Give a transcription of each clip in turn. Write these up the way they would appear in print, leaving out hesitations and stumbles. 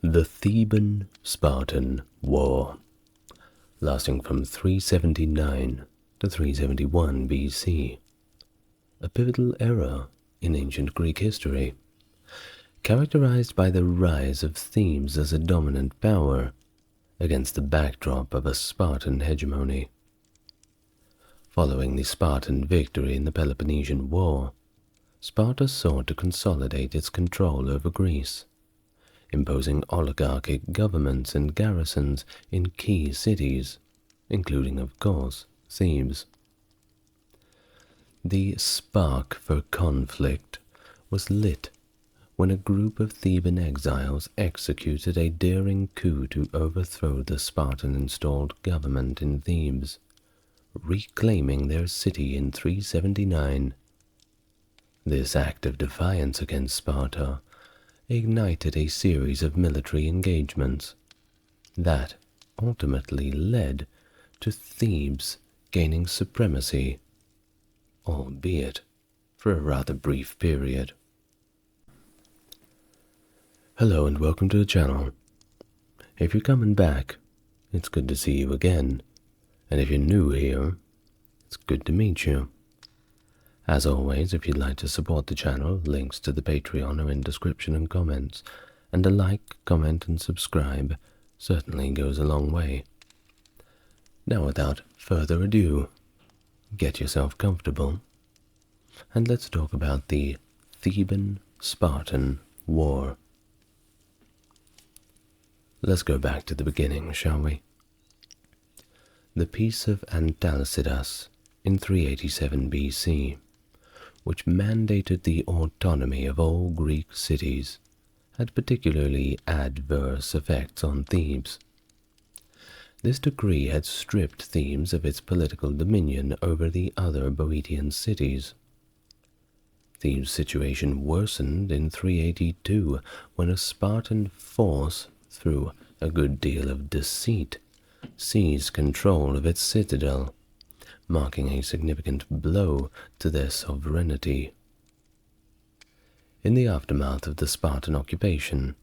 The Theban-Spartan War, lasting from 379 to 371 BC, a pivotal era in ancient Greek history, characterized by the rise of Thebes as a dominant power against the backdrop of a Spartan hegemony. Following the Spartan victory in the Peloponnesian War, Sparta sought to consolidate its control over Greece, imposing oligarchic governments and garrisons in key cities, including, of course, Thebes. The spark for conflict was lit when a group of Theban exiles executed a daring coup to overthrow the Spartan-installed government in Thebes, reclaiming their city in 379. This act of defiance against Sparta ignited a series of military engagements that ultimately led to Thebes gaining supremacy, albeit for a rather brief period. Hello and welcome to the channel. If you're coming back, it's good to see you again, and if you're new here, it's good to meet you. As always, if you'd like to support the channel, links to the Patreon are in description and comments, and a like, comment, and subscribe certainly goes a long way. Now, without further ado, get yourself comfortable, and let's talk about the Theban-Spartan War. Let's go back to the beginning, shall we? The Peace of Antalcidas in 387 BC, which mandated the autonomy of all Greek cities, had particularly adverse effects on Thebes. This decree had stripped Thebes of its political dominion over the other Boeotian cities. Thebes' situation worsened in 382 when a Spartan force, through a good deal of deceit, seized control of its citadel, marking a significant blow to their sovereignty. In the aftermath of the Spartan occupation,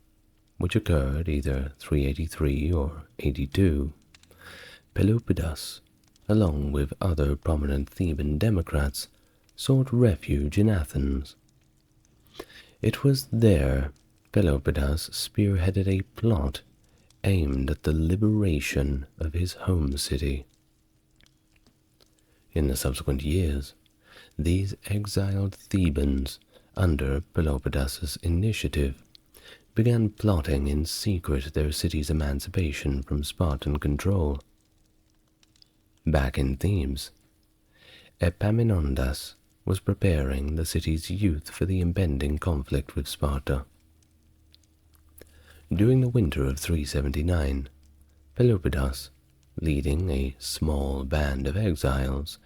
which occurred either 383 or 82, Pelopidas, along with other prominent Theban democrats, sought refuge in Athens. It was there Pelopidas spearheaded a plot aimed at the liberation of his home city. In the subsequent years, these exiled Thebans, under Pelopidas's initiative, began plotting in secret their city's emancipation from Spartan control. Back in Thebes, Epaminondas was preparing the city's youth for the impending conflict with Sparta. During the winter of 379, Pelopidas, leading a small band of exiles,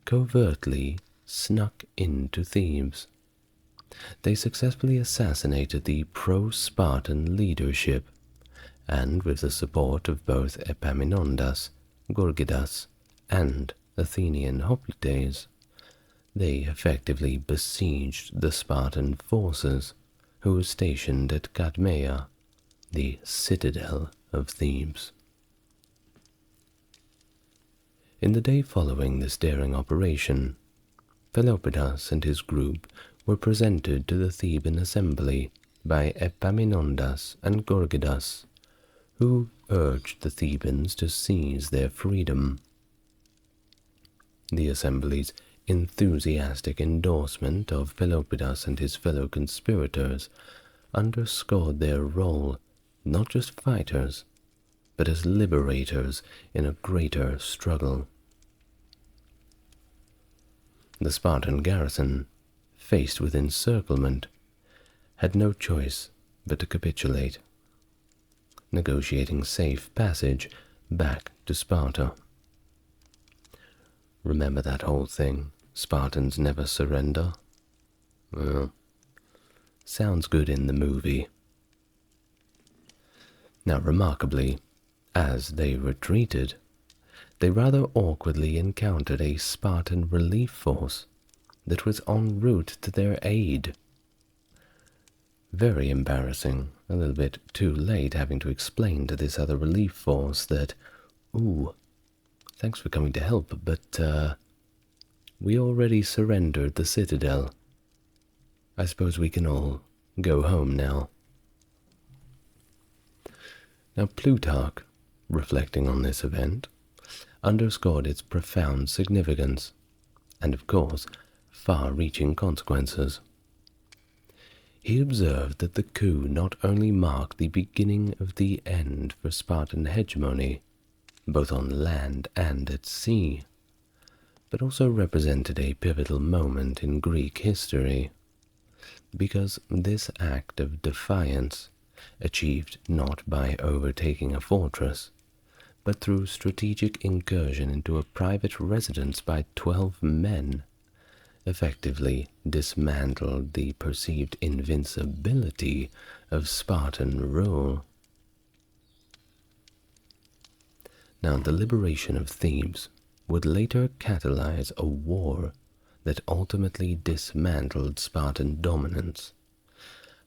covertly snuck into Thebes. They successfully assassinated the pro-Spartan leadership, and with the support of both Epaminondas, Gorgidas, and Athenian hoplites, they effectively besieged the Spartan forces, who were stationed at Cadmea, the citadel of Thebes. In the day following this daring operation, Pelopidas and his group were presented to the Theban assembly by Epaminondas and Gorgidas, who urged the Thebans to seize their freedom. The assembly's enthusiastic endorsement of Pelopidas and his fellow conspirators underscored their role not just fighters, but as liberators in a greater struggle. The Spartan garrison, faced with encirclement, had no choice but to capitulate, negotiating safe passage back to Sparta. Remember that whole thing, Spartans never surrender? Well, sounds good in the movie. Now, remarkably, as they retreated, they rather awkwardly encountered a Spartan relief force that was en route to their aid. Very embarrassing. A little bit too late having to explain to this other relief force that, ooh, thanks for coming to help, but we already surrendered the citadel. I suppose we can all go home now. Now Plutarch, reflecting on this event, underscored its profound significance, and of course, far-reaching consequences. He observed that the coup not only marked the beginning of the end for Spartan hegemony, both on land and at sea, but also represented a pivotal moment in Greek history, because this act of defiance, achieved not by overtaking a fortress, but through strategic incursion into a private residence by 12 men, effectively dismantled the perceived invincibility of Spartan rule. Now, the liberation of Thebes would later catalyze a war that ultimately dismantled Spartan dominance,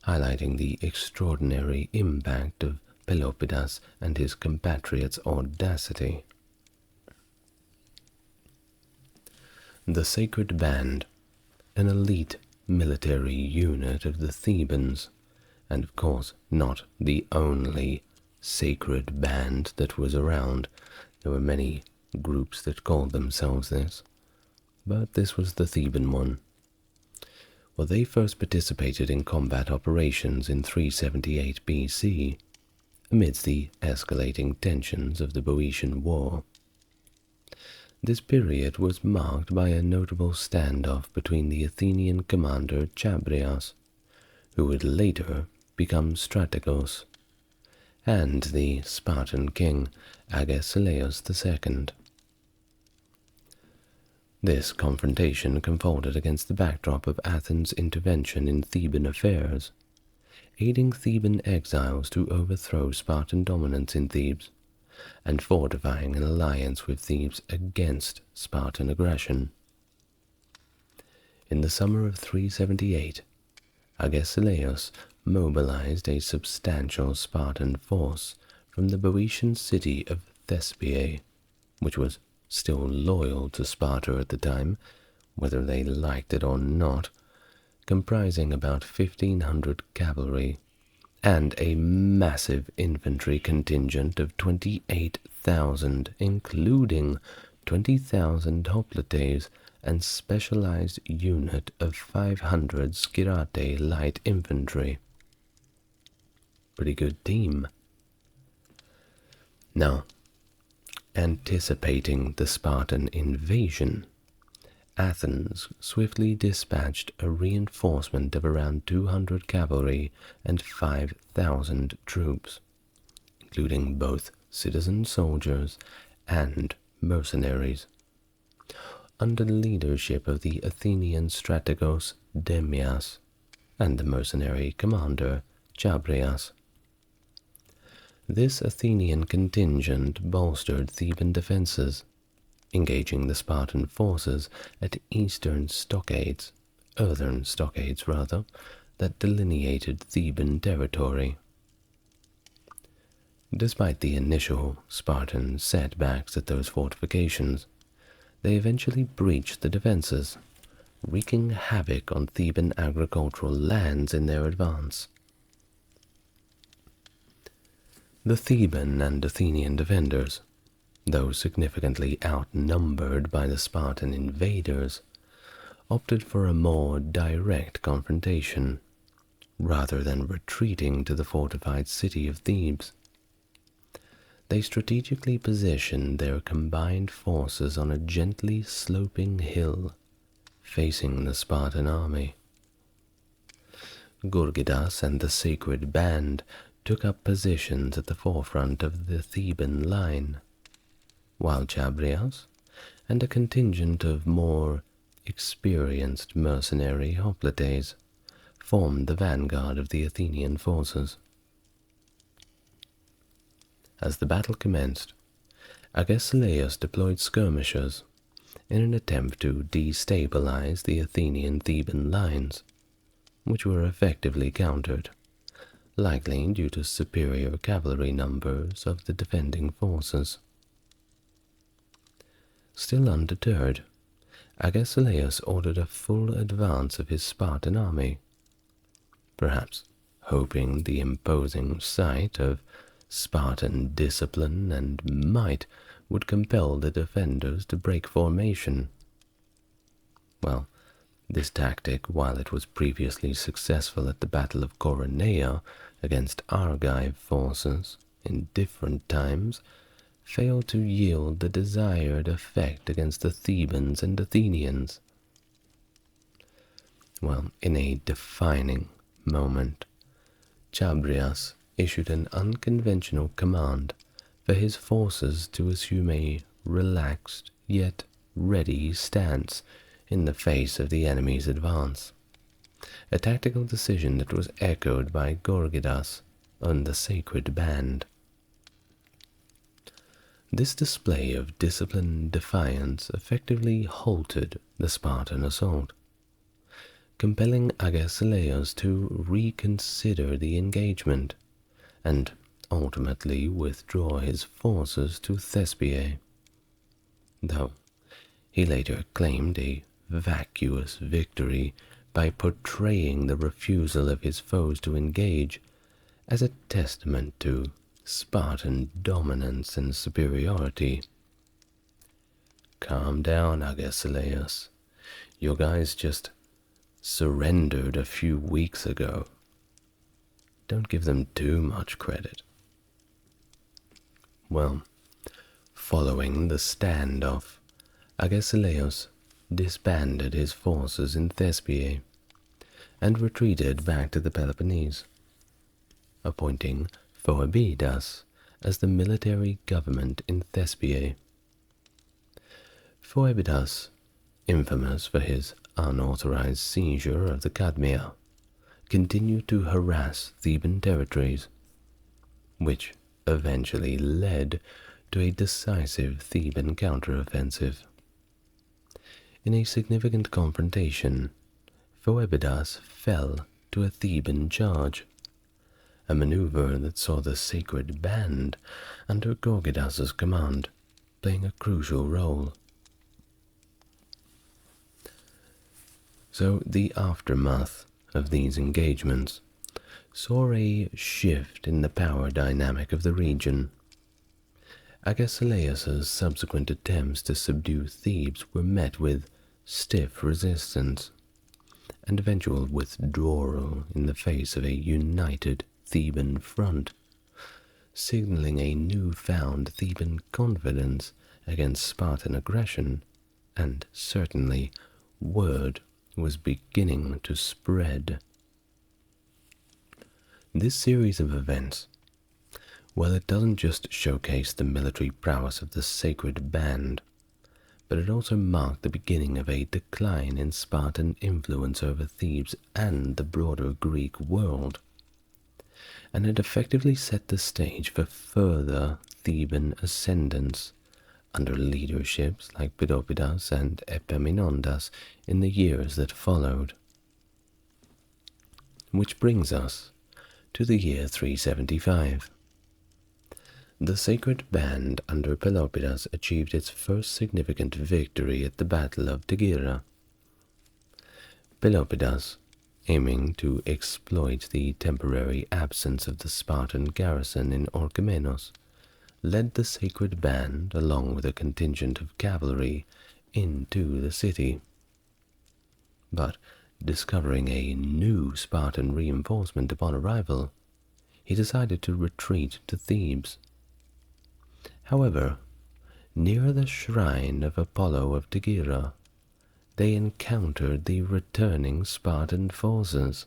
highlighting the extraordinary impact of Pelopidas and his compatriots' audacity. The Sacred Band, an elite military unit of the Thebans, and of course not the only sacred band that was around. There were many groups that called themselves this, but this was the Theban one. Well, they first participated in combat operations in 378 BC, amidst the escalating tensions of the Boeotian War. This period was marked by a notable standoff between the Athenian commander Chabrias, who would later become Strategos, and the Spartan king Agesilaus II. This confrontation unfolded against the backdrop of Athens' intervention in Theban affairs, aiding Theban exiles to overthrow Spartan dominance in Thebes, and fortifying an alliance with Thebes against Spartan aggression. In the summer of 378, Agesilaus mobilized a substantial Spartan force from the Boeotian city of Thespiae, which was still loyal to Sparta at the time, whether they liked it or not, comprising about 1,500 cavalry and a massive infantry contingent of 28,000, including 20,000 hoplites and specialized unit of 500 skirate light infantry. Pretty good team. Now, anticipating the Spartan invasion, Athens swiftly dispatched a reinforcement of around 200 cavalry and 5,000 troops, including both citizen soldiers and mercenaries, under the leadership of the Athenian strategos Demias and the mercenary commander Chabrias. This Athenian contingent bolstered Theban defenses, engaging the Spartan forces at eastern stockades that delineated Theban territory. Despite the initial Spartan setbacks at those fortifications, they eventually breached the defenses, wreaking havoc on Theban agricultural lands in their advance. The Theban and Athenian defenders, though significantly outnumbered by the Spartan invaders, opted for a more direct confrontation, rather than retreating to the fortified city of Thebes. They strategically positioned their combined forces on a gently sloping hill, facing the Spartan army. Gorgidas and the Sacred Band took up positions at the forefront of the Theban line, while Chabrias and a contingent of more experienced mercenary hoplites formed the vanguard of the Athenian forces. As the battle commenced, Agesilaus deployed skirmishers in an attempt to destabilize the Athenian-Theban lines, which were effectively countered. likely due to superior cavalry numbers of the defending forces. Still undeterred, Agesilaus ordered a full advance of his Spartan army, perhaps hoping the imposing sight of Spartan discipline and might would compel the defenders to break formation. Well, this tactic, while it was previously successful at the Battle of Coronea against Argive forces in different times, failed to yield the desired effect against the Thebans and Athenians. Well, in a defining moment, Chabrias issued an unconventional command for his forces to assume a relaxed yet ready stance in the face of the enemy's advance, a tactical decision that was echoed by Gorgidas on the Sacred Band. This display of disciplined defiance effectively halted the Spartan assault, compelling Agesilaus to reconsider the engagement and ultimately withdraw his forces to Thespiae, though he later claimed a vacuous victory by portraying the refusal of his foes to engage as a testament to Spartan dominance and superiority. Calm down, Agesilaus. Your guys just surrendered a few weeks ago. Don't give them too much credit. Well, following the standoff, Agesilaus disbanded his forces in Thespiae and retreated back to the Peloponnese, appointing Phoebidas as the military government in Thespiae. Phoebidas, infamous for his unauthorized seizure of the Cadmea, continued to harass Theban territories, which eventually led to a decisive Theban counteroffensive. In a significant confrontation, Phoebidas fell to a Theban charge, a maneuver that saw the Sacred Band under Gorgidas's command playing a crucial role. So the aftermath of these engagements saw a shift in the power dynamic of the region. Agesilaus's subsequent attempts to subdue Thebes were met with stiff resistance and eventual withdrawal in the face of a united Theban front, signaling a newfound Theban confidence against Spartan aggression, and certainly word was beginning to spread. This series of events, well, it doesn't just showcase the military prowess of the Sacred Band, but it also marked the beginning of a decline in Spartan influence over Thebes and the broader Greek world, and it effectively set the stage for further Theban ascendance under leaderships like Pelopidas and Epaminondas in the years that followed. Which brings us to the year 375. The Sacred Band under Pelopidas achieved its first significant victory at the Battle of Tegea. Pelopidas, aiming to exploit the temporary absence of the Spartan garrison in Orchomenos, led the Sacred Band, along with a contingent of cavalry, into the city. But discovering a new Spartan reinforcement upon arrival, he decided to retreat to Thebes. However, near the shrine of Apollo of Tegea, they encountered the returning Spartan forces.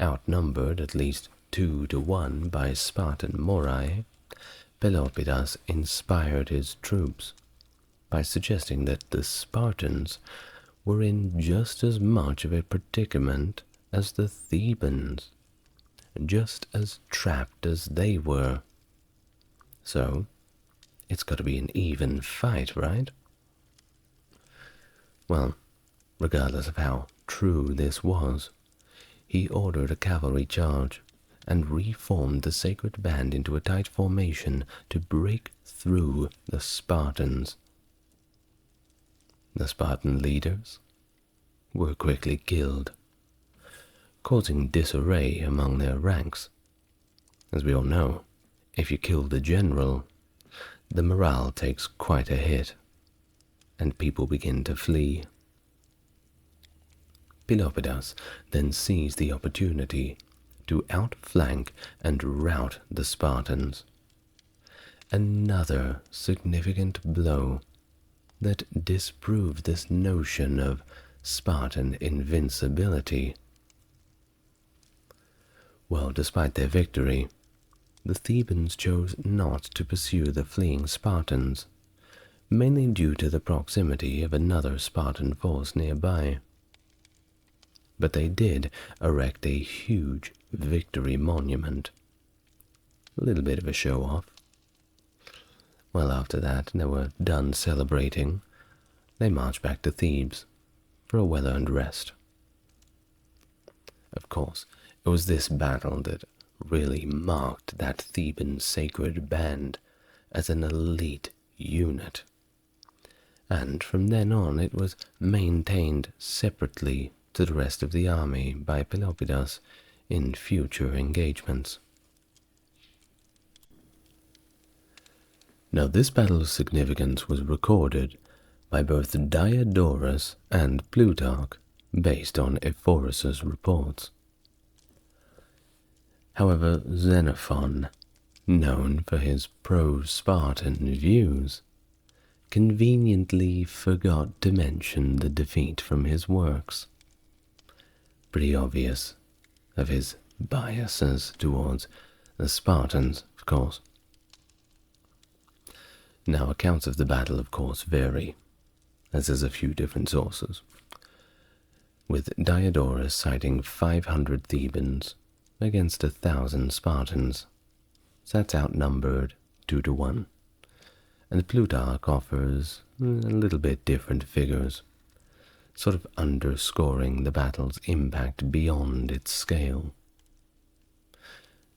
Outnumbered at least 2-1 by Spartan Morai, Pelopidas inspired his troops by suggesting that the Spartans were in just as much of a predicament as the Thebans, just as trapped as they were. So, it's got to be an even fight, right? Well, regardless of how true this was, he ordered a cavalry charge and reformed the sacred band into a tight formation to break through the Spartans. The Spartan leaders were quickly killed, causing disarray among their ranks. As we all know, if you kill the general, the morale takes quite a hit, and people begin to flee. Pelopidas then seized the opportunity to outflank and rout the Spartans. Another significant blow that disproved this notion of Spartan invincibility. Well, despite their victory, the Thebans chose not to pursue the fleeing Spartans, mainly due to the proximity of another Spartan force nearby. But they did erect a huge victory monument. A little bit of a show-off. Well, after that, they were done celebrating. They marched back to Thebes for a well-earned rest. Of course, it was this battle that really marked that Theban sacred band as an elite unit. And from then on, it was maintained separately to the rest of the army by Pelopidas in future engagements. Now, this battle's significance was recorded by both Diodorus and Plutarch based on Ephorus's reports. However, Xenophon, known for his pro-Spartan views, conveniently forgot to mention the defeat from his works. Pretty obvious of his biases towards the Spartans, of course. Now, accounts of the battle, of course, vary, as there's a few different sources, with Diodorus citing 500 Thebans against 1,000 Spartans. So that's outnumbered 2 to 1. And Plutarch offers a little bit different figures, sort of underscoring the battle's impact beyond its scale.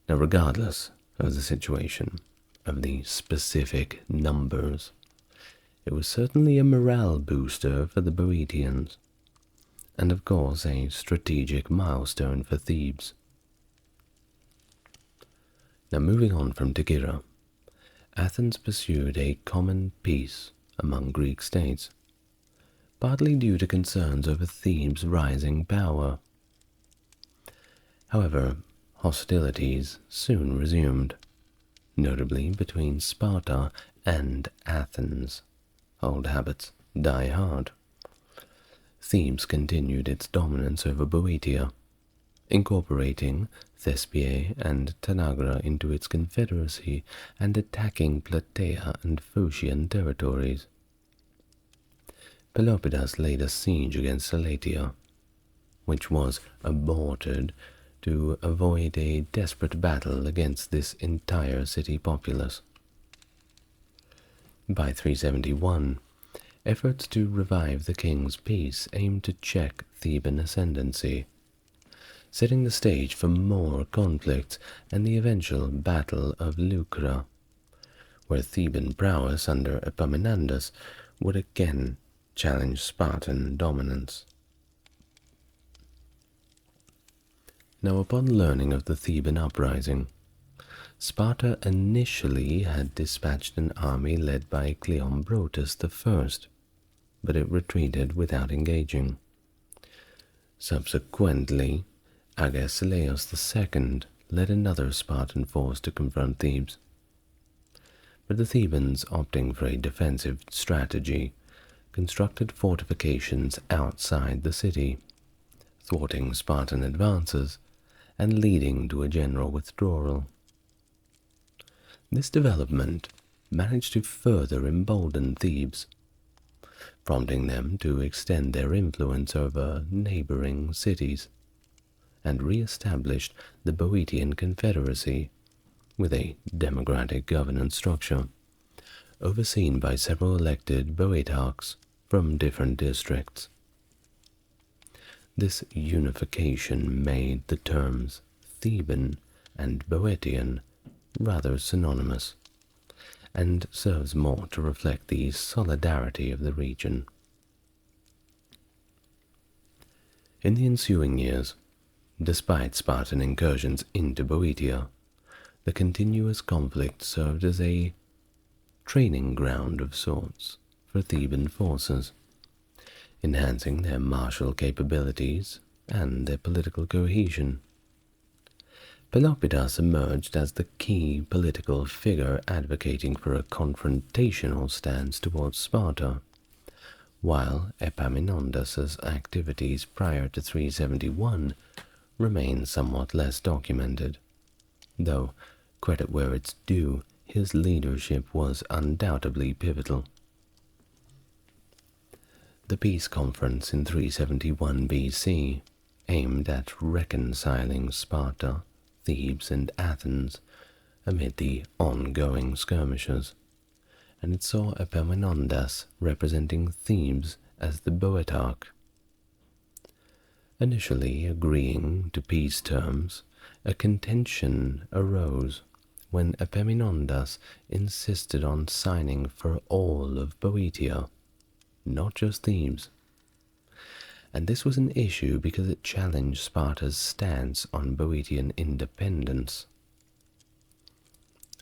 Now, regardless of the situation, of the specific numbers, it was certainly a morale booster for the Boeotians, and of course a strategic milestone for Thebes. Now, moving on from Tagira, Athens pursued a common peace among Greek states, partly due to concerns over Thebes' rising power. However, hostilities soon resumed, notably between Sparta and Athens. Old habits die hard. Thebes continued its dominance over Boeotia, incorporating Thespiae and Tanagra into its confederacy and attacking Plataea and Phocian territories. Pelopidas laid a siege against Elatea, which was aborted to avoid a desperate battle against this entire city populace. By 371, efforts to revive the king's peace aimed to check Theban ascendancy, setting the stage for more conflicts and the eventual Battle of Leucra, where Theban prowess under Epaminondas would again challenge Spartan dominance. Now, upon learning of the Theban uprising, Sparta initially had dispatched an army led by Cleombrotus I, but it retreated without engaging. Subsequently, Agesilaus II led another Spartan force to confront Thebes, but the Thebans, opting for a defensive strategy, constructed fortifications outside the city, thwarting Spartan advances and leading to a general withdrawal. This development managed to further embolden Thebes, prompting them to extend their influence over neighboring cities, and re-established the Boeotian Confederacy with a democratic governance structure, overseen by several elected Boeotarchs from different districts. This unification made the terms Theban and Boeotian rather synonymous, and serves more to reflect the solidarity of the region. In the ensuing years, despite Spartan incursions into Boeotia, the continuous conflict served as a training ground of sorts for Theban forces, enhancing their martial capabilities and their political cohesion. Pelopidas emerged as the key political figure advocating for a confrontational stance towards Sparta, while Epaminondas's activities prior to 371 remain somewhat less documented, though, credit where it's due, his leadership was undoubtedly pivotal. The peace conference in 371 BC, aimed at reconciling Sparta, Thebes, and Athens amid the ongoing skirmishes, and it saw Epaminondas representing Thebes as the Boeotarch. Initially agreeing to peace terms, a contention arose when Epaminondas insisted on signing for all of Boeotia, not just Thebes. And this was an issue because it challenged Sparta's stance on Boeotian independence.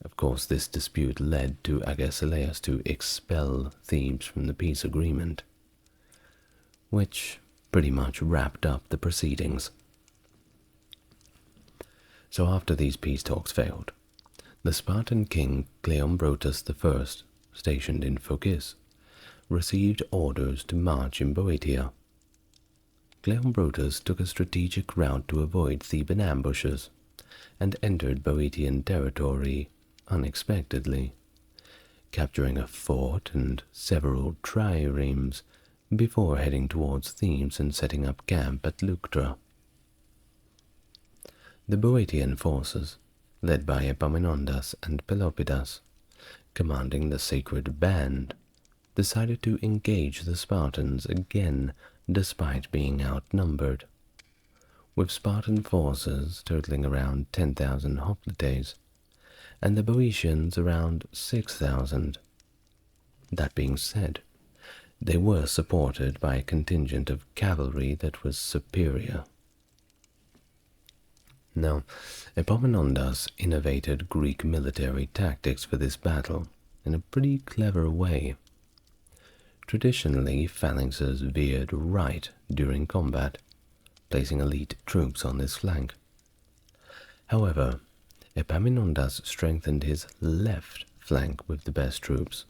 Of course, this dispute led to Agesilaus to expel Thebes from the peace agreement, which pretty much wrapped up the proceedings. So after these peace talks failed, the Spartan king Cleombrotus I, stationed in Phocis, received orders to march in Boeotia. Cleombrotus took a strategic route to avoid Theban ambushes and entered Boeotian territory unexpectedly, capturing a fort and several triremes before heading towards Thebes and setting up camp at Leuctra. The Boeotian forces, led by Epaminondas and Pelopidas, commanding the sacred band, decided to engage the Spartans again despite being outnumbered, with Spartan forces totaling around 10,000 hoplites, and the Boeotians around 6,000. That being said, they were supported by a contingent of cavalry that was superior. Now, Epaminondas innovated Greek military tactics for this battle in a pretty clever way. Traditionally, phalanxes veered right during combat, placing elite troops on this flank. However, Epaminondas strengthened his left flank with the best troops,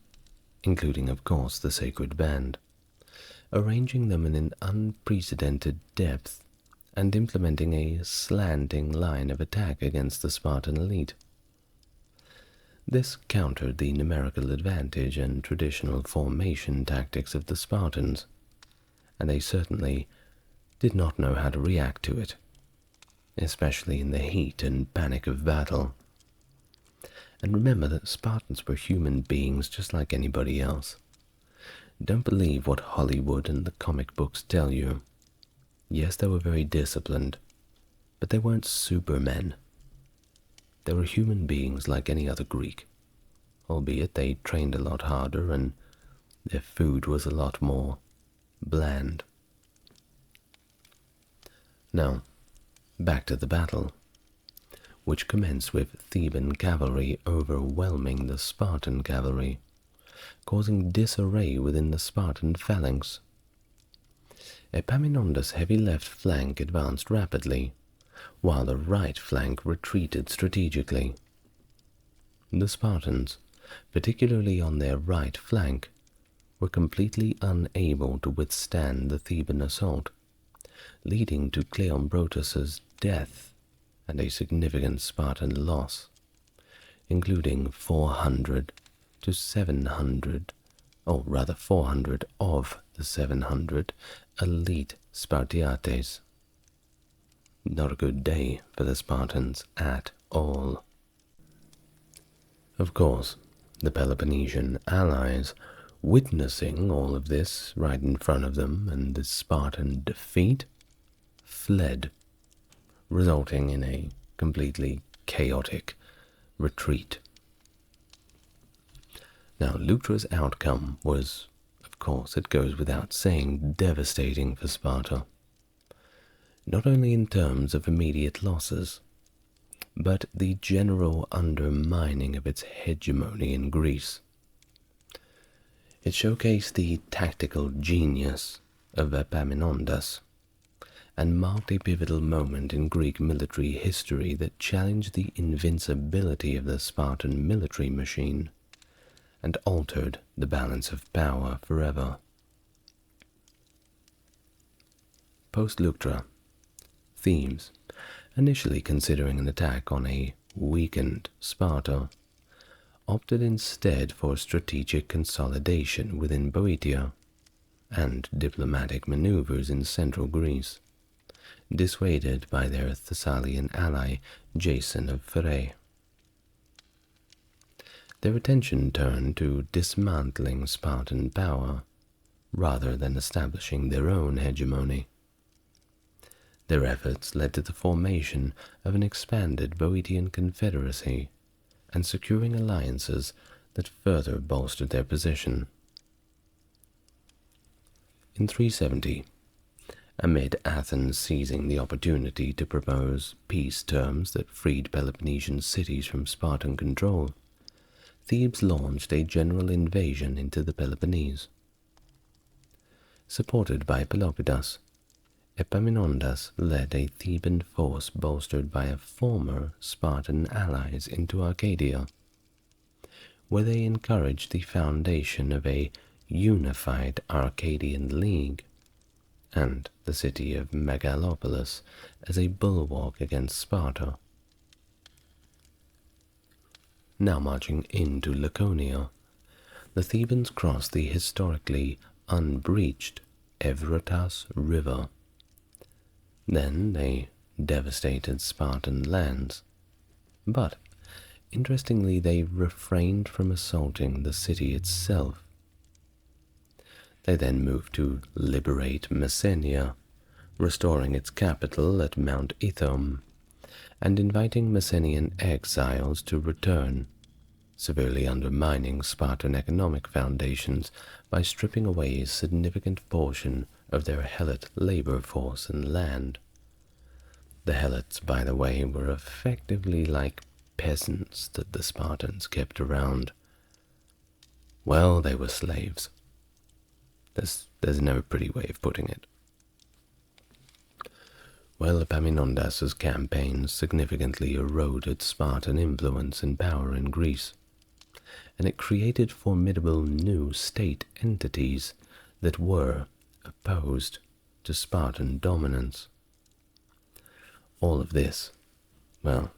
including of course the sacred band, arranging them in an unprecedented depth and implementing a slanting line of attack against the Spartan elite. This countered the numerical advantage and traditional formation tactics of the Spartans, and they certainly did not know how to react to it, especially in the heat and panic of battle. And remember that Spartans were human beings just like anybody else. Don't believe what Hollywood and the comic books tell you. Yes, they were very disciplined, but they weren't supermen. They were human beings like any other Greek, albeit they trained a lot harder and their food was a lot more bland. Now, back to the battle, which commenced with Theban cavalry overwhelming the Spartan cavalry, causing disarray within the Spartan phalanx. Epaminondas' heavy left flank advanced rapidly, while the right flank retreated strategically. The Spartans, particularly on their right flank, were completely unable to withstand the Theban assault, leading to Cleombrotus's death and a significant Spartan loss, including 400 to 700, or rather 400 of the 700 elite Spartiates. Not a good day for the Spartans at all. Of course, the Peloponnesian allies, witnessing all of this right in front of them and this Spartan defeat, fled, resulting in a completely chaotic retreat. Now, Leuctra's outcome was, of course, it goes without saying, devastating for Sparta, not only in terms of immediate losses, but the general undermining of its hegemony in Greece. It showcased the tactical genius of Epaminondas and marked a pivotal moment in Greek military history that challenged the invincibility of the Spartan military machine and altered the balance of power forever. Post-Leuctra, Thebes, initially considering an attack on a weakened Sparta, opted instead for strategic consolidation within Boeotia and diplomatic maneuvers in central Greece, dissuaded by their Thessalian ally Jason of Pherae. Their attention turned to dismantling Spartan power rather than establishing their own hegemony. Their efforts led to the formation of an expanded Boeotian confederacy and securing alliances that further bolstered their position. In 370, amid Athens seizing the opportunity to propose peace terms that freed Peloponnesian cities from Spartan control, Thebes launched a general invasion into the Peloponnese. Supported by Pelopidas, Epaminondas led a Theban force bolstered by former Spartan allies into Arcadia, where they encouraged the foundation of a unified Arcadian League and the city of Megalopolis as a bulwark against Sparta. Now marching into Laconia, the Thebans crossed the historically unbreached Evrotas River. Then they devastated Spartan lands, but interestingly they refrained from assaulting the city itself. They then moved to liberate Messenia, restoring its capital at Mount Ithome, and inviting Messenian exiles to return, severely undermining Spartan economic foundations by stripping away a significant portion of their Helot labor force and land. The Helots, by the way, were effectively like peasants that the Spartans kept around. Well, they were slaves. There's no pretty way of putting it. Well, Epaminondas's campaigns significantly eroded Spartan influence and power in Greece, and it created formidable new state entities that were opposed to Spartan dominance. All of this, well,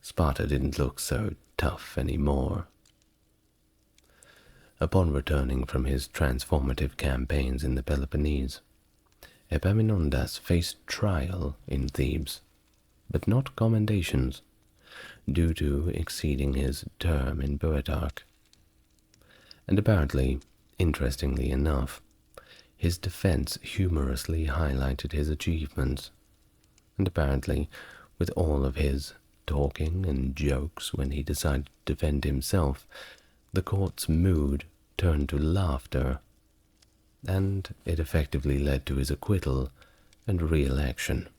Sparta didn't look so tough anymore. Upon returning from his transformative campaigns in the Peloponnese, Epaminondas faced trial in Thebes, but not commendations, due to exceeding his term in Boeotarch. And apparently, interestingly enough, his defense humorously highlighted his achievements, and apparently, with all of his talking and jokes when he decided to defend himself, the court's mood turned to laughter, and it effectively led to his acquittal and re-election.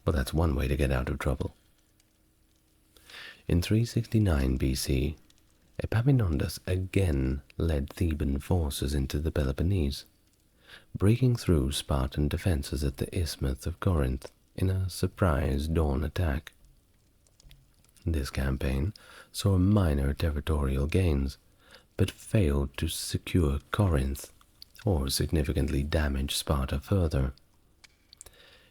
Well, that's one way to get out of trouble. In 369 BC, Epaminondas again led Theban forces into the Peloponnese, breaking through Spartan defenses at the Isthmus of Corinth in a surprise dawn attack. This campaign saw minor territorial gains, but failed to secure Corinth or significantly damage Sparta further.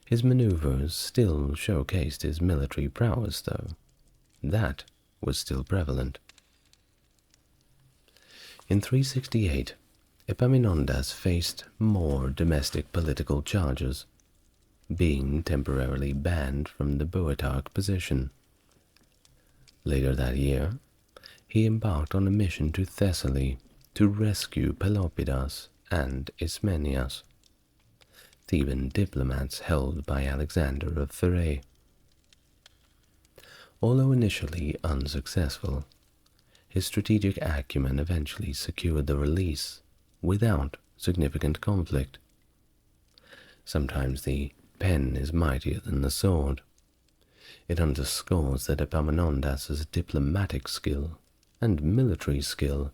His maneuvers still showcased his military prowess, though. That was still prevalent. In 368, Epaminondas faced more domestic political charges, being temporarily banned from the Boeotarch position. Later that year, he embarked on a mission to Thessaly to rescue Pelopidas and Ismenias. Theban diplomats held by Alexander of Pherae. Although initially unsuccessful, his strategic acumen eventually secured the release without significant conflict. Sometimes the pen is mightier than the sword. It underscores that Epaminondas's diplomatic skill and military skill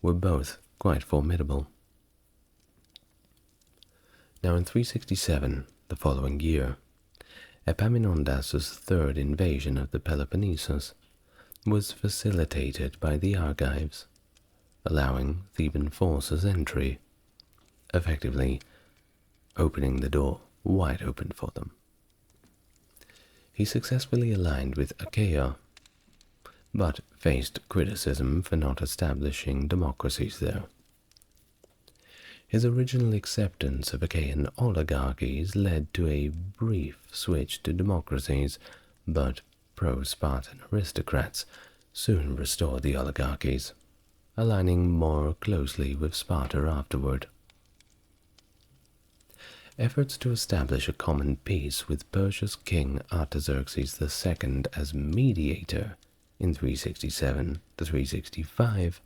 were both quite formidable. Now in 367, the following year, Epaminondas's third invasion of the Peloponnesus was facilitated by the Argives, allowing Theban forces entry, effectively opening the door wide open for them. He successfully aligned with Achaia, but faced criticism for not establishing democracies there. His original acceptance of Achaean oligarchies led to a brief switch to democracies, but pro-Spartan aristocrats soon restored the oligarchies, aligning more closely with Sparta afterward. Efforts to establish a common peace with Persia's king Artaxerxes II as mediator in 367 to 365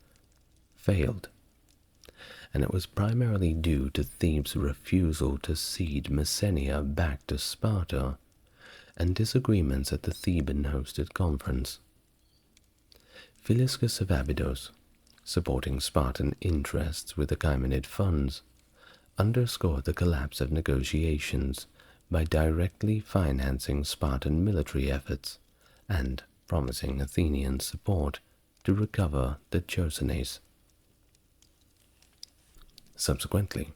failed, and it was primarily due to Thebes' refusal to cede Messenia back to Sparta and disagreements at the Theban-hosted conference. Philiscus of Abydos, supporting Spartan interests with Achaemenid funds, underscored the collapse of negotiations by directly financing Spartan military efforts and promising Athenian support to recover the Chersonese. Subsequently,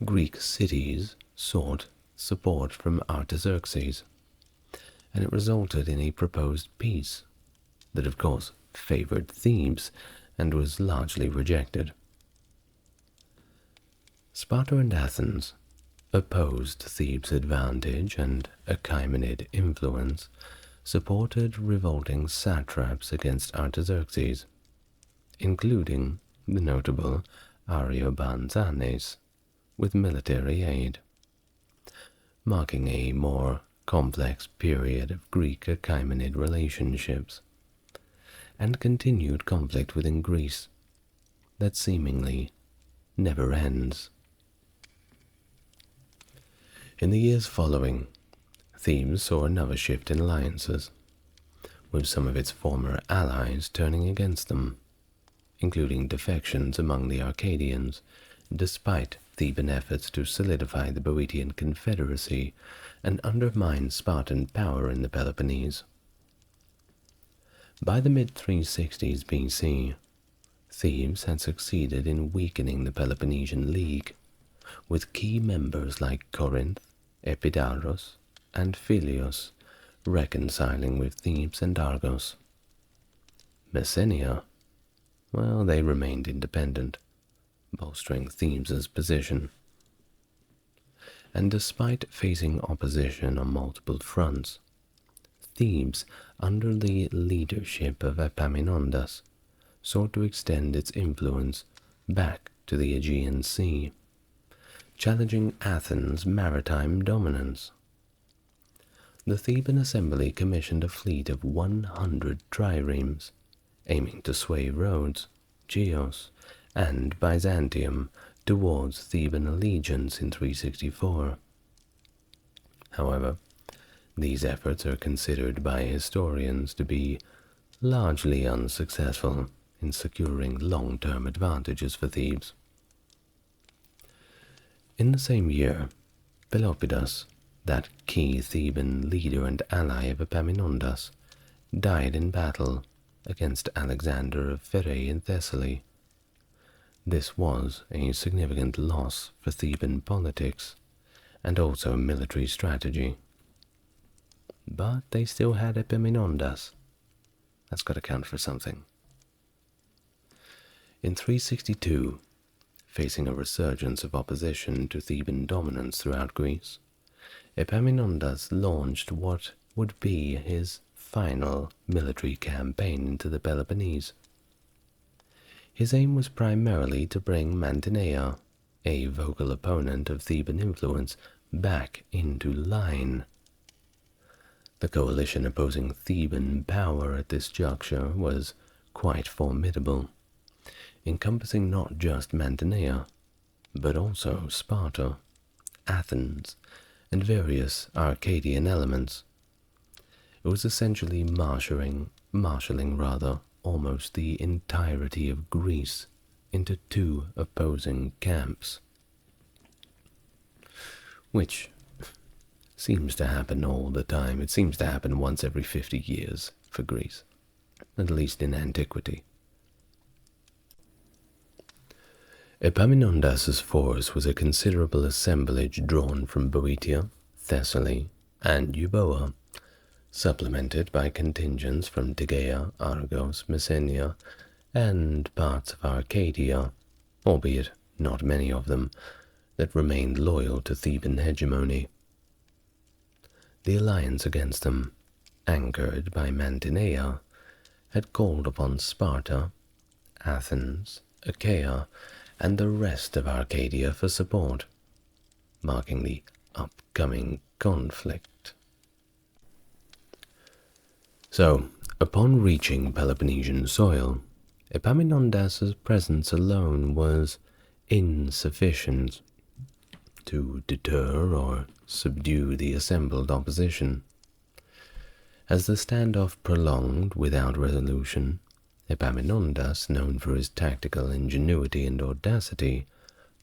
Greek cities sought support from Artaxerxes, and it resulted in a proposed peace that of course favored Thebes and was largely rejected. Sparta and Athens opposed Thebes' advantage and Achaemenid influence, supported revolting satraps against Artaxerxes, including the notable Ariobarzanes, with military aid, marking a more complex period of Greek-Achaemenid relationships, and continued conflict within Greece that seemingly never ends. In the years following, Thebes saw another shift in alliances, with some of its former allies turning against them, including defections among the Arcadians, despite Theban efforts to solidify the Boeotian Confederacy and undermine Spartan power in the Peloponnese. By the mid-360s BC, Thebes had succeeded in weakening the Peloponnesian League, with key members like Corinth, Epidaurus, and Philios reconciling with Thebes and Argos. Messenia, well, they remained independent, bolstering Thebes' position. And despite facing opposition on multiple fronts, Thebes, under the leadership of Epaminondas, sought to extend its influence back to the Aegean Sea, challenging Athens' maritime dominance. The Theban assembly commissioned a fleet of 100 triremes, aiming to sway Rhodes, Chios, and Byzantium towards Theban allegiance in 364. However, these efforts are considered by historians to be largely unsuccessful in securing long-term advantages for Thebes. In the same year, Pelopidas, that key Theban leader and ally of Epaminondas, died in battle against Alexander of Pherae in Thessaly. This was a significant loss for Theban politics and also military strategy. But they still had Epaminondas. That's got to count for something. In 362, facing a resurgence of opposition to Theban dominance throughout Greece, Epaminondas launched what would be his final military campaign into the Peloponnese. His aim was primarily to bring Mantinea, a vocal opponent of Theban influence, back into line. The coalition opposing Theban power at this juncture was quite formidable, encompassing not just Mantinea, but also Sparta, Athens, and various Arcadian elements. It was essentially marshalling almost the entirety of Greece into two opposing camps, which seems to happen all the time. It seems to happen once every 50 years for Greece, at least in antiquity. Epaminondas's force was a considerable assemblage drawn from Boeotia, Thessaly, and Euboea, supplemented by contingents from Tegea, Argos, Messenia, and parts of Arcadia, albeit not many of them, that remained loyal to Theban hegemony. The alliance against them, anchored by Mantinea, had called upon Sparta, Athens, Achaia, and the rest of Arcadia for support, marking the upcoming conflict. So, upon reaching Peloponnesian soil, Epaminondas's presence alone was insufficient to deter or subdue the assembled opposition. As the standoff prolonged without resolution, Epaminondas, known for his tactical ingenuity and audacity,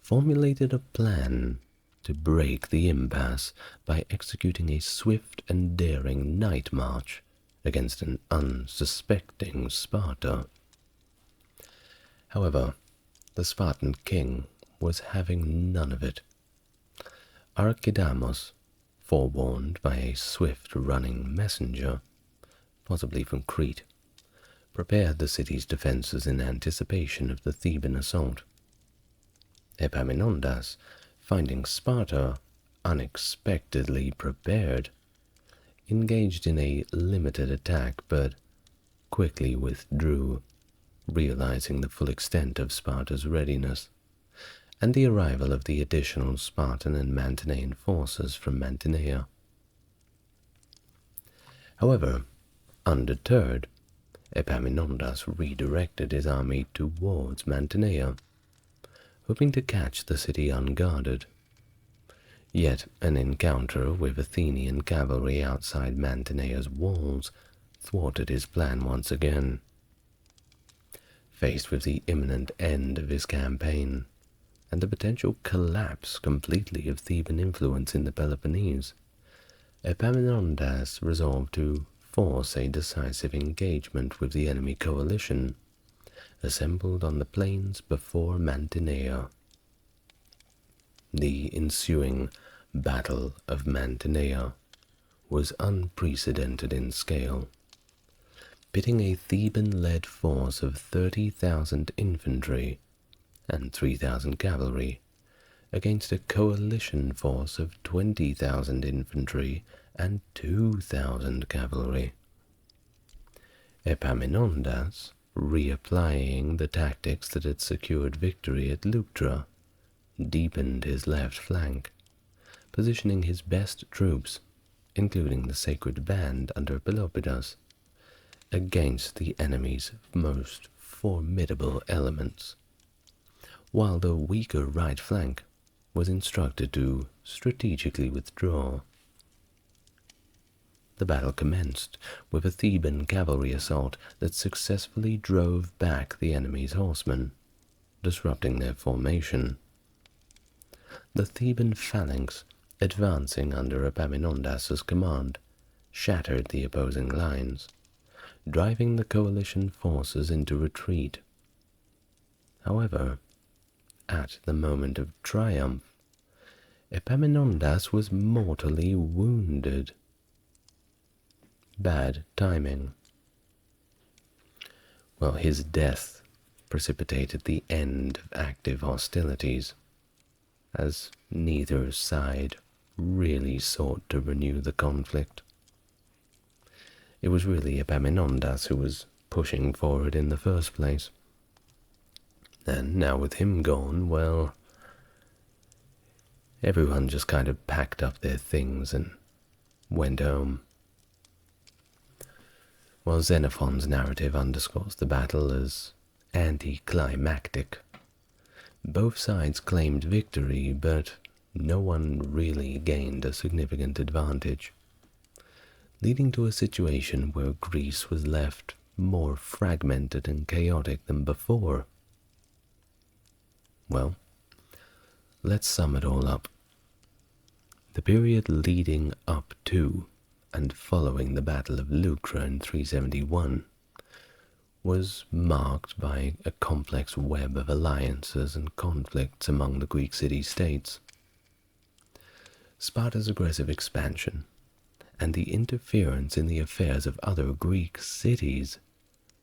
formulated a plan to break the impasse by executing a swift and daring night march against an unsuspecting Sparta. However, the Spartan king was having none of it. Archidamos, forewarned by a swift-running messenger, possibly from Crete, prepared the city's defenses in anticipation of the Theban assault. Epaminondas, finding Sparta unexpectedly prepared, engaged in a limited attack but quickly withdrew, realizing the full extent of Sparta's readiness, and the arrival of the additional Spartan and Mantinean forces from Mantinea. However, undeterred, Epaminondas redirected his army towards Mantinea, hoping to catch the city unguarded. Yet an encounter with Athenian cavalry outside Mantinea's walls thwarted his plan once again. Faced with the imminent end of his campaign, and the potential collapse completely of Theban influence in the Peloponnese, Epaminondas resolved to force a decisive engagement with the enemy coalition, assembled on the plains before Mantinea. The ensuing Battle of Mantinea was unprecedented in scale, pitting a Theban-led force of 30,000 infantry and 3,000 cavalry against a coalition force of 20,000 infantry and 2,000 cavalry. Epaminondas, reapplying the tactics that had secured victory at Leuctra, deepened his left flank, positioning his best troops, including the sacred band under Pelopidas, against the enemy's most formidable elements, while the weaker right flank was instructed to strategically withdraw. The battle commenced with a Theban cavalry assault that successfully drove back the enemy's horsemen, disrupting their formation. The Theban phalanx, advancing under Epaminondas's command, shattered the opposing lines, driving the coalition forces into retreat. However, at the moment of triumph, Epaminondas was mortally wounded. Bad timing. Well, his death precipitated the end of active hostilities, as neither side really sought to renew the conflict. It was really Epaminondas who was pushing forward in the first place. And now with him gone, well, everyone just kind of packed up their things and went home. While Xenophon's narrative underscores the battle as anticlimactic, both sides claimed victory, but no one really gained a significant advantage, leading to a situation where Greece was left more fragmented and chaotic than before. Well, let's sum it all up. The period leading up to and following the Battle of Leuctra in 371 was marked by a complex web of alliances and conflicts among the Greek city-states. Sparta's aggressive expansion and the interference in the affairs of other Greek cities,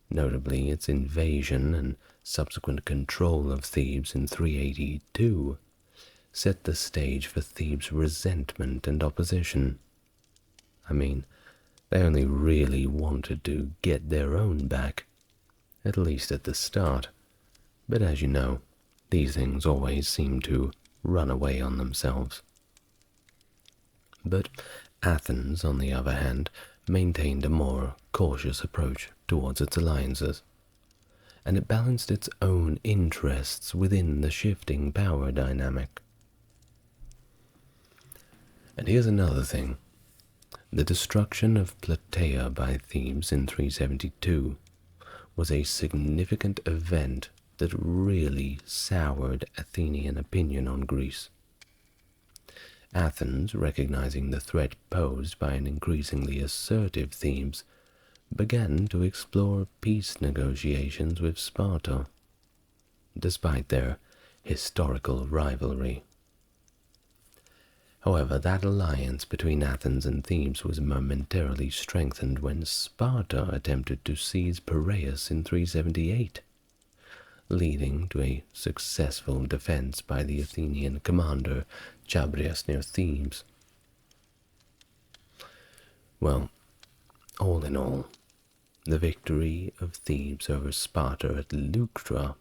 notably its invasion and subsequent control of Thebes in 382, set the stage for Thebes' resentment and opposition. I mean, they only really wanted to get their own back, at least at the start, but as you know, these things always seem to run away on themselves. But Athens, on the other hand, maintained a more cautious approach towards its alliances, and it balanced its own interests within the shifting power dynamic. And here's another thing. The destruction of Plataea by Thebes in 372 was a significant event that really soured Athenian opinion on Greece. Athens, recognizing the threat posed by an increasingly assertive Thebes, began to explore peace negotiations with Sparta, despite their historical rivalry. However, that alliance between Athens and Thebes was momentarily strengthened when Sparta attempted to seize Piraeus in 378, leading to a successful defense by the Athenian commander Chabrias near Thebes. Well, all in all, the victory of Thebes over Sparta at Leuctra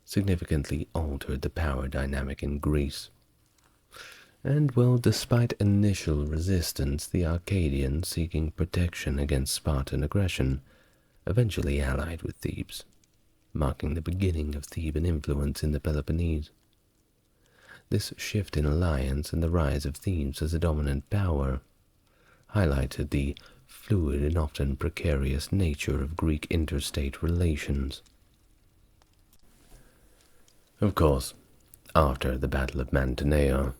significantly altered the power dynamic in Greece. And, well, despite initial resistance, the Arcadians, seeking protection against Spartan aggression, eventually allied with Thebes, marking the beginning of Theban influence in the Peloponnese. This shift in alliance and the rise of Thebes as a dominant power highlighted the fluid and often precarious nature of Greek interstate relations. Of course, after the Battle of Mantinea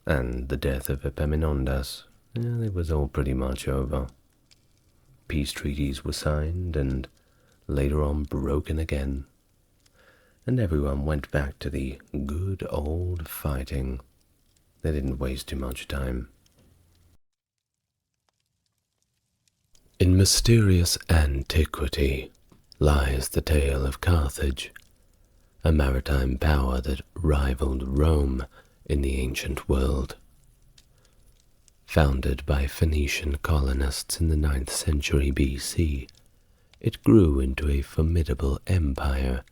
and the death of Epaminondas, it was all pretty much over. Peace treaties were signed and later on broken again, and everyone went back to the good old fighting. They didn't waste too much time. In mysterious antiquity lies the tale of Carthage, a maritime power that rivaled Rome in the ancient world. Founded by Phoenician colonists in the 9th century BC, it grew into a formidable empire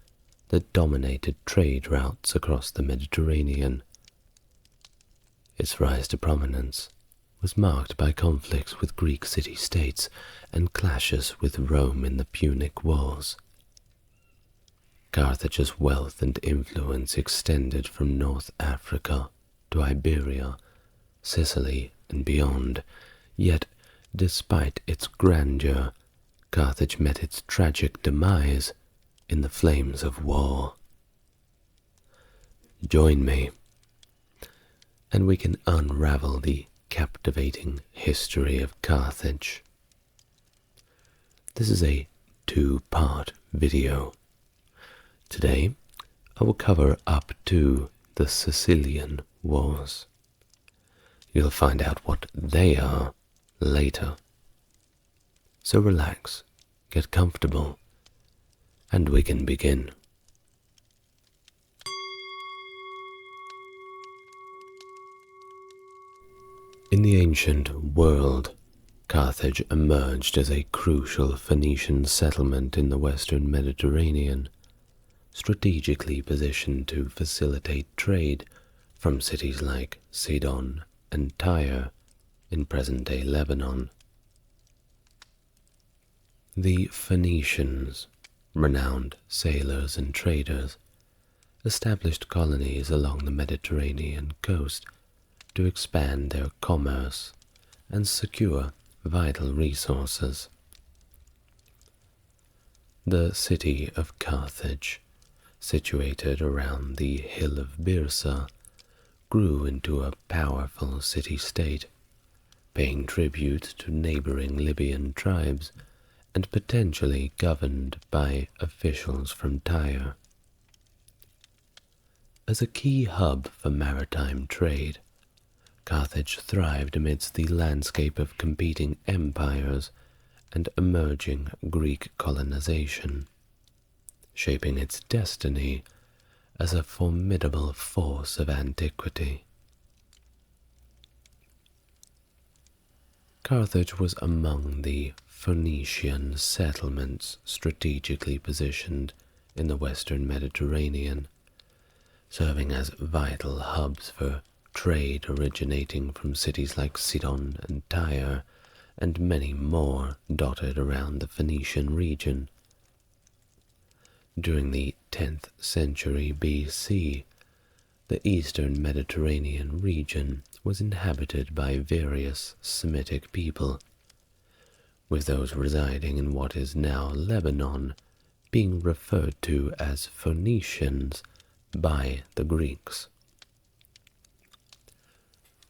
that dominated trade routes across the Mediterranean. Its rise to prominence was marked by conflicts with Greek city-states and clashes with Rome in the Punic Wars. Carthage's wealth and influence extended from North Africa to Iberia, Sicily, and beyond, yet, despite its grandeur, Carthage met its tragic demise in the flames of war. Join me, and we can unravel the captivating history of Carthage. This is a two-part video. Today, I will cover up to the Sicilian Wars. You'll find out what they are later. So relax, get comfortable, and we can begin. In the ancient world, Carthage emerged as a crucial Phoenician settlement in the western Mediterranean, strategically positioned to facilitate trade from cities like Sidon and Tyre in present-day Lebanon. The Phoenicians, renowned sailors and traders, established colonies along the Mediterranean coast to expand their commerce and secure vital resources. The city of Carthage, situated around the hill of Byrsa, grew into a powerful city-state, paying tribute to neighboring Libyan tribes and potentially governed by officials from Tyre. As a key hub for maritime trade, Carthage thrived amidst the landscape of competing empires and emerging Greek colonization, shaping its destiny as a formidable force of antiquity. Carthage was among the Phoenician settlements strategically positioned in the western Mediterranean, serving as vital hubs for trade originating from cities like Sidon and Tyre, and many more dotted around the Phoenician region. During the 10th century BC, the eastern Mediterranean region was inhabited by various Semitic people, with those residing in what is now Lebanon being referred to as Phoenicians by the Greeks.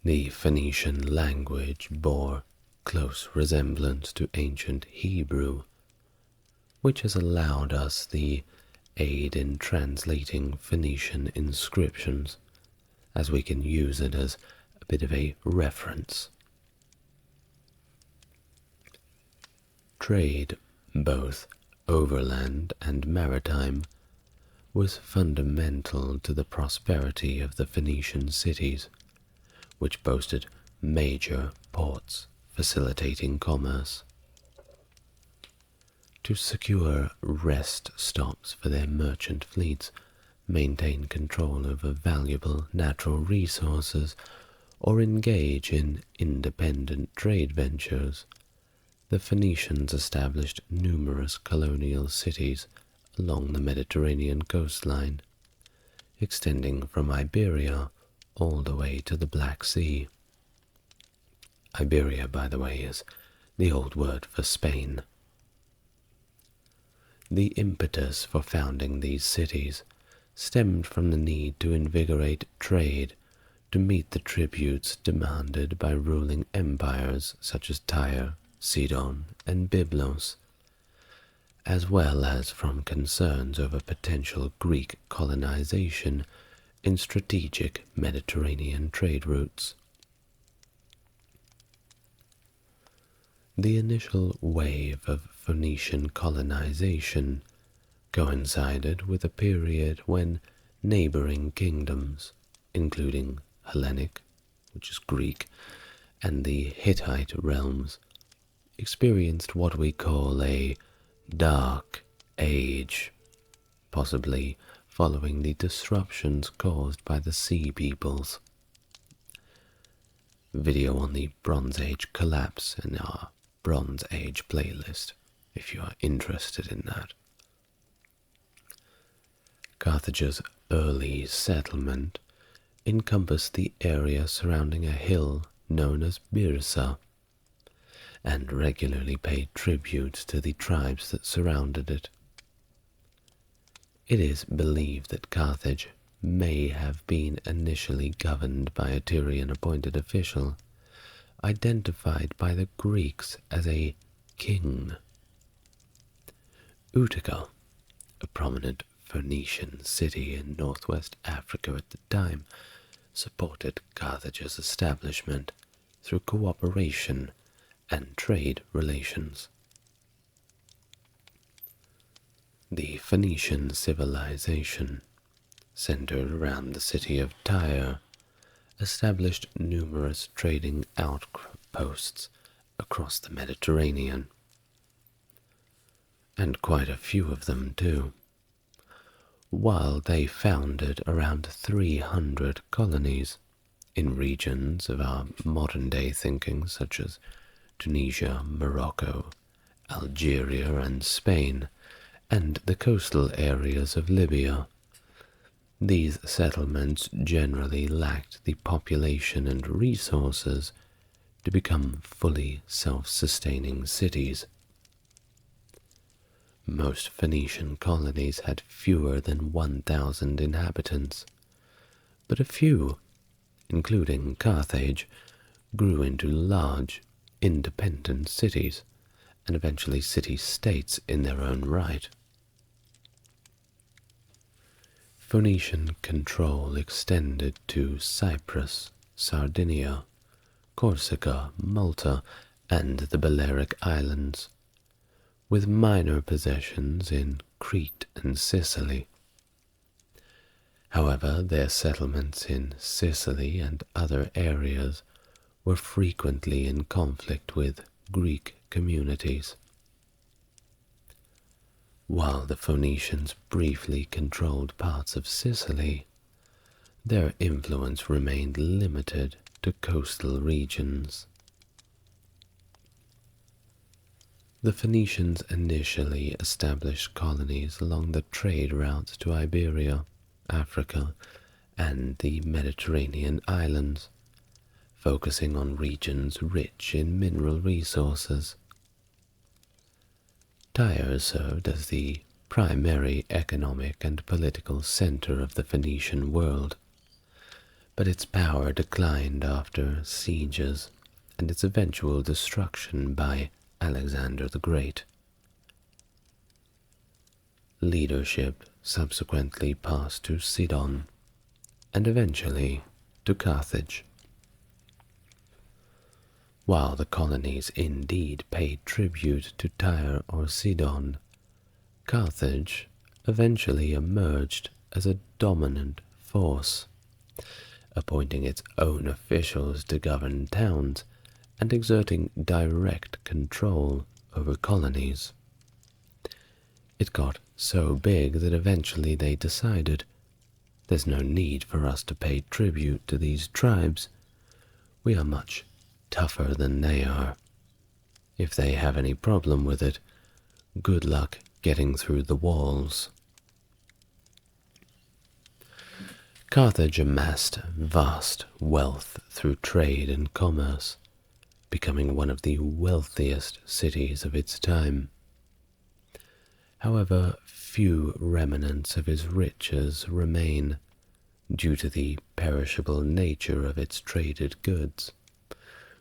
The Phoenician language bore close resemblance to ancient Hebrew, which has allowed us the aid in translating Phoenician inscriptions, as we can use it as a bit of a reference. Trade, both overland and maritime, was fundamental to the prosperity of the Phoenician cities, which boasted major ports facilitating commerce. To secure rest stops for their merchant fleets, maintain control over valuable natural resources, or engage in independent trade ventures, the Phoenicians established numerous colonial cities along the Mediterranean coastline, extending from Iberia all the way to the Black Sea. Iberia, by the way, is the old word for Spain. The impetus for founding these cities stemmed from the need to invigorate trade to meet the tributes demanded by ruling empires such as Tyre, Sidon, and Byblos, as well as from concerns over potential Greek colonization in strategic Mediterranean trade routes. The initial wave of Phoenician colonization coincided with a period when neighboring kingdoms, including Hellenic, which is Greek, and the Hittite realms, experienced what we call a dark age, possibly following the disruptions caused by the Sea Peoples. Video on the Bronze Age collapse in our Bronze Age playlist, if you are interested in that. Carthage's early settlement encompassed the area surrounding a hill known as Byrsa, and regularly paid tribute to the tribes that surrounded it. It is believed that Carthage may have been initially governed by a Tyrian-appointed official, identified by the Greeks as a king. Utica, a prominent Phoenician city in northwest Africa at the time, supported Carthage's establishment through cooperation and trade relations. The Phoenician civilization, centered around the city of Tyre, established numerous trading outposts across the Mediterranean, and quite a few of them too. while they founded around 300 colonies in regions of our modern-day thinking such as Tunisia, Morocco, Algeria and Spain, and the coastal areas of Libya. These settlements generally lacked the population and resources to become fully self-sustaining cities. Most Phoenician colonies had fewer than 1,000 inhabitants, but a few, including Carthage, grew into large, independent cities, and eventually city-states in their own right. Phoenician control extended to Cyprus, Sardinia, Corsica, Malta, and the Balearic Islands, with minor possessions in Crete and Sicily. However, their settlements in Sicily and other areas were frequently in conflict with Greek communities. While the Phoenicians briefly controlled parts of Sicily, their influence remained limited to coastal regions. The Phoenicians initially established colonies along the trade routes to Iberia, Africa, and the Mediterranean islands, focusing on regions rich in mineral resources. Tyre served as the primary economic and political center of the Phoenician world, but its power declined after sieges and its eventual destruction by Alexander the Great. Leadership subsequently passed to Sidon, and eventually to Carthage. While the colonies indeed paid tribute to Tyre or Sidon, Carthage eventually emerged as a dominant force, appointing its own officials to govern towns and exerting direct control over colonies. It got so big that eventually they decided, there's no need for us to pay tribute to these tribes. We are much tougher than they are. If they have any problem with it, good luck getting through the walls. Carthage amassed vast wealth through trade and commerce, becoming one of the wealthiest cities of its time. However, few remnants of its riches remain due to the perishable nature of its traded goods,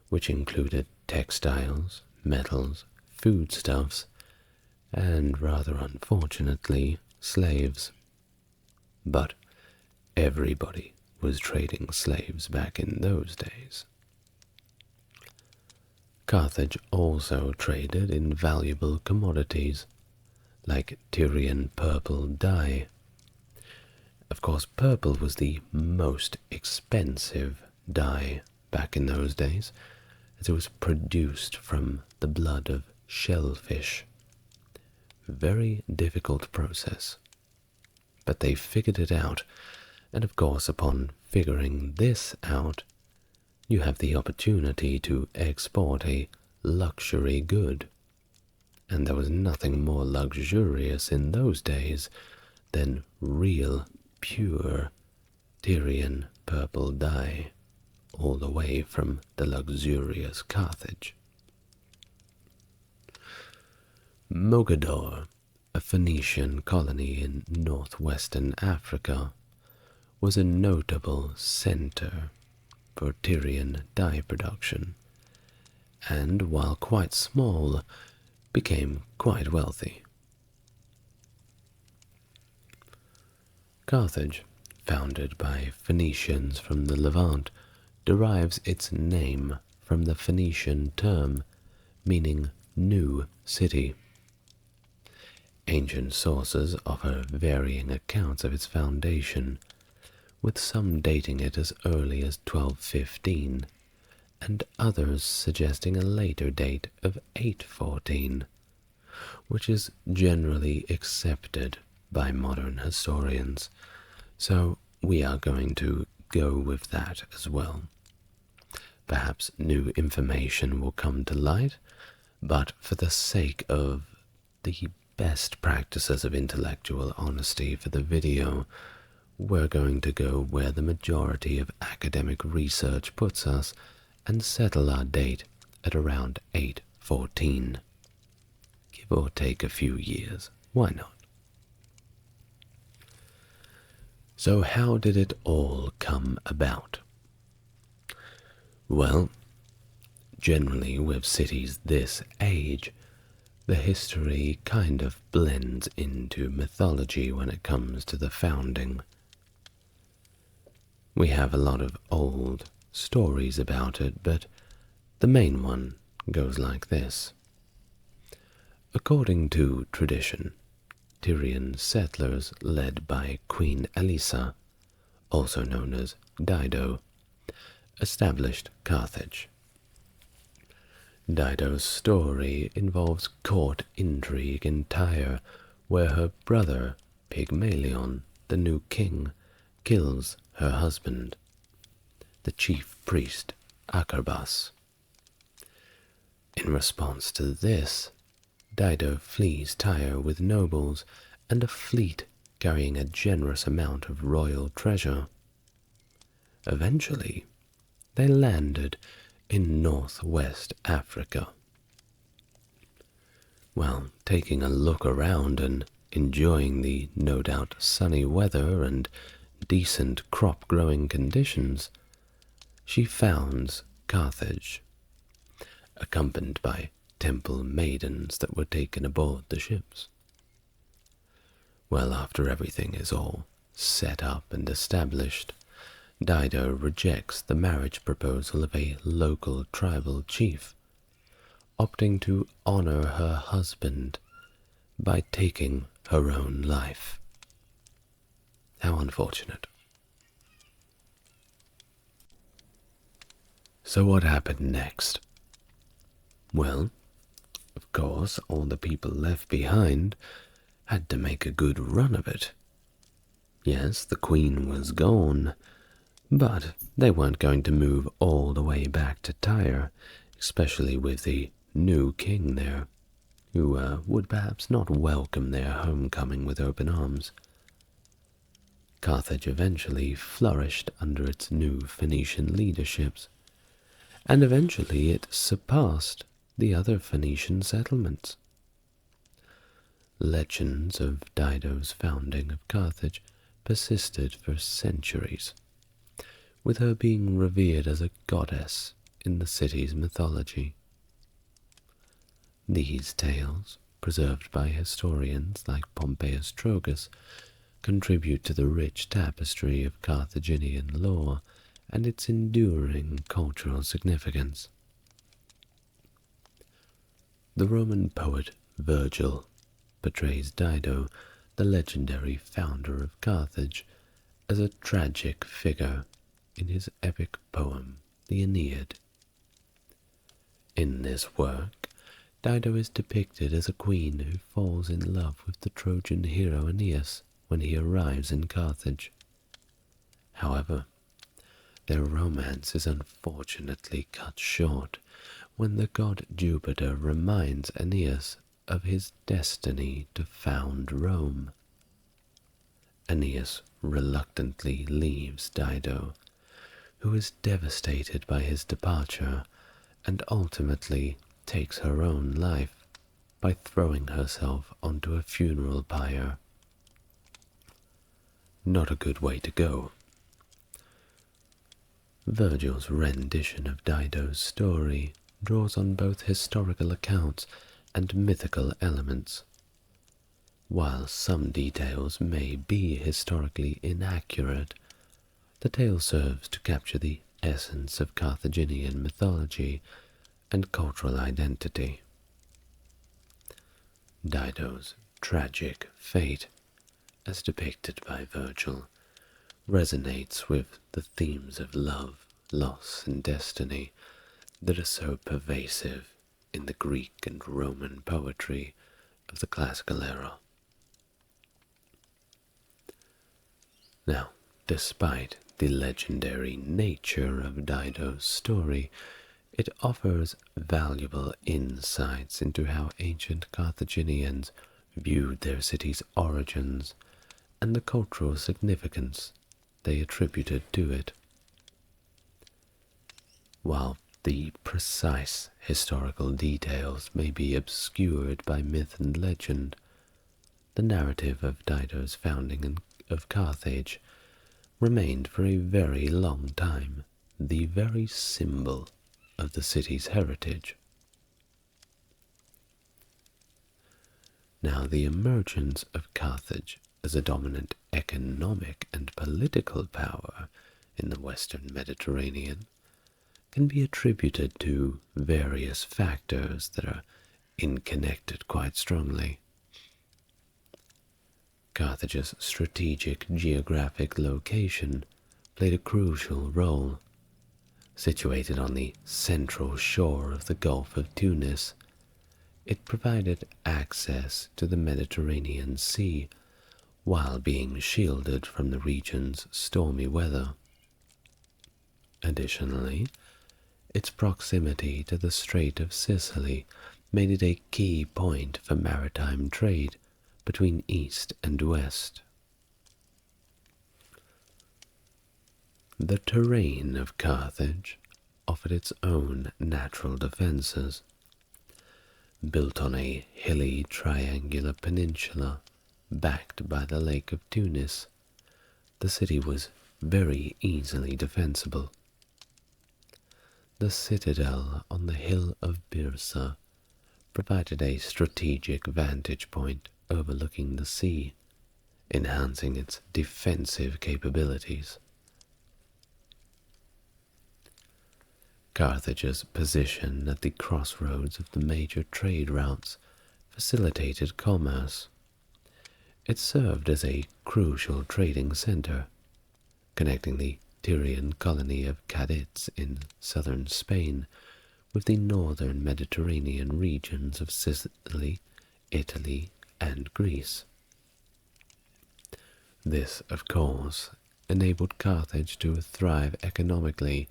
which included textiles, metals, foodstuffs, and rather unfortunately, slaves. But everybody was trading slaves back in those days. Carthage also traded in valuable commodities, like Tyrian purple dye. Of course, purple was the most expensive dye back in those days, as it was produced from the blood of shellfish. Very difficult process. But they figured it out, and of course, upon figuring this out, you have the opportunity to export a luxury good. And there was nothing more luxurious in those days than real, pure Tyrian purple dye, all the way from the luxurious Carthage. Mogador, a Phoenician colony in northwestern Africa, was a notable center for Tyrian dye production, and while quite small, became quite wealthy. Carthage, founded by Phoenicians from the Levant, derives its name from the Phoenician term meaning new city. Ancient sources offer varying accounts of its foundation, with some dating it as early as 1215, and others suggesting a later date of 814, which is generally accepted by modern historians, so we are going to go with that as well. Perhaps new information will come to light, but for the sake of the best practices of intellectual honesty for the video, we're going to go where the majority of academic research puts us and settle our date at around 814. Give or take a few years, why not? So how did it all come about? Well, generally with cities this age, the history kind of blends into mythology when it comes to the founding. We have a lot of old stories about it, but the main one goes like this. According to tradition, Tyrian settlers led by Queen Elisa, also known as Dido, established Carthage. Dido's story involves court intrigue in Tyre, where her brother, Pygmalion, the new king, kills her husband, the chief priest Acarbas. In response to this, Dido flees Tyre with nobles and a fleet carrying a generous amount of royal treasure. Eventually, they landed in northwest Africa. While taking a look around and enjoying the no doubt sunny weather and decent crop-growing conditions, she founds Carthage, accompanied by temple maidens that were taken aboard the ships. Well, after everything is all set up and established, Dido rejects the marriage proposal of a local tribal chief, opting to honor her husband by taking her own life. How unfortunate. So what happened next? Well, of course, all the people left behind had to make a good run of it. Yes, the queen was gone, but they weren't going to move all the way back to Tyre, especially with the new king there, who would perhaps not welcome their homecoming with open arms. Carthage eventually flourished under its new Phoenician leaderships, and eventually it surpassed the other Phoenician settlements. Legends of Dido's founding of Carthage persisted for centuries, with her being revered as a goddess in the city's mythology. These tales, preserved by historians like Pompeius Trogus, contribute to the rich tapestry of Carthaginian lore and its enduring cultural significance. The Roman poet Virgil portrays Dido, the legendary founder of Carthage, as a tragic figure in his epic poem, the Aeneid. In this work, Dido is depicted as a queen who falls in love with the Trojan hero Aeneas when he arrives in Carthage. However, their romance is unfortunately cut short when the god Jupiter reminds Aeneas of his destiny to found Rome. Aeneas reluctantly leaves Dido, who is devastated by his departure, and ultimately takes her own life by throwing herself onto a funeral pyre. Not a good way to go. Virgil's rendition of Dido's story draws on both historical accounts and mythical elements. While some details may be historically inaccurate, the tale serves to capture the essence of Carthaginian mythology and cultural identity. Dido's tragic fate, as depicted by Virgil, resonates with the themes of love, loss, and destiny that are so pervasive in the Greek and Roman poetry of the classical era. Now, despite the legendary nature of Dido's story, it offers valuable insights into how ancient Carthaginians viewed their city's origins and the cultural significance they attributed to it. While the precise historical details may be obscured by myth and legend, the narrative of Dido's founding of Carthage remained for a very long time the very symbol of the city's heritage. Now, the emergence of Carthage as a dominant economic and political power in the Western Mediterranean can be attributed to various factors that are connected quite strongly. Carthage's strategic geographic location played a crucial role. Situated on the central shore of the Gulf of Tunis, it provided access to the Mediterranean Sea while being shielded from the region's stormy weather. Additionally, its proximity to the Strait of Sicily made it a key point for maritime trade between East and West. The terrain of Carthage offered its own natural defenses. Built on a hilly triangular peninsula backed by the Lake of Tunis, the city was very easily defensible. The citadel on the hill of Byrsa provided a strategic vantage point overlooking the sea, enhancing its defensive capabilities. Carthage's position at the crossroads of the major trade routes facilitated commerce. It served as a crucial trading center, connecting the Tyrian colony of Cadiz in southern Spain with the northern Mediterranean regions of Sicily, Italy, and Greece. This, of course, enabled Carthage to thrive economically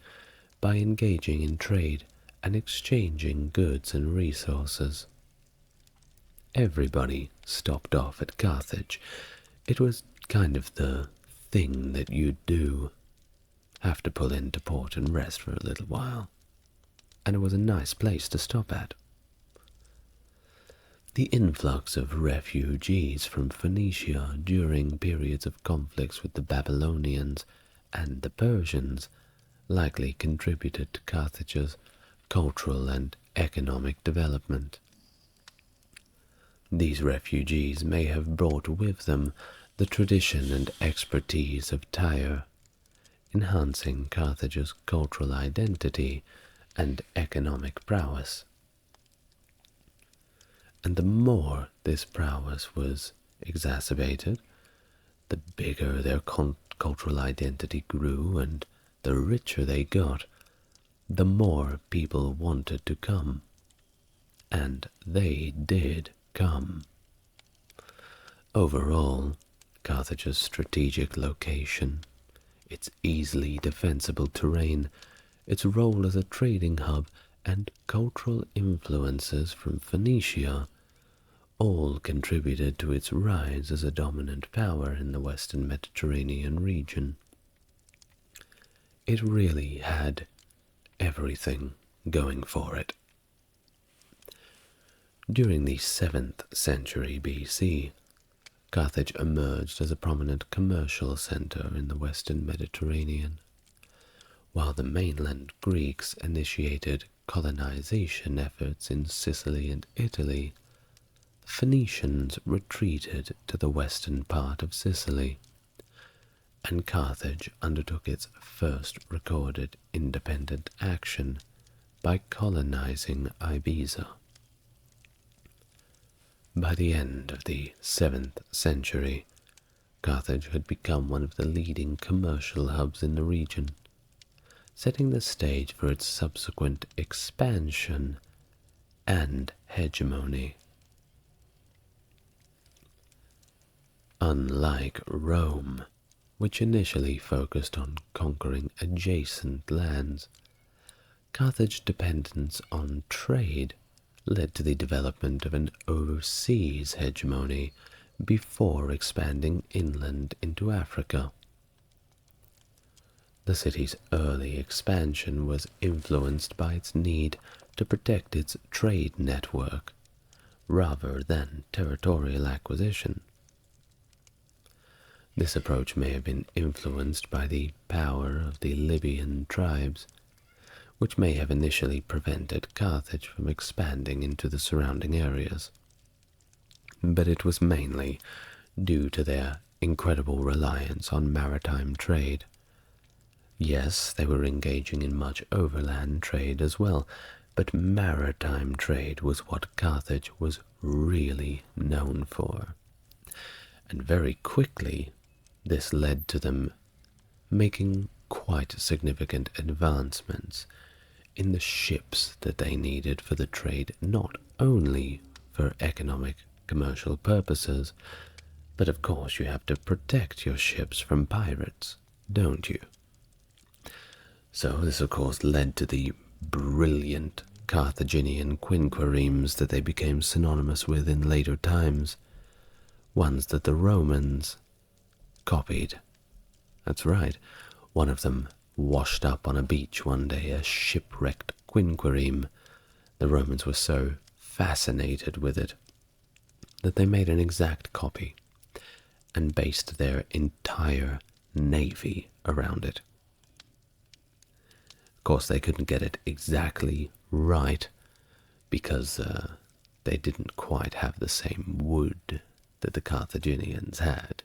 by engaging in trade and exchanging goods and resources. Everybody stopped off at Carthage. It was kind of the thing that you'd do. Have to pull into port and rest for a little while. And it was a nice place to stop at. The influx of refugees from Phoenicia during periods of conflicts with the Babylonians and the Persians likely contributed to Carthage's cultural and economic development. These refugees may have brought with them the tradition and expertise of Tyre, enhancing Carthage's cultural identity and economic prowess. And the more this prowess was exacerbated, the bigger their cultural identity grew and the richer they got, the more people wanted to come. And they did come. Overall, Carthage's strategic location, its easily defensible terrain, its role as a trading hub, and cultural influences from Phoenicia all contributed to its rise as a dominant power in the Western Mediterranean region. It really had everything going for it. During the 7th century BC, Carthage emerged as a prominent commercial center in the Western Mediterranean. While the mainland Greeks initiated colonization efforts in Sicily and Italy, the Phoenicians retreated to the western part of Sicily, and Carthage undertook its first recorded independent action by colonizing Ibiza. By the end of the 7th century, Carthage had become one of the leading commercial hubs in the region, setting the stage for its subsequent expansion and hegemony. Unlike Rome, which initially focused on conquering adjacent lands. Carthage's dependence on trade led to the development of an overseas hegemony before expanding inland into Africa. The city's early expansion was influenced by its need to protect its trade network rather than territorial acquisition. This approach may have been influenced by the power of the Libyan tribes, which may have initially prevented Carthage from expanding into the surrounding areas. But it was mainly due to their incredible reliance on maritime trade. Yes, they were engaging in much overland trade as well, but maritime trade was what Carthage was really known for. And very quickly, this led to them making quite significant advancements in the ships that they needed for the trade, not only for economic, commercial purposes, but of course you have to protect your ships from pirates, don't you? So this of course led to the brilliant Carthaginian quinqueremes that they became synonymous with in later times, ones that the Romans copied. That's right, one of them washed up on a beach one day, a shipwrecked quinquereme. The Romans were so fascinated with it that they made an exact copy and based their entire navy around it. Of course, they couldn't get it exactly right because they didn't quite have the same wood that the Carthaginians had,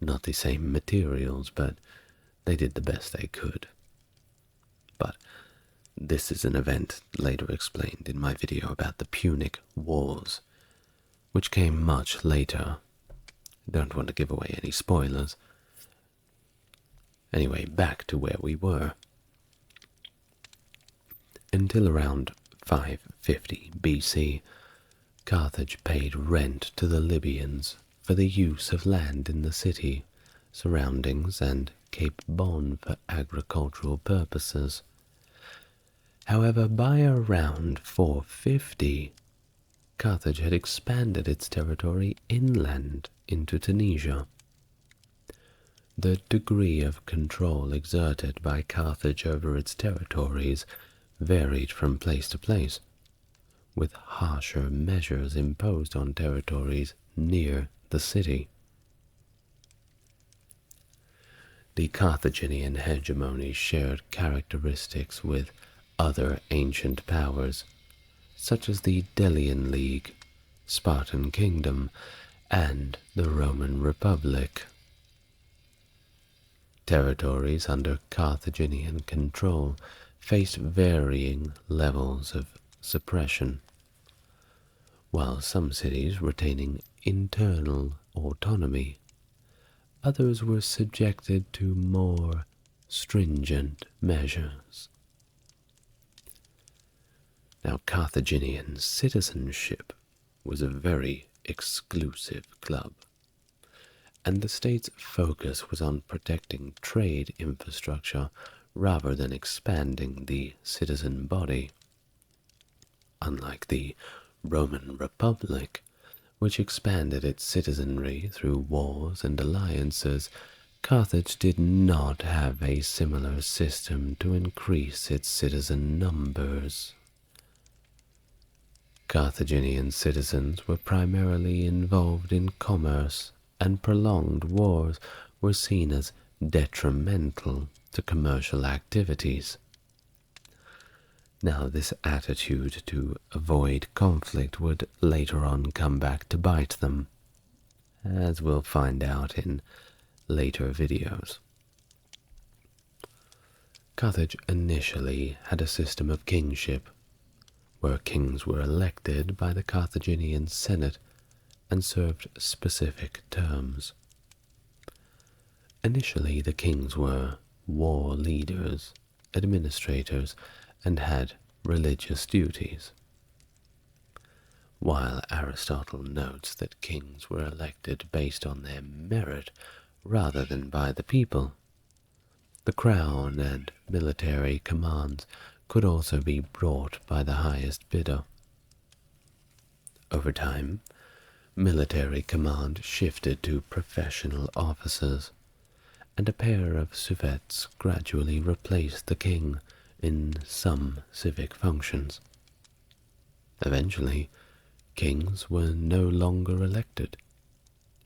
not the same materials, but they did the best they could. But this is an event later explained in my video about the Punic Wars, which came much later. Don't want to give away any spoilers. Anyway, back to where we were. Until around 550 BC, Carthage paid rent to the Libyans for the use of land in the city, surroundings, and Cape Bon for agricultural purposes. However, by around 450, Carthage had expanded its territory inland into Tunisia. The degree of control exerted by Carthage over its territories varied from place to place, with harsher measures imposed on territories near the city. The Carthaginian hegemony shared characteristics with other ancient powers, such as the Delian League, Spartan Kingdom, and the Roman Republic. Territories under Carthaginian control faced varying levels of suppression, while some cities retaining internal autonomy, others were subjected to more stringent measures. Now, Carthaginian citizenship was a very exclusive club, and the state's focus was on protecting trade infrastructure rather than expanding the citizen body. Unlike the Roman Republic, which expanded its citizenry through wars and alliances, Carthage did not have a similar system to increase its citizen numbers. Carthaginian citizens were primarily involved in commerce, and prolonged wars were seen as detrimental to commercial activities. Now, this attitude to avoid conflict would later on come back to bite them, as we'll find out in later videos. Carthage initially had a system of kingship, where kings were elected by the Carthaginian Senate and served specific terms. Initially, the kings were war leaders, administrators, and had religious duties. While Aristotle notes that kings were elected based on their merit rather than by the people. The crown and military commands could also be brought by the highest bidder. Over time, military command shifted to professional officers, and a pair of suffets gradually replaced the king in some civic functions. Eventually, kings were no longer elected,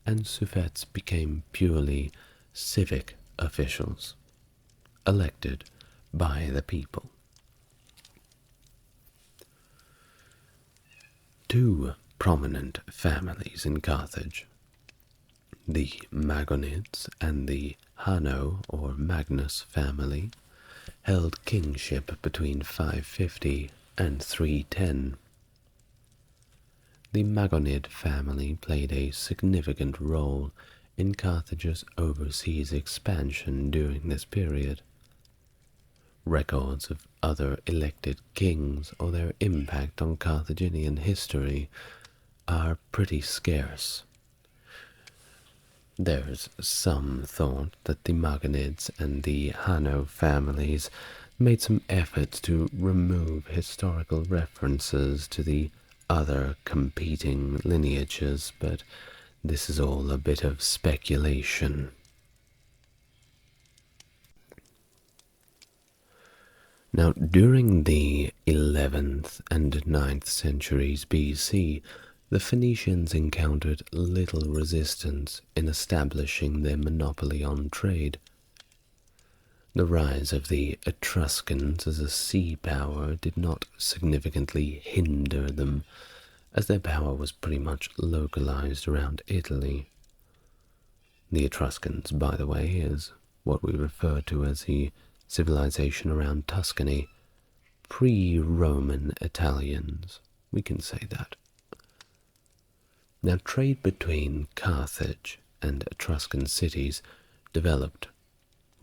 and suffets became purely civic officials, elected by the people. Two prominent families in Carthage, the Magonids and the Hanno or Magnus family, held kingship between 550 and 310. The Magonid family played a significant role in Carthage's overseas expansion during this period. Records of other elected kings or their impact on Carthaginian history are pretty scarce. There's some thought that the Magonids and the Hanno families made some efforts to remove historical references to the other competing lineages, but this is all a bit of speculation. Now, during the 11th and 9th centuries BC, the Phoenicians encountered little resistance in establishing their monopoly on trade. The rise of the Etruscans as a sea power did not significantly hinder them, as their power was pretty much localized around Italy. The Etruscans, by the way, is what we refer to as the civilization around Tuscany, pre-Roman Italians, we can say that. Now, trade between Carthage and Etruscan cities developed,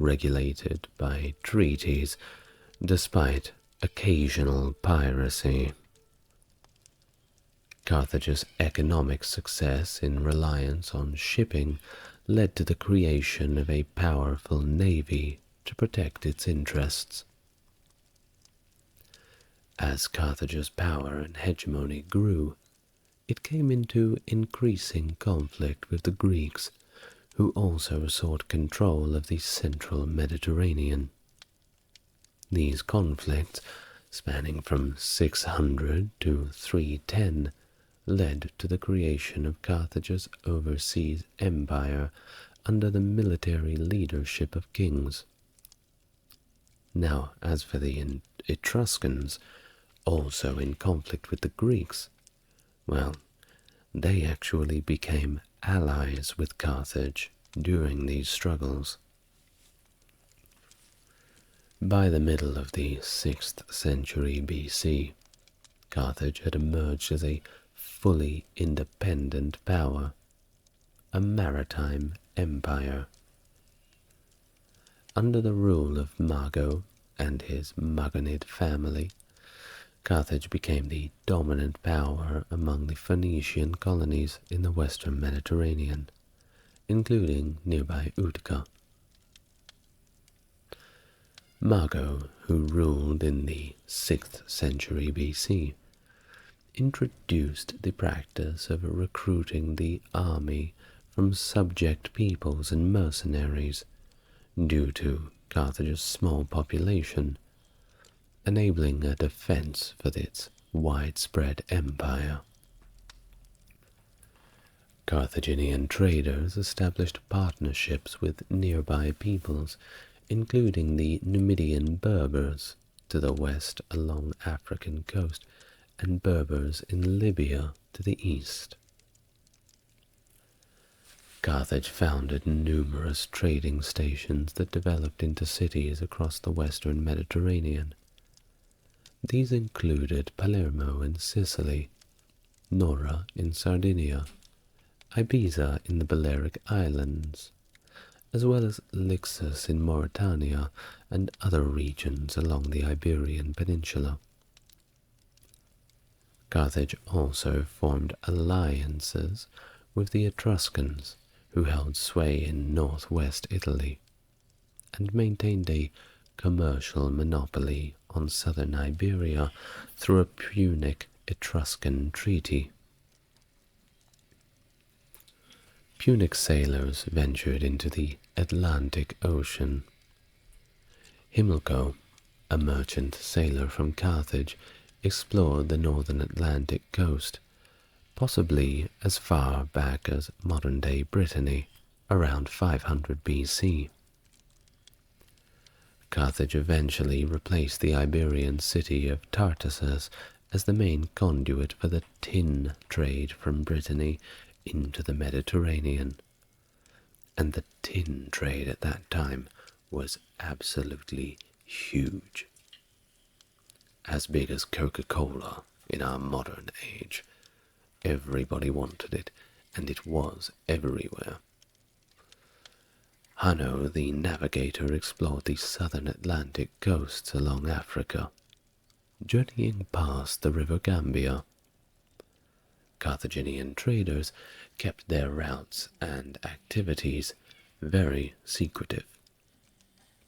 regulated by treaties, despite occasional piracy. Carthage's economic success in reliance on shipping led to the creation of a powerful navy to protect its interests. As Carthage's power and hegemony grew, it came into increasing conflict with the Greeks, who also sought control of the central Mediterranean. These conflicts, spanning from 600 to 310, led to the creation of Carthage's overseas empire under the military leadership of kings. Now, as for the Etruscans, also in conflict with the Greeks, well, they actually became allies with Carthage during these struggles. By the middle of the 6th century BC, Carthage had emerged as a fully independent power, a maritime empire. Under the rule of Mago and his Magonid family, Carthage became the dominant power among the Phoenician colonies in the western Mediterranean, including nearby Utica. Mago, who ruled in the 6th century BC, introduced the practice of recruiting the army from subject peoples and mercenaries due to Carthage's small population, enabling a defense for its widespread empire. Carthaginian traders established partnerships with nearby peoples, including the Numidian Berbers to the west along African coast and Berbers in Libya to the east. Carthage founded numerous trading stations that developed into cities across the western Mediterranean. These included Palermo in Sicily, Nora in Sardinia, Ibiza in the Balearic Islands, as well as Lixus in Mauritania and other regions along the Iberian Peninsula. Carthage also formed alliances with the Etruscans, who held sway in northwest Italy and maintained a commercial monopoly on southern Iberia through a Punic Etruscan treaty. Punic sailors ventured into the Atlantic Ocean. Himilco, a merchant sailor from Carthage, explored the northern Atlantic coast, possibly as far back as modern-day Brittany, around 500 BC. Carthage eventually replaced the Iberian city of Tartessus as the main conduit for the tin trade from Brittany into the Mediterranean. And the tin trade at that time was absolutely huge. As big as Coca-Cola in our modern age. Everybody wanted it, and it was everywhere. Hanno the navigator explored the southern Atlantic coasts along Africa, journeying past the river Gambia. Carthaginian traders kept their routes and activities very secretive,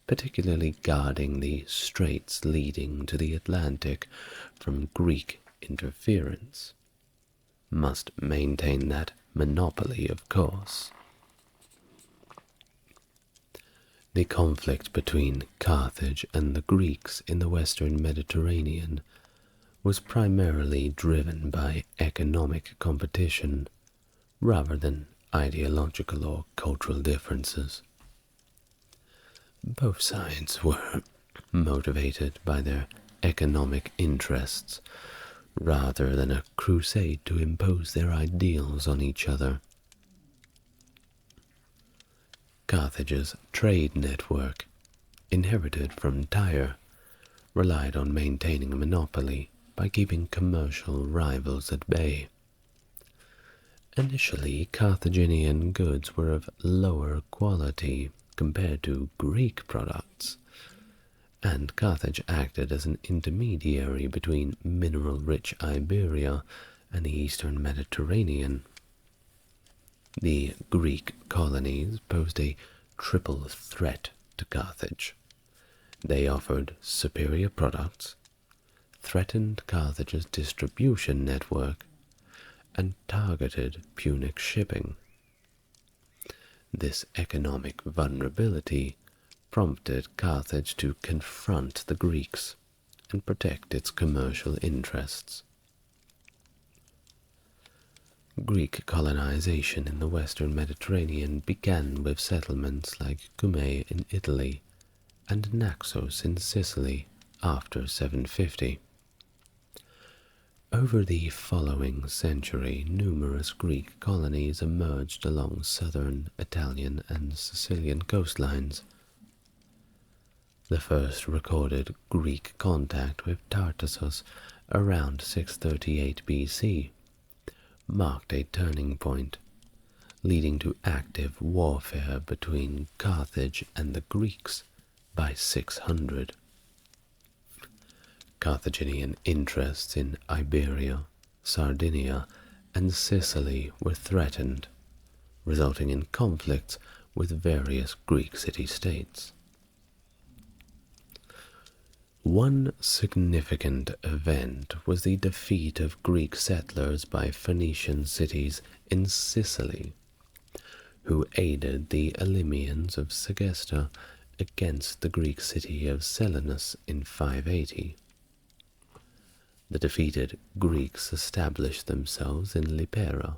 particularly guarding the straits leading to the Atlantic from Greek interference. Must maintain that monopoly, of course. The conflict between Carthage and the Greeks in the western Mediterranean was primarily driven by economic competition rather than ideological or cultural differences. Both sides were motivated by their economic interests rather than a crusade to impose their ideals on each other. Carthage's trade network, inherited from Tyre, relied on maintaining a monopoly by keeping commercial rivals at bay. Initially, Carthaginian goods were of lower quality compared to Greek products, and Carthage acted as an intermediary between mineral-rich Iberia and the eastern Mediterranean. The Greek colonies posed a triple threat to Carthage. They offered superior products, threatened Carthage's distribution network, and targeted Punic shipping. This economic vulnerability prompted Carthage to confront the Greeks and protect its commercial interests. Greek colonization in the western Mediterranean began with settlements like Cumae in Italy and Naxos in Sicily after 750. Over the following century, numerous Greek colonies emerged along southern Italian and Sicilian coastlines. The first recorded Greek contact with Tartessus around 638 BC marked a turning point, leading to active warfare between Carthage and the Greeks by 600. Carthaginian interests in Iberia, Sardinia, and Sicily were threatened, resulting in conflicts with various Greek city-states. One significant event was the defeat of Greek settlers by Phoenician cities in Sicily, who aided the Elymians of Segesta against the Greek city of Selinus in 580. The defeated Greeks established themselves in Lipara,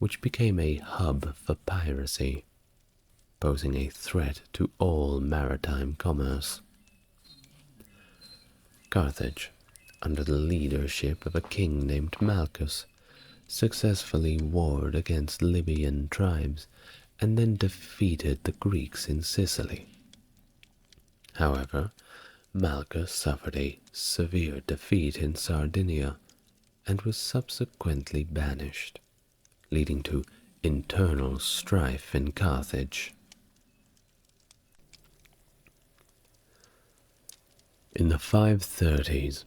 which became a hub for piracy, posing a threat to all maritime commerce. Carthage, under the leadership of a king named Malchus, successfully warred against Libyan tribes and then defeated the Greeks in Sicily. However, Malchus suffered a severe defeat in Sardinia and was subsequently banished, leading to internal strife in Carthage. In the 530s,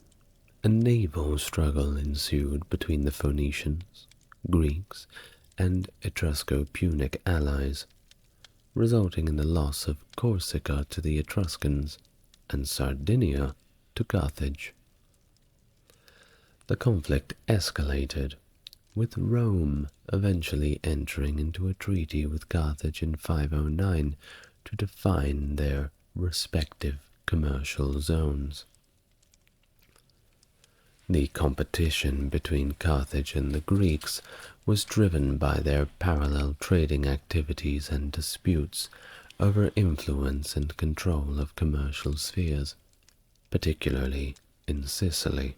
a naval struggle ensued between the Phoenicians, Greeks, and Etrusco-Punic allies, resulting in the loss of Corsica to the Etruscans and Sardinia to Carthage. The conflict escalated, with Rome eventually entering into a treaty with Carthage in 509 to define their respective commercial zones. The competition between Carthage and the Greeks was driven by their parallel trading activities and disputes over influence and control of commercial spheres, particularly in Sicily.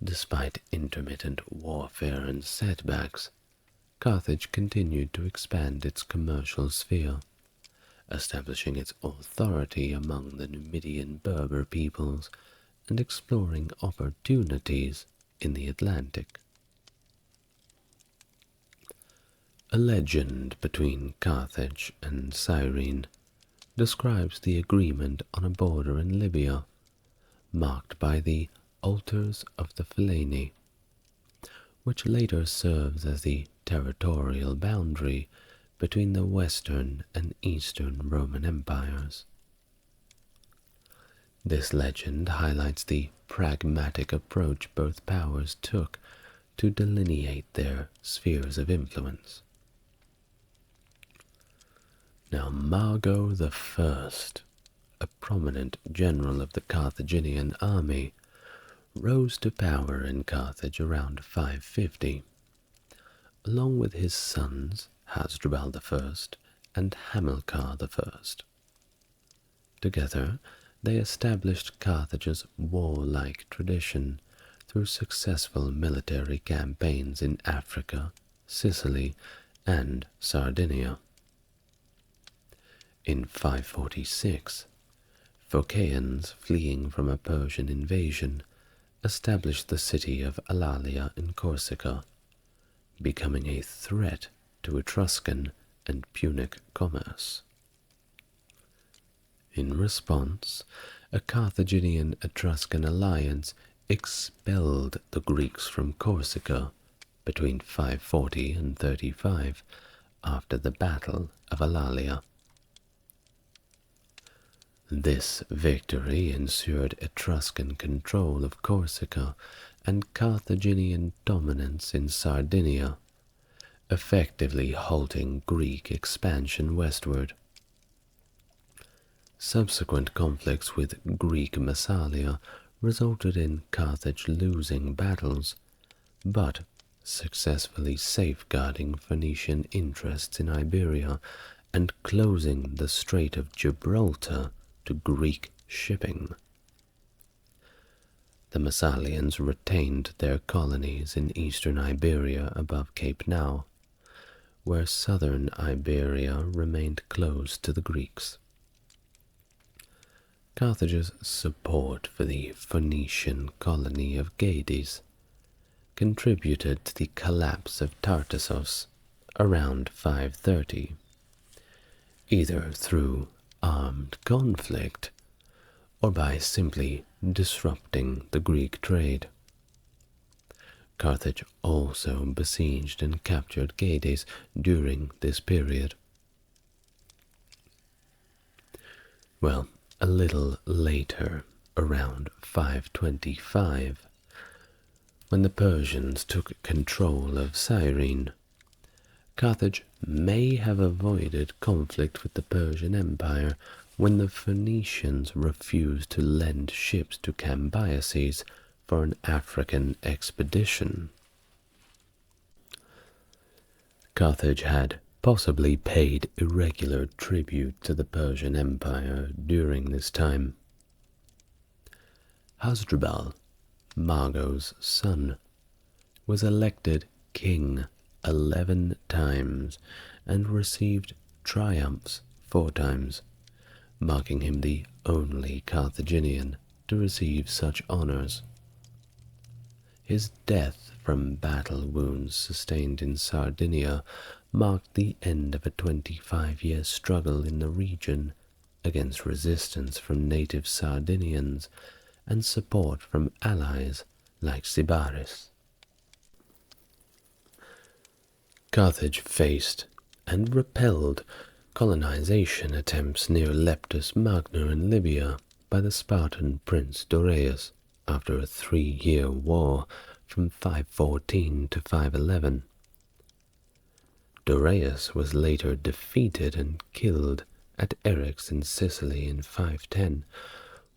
Despite intermittent warfare and setbacks, Carthage continued to expand its commercial sphere, establishing its authority among the Numidian Berber peoples and exploring opportunities in the Atlantic. A legend between Carthage and Serene describes the agreement on a border in Libya, marked by the Altars of the Phileni, which later serves as the territorial boundary between the Western and Eastern Roman empires. This legend highlights the pragmatic approach both powers took to delineate their spheres of influence. Now Mago I, a prominent general of the Carthaginian army, rose to power in Carthage around 550, along with his sons Hasdrubal I and Hamilcar I. Together, they established Carthage's warlike tradition through successful military campaigns in Africa, Sicily, and Sardinia. In 546, Phocaeans, fleeing from a Persian invasion, established the city of Alalia in Corsica, becoming a threat to Etruscan and Punic commerce. In response, a Carthaginian-Etruscan alliance expelled the Greeks from Corsica between 540 and 35 after the Battle of Alalia. This victory ensured Etruscan control of Corsica and Carthaginian dominance in Sardinia, effectively halting Greek expansion westward. Subsequent conflicts with Greek Massalia resulted in Carthage losing battles, but successfully safeguarding Phoenician interests in Iberia and closing the Strait of Gibraltar to Greek shipping. The Massalians retained their colonies in eastern Iberia above Cape Now, where southern Iberia remained closed to the Greeks. Carthage's support for the Phoenician colony of Gades contributed to the collapse of Tartessos around 530, either through armed conflict or by simply disrupting the Greek trade. Carthage also besieged and captured Gades during this period. Well, a little later, around 525, when the Persians took control of Cyrene, Carthage may have avoided conflict with the Persian Empire when the Phoenicians refused to lend ships to Cambyses for an African expedition. Carthage had possibly paid irregular tribute to the Persian Empire during this time. Hasdrubal, Mago's son, was elected king 11 times and received triumphs 4 times, marking him the only Carthaginian to receive such honors. His death from battle wounds sustained in Sardinia marked the end of a 25-year struggle in the region against resistance from native Sardinians and support from allies like Sybaris. Carthage faced and repelled colonization attempts near Leptis Magna in Libya by the Spartan prince Dorius after a 3-year war from 514 to 511. Dorius was later defeated and killed at Eryx in Sicily in 510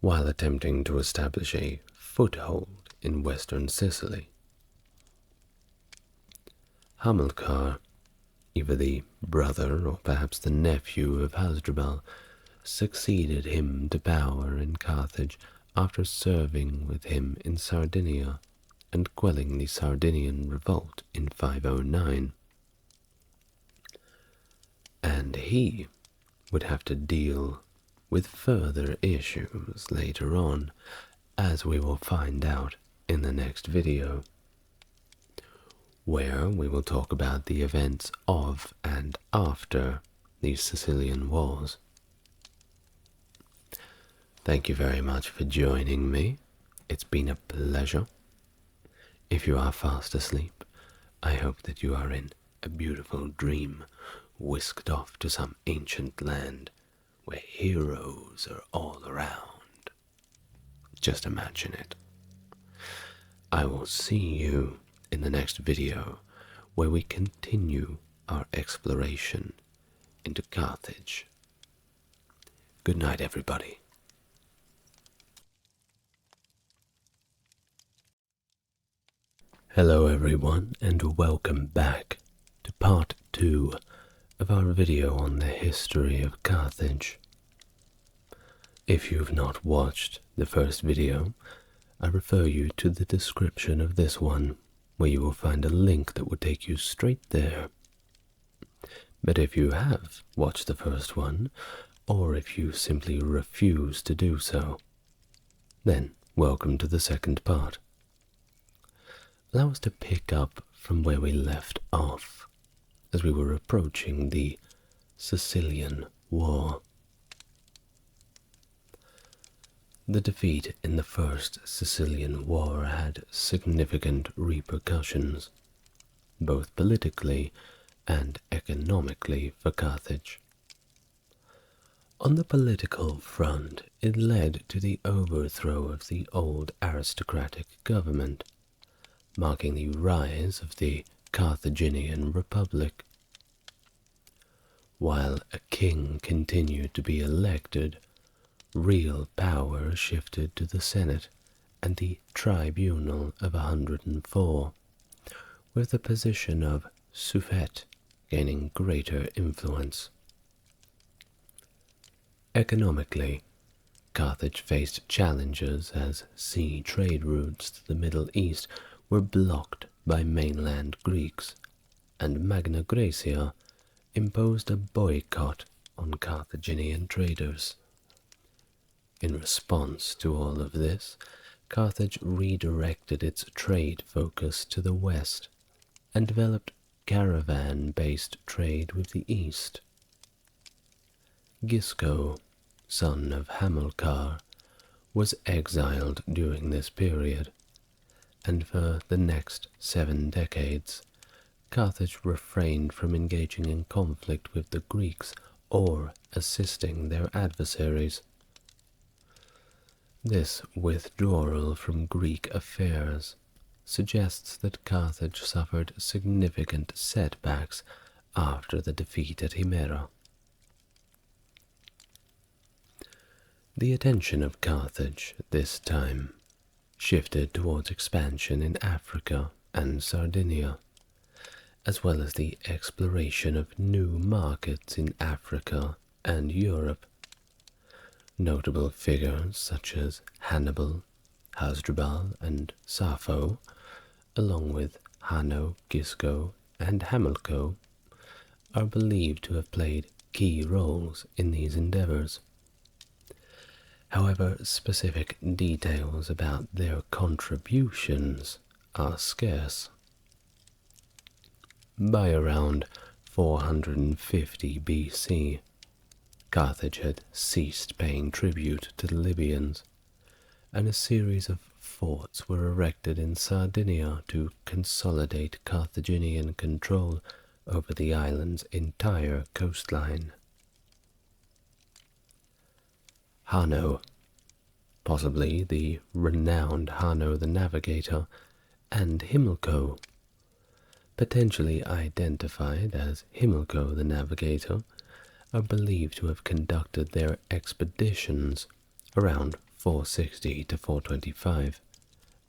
while attempting to establish a foothold in western Sicily. Hamilcar, either the brother or perhaps the nephew of Hasdrubal, succeeded him to power in Carthage after serving with him in Sardinia and quelling the Sardinian revolt in 509. And he would have to deal with further issues later on, as we will find out in the next video, where we will talk about the events of and after the Sicilian Wars. Thank you very much for joining me. It's been a pleasure. If you are fast asleep, I hope that you are in a beautiful dream, whisked off to some ancient land where heroes are all around. Just imagine it. I will see you in the next video, where we continue our exploration into Carthage. Good night, everybody. Hello everyone, and welcome back to part 2 of our video on the history of Carthage. If you've not watched the first video, I refer you to the description of this one, where you will find a link that will take you straight there. But if you have watched the first one, or if you simply refuse to do so, then welcome to the second part. Allow us to pick up from where we left off, as we were approaching the Sicilian War. The defeat in the First Sicilian War had significant repercussions, both politically and economically for Carthage. On the political front, it led to the overthrow of the old aristocratic government, marking the rise of the Carthaginian Republic. While a king continued to be elected, real power shifted to the Senate and the Tribunal of 104, with the position of suffect gaining greater influence. Economically, Carthage faced challenges as sea trade routes to the Middle East were blocked by mainland Greeks, and Magna Graecia imposed a boycott on Carthaginian traders. In response to all of this, Carthage redirected its trade focus to the west and developed caravan-based trade with the east. Gisco, son of Hamilcar, was exiled during this period, and for the next 7 decades, Carthage refrained from engaging in conflict with the Greeks or assisting their adversaries. This withdrawal from Greek affairs suggests that Carthage suffered significant setbacks after the defeat at Himera. The attention of Carthage at this time shifted towards expansion in Africa and Sardinia, as well as the exploration of new markets in Africa and Europe. Notable figures such as Hannibal, Hasdrubal, and Sappho, along with Hanno, Gisco, and Hamilcar, are believed to have played key roles in these endeavors. However, specific details about their contributions are scarce. By around 450 BC, Carthage had ceased paying tribute to the Libyans, and a series of forts were erected in Sardinia to consolidate Carthaginian control over the island's entire coastline. Hanno, possibly the renowned Hanno the Navigator, and Himilco, potentially identified as Himilco the Navigator, are believed to have conducted their expeditions around 460 to 425,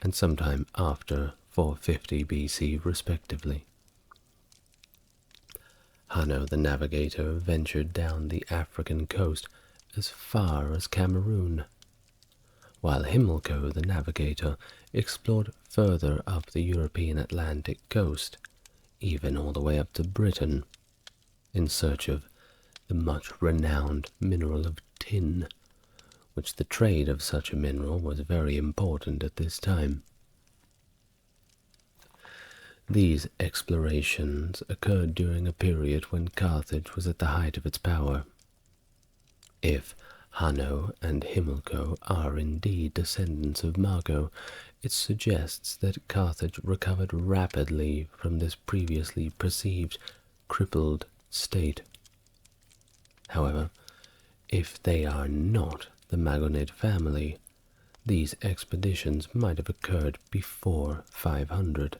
and sometime after 450 BC respectively. Hanno the Navigator ventured down the African coast as far as Cameroon, while Himilco the Navigator explored further up the European Atlantic coast, even all the way up to Britain, in search of the much-renowned mineral of tin, which the trade of such a mineral was very important at this time. These explorations occurred during a period when Carthage was at the height of its power. If Hanno and Himilco are indeed descendants of Mago, it suggests that Carthage recovered rapidly from this previously perceived crippled state. However, if they are not the Magonid family, these expeditions might have occurred before 500,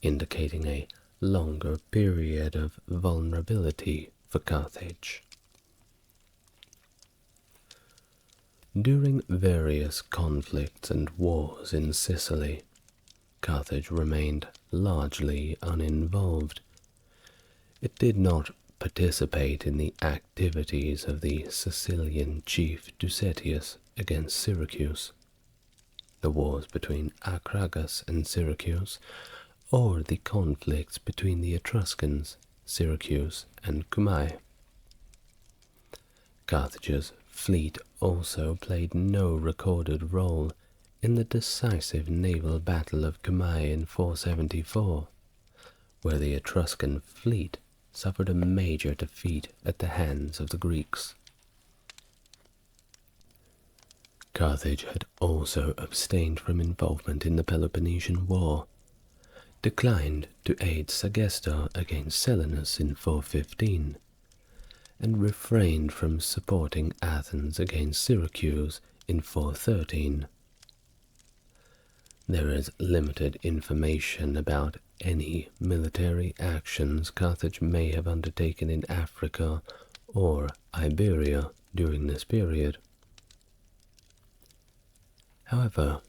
indicating a longer period of vulnerability for Carthage. During various conflicts and wars in Sicily, Carthage remained largely uninvolved. It did not participate in the activities of the Sicilian chief Ducetius against Syracuse, the wars between Acragas and Syracuse, or the conflicts between the Etruscans, Syracuse, and Cumae. Carthage's fleet also played no recorded role in the decisive naval battle of Cumae in 474, where the Etruscan fleet suffered a major defeat at the hands of the Greeks. Carthage had also abstained from involvement in the Peloponnesian War, declined to aid Segesta against Selinus in 415, and refrained from supporting Athens against Syracuse in 413. There is limited information about any military actions Carthage may have undertaken in Africa or Iberia during this period. However,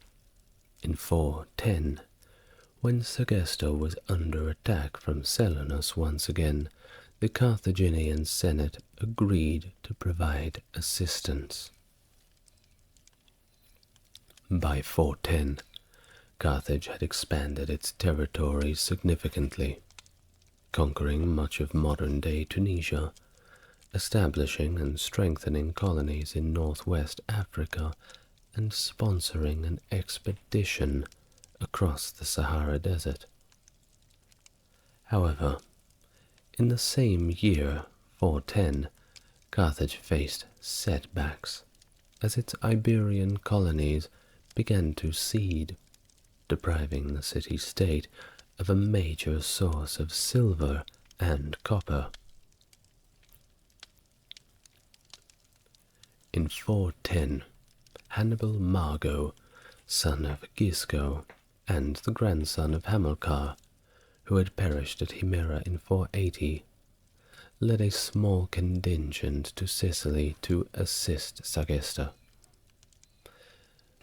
in 410, when Segesta was under attack from Selinus once again, the Carthaginian Senate agreed to provide assistance. By 410, Carthage had expanded its territory significantly, conquering much of modern-day Tunisia, establishing and strengthening colonies in northwest Africa, and sponsoring an expedition across the Sahara Desert. However, in the same year, 410, Carthage faced setbacks as its Iberian colonies began to cede, depriving the city-state of a major source of silver and copper. In 410, Hannibal Mago, son of Gisco, and the grandson of Hamilcar, who had perished at Himera in 480, led a small contingent to Sicily to assist Segesta.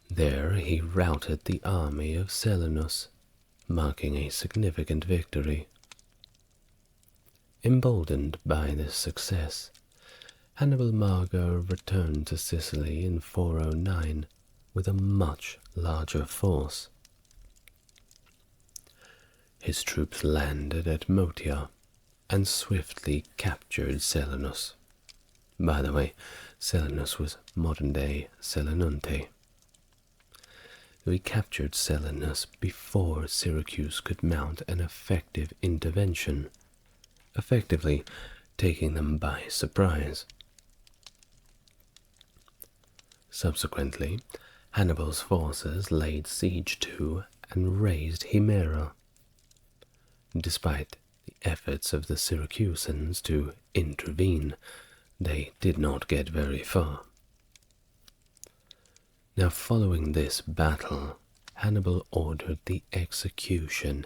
There he routed the army of Selinus, marking a significant victory. Emboldened by this success, Hannibal Mago returned to Sicily in 409 with a much larger force. His troops landed at Motia and swiftly captured Selinus. By the way, Selinus was modern-day Selinunte. We captured Selinus before Syracuse could mount an effective intervention, effectively taking them by surprise. Subsequently, Hannibal's forces laid siege to and razed Himera. Despite the efforts of the Syracusans to intervene, they did not get very far. Now, following this battle, Hannibal ordered the execution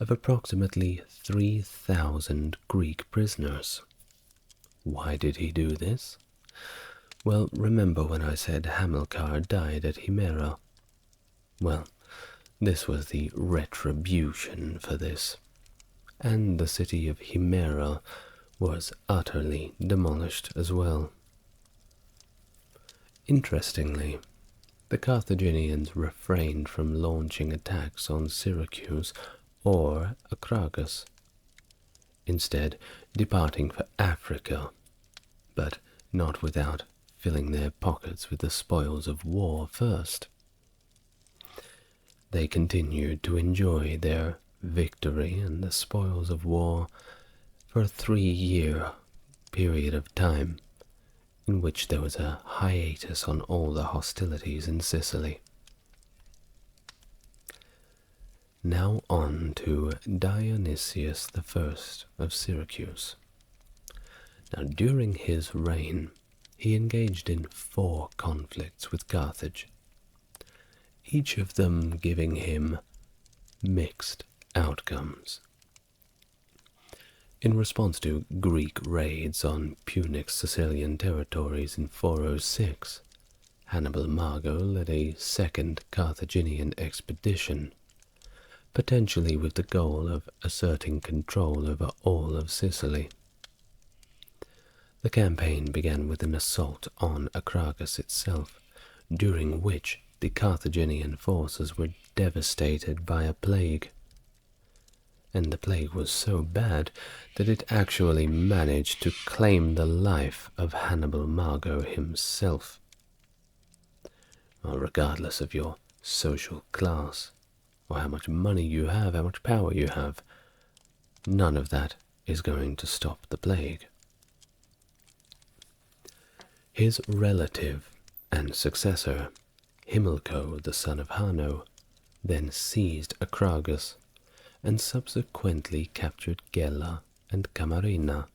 of approximately 3,000 Greek prisoners. Why did he do this? Well, remember when I said Hamilcar died at Himera? Well, this was the retribution for this, and the city of Himera was utterly demolished as well. Interestingly, the Carthaginians refrained from launching attacks on Syracuse or Acragas, instead departing for Africa, but not without filling their pockets with the spoils of war first. They continued to enjoy their victory and the spoils of war for a 3-year period of time, in which there was a hiatus on all the hostilities in Sicily. Now on to Dionysius I of Syracuse. Now, during his reign, he engaged in 4 conflicts with Carthage, each of them giving him mixed outcomes. In response to Greek raids on Punic Sicilian territories in 406, Hannibal Mago led a second Carthaginian expedition, potentially with the goal of asserting control over all of Sicily. The campaign began with an assault on Acragas itself, during which the Carthaginian forces were devastated by a plague. And the plague was so bad that it actually managed to claim the life of Hannibal Mago himself. Well, regardless of your social class, or how much money you have, how much power you have, none of that is going to stop the plague. His relative and successor, Himilco, the son of Hanno, then seized Acragas and subsequently captured Gela and Camarina,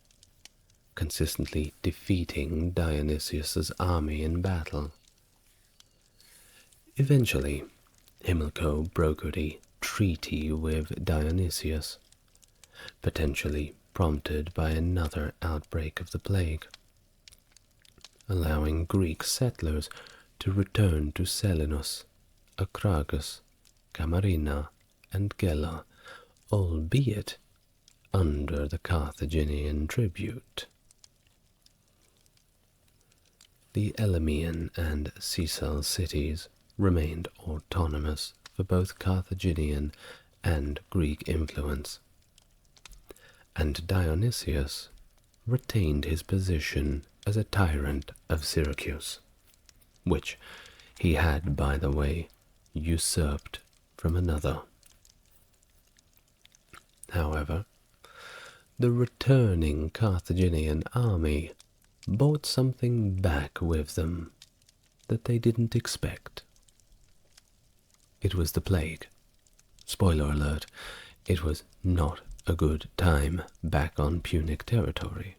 consistently defeating Dionysius's army in battle. Eventually, Himilco brokered a treaty with Dionysius, potentially prompted by another outbreak of the plague, allowing Greek settlers to return to Selinus, Acragas, Camarina, and Gela, albeit under the Carthaginian tribute. The Elymian and Sicel cities remained autonomous for both Carthaginian and Greek influence, and Dionysius retained his position as a tyrant of Syracuse, which he had, by the way, usurped from another. However, the returning Carthaginian army brought something back with them that they didn't expect. It was the plague. Spoiler alert, it was not a good time back on Punic territory.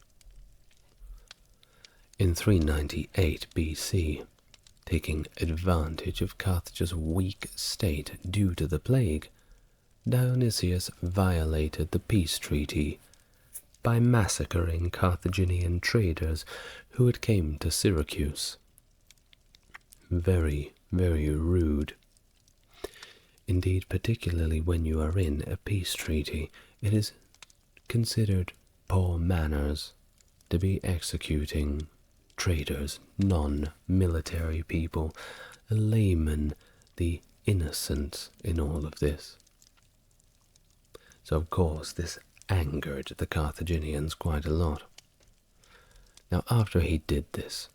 In 398 BC, taking advantage of Carthage's weak state due to the plague, Dionysius violated the peace treaty by massacring Carthaginian traders who had came to Syracuse. Very, very rude. Indeed, particularly when you are in a peace treaty, it is considered poor manners to be executing traders, non-military people, a layman, the innocents in all of this. So of course this angered the Carthaginians quite a lot. Now after he did this,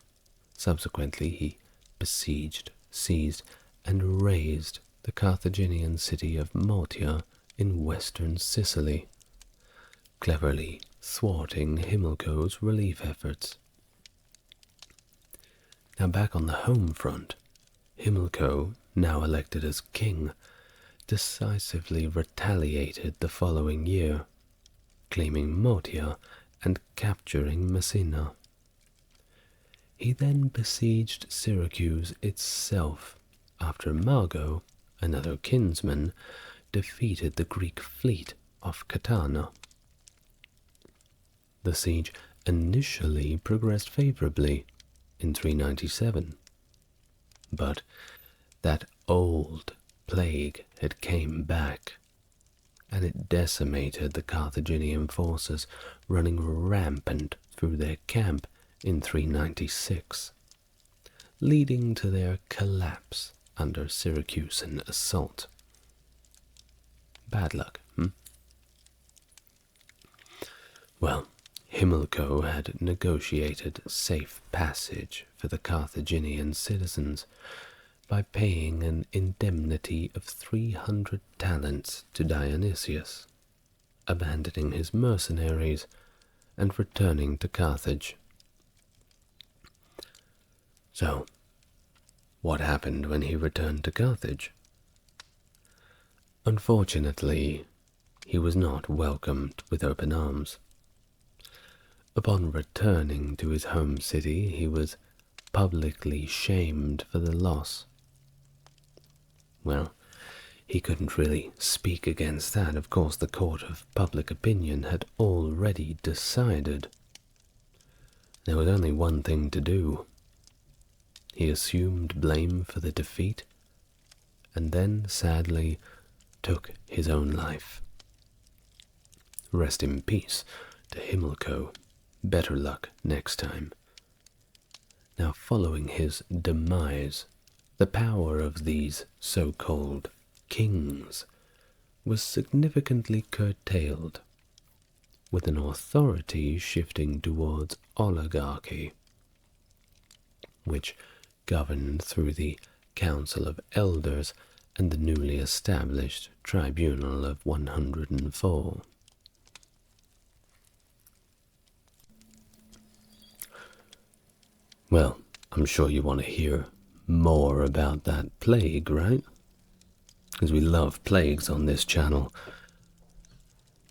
subsequently he besieged, seized, and razed the Carthaginian city of Mortia in western Sicily, cleverly thwarting Himilco's relief efforts. Now back on the home front, Himilco, now elected as king, decisively retaliated the following year, claiming Motia and capturing Messina. He then besieged Syracuse itself after Mago, another kinsman, defeated the Greek fleet off Catana. The siege initially progressed favorably in 397, but that old plague had came back, and it decimated the Carthaginian forces running rampant through their camp in 396, leading to their collapse under Syracusan assault. Bad luck, Well, Himilco had negotiated safe passage for the Carthaginian citizens by paying an indemnity of 300 talents to Dionysius, abandoning his mercenaries and returning to Carthage. So, what happened when he returned to Carthage? Unfortunately, he was not welcomed with open arms. Upon returning to his home city, he was publicly shamed for the loss. Well, he couldn't really speak against that. Of course, the court of public opinion had already decided. There was only one thing to do. He assumed blame for the defeat, and then, sadly, took his own life. Rest in peace to Himilco. Better luck next time. Now, following his demise, the power of these so-called kings was significantly curtailed, with an authority shifting towards oligarchy, which governed through the Council of Elders and the newly established Tribunal of 104. Well, I'm sure you want to hear more about that plague, right? Because we love plagues on this channel.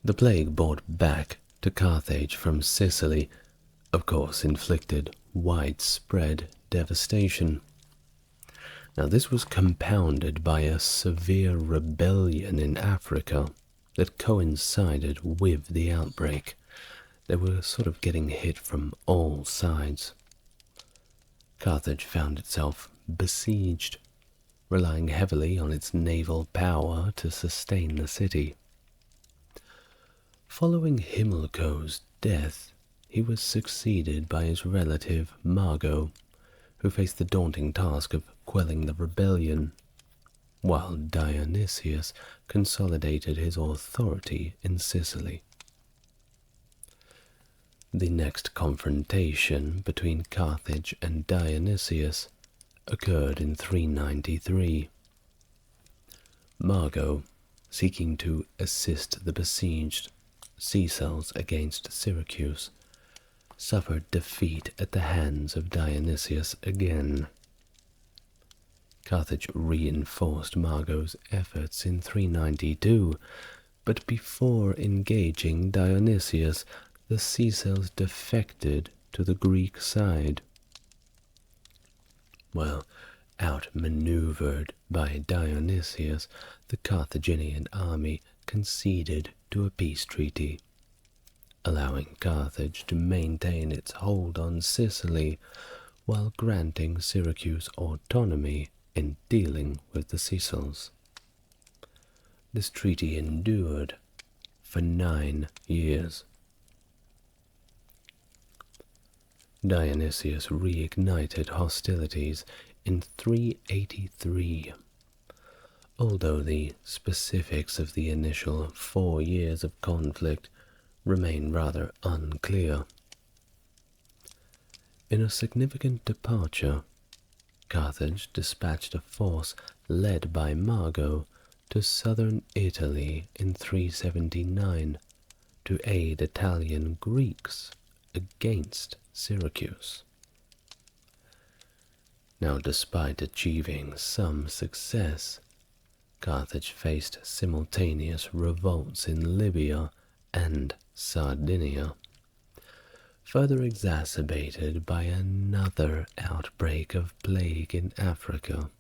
The plague brought back to Carthage from Sicily, of course, inflicted widespread devastation. Now, this was compounded by a severe rebellion in Africa that coincided with the outbreak. They were sort of getting hit from all sides. Carthage found itself besieged, relying heavily on its naval power to sustain the city. Following Himilco's death, he was succeeded by his relative Mago, who faced the daunting task of quelling the rebellion, while Dionysius consolidated his authority in Sicily. The next confrontation between Carthage and Dionysius occurred in 393. Mago, seeking to assist the besieged Sicels against Syracuse, suffered defeat at the hands of Dionysius again. Carthage reinforced Mago's efforts in 392, but before engaging Dionysius, the Sicels defected to the Greek side. Well, outmaneuvered by Dionysius, the Carthaginian army conceded to a peace treaty, allowing Carthage to maintain its hold on Sicily while granting Syracuse autonomy in dealing with the Sicels. This treaty endured for 9 years. Dionysius reignited hostilities in 383. Although the specifics of the initial 4 years of conflict remain rather unclear. In a significant departure, Carthage dispatched a force led by Mago to southern Italy in 379 to aid Italian Greeks against Syracuse. Now, despite achieving some success, Carthage faced simultaneous revolts in Libya and Sardinia, further exacerbated by another outbreak of plague in Africa.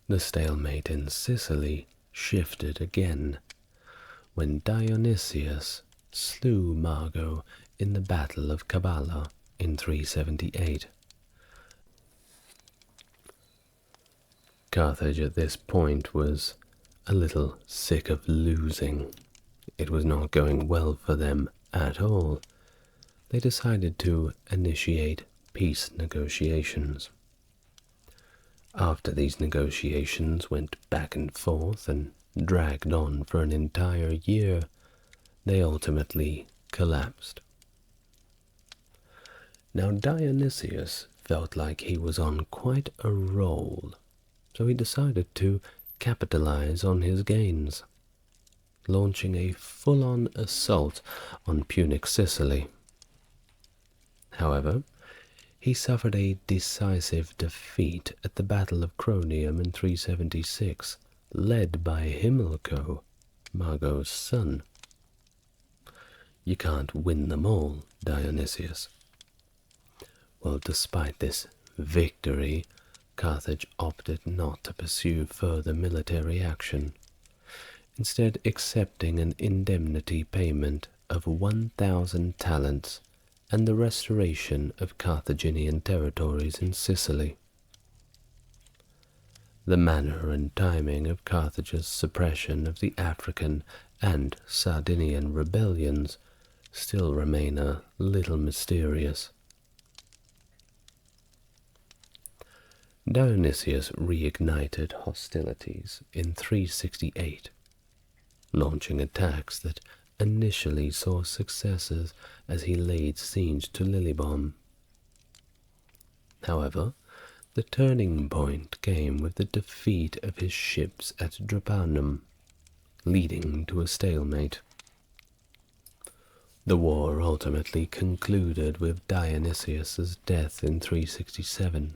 The stalemate in Sicily shifted again when Dionysius slew Mago in the Battle of Cabala in 378. Carthage at this point was a little sick of losing. It was not going well for them at all. They decided to initiate peace negotiations. After these negotiations went back and forth and dragged on for an entire year, they ultimately collapsed. Now Dionysius felt like he was on quite a roll, so he decided to capitalize on his gains, launching a full-on assault on Punic Sicily. However, he suffered a decisive defeat at the Battle of Cronium in 376, led by Himilco, Mago's son. You can't win them all, Dionysius. Well, despite this victory, Carthage opted not to pursue further military action, instead accepting an indemnity payment of 1,000 talents and the restoration of Carthaginian territories in Sicily. The manner and timing of Carthage's suppression of the African and Sardinian rebellions still remain a little mysterious. Dionysius reignited hostilities in 368, launching attacks that initially saw successes as he laid siege to Lilybom. However, the turning point came with the defeat of his ships at Drepanum, leading to a stalemate. The war ultimately concluded with Dionysius's death in 367.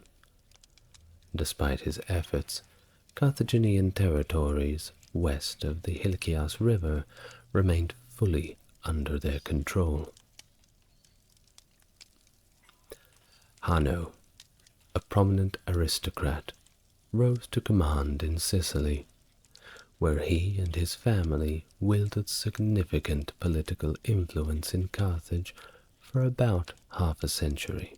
Despite his efforts, Carthaginian territories west of the Helikias River remained fully under their control. Hanno, a prominent aristocrat, rose to command in Sicily, where he and his family wielded significant political influence in Carthage for about half a century.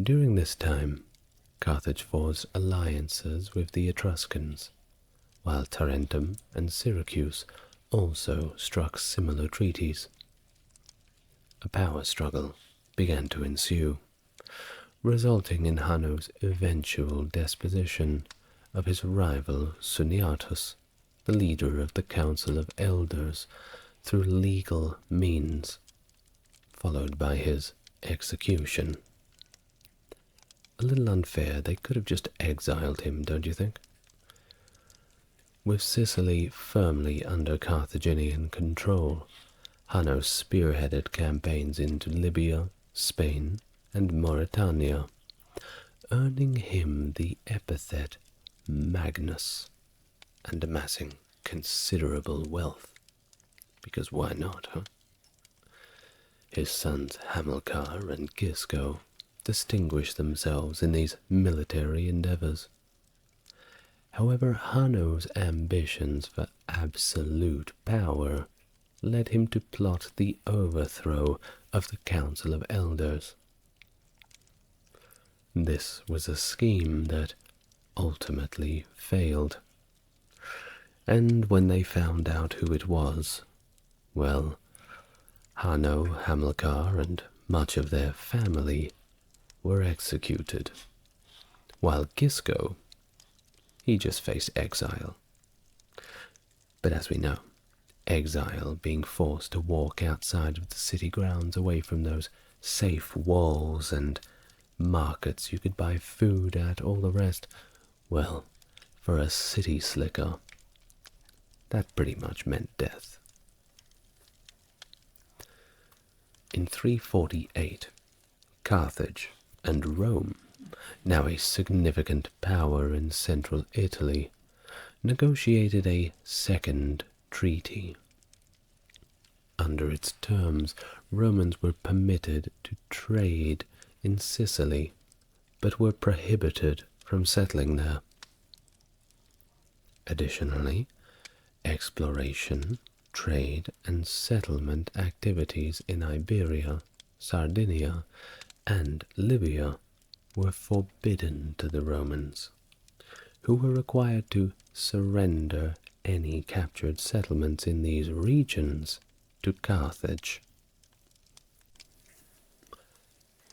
During this time, Carthage forged alliances with the Etruscans, while Tarentum and Syracuse also struck similar treaties. A power struggle began to ensue, resulting in Hanno's eventual deposition of his rival Suniatus, the leader of the Council of Elders, through legal means, followed by his execution. A little unfair. They could have just exiled him, don't you think? With Sicily firmly under Carthaginian control, Hanno spearheaded campaigns into Libya, Spain, and Mauritania, earning him the epithet Magnus, and amassing considerable wealth. Because why not, huh? His sons Hamilcar and Gisco distinguished themselves in these military endeavors. However, Hanno's ambitions for absolute power led him to plot the overthrow of the Council of Elders. This was a scheme that ultimately failed, and when they found out who it was, well, Hanno, Hamilcar, and much of their family were executed, while Gisco, he just faced exile. But as we know, exile, being forced to walk outside of the city grounds away from those safe walls and markets you could buy food at, all the rest, well, for a city slicker, that pretty much meant death. In 348, Carthage and Rome, now a significant power in central Italy, negotiated a second treaty under its terms, Romans were permitted to trade in Sicily, but were prohibited from settling there. Additionally, exploration, trade, and settlement activities in Iberia, Sardinia, and Libya were forbidden to the Romans, who were required to surrender any captured settlements in these regions to Carthage.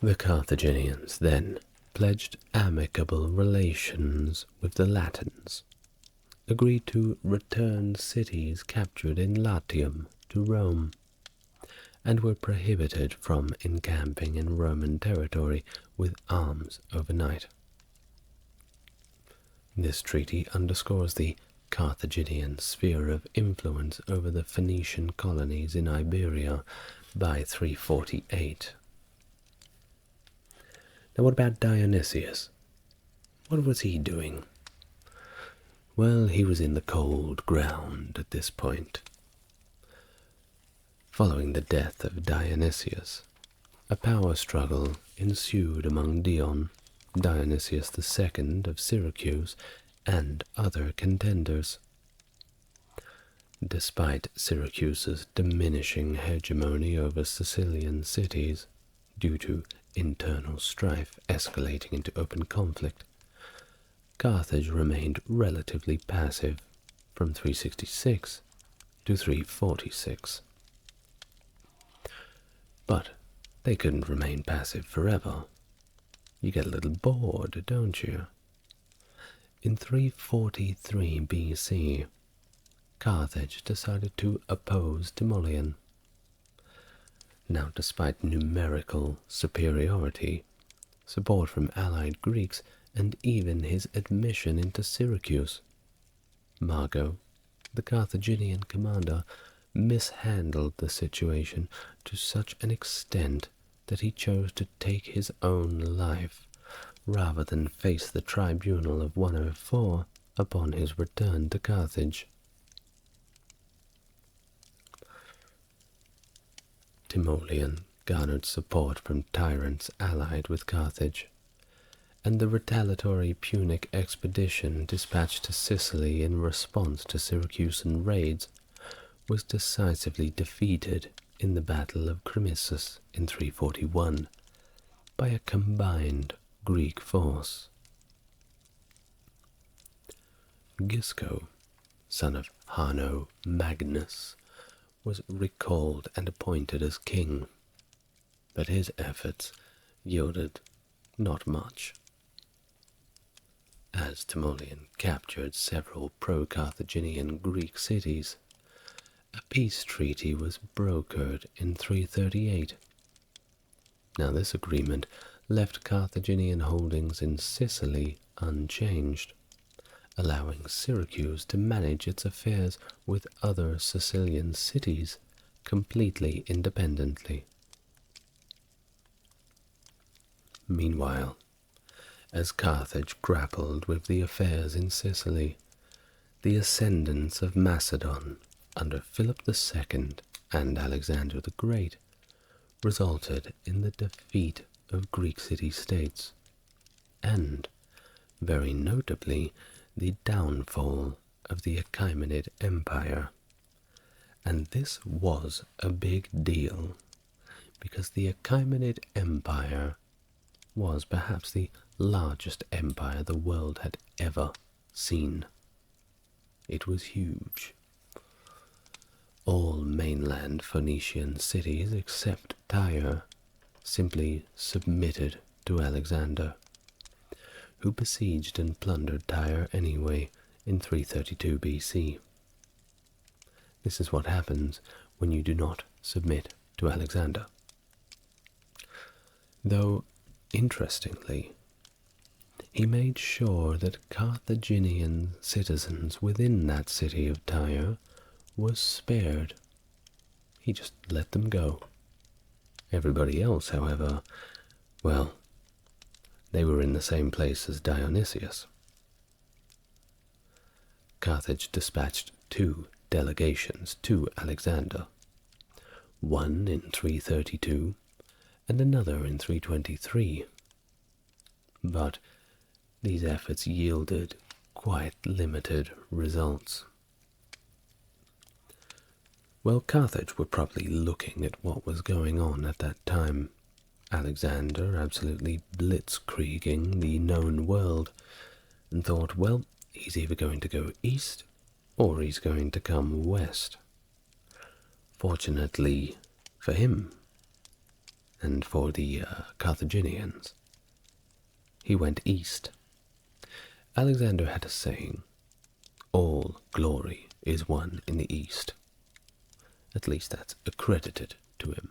The Carthaginians then pledged amicable relations with the Latins, agreed to return cities captured in Latium to Rome, and were prohibited from encamping in Roman territory with arms overnight. This treaty underscores the Carthaginian sphere of influence over the Phoenician colonies in Iberia by 348. Now what about Dionysius? What was he doing? Well, he was in the cold ground at this point. Following the death of Dionysius, a power struggle ensued among Dion, Dionysius II of Syracuse, and other contenders. Despite Syracuse's diminishing hegemony over Sicilian cities, due to internal strife escalating into open conflict, Carthage remained relatively passive from 366 to 346. But they couldn't remain passive forever. You get a little bored, don't you? In 343 BC, Carthage decided to oppose Timoleon. Now, despite numerical superiority, support from allied Greeks, and even his admission into Syracuse, Mago, the Carthaginian commander, mishandled the situation to such an extent that he chose to take his own life rather than face the tribunal of 104 upon his return to Carthage. Timoleon garnered support from tyrants allied with Carthage, and the retaliatory Punic expedition dispatched to Sicily in response to Syracusan raids was decisively defeated in the Battle of Crimisus in 341 by a combined Greek force. Gisco, son of Hanno Magnus, was recalled and appointed as king, but his efforts yielded not much. As Timoleon captured several pro-Carthaginian Greek cities, a peace treaty was brokered in 338. Now this agreement left Carthaginian holdings in Sicily unchanged, allowing Syracuse to manage its affairs with other Sicilian cities completely independently. Meanwhile, as Carthage grappled with the affairs in Sicily, the ascendance of Macedon under Philip II and Alexander the Great resulted in the defeat of Greek city-states, and, very notably, the downfall of the Achaemenid Empire. And this was a big deal, because the Achaemenid Empire was perhaps the largest empire the world had ever seen. It was huge. All mainland Phoenician cities except Tyre simply submitted to Alexander, who besieged and plundered Tyre anyway in 332 BC. This is what happens when you do not submit to Alexander. Though, interestingly, he made sure that Carthaginian citizens within that city of Tyre were spared. He just let them go. Everybody else, however, well, they were in the same place as Dionysius. Carthage dispatched 2 delegations to Alexander, one in 332 and another in 323. But these efforts yielded quite limited results. Well, Carthage were probably looking at what was going on at that time. Alexander absolutely blitzkrieging the known world, and thought, well, he's either going to go east or he's going to come west. Fortunately for him and for the Carthaginians, he went east. Alexander had a saying, all glory is won in the east. At least that's accredited to him.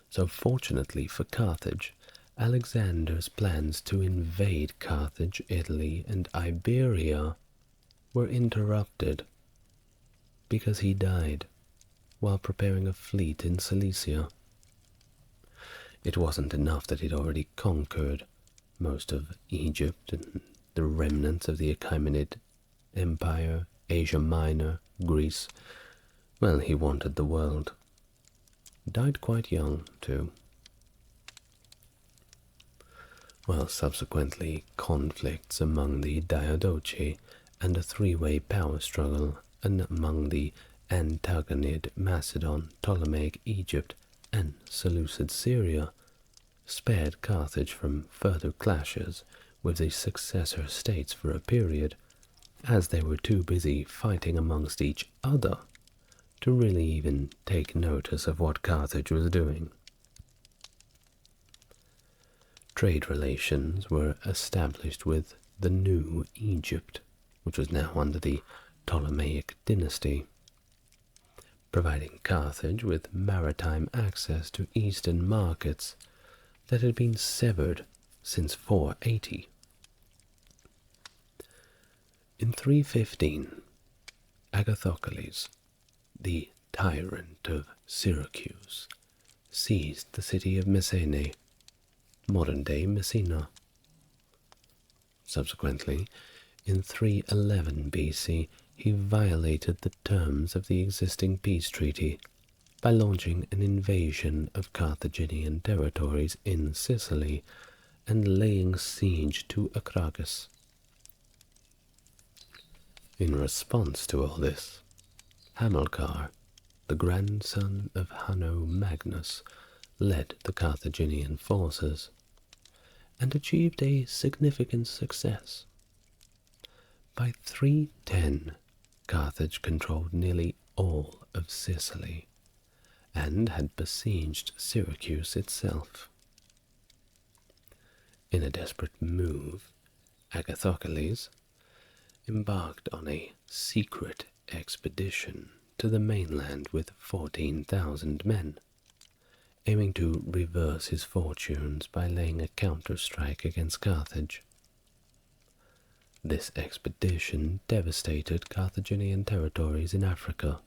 So fortunately for Carthage, Alexander's plans to invade Carthage, Italy, and Iberia were interrupted because he died while preparing a fleet in Cilicia. It wasn't enough that he'd already conquered most of Egypt and the remnants of the Achaemenid Empire, Asia Minor, Greece. Well, he wanted the world. Died quite young, too. Well, subsequently, conflicts among the Diadochi and a three-way power struggle among the Antagonid, Macedon, Ptolemaic Egypt, and Seleucid Syria spared Carthage from further clashes with the successor states for a period, as they were too busy fighting amongst each other to really even take notice of what Carthage was doing. Trade relations were established with the New Egypt, which was now under the Ptolemaic dynasty, providing Carthage with maritime access to eastern markets that had been severed since 480. In 315, Agathocles, the tyrant of Syracuse, seized the city of Messene, modern-day Messina. Subsequently, in 311 BC, he violated the terms of the existing peace treaty by launching an invasion of Carthaginian territories in Sicily and laying siege to Acragas. In response to all this, Hamilcar, the grandson of Hanno Magnus, led the Carthaginian forces and achieved a significant success. By 310, Carthage controlled nearly all of Sicily and had besieged Syracuse itself. In a desperate move, Agathocles embarked on a secret expedition to the mainland with 14,000 men, aiming to reverse his fortunes by laying a counter-strike against Carthage. This expedition devastated Carthaginian territories in Africa.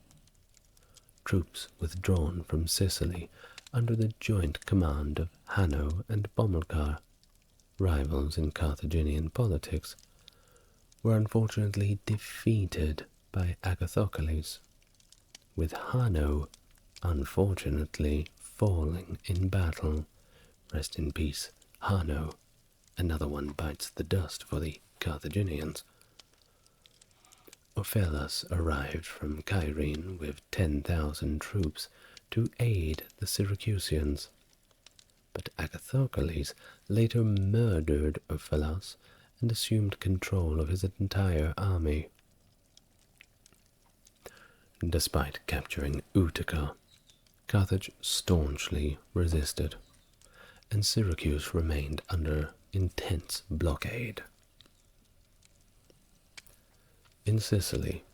Troops withdrawn from Sicily under the joint command of Hanno and Bomilcar, rivals in Carthaginian politics, were unfortunately defeated by Agathocles, with Hanno unfortunately falling in battle. Rest in peace, Hanno. Another one bites the dust for the Carthaginians. Ophellas arrived from Cyrene with 10,000 troops to aid the Syracusans, but Agathocles later murdered Ophellas and assumed control of his entire army. Despite capturing Utica, Carthage staunchly resisted, and Syracuse remained under intense blockade. In Sicily,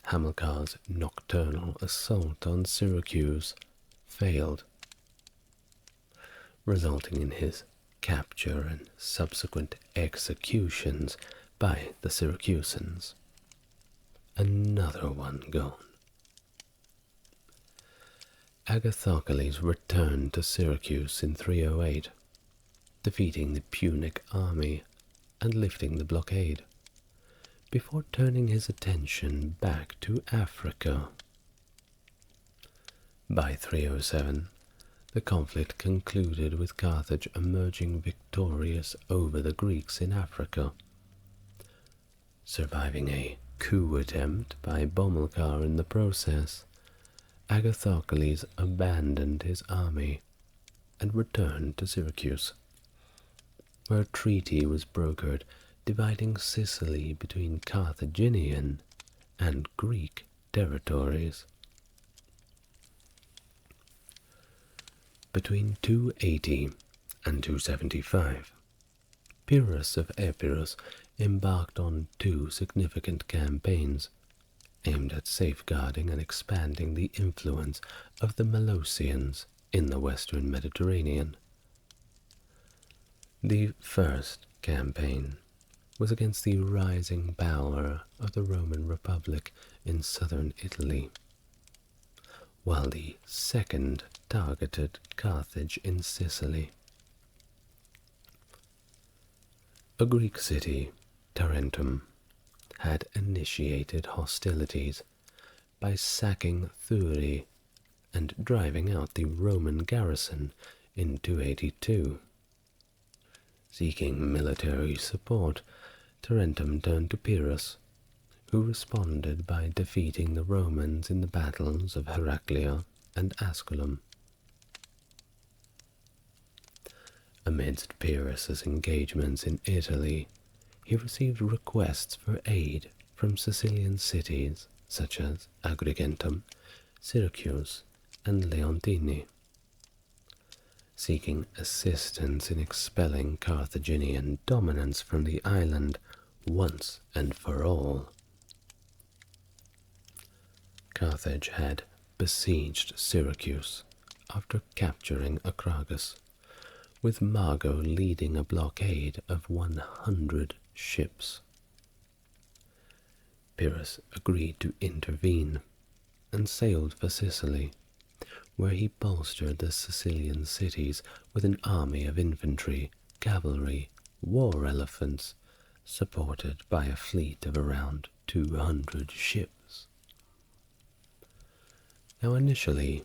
Hamilcar's nocturnal assault on Syracuse failed, resulting in his capture and subsequent executions by the Syracusans. Another one gone. Agathocles returned to Syracuse in 308, defeating the Punic army and lifting the blockade, before turning his attention back to Africa. By 307, the conflict concluded with Carthage emerging victorious over the Greeks in Africa. Surviving a coup attempt by Bomilcar in the process, Agathocles abandoned his army and returned to Syracuse, where a treaty was brokered dividing Sicily between Carthaginian and Greek territories. Between 280 and 275, Pyrrhus of Epirus embarked on two significant campaigns aimed at safeguarding and expanding the influence of the Molossians in the western Mediterranean. The first campaign was against the rising power of the Roman Republic in southern Italy, while the second targeted Carthage in Sicily. A Greek city, Tarentum, had initiated hostilities by sacking Thurii and driving out the Roman garrison in 282. Seeking military support, Tarentum turned to Pyrrhus, who responded by defeating the Romans in the battles of Heraclea and Asculum. Amidst Pyrrhus's engagements in Italy, he received requests for aid from Sicilian cities such as Agrigentum, Syracuse, and Leontini. Seeking assistance in expelling Carthaginian dominance from the island once and for all. Carthage had besieged Syracuse after capturing Acragas, with Mago leading a blockade of 100 ships. Pyrrhus agreed to intervene and sailed for Sicily, where he bolstered the Sicilian cities with an army of infantry, cavalry, war elephants, supported by a fleet of around 200 ships. Now initially,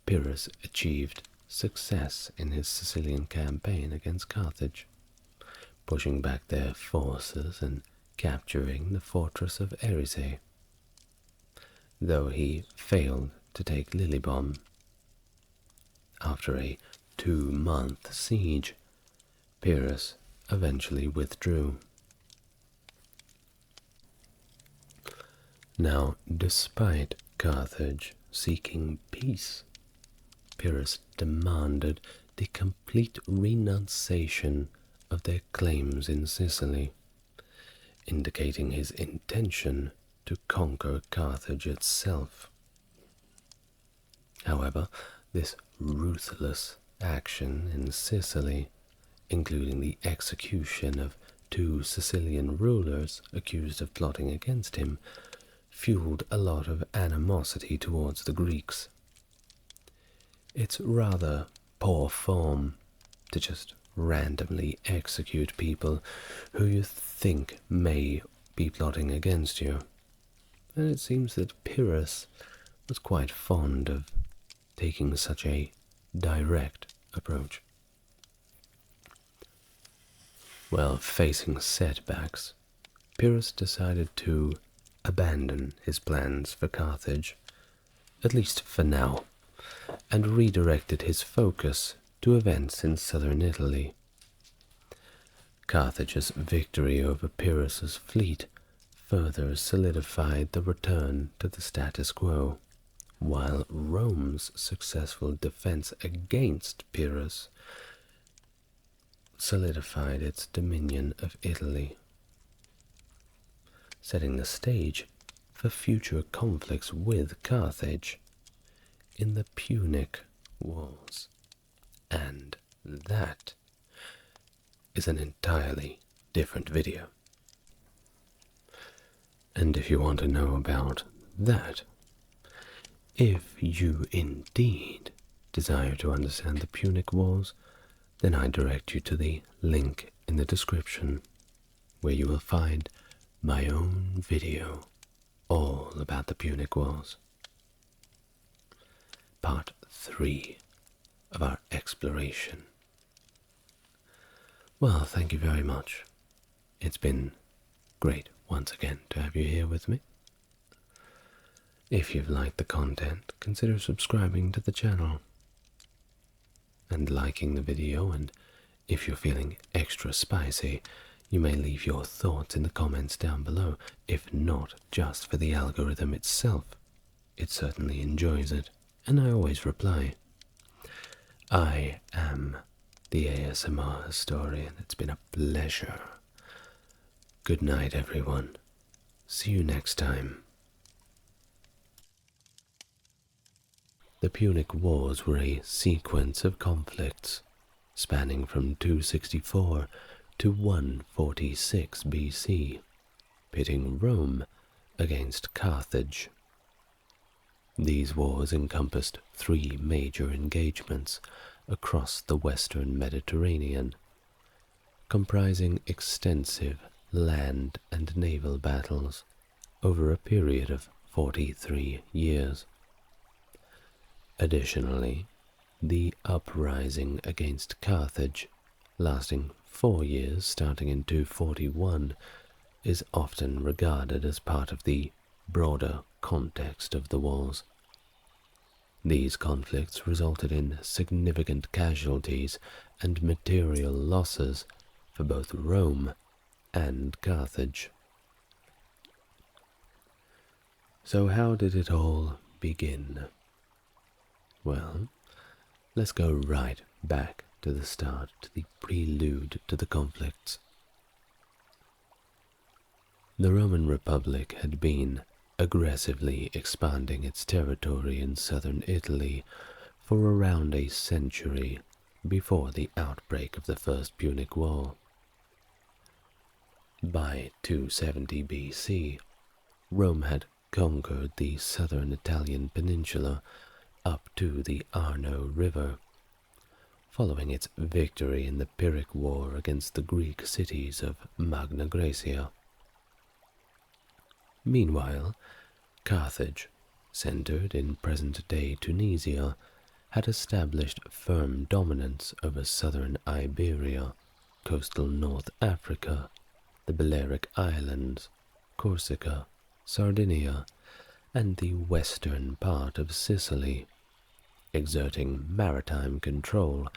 Pyrrhus achieved success in his Sicilian campaign against Carthage, pushing back their forces and capturing the fortress of Erise, though he failed to take Lilybom. After a 2-month siege, Pyrrhus eventually withdrew. Now, despite Carthage seeking peace, Pyrrhus demanded the complete renunciation of their claims in Sicily, indicating his intention to conquer Carthage itself. However, this ruthless action in Sicily, including the execution of 2 Sicilian rulers accused of plotting against him, fueled a lot of animosity towards the Greeks. It's rather poor form to just randomly execute people who you think may be plotting against you, and it seems that Pyrrhus was quite fond of taking such a direct approach. While facing setbacks, Pyrrhus decided to abandon his plans for Carthage, at least for now, and redirected his focus to events in southern Italy. Carthage's victory over Pyrrhus's fleet further solidified the return to the status quo, while Rome's successful defense against Pyrrhus solidified its dominion of Italy, setting the stage for future conflicts with Carthage in the Punic Wars. And that is an entirely different video. And if you want to know about that, if you indeed desire to understand the Punic Wars, then I direct you to the link in the description, where you will find my own video all about the Punic Wars. Part 3 of our exploration. Well, thank you very much. It's been great once again to have you here with me. If you've liked the content, consider subscribing to the channel and liking the video, and if you're feeling extra spicy, you may leave your thoughts in the comments down below. If not just for the algorithm itself, it certainly enjoys it, and I always reply. I am the ASMR historian. It's been a pleasure. Good night, everyone. See you next time. The Punic Wars were a sequence of conflicts spanning from 264 to 146 BC, pitting Rome against Carthage. These wars encompassed 3 major engagements across the western Mediterranean, comprising extensive land and naval battles over a period of 43 years. Additionally, the uprising against Carthage, lasting 4 years starting in 241, is often regarded as part of the broader context of the wars. These conflicts resulted in significant casualties and material losses for both Rome and Carthage. So how did it all begin? Well, let's go right back to the start, to the prelude to the conflicts. The Roman Republic had been aggressively expanding its territory in southern Italy for around a century before the outbreak of the First Punic War. By 270 BC, Rome had conquered the southern Italian peninsula up to the Arno River, following its victory in the Pyrrhic War against the Greek cities of Magna Graecia. Meanwhile, Carthage, centered in present-day Tunisia, had established firm dominance over southern Iberia, coastal North Africa, the Balearic Islands, Corsica, Sardinia, and the western part of Sicily, exerting maritime control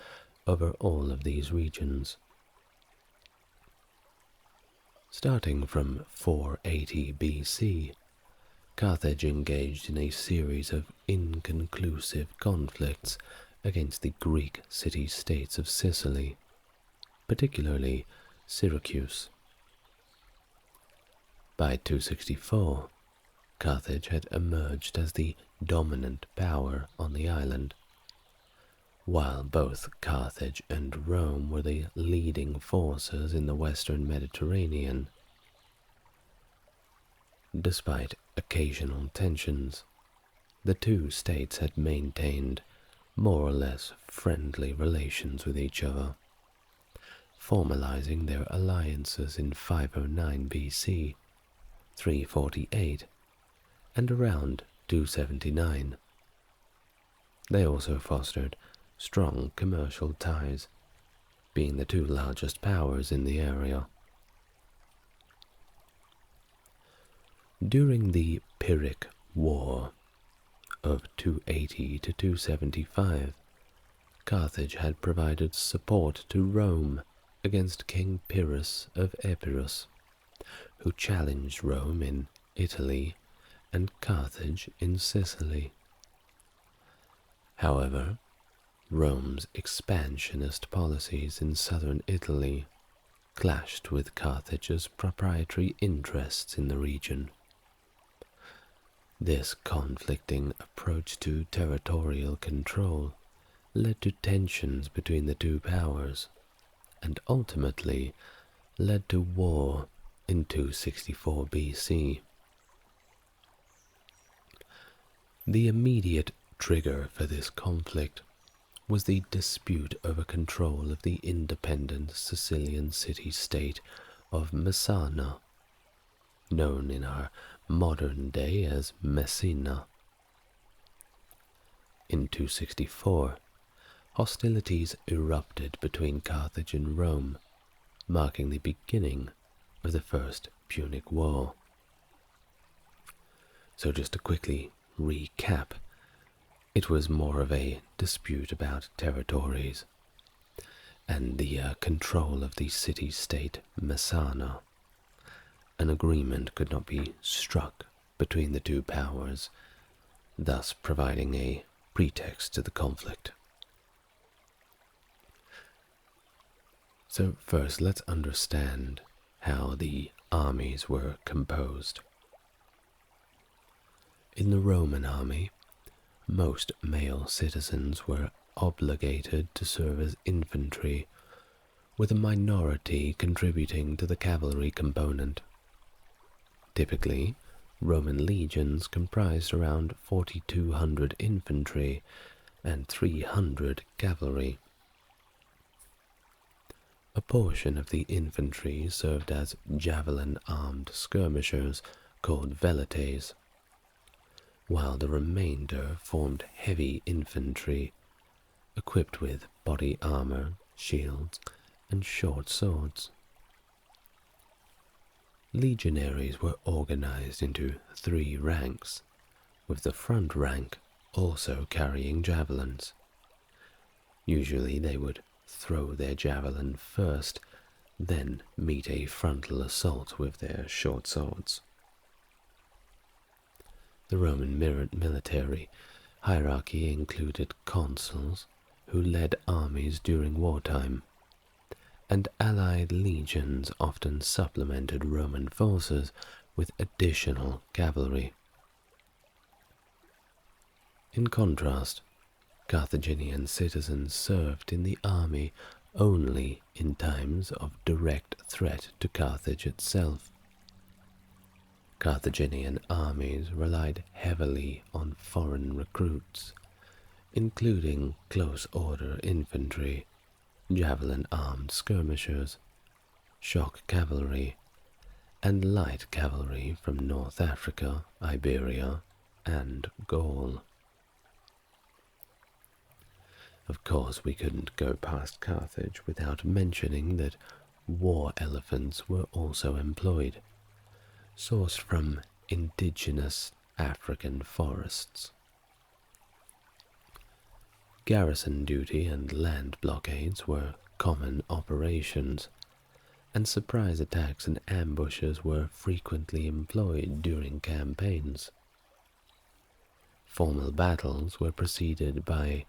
over all of these regions. Starting from 480 BC, Carthage engaged in a series of inconclusive conflicts against the Greek city-states of Sicily, particularly Syracuse. By 264, Carthage had emerged as the dominant power on the island, while both Carthage and Rome were the leading forces in the western Mediterranean. Despite occasional tensions, the two states had maintained more or less friendly relations with each other, formalizing their alliances in 509 BC, 348, and around 279. They also fostered strong commercial ties, being the 2 largest powers in the area. During the Pyrrhic War of 280 to 275, Carthage had provided support to Rome against King Pyrrhus of Epirus, who challenged Rome in Italy and Carthage in Sicily. However, Rome's expansionist policies in southern Italy clashed with Carthage's proprietary interests in the region. This conflicting approach to territorial control led to tensions between the 2 powers, and ultimately led to war in 264 BC. The immediate trigger for this conflict was the dispute over control of the independent Sicilian city-state of Messana, known in our modern day as Messina. In 264, hostilities erupted between Carthage and Rome, marking the beginning of the First Punic War. So just to quickly recap, it was more of a dispute about territories and the control of the city-state Messana. An agreement could not be struck between the two powers, thus providing a pretext to the conflict. So first, let's understand how the armies were composed. In the Roman army, most male citizens were obligated to serve as infantry, with a minority contributing to the cavalry component. Typically, Roman legions comprised around 4,200 infantry and 300 cavalry. A portion of the infantry served as javelin-armed skirmishers called velites, while the remainder formed heavy infantry equipped with body armor, shields, and short swords. Legionaries were organized into 3 ranks, with the front rank also carrying javelins. Usually they would throw their javelin first, then meet a frontal assault with their short swords. The Roman military hierarchy included consuls, who led armies during wartime, and allied legions often supplemented Roman forces with additional cavalry. In contrast, Carthaginian citizens served in the army only in times of direct threat to Carthage itself. Carthaginian armies relied heavily on foreign recruits, including close-order infantry, javelin-armed skirmishers, shock cavalry, and light cavalry from North Africa, Iberia, and Gaul. Of course, we couldn't go past Carthage without mentioning that war elephants were also employed, sourced from indigenous African forests. Garrison duty and land blockades were common operations, and surprise attacks and ambushes were frequently employed during campaigns. Formal battles were preceded by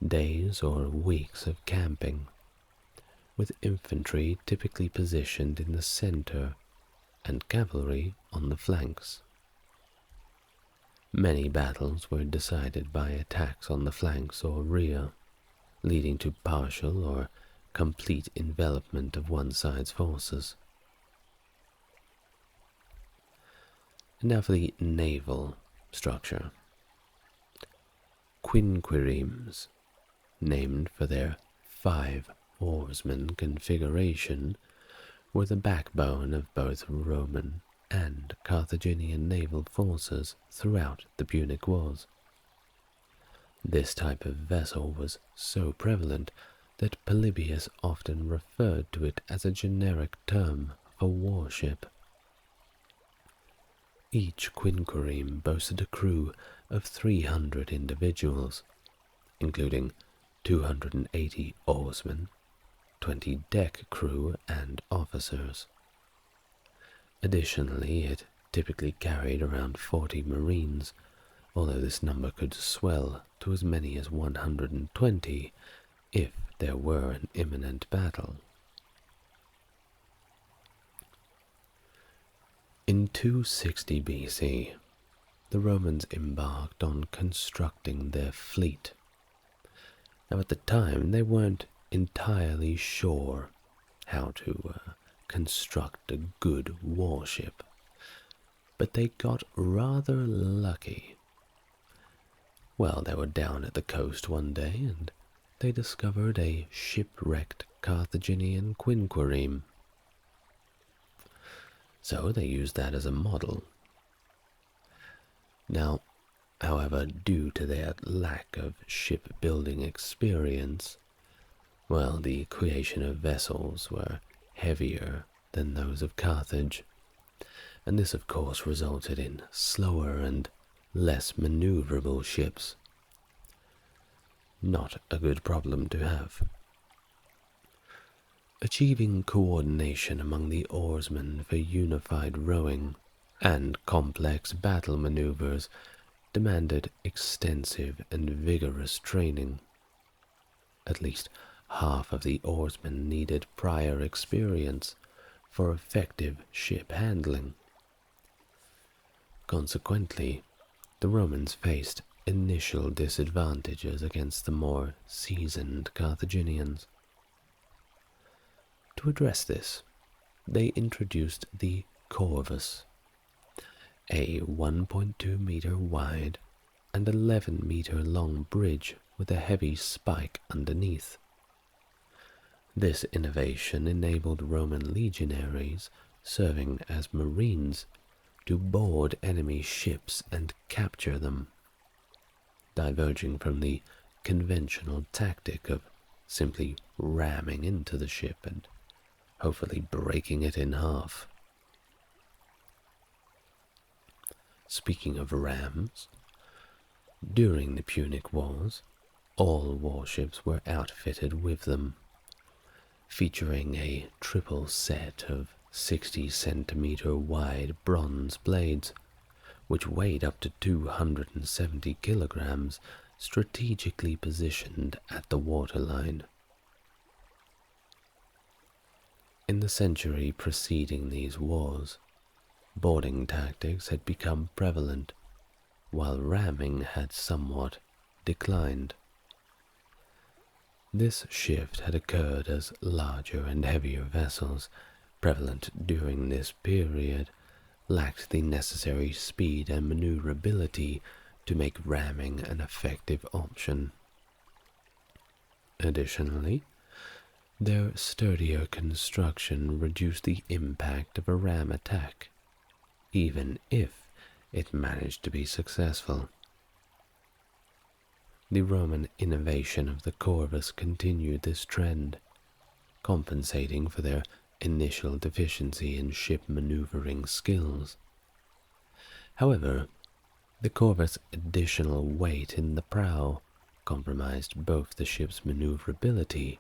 days or weeks of camping, with infantry typically positioned in the center and cavalry on the flanks. Many battles were decided by attacks on the flanks or rear, leading to partial or complete envelopment of one side's forces. And now for the naval structure. Quinquiremes, named for their 5-oarsman configuration, were the backbone of both Roman and Carthaginian naval forces throughout the Punic Wars. This type of vessel was so prevalent that Polybius often referred to it as a generic term for warship. Each quinquireme boasted a crew of 300 individuals, including 280 oarsmen, 20 deck crew and officers. Additionally, it typically carried around 40 marines, although this number could swell to as many as 120 if there were an imminent battle. In 260 BC, the Romans embarked on constructing their fleet. Now at the time, they weren't entirely sure how to construct a good warship, but they got rather lucky. Well, they were down at the coast one day and they discovered a shipwrecked Carthaginian quinquireme. So they used that as a model. Now, However, due to their lack of shipbuilding experience, well, the creation of vessels were heavier than those of Carthage, and this of course resulted in slower and less maneuverable ships. Not a good problem to have. Achieving coordination among the oarsmen for unified rowing and complex battle maneuvers demanded extensive and vigorous training. At least half of the oarsmen needed prior experience for effective ship handling. Consequently, the Romans faced initial disadvantages against the more seasoned Carthaginians. To address this, they introduced the corvus, a 1.2-meter wide and 11-meter long bridge with a heavy spike underneath. This innovation enabled Roman legionaries serving as marines to board enemy ships and capture them, diverging from the conventional tactic of simply ramming into the ship and hopefully breaking it in half. Speaking of rams, during the Punic Wars, all warships were outfitted with them, featuring a triple set of 60-centimeter wide bronze blades, which weighed up to 270 kilograms, strategically positioned at the waterline. In the century preceding these wars, boarding tactics had become prevalent, while ramming had somewhat declined. This shift had occurred as larger and heavier vessels, prevalent during this period, lacked the necessary speed and maneuverability to make ramming an effective option. Additionally, their sturdier construction reduced the impact of a ram attack, even if it managed to be successful. The Roman innovation of the corvus continued this trend, compensating for their initial deficiency in ship maneuvering skills. However, the corvus' additional weight in the prow compromised both the ship's maneuverability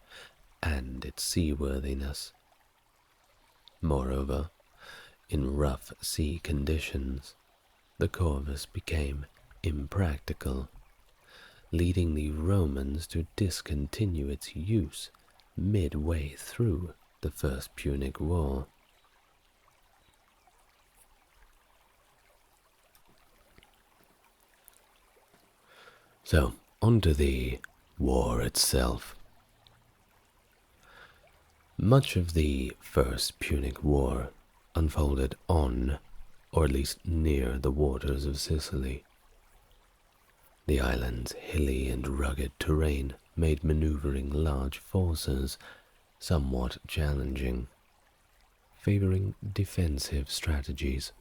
and its seaworthiness. Moreover, in rough sea conditions, the corvus became impractical, leading the Romans to discontinue its use midway through the First Punic War. So, onto the war itself. Much of the First Punic War unfolded on, or at least near, the waters of Sicily. The island's hilly and rugged terrain made maneuvering large forces somewhat challenging, favoring defensive strategies.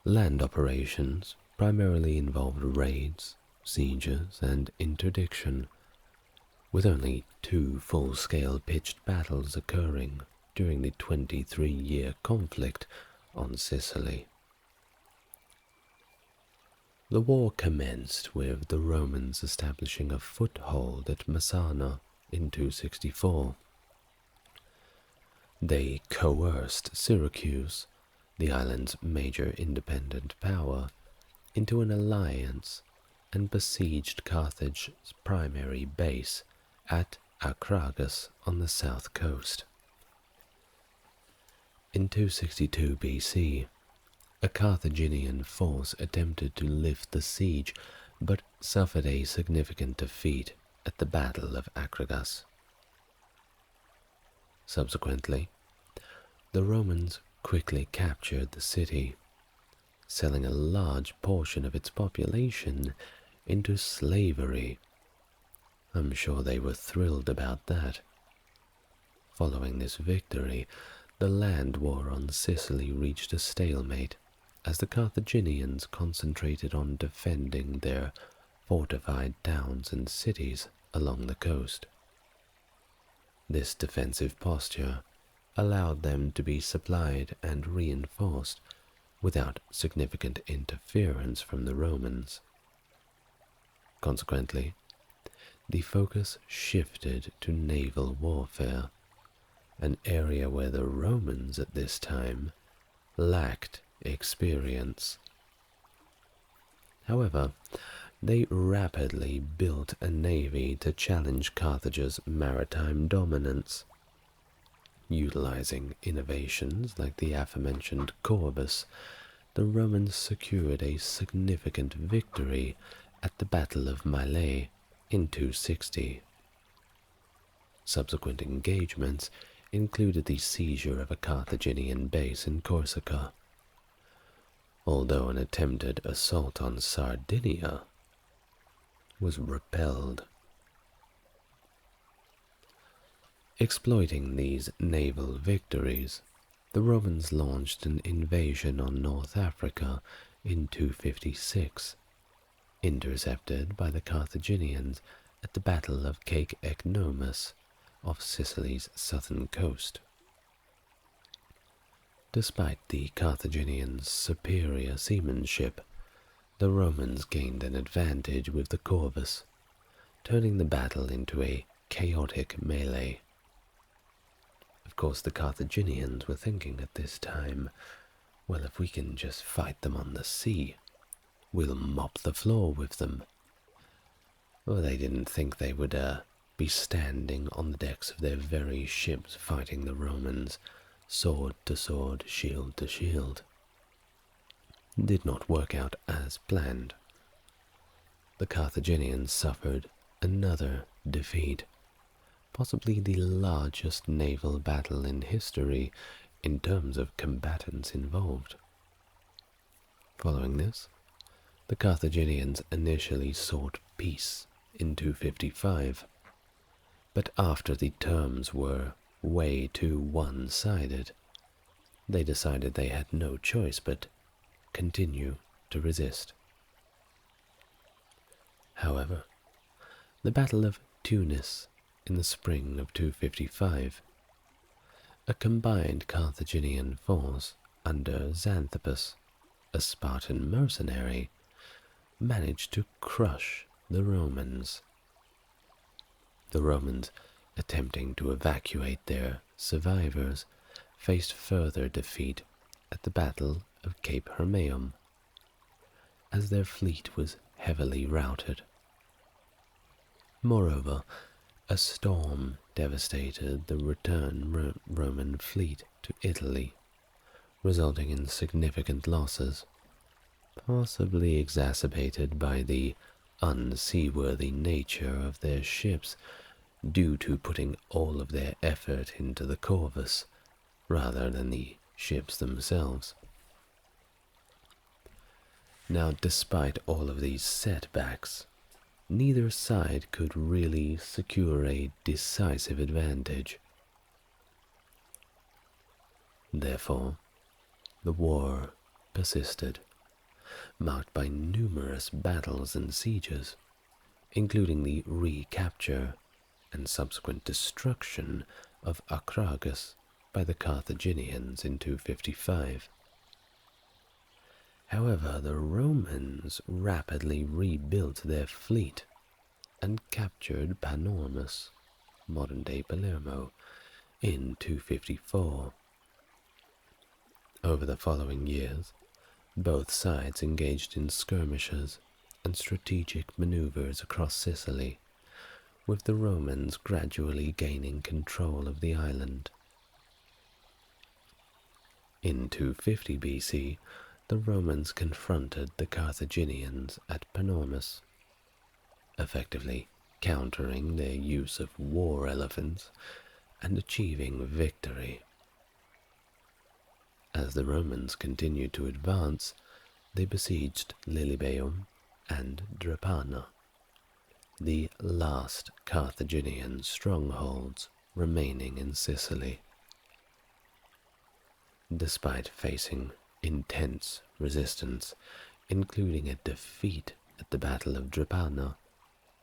Land operations primarily involved raids, sieges, and interdiction, with only 2 full-scale pitched battles occurring during the 23-year conflict on Sicily. The war commenced with the Romans establishing a foothold at Messana in 264. They coerced Syracuse, the island's major independent power, into an alliance and besieged Carthage's primary base at Acragas on the south coast. In 262 BC, a Carthaginian force attempted to lift the siege, but suffered a significant defeat at the Battle of Acragas. Subsequently, the Romans quickly captured the city, selling a large portion of its population into slavery. I'm sure they were thrilled about that. Following this victory, the land war on Sicily reached a stalemate, as the Carthaginians concentrated on defending their fortified towns and cities along the coast. This defensive posture allowed them to be supplied and reinforced without significant interference from the Romans. Consequently, the focus shifted to naval warfare, an area where the Romans at this time lacked experience. However, they rapidly built a navy to challenge Carthage's maritime dominance. Utilizing innovations like the aforementioned corvus, the Romans secured a significant victory at the Battle of Mylae in 260. Subsequent engagements included the seizure of a Carthaginian base in Corsica, although an attempted assault on Sardinia was repelled. Exploiting these naval victories, the Romans launched an invasion on North Africa in 256, intercepted by the Carthaginians at the Battle of Cape Ecnomus off Sicily's southern coast. Despite the Carthaginians' superior seamanship, the Romans gained an advantage with the corvus, turning the battle into a chaotic melee. Of course, the Carthaginians were thinking at this time, well, if we can just fight them on the sea, we'll mop the floor with them. Well, they didn't think they would be standing on the decks of their very ships fighting the Romans, sword to sword, shield to shield. Did not work out as planned. The Carthaginians suffered another defeat, possibly the largest naval battle in history in terms of combatants involved. Following this, the Carthaginians initially sought peace in 255, but after the terms were way too one-sided, they decided they had no choice but continue to resist. However, the Battle of Tunis in the spring of 255, a combined Carthaginian force under Xanthippus, a Spartan mercenary, managed to crush the Romans. The Romans, attempting to evacuate their survivors, faced further defeat at the Battle of Cape Hermaeum, as their fleet was heavily routed. Moreover, a storm devastated the return Roman fleet to Italy, resulting in significant losses, possibly exacerbated by the unseaworthy nature of their ships due to putting all of their effort into the corvus rather than the ships themselves. Now, despite all of these setbacks, neither side could really secure a decisive advantage. Therefore, the war persisted, marked by numerous battles and sieges, including the recapture and subsequent destruction of Acragas by the Carthaginians in 255. However, the Romans rapidly rebuilt their fleet and captured Panormus, modern-day Palermo, in 254. Over the following years, both sides engaged in skirmishes and strategic maneuvers across Sicily, with the Romans gradually gaining control of the island. In 250 BC, the Romans confronted the Carthaginians at Panormus, effectively countering their use of war elephants and achieving victory. As the Romans continued to advance, they besieged Lilybaeum and Drepana, the last Carthaginian strongholds remaining in Sicily. Despite facing intense resistance, including a defeat at the Battle of Drepana,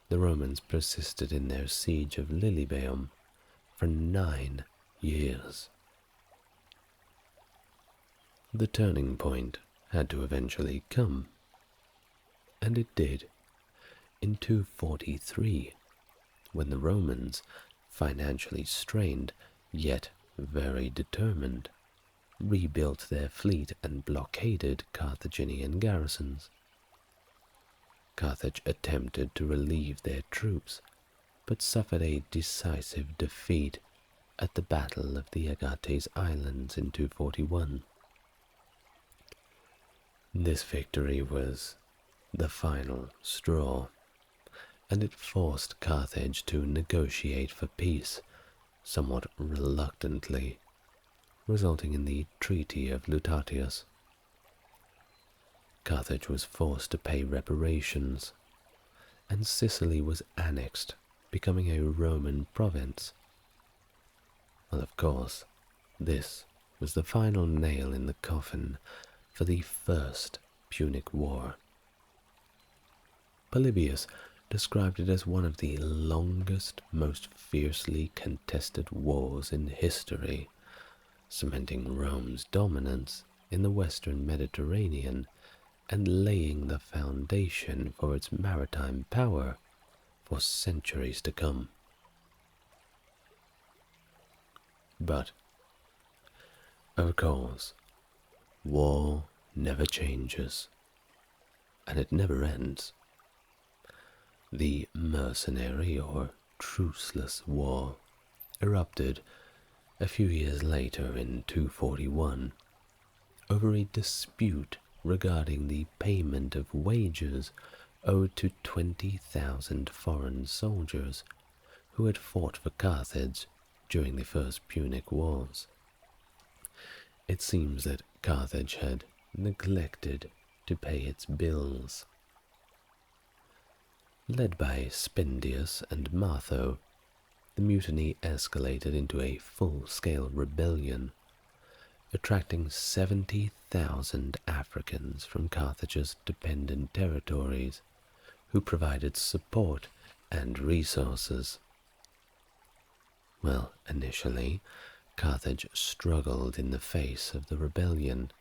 the Romans persisted in their siege of Lilybaeum for 9 years. The turning point had to eventually come, and it did, in 243, when the Romans, financially strained yet very determined, rebuilt their fleet and blockaded Carthaginian garrisons. Carthage attempted to relieve their troops, but suffered a decisive defeat at the Battle of the Agates Islands in 241. This victory was the final straw, and it forced Carthage to negotiate for peace, somewhat reluctantly, resulting in the Treaty of Lutatius. Carthage was forced to pay reparations, and Sicily was annexed, becoming a Roman province. Well, of course, this was the final nail in the coffin for the First Punic War. Polybius described it as one of the longest, most fiercely contested wars in history, cementing Rome's dominance in the western Mediterranean and laying the foundation for its maritime power for centuries to come. But, of course, war never changes, and it never ends. The mercenary or truceless war erupted a few years later in 241 over a dispute regarding the payment of wages owed to 20,000 foreign soldiers who had fought for Carthage during the First Punic Wars. It seems that Carthage had neglected to pay its bills. Led by Spendius and Matho, the mutiny escalated into a full-scale rebellion, attracting 70,000 Africans from Carthage's dependent territories, who provided support and resources. Well, initially, Carthage struggled in the face of the rebellion,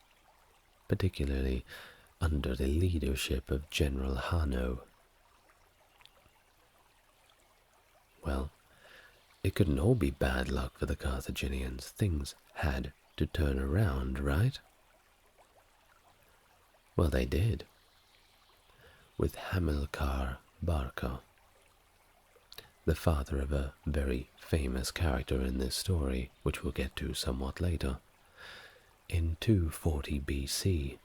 particularly under the leadership of General Hanno. Well, it couldn't all be bad luck for the Carthaginians. Things had to turn around, right? Well, they did, with Hamilcar Barca, the father of a very famous character in this story, which we'll get to somewhat later. In 240 BC,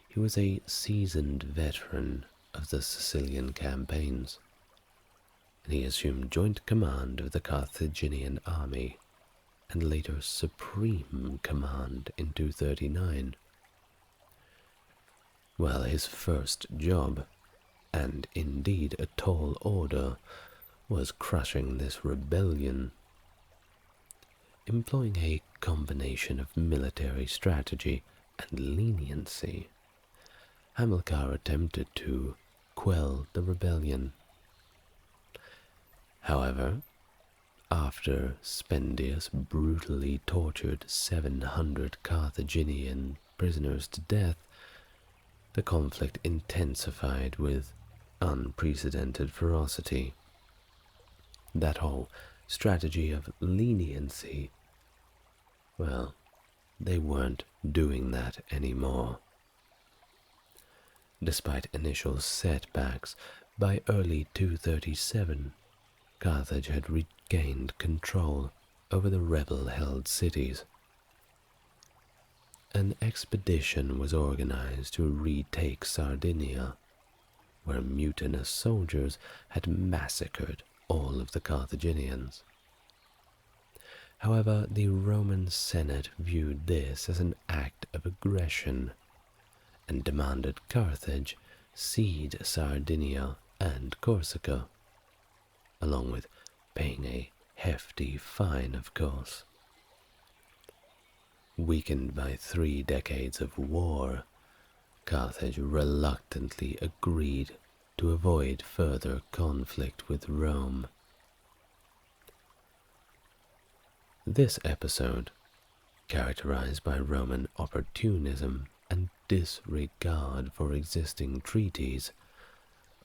he was a seasoned veteran of the Sicilian campaigns, and he assumed joint command of the Carthaginian army and later supreme command in 239. Well, his first job, and indeed a tall order, was crushing this rebellion. Employing a combination of military strategy and leniency, Hamilcar attempted to quell the rebellion. However, after Spendius brutally tortured 700 Carthaginian prisoners to death, the conflict intensified with unprecedented ferocity. That whole strategy of leniency, well, they weren't doing that anymore. Despite initial setbacks, by early 237, Carthage had regained control over the rebel-held cities. An expedition was organized to retake Sardinia, where mutinous soldiers had massacred all of the Carthaginians. However, the Roman Senate viewed this as an act of aggression and demanded Carthage cede Sardinia and Corsica, along with paying a hefty fine, of course. Weakened by 3 decades of war, Carthage reluctantly agreed to avoid further conflict with Rome. This episode, characterized by Roman opportunism and disregard for existing treaties,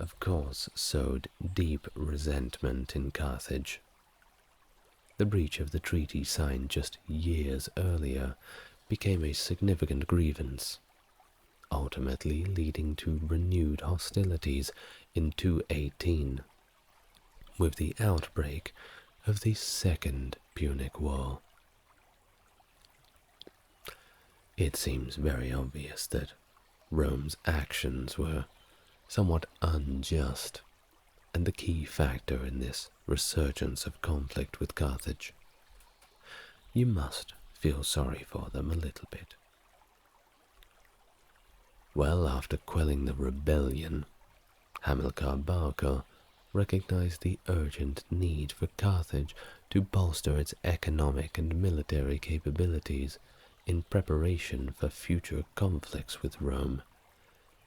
of course sowed deep resentment in Carthage. The breach of the treaty signed just years earlier became a significant grievance, ultimately leading to renewed hostilities in 218, with the outbreak of the Second Punic War. It seems very obvious that Rome's actions were somewhat unjust, and the key factor in this resurgence of conflict with Carthage. You must feel sorry for them a little bit. Well, after quelling the rebellion, Hamilcar Barca recognized the urgent need for Carthage to bolster its economic and military capabilities in preparation for future conflicts with Rome.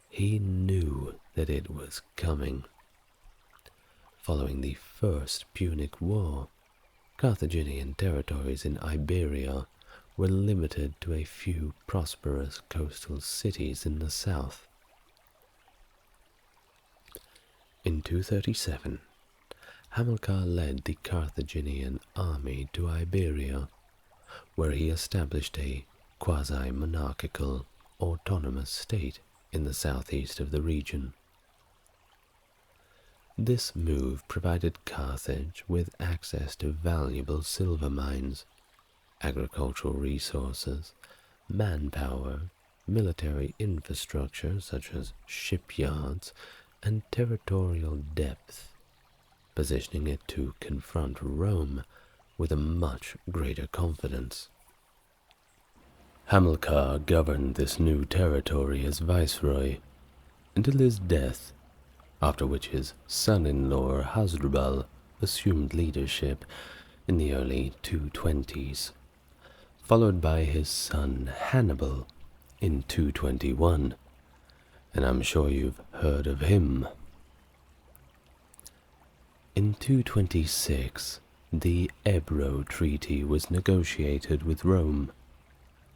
He knew that it was coming. Following the First Punic War, Carthaginian territories in Iberia were limited to a few prosperous coastal cities in the south. In 237, Hamilcar led the Carthaginian army to Iberia, where he established a quasi-monarchical, autonomous state in the southeast of the region. This move provided Carthage with access to valuable silver mines, agricultural resources, manpower, military infrastructure such as shipyards, and territorial depth, positioning it to confront Rome with a much greater confidence. Hamilcar governed this new territory as viceroy until his death, after which his son-in-law Hasdrubal assumed leadership in the early 220s, followed by his son Hannibal in 221, and I'm sure you've heard of him. In 226, the Ebro Treaty was negotiated with Rome,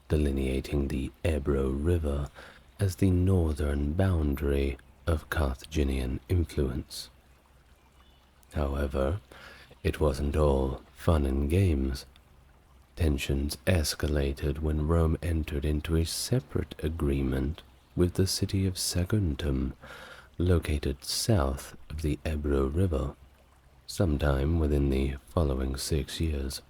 delineating the Ebro River as the northern boundary of Carthaginian influence. However, it wasn't all fun and games. Tensions escalated when Rome entered into a separate agreement with the city of Saguntum, located south of the Ebro River, sometime within the following 6 years.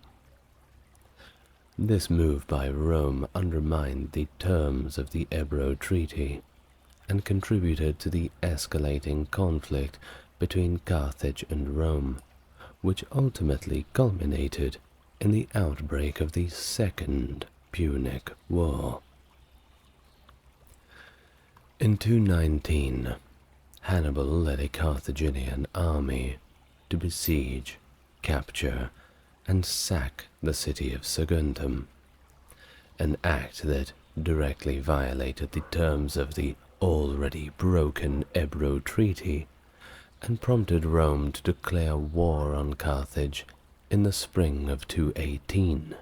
This move by Rome undermined the terms of the Ebro Treaty and contributed to the escalating conflict between Carthage and Rome, which ultimately culminated in the outbreak of the Second Punic War. In 219, Hannibal led a Carthaginian army to besiege, capture, and sack the city of Saguntum, an act that directly violated the terms of the already broken Ebro Treaty and prompted Rome to declare war on Carthage in the spring of 218.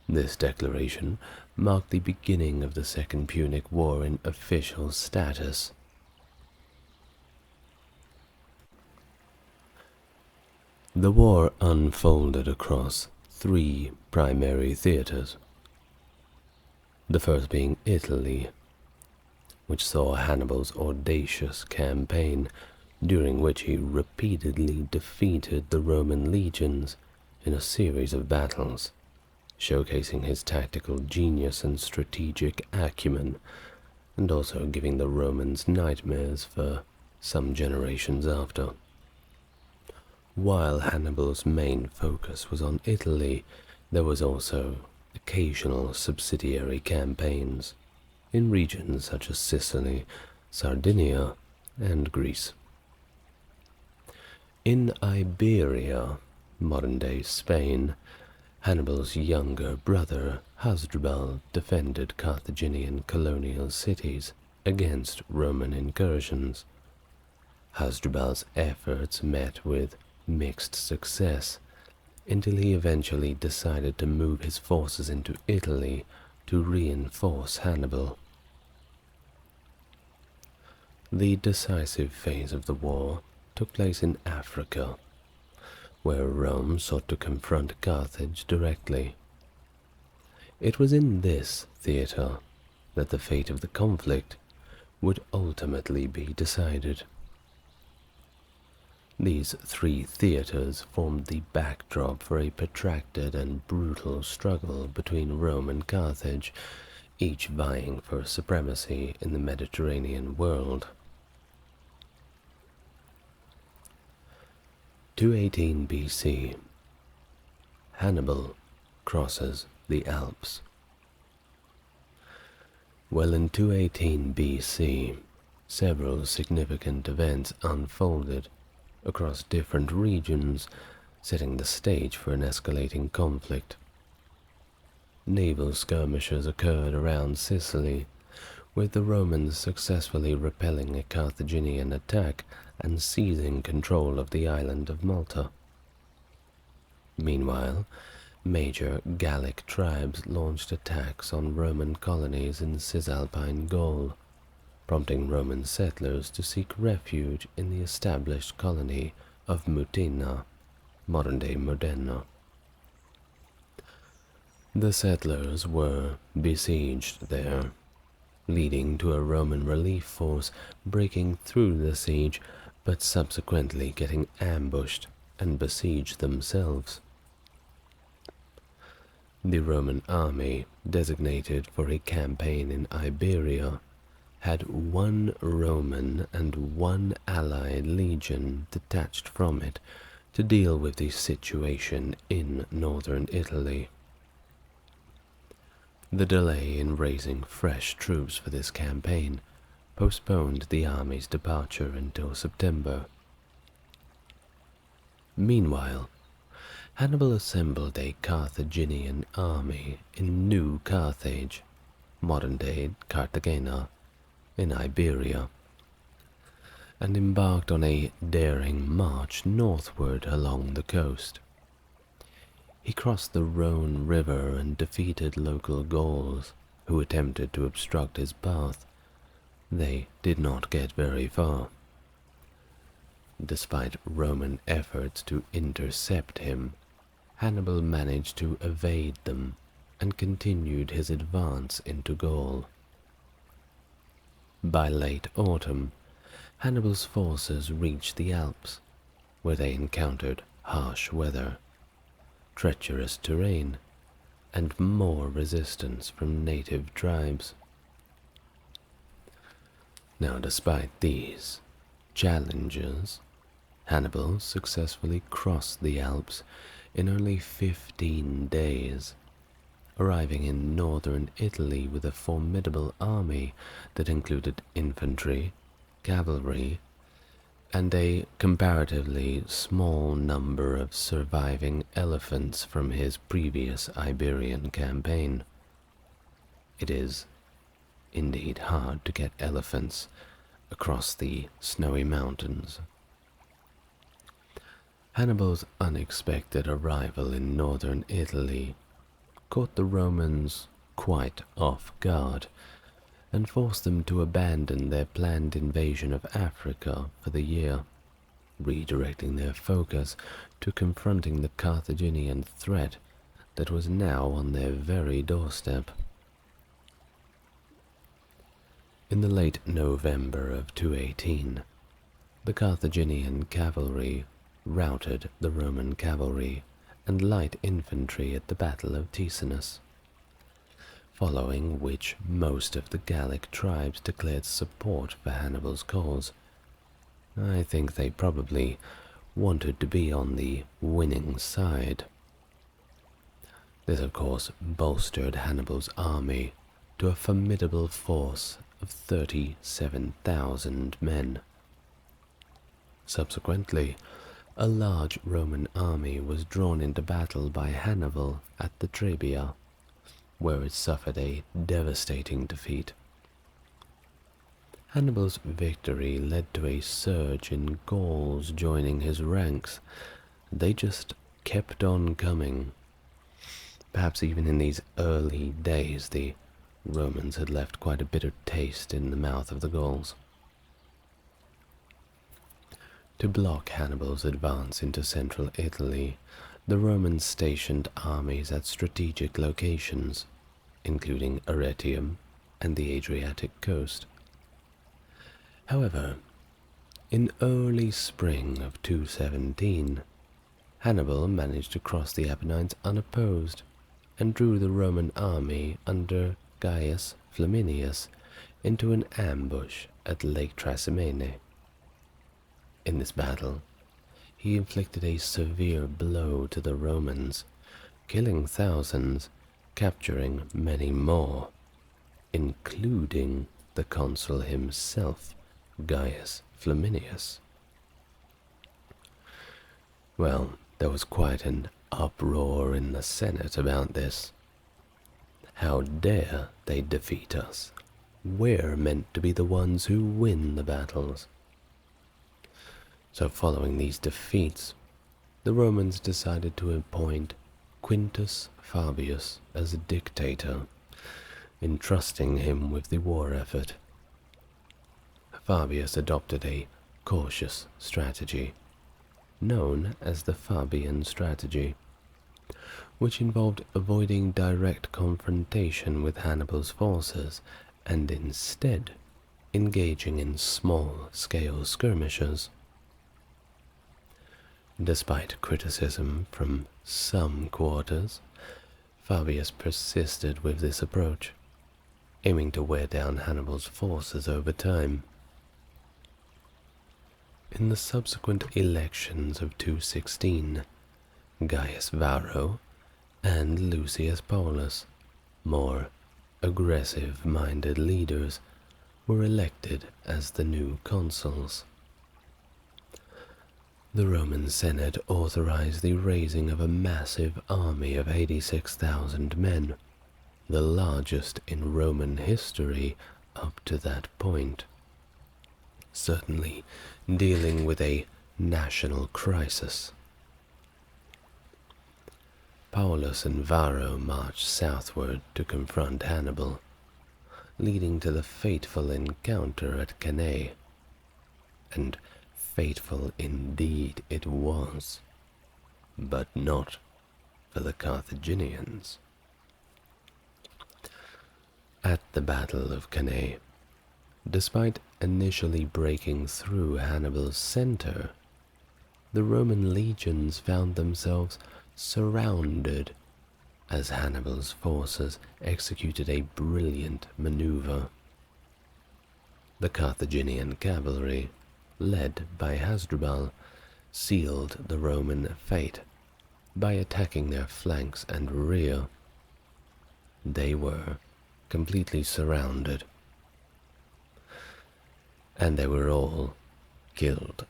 This declaration marked the beginning of the Second Punic War in official status. The war unfolded across 3 primary theaters. The first being Italy, which saw Hannibal's audacious campaign, during which he repeatedly defeated the Roman legions in a series of battles, showcasing his tactical genius and strategic acumen, and also giving the Romans nightmares for some generations after. While Hannibal's main focus was on Italy, there was also occasional subsidiary campaigns in regions such as Sicily, Sardinia, and Greece. In Iberia, modern-day Spain, Hannibal's younger brother, Hasdrubal, defended Carthaginian colonial cities against Roman incursions. Hasdrubal's efforts met with mixed success until he eventually decided to move his forces into Italy to reinforce Hannibal. The decisive phase of the war took place in Africa, where Rome sought to confront Carthage directly. It was in this theatre that the fate of the conflict would ultimately be decided. These three theatres formed the backdrop for a protracted and brutal struggle between Rome and Carthage, each vying for supremacy in the Mediterranean world. 218 BC. Hannibal crosses the Alps. Well, in 218 BC, several significant events unfolded across different regions, setting the stage for an escalating conflict. Naval skirmishes occurred around Sicily, with the Romans successfully repelling a Carthaginian attack and seizing control of the island of Malta. Meanwhile, major Gallic tribes launched attacks on Roman colonies in Cisalpine Gaul, prompting Roman settlers to seek refuge in the established colony of Mutina, modern-day Modena. The settlers were besieged there, leading to a Roman relief force breaking through the siege but subsequently getting ambushed and besieged themselves. The Roman army, designated for a campaign in Iberia, had one Roman and one allied legion detached from it to deal with the situation in northern Italy. The delay in raising fresh troops for this campaign postponed the army's departure until September. Meanwhile, Hannibal assembled a Carthaginian army in New Carthage, modern-day Cartagena, in Iberia, and embarked on a daring march northward along the coast. He crossed the Rhone River and defeated local Gauls who attempted to obstruct his path. They did not get very far. Despite Roman efforts to intercept him, Hannibal managed to evade them and continued his advance into Gaul. By late autumn, Hannibal's forces reached the Alps, where they encountered harsh weather, treacherous terrain, and more resistance from native tribes. Now, despite these challenges, Hannibal successfully crossed the Alps in only 15 days, arriving in northern Italy with a formidable army that included infantry, cavalry, and a comparatively small number of surviving elephants from his previous Iberian campaign. It is indeed hard to get elephants across the snowy mountains. Hannibal's unexpected arrival in northern Italy caught the Romans quite off guard and forced them to abandon their planned invasion of Africa for the year, redirecting their focus to confronting the Carthaginian threat that was now on their very doorstep. In the late November of 218, the Carthaginian cavalry routed the Roman cavalry and light infantry at the Battle of Ticinus, following which most of the Gallic tribes declared support for Hannibal's cause. I think they probably wanted to be on the winning side. This, of course, bolstered Hannibal's army to a formidable force of 37,000 men. Subsequently, A large Roman army was drawn into battle by Hannibal at the Trebia, where it suffered a devastating defeat. Hannibal's victory led to a surge in Gauls joining his ranks. They just kept on coming. Perhaps even in these early days, the Romans had left quite a bitter taste in the mouth of the Gauls. To block Hannibal's advance into central Italy, the Romans stationed armies at strategic locations, including Arretium and the Adriatic coast. However, in early spring of 217, Hannibal managed to cross the Apennines unopposed and drew the Roman army under Gaius Flaminius into an ambush at Lake Trasimene. In this battle, he inflicted a severe blow to the Romans, killing thousands, capturing many more, including the consul himself, Gaius Flaminius. Well, there was quite an uproar in the Senate about this. How dare they defeat us? We're meant to be the ones who win the battles. So following these defeats, the Romans decided to appoint Quintus Fabius as a dictator, entrusting him with the war effort. Fabius adopted a cautious strategy, known as the Fabian strategy, which involved avoiding direct confrontation with Hannibal's forces and instead engaging in small-scale skirmishes. Despite criticism from some quarters, Fabius persisted with this approach, aiming to wear down Hannibal's forces over time. In the subsequent elections of 216, Gaius Varro and Lucius Paulus, more aggressive-minded leaders, were elected as the new consuls. The Roman Senate authorized the raising of a massive army of 86,000 men, the largest in Roman history up to that point. Certainly dealing with a national crisis. Paulus and Varro marched southward to confront Hannibal, leading to the fateful encounter at Cannae. And fateful indeed it was, but not for the Carthaginians. At the Battle of Cannae, despite initially breaking through Hannibal's center, the Roman legions found themselves surrounded as Hannibal's forces executed a brilliant maneuver. The Carthaginian cavalry, led by Hasdrubal, sealed the Roman fate by attacking their flanks and rear. They were completely surrounded, and they were all killed.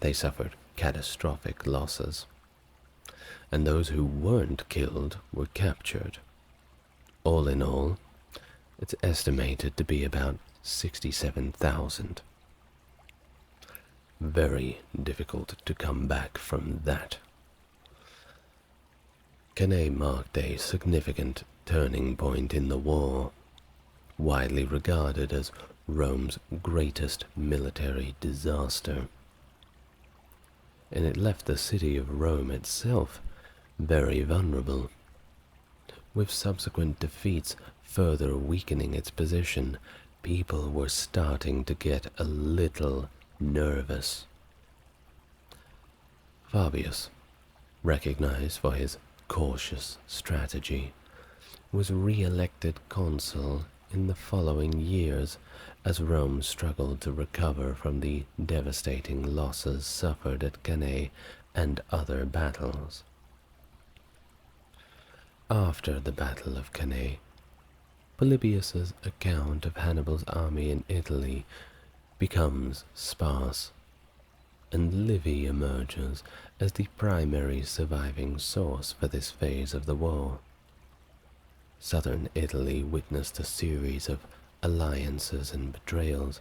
They suffered catastrophic losses, and those who weren't killed were captured. All in all, it's estimated to be about 67,000. Very difficult to come back from that. Cannae marked a significant turning point in the war, widely regarded as Rome's greatest military disaster. And it left the city of Rome itself very vulnerable, with subsequent defeats further weakening its position. People were starting to get a little nervous. Fabius, recognized for his cautious strategy, was re-elected consul in the following years as Rome struggled to recover from the devastating losses suffered at Cannae and other battles. After the Battle of Cannae, Polybius's account of Hannibal's army in Italy becomes sparse and Livy emerges as the primary surviving source for this phase of the war. Southern Italy witnessed a series of alliances and betrayals,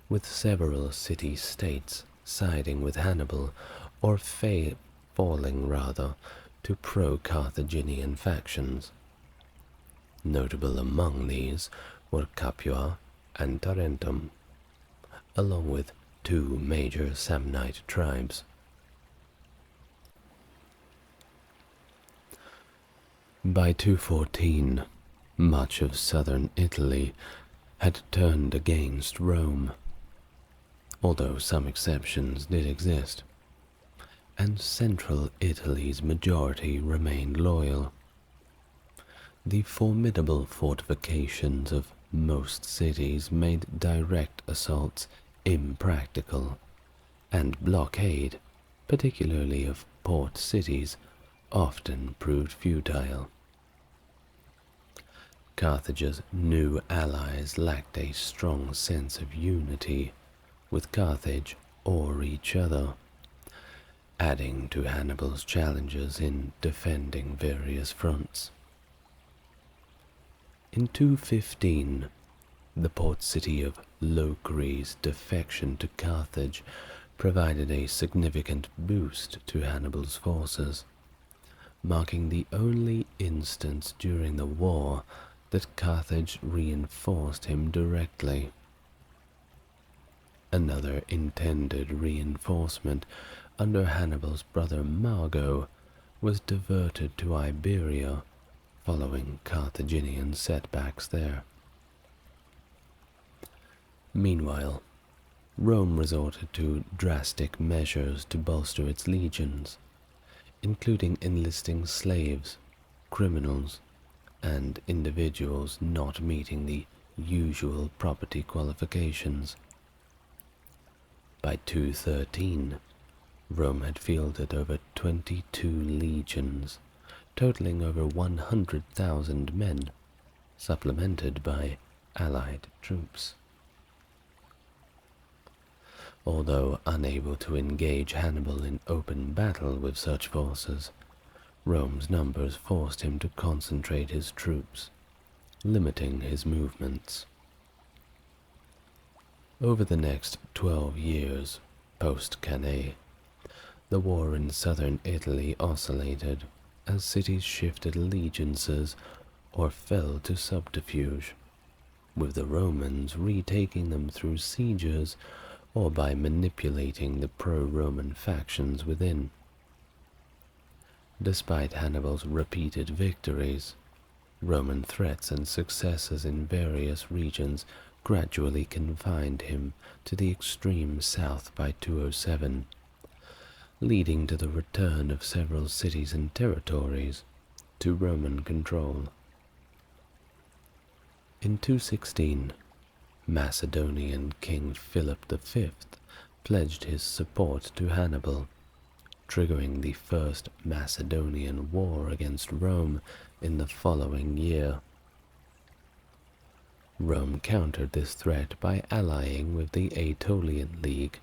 with several city-states siding with Hannibal or falling rather to pro-Carthaginian factions. Notable among these were Capua and Tarentum, along with two major Samnite tribes. By 214, much of southern Italy had turned against Rome, although some exceptions did exist, and central Italy's majority remained loyal. The formidable fortifications of most cities made direct assaults impractical, and blockade, particularly of port cities, often proved futile. Carthage's new allies lacked a strong sense of unity with Carthage or each other, adding to Hannibal's challenges in defending various fronts. In 215, the port city of Locre's defection to Carthage provided a significant boost to Hannibal's forces, marking the only instance during the war that Carthage reinforced him directly. Another intended reinforcement under Hannibal's brother Mago was diverted to Iberia following Carthaginian setbacks there. Meanwhile, Rome resorted to drastic measures to bolster its legions, including enlisting slaves, criminals, and individuals not meeting the usual property qualifications. By 213, Rome had fielded over 22 legions, totaling over 100,000 men, supplemented by allied troops. Although unable to engage Hannibal in open battle with such forces, Rome's numbers forced him to concentrate his troops, limiting his movements. Over the next 12 years, post-Cannae, the war in southern Italy oscillated as cities shifted allegiances or fell to subterfuge, with the Romans retaking them through sieges or by manipulating the pro-Roman factions within. Despite Hannibal's repeated victories, Roman threats and successes in various regions gradually confined him to the extreme south by 207, leading to the return of several cities and territories to Roman control. In 216, Macedonian King Philip V pledged his support to Hannibal, triggering the First Macedonian War against Rome in the following year. Rome countered this threat by allying with the Aetolian League,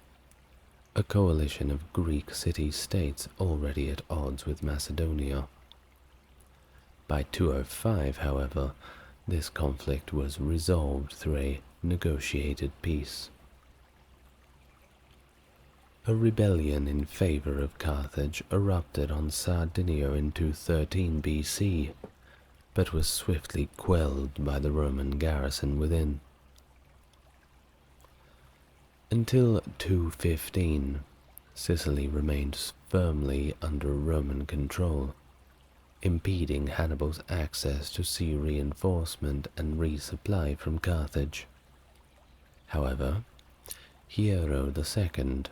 a coalition of Greek city-states already at odds with Macedonia. By 205, however, this conflict was resolved through a negotiated peace. A rebellion in favor of Carthage erupted on Sardinia in 213 BC, but was swiftly quelled by the Roman garrison within. Until 215, Sicily remained firmly under Roman control, impeding Hannibal's access to sea reinforcement and resupply from Carthage. However, Hiero II,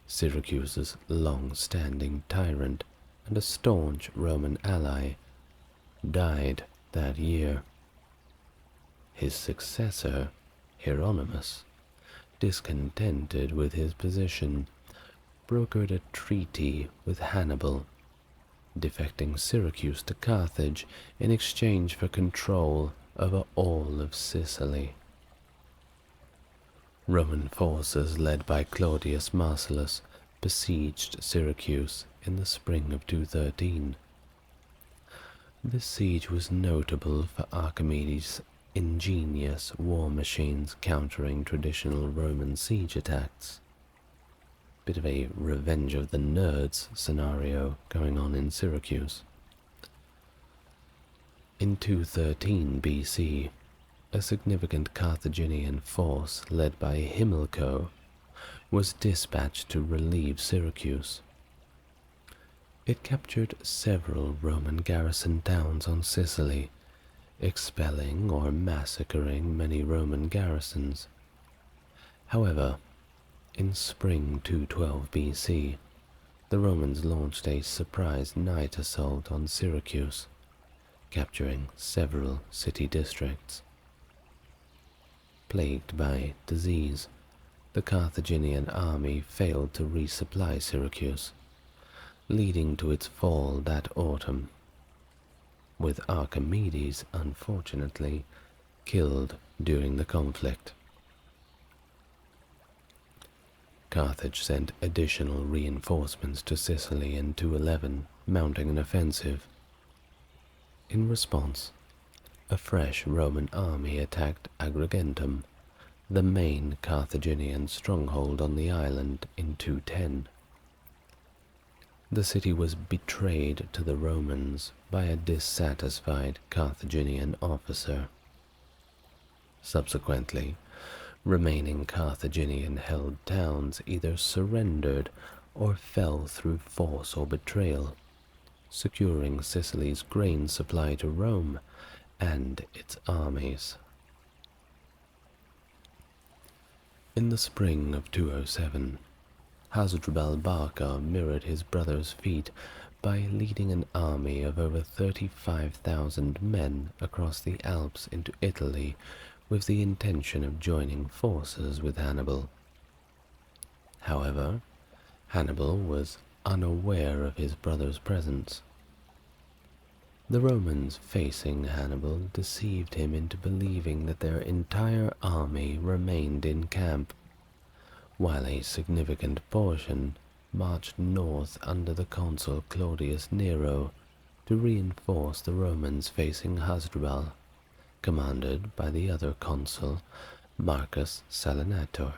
Syracuse's long-standing tyrant and a staunch Roman ally, died that year. His successor, Hieronymus, discontented with his position, brokered a treaty with Hannibal, defecting Syracuse to Carthage in exchange for control over all of Sicily. Roman forces led by Claudius Marcellus besieged Syracuse in the spring of 213. This siege was notable for Archimedes' ingenious war machines countering traditional Roman siege attacks. Bit of a Revenge of the Nerds scenario going on in Syracuse. In 213 BC, a significant Carthaginian force led by Himilco was dispatched to relieve Syracuse. It captured several Roman garrison towns on Sicily, expelling or massacring many Roman garrisons. However, in spring 212 BC, the Romans launched a surprise night assault on Syracuse, capturing several city districts. Plagued by disease, the Carthaginian army failed to resupply Syracuse, leading to its fall that autumn, with Archimedes unfortunately killed during the conflict. Carthage sent additional reinforcements to Sicily in 211, mounting an offensive. In response, a fresh Roman army attacked Agrigentum, the main Carthaginian stronghold on the island, in 210. The city was betrayed to the Romans by a dissatisfied Carthaginian officer. Subsequently, remaining Carthaginian-held towns either surrendered or fell through force or betrayal, securing Sicily's grain supply to Rome and its armies. In the spring of 207, Hasdrubal Barca mirrored his brother's feat by leading an army of over 35,000 men across the Alps into Italy with the intention of joining forces with Hannibal. However, Hannibal was unaware of his brother's presence. The Romans facing Hannibal deceived him into believing that their entire army remained in camp, while a significant portion marched north under the consul Claudius Nero to reinforce the Romans facing Hasdrubal, commanded by the other consul, Marcus Salinator.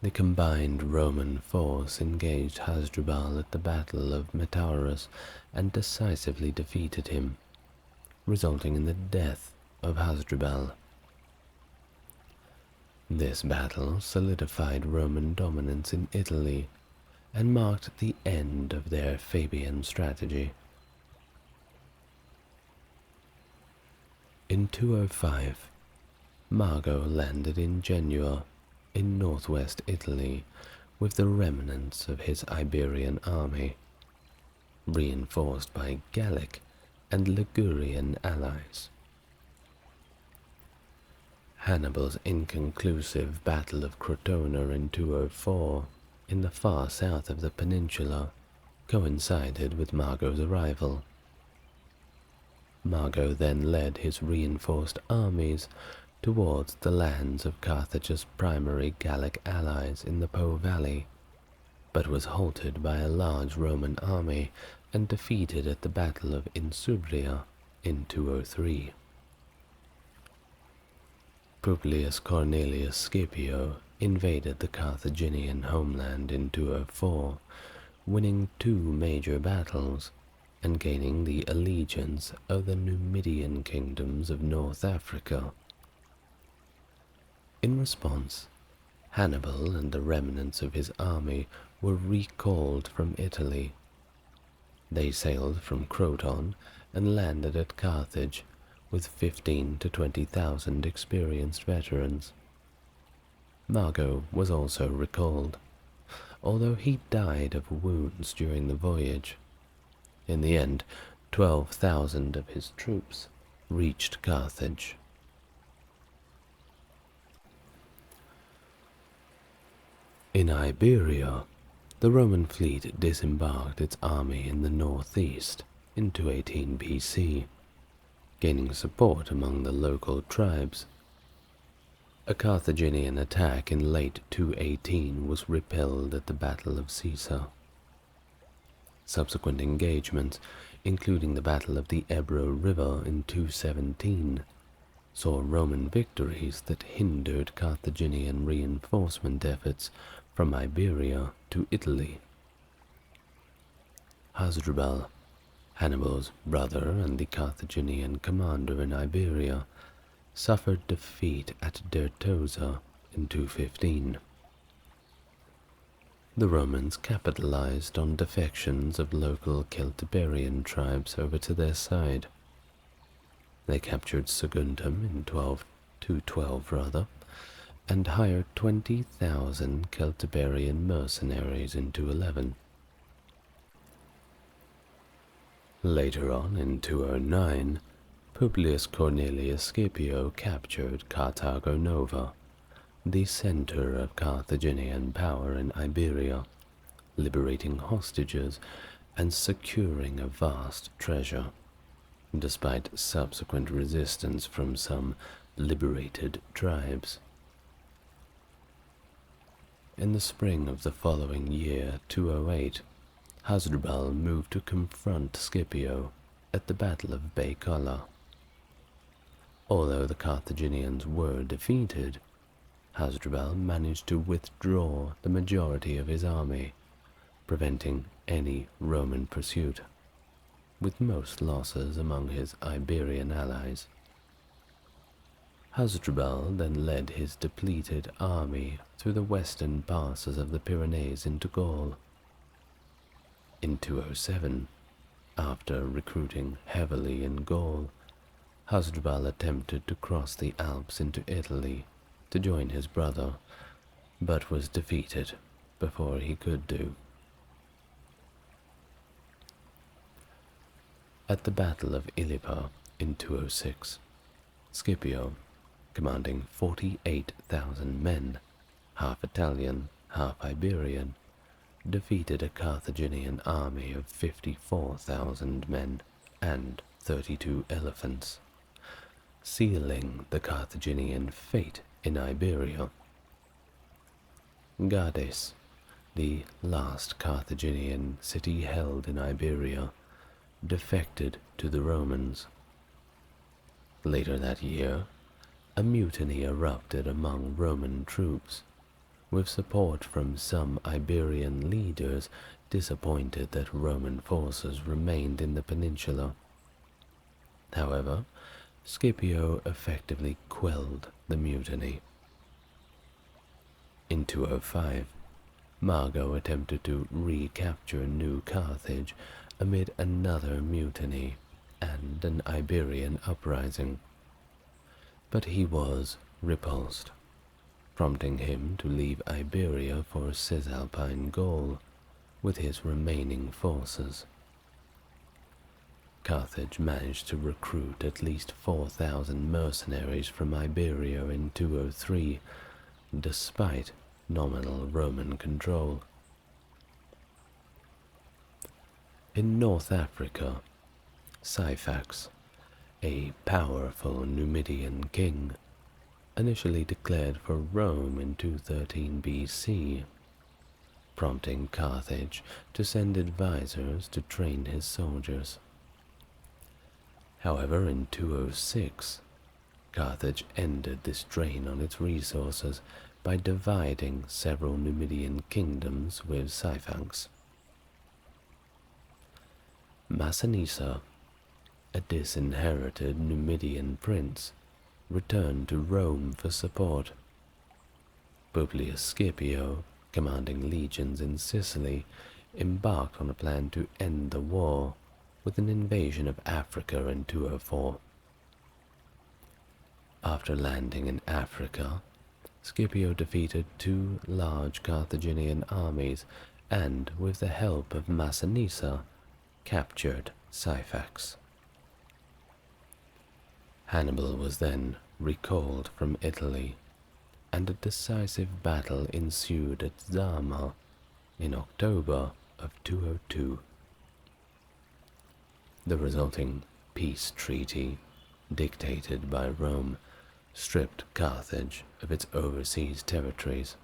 The combined Roman force engaged Hasdrubal at the Battle of Metaurus and decisively defeated him, resulting in the death of Hasdrubal. This battle solidified Roman dominance in Italy and marked the end of their Fabian strategy. In 205, Mago landed in Genoa in northwest Italy with the remnants of his Iberian army, reinforced by Gallic and Ligurian allies. Hannibal's inconclusive Battle of Crotona in 204, in the far south of the peninsula, coincided with Mago's arrival. Mago then led his reinforced armies towards the lands of Carthage's primary Gallic allies in the Po Valley, but was halted by a large Roman army and defeated at the Battle of Insubria in 203. Publius Cornelius Scipio invaded the Carthaginian homeland in 204, winning 2 major battles and gaining the allegiance of the Numidian kingdoms of North Africa. In response, Hannibal and the remnants of his army were recalled from Italy. They sailed from Croton and landed at Carthage with 15,000 to 20,000 experienced veterans. Mago was also recalled, although he died of wounds during the voyage. In the end, 12,000 of his troops reached Carthage. In Iberia, the Roman fleet disembarked its army in the northeast in 218 BC, gaining support among the local tribes. A Carthaginian attack in late 218 was repelled at the Battle of Caesar. Subsequent engagements, including the Battle of the Ebro River in 217, saw Roman victories that hindered Carthaginian reinforcement efforts from Iberia to Italy. Hasdrubal, Hannibal's brother and the Carthaginian commander in Iberia, suffered defeat at Dertosa in 215. The Romans capitalized on defections of local Celtiberian tribes over to their side. They captured Saguntum in 212 and hired 20,000 Celtiberian mercenaries in 211. Later on, in 209, Publius Cornelius Scipio captured Carthago Nova, the center of Carthaginian power in Iberia, liberating hostages and securing a vast treasure, despite subsequent resistance from some liberated tribes. In the spring of the following year, 208, Hasdrubal moved to confront Scipio at the Battle of Baecola. Although the Carthaginians were defeated, Hasdrubal managed to withdraw the majority of his army, preventing any Roman pursuit, with most losses among his Iberian allies. Hasdrubal then led his depleted army through the western passes of the Pyrenees into Gaul. In 207, after recruiting heavily in Gaul, Hasdrubal attempted to cross the Alps into Italy to join his brother, but was defeated before he could do. At the Battle of Ilipa in 206, Scipio, commanding 48,000 men, half Italian, half Iberian, defeated a Carthaginian army of 54,000 men and 32 elephants, sealing the Carthaginian fate in Iberia. Gades, the last Carthaginian city held in Iberia, defected to the Romans. Later that year, a mutiny erupted among Roman troops, with support from some Iberian leaders disappointed that Roman forces remained in the peninsula. However, Scipio effectively quelled the mutiny. In 205, Mago attempted to recapture New Carthage amid another mutiny and an Iberian uprising, but he was repulsed, prompting him to leave Iberia for Cisalpine Gaul with his remaining forces. Carthage managed to recruit at least 4,000 mercenaries from Iberia in 203, despite nominal Roman control. In North Africa, Syphax, a powerful Numidian king, initially declared for Rome in 213 BC, prompting Carthage to send advisors to train his soldiers. However, in 206, Carthage ended this drain on its resources by dividing several Numidian kingdoms with Syphax. Massinissa, a disinherited Numidian prince, returned to Rome for support. Publius Scipio, commanding legions in Sicily, embarked on a plan to end the war with an invasion of Africa in 204. After landing in Africa, Scipio defeated two large Carthaginian armies and, with the help of Massinissa, captured Syphax. Hannibal was then recalled from Italy, and a decisive battle ensued at Zama in October of 202. The resulting peace treaty, dictated by Rome, stripped Carthage of its overseas territories,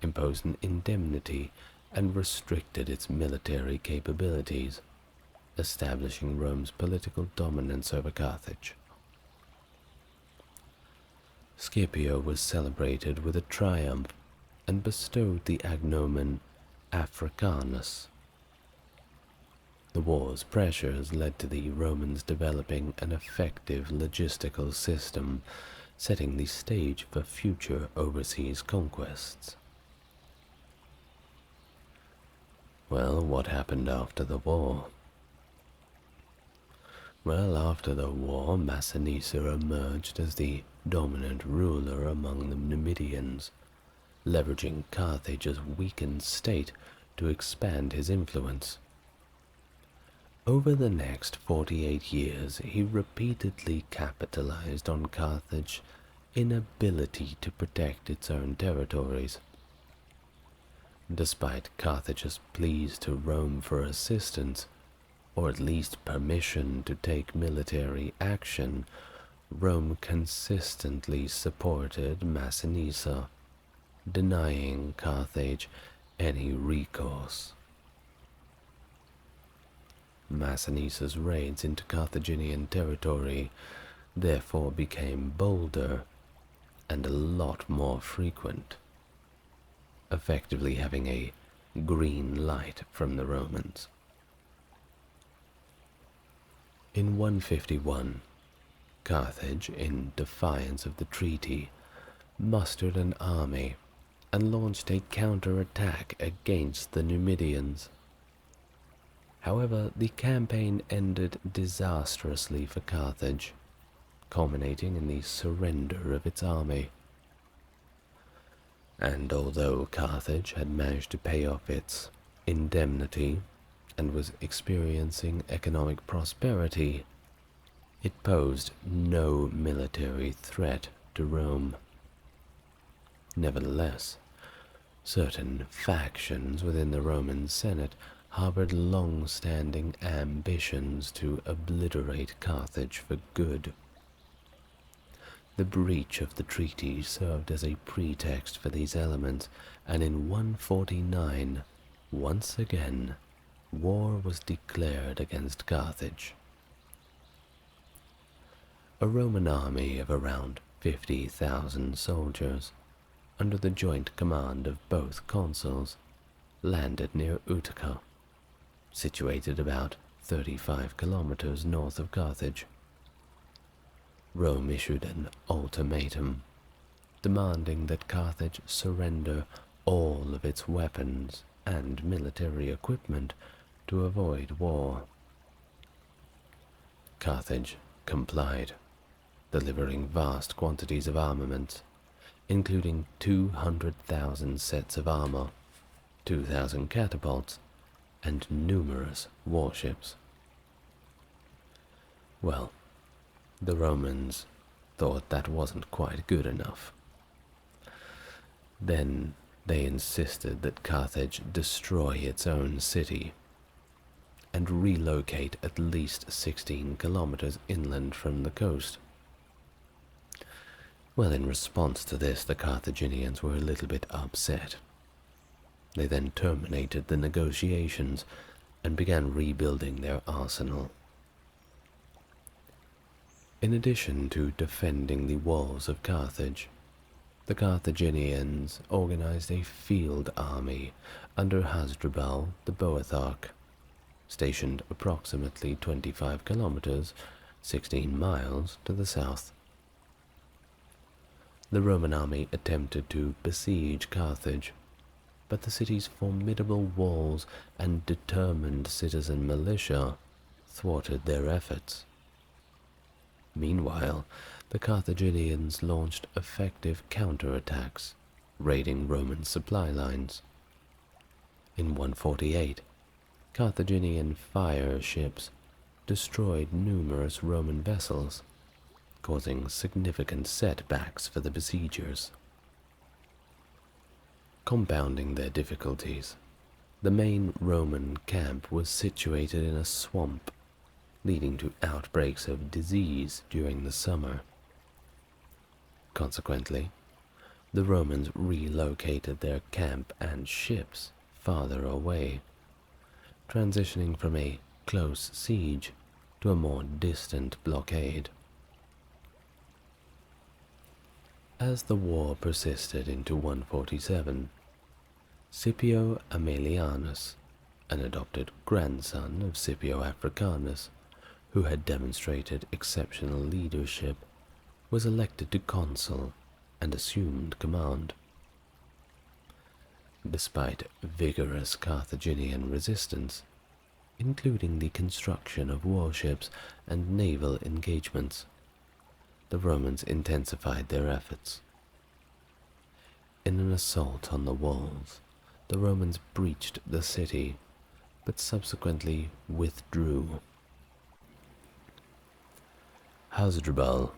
imposed an indemnity, and restricted its military capabilities, establishing Rome's political dominance over Carthage. Scipio was celebrated with a triumph and bestowed the agnomen Africanus. The war's pressures led to the Romans developing an effective logistical system, setting the stage for future overseas conquests. Well, what happened after the war? Well, after the war, Massinissa emerged as the dominant ruler among the Numidians, leveraging Carthage's weakened state to expand his influence. Over the next 48 years, he repeatedly capitalized on Carthage's inability to protect its own territories. Despite Carthage's pleas to Rome for assistance, or at least permission to take military action, Rome consistently supported Massinissa, denying Carthage any recourse. Massinissa's raids into Carthaginian territory therefore became bolder and a lot more frequent, effectively having a green light from the Romans. In 151, Carthage, in defiance of the treaty, mustered an army and launched a counterattack against the Numidians. However, the campaign ended disastrously for Carthage, culminating in the surrender of its army. And although Carthage had managed to pay off its indemnity and was experiencing economic prosperity, it posed no military threat to Rome. Nevertheless, certain factions within the Roman Senate harbored long-standing ambitions to obliterate Carthage for good. The breach of the treaty served as a pretext for these elements, and in 149, once again, war was declared against Carthage. A Roman army of around 50,000 soldiers, under the joint command of both consuls, landed near Utica, situated about 35 kilometers north of Carthage. Rome issued an ultimatum, demanding that Carthage surrender all of its weapons and military equipment to avoid war. Carthage complied, delivering vast quantities of armament, including 200,000 sets of armor, 2,000 catapults, and numerous warships. Well, the Romans thought that wasn't quite good enough. Then they insisted that Carthage destroy its own city and relocate at least 16 kilometers inland from the coast. Well, in response to this, the Carthaginians were a little bit upset. They then terminated the negotiations and began rebuilding their arsenal. In addition to defending the walls of Carthage, the Carthaginians organized a field army under Hasdrubal the Boetharch, stationed approximately 25 kilometers, 16 miles to the south. The Roman army attempted to besiege Carthage, but the city's formidable walls and determined citizen militia thwarted their efforts. Meanwhile, the Carthaginians launched effective counterattacks, raiding Roman supply lines. In 148, Carthaginian fire ships destroyed numerous Roman vessels, causing significant setbacks for the besiegers. Compounding their difficulties, the main Roman camp was situated in a swamp, leading to outbreaks of disease during the summer. Consequently, the Romans relocated their camp and ships farther away, transitioning from a close siege to a more distant blockade. As the war persisted into 147, Scipio Aemilianus, an adopted grandson of Scipio Africanus, who had demonstrated exceptional leadership, was elected to consul and assumed command. Despite vigorous Carthaginian resistance, including the construction of warships and naval engagements, the Romans intensified their efforts. In an assault on the walls, the Romans breached the city, but subsequently withdrew. Hasdrubal,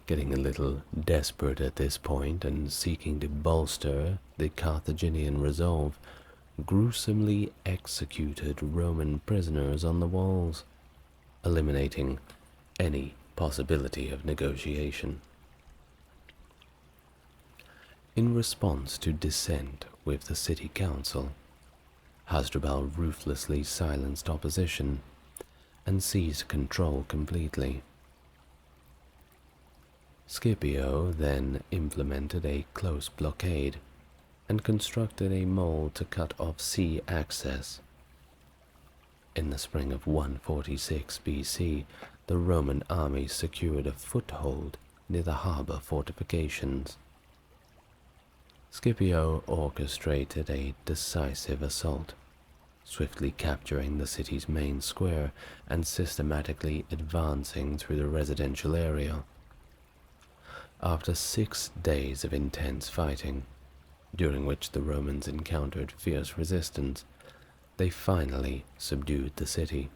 getting a little desperate at this point and seeking to bolster the Carthaginian resolve, gruesomely executed Roman prisoners on the walls, eliminating any possibility of negotiation. In response to dissent with the city council, Hasdrubal ruthlessly silenced opposition and seized control completely. Scipio then implemented a close blockade and constructed a mole to cut off sea access. In the spring of 146 BC, the Roman army secured a foothold near the harbor fortifications. Scipio orchestrated a decisive assault, swiftly capturing the city's main square and systematically advancing through the residential area. After 6 days of intense fighting, during which the Romans encountered fierce resistance, they finally subdued the city.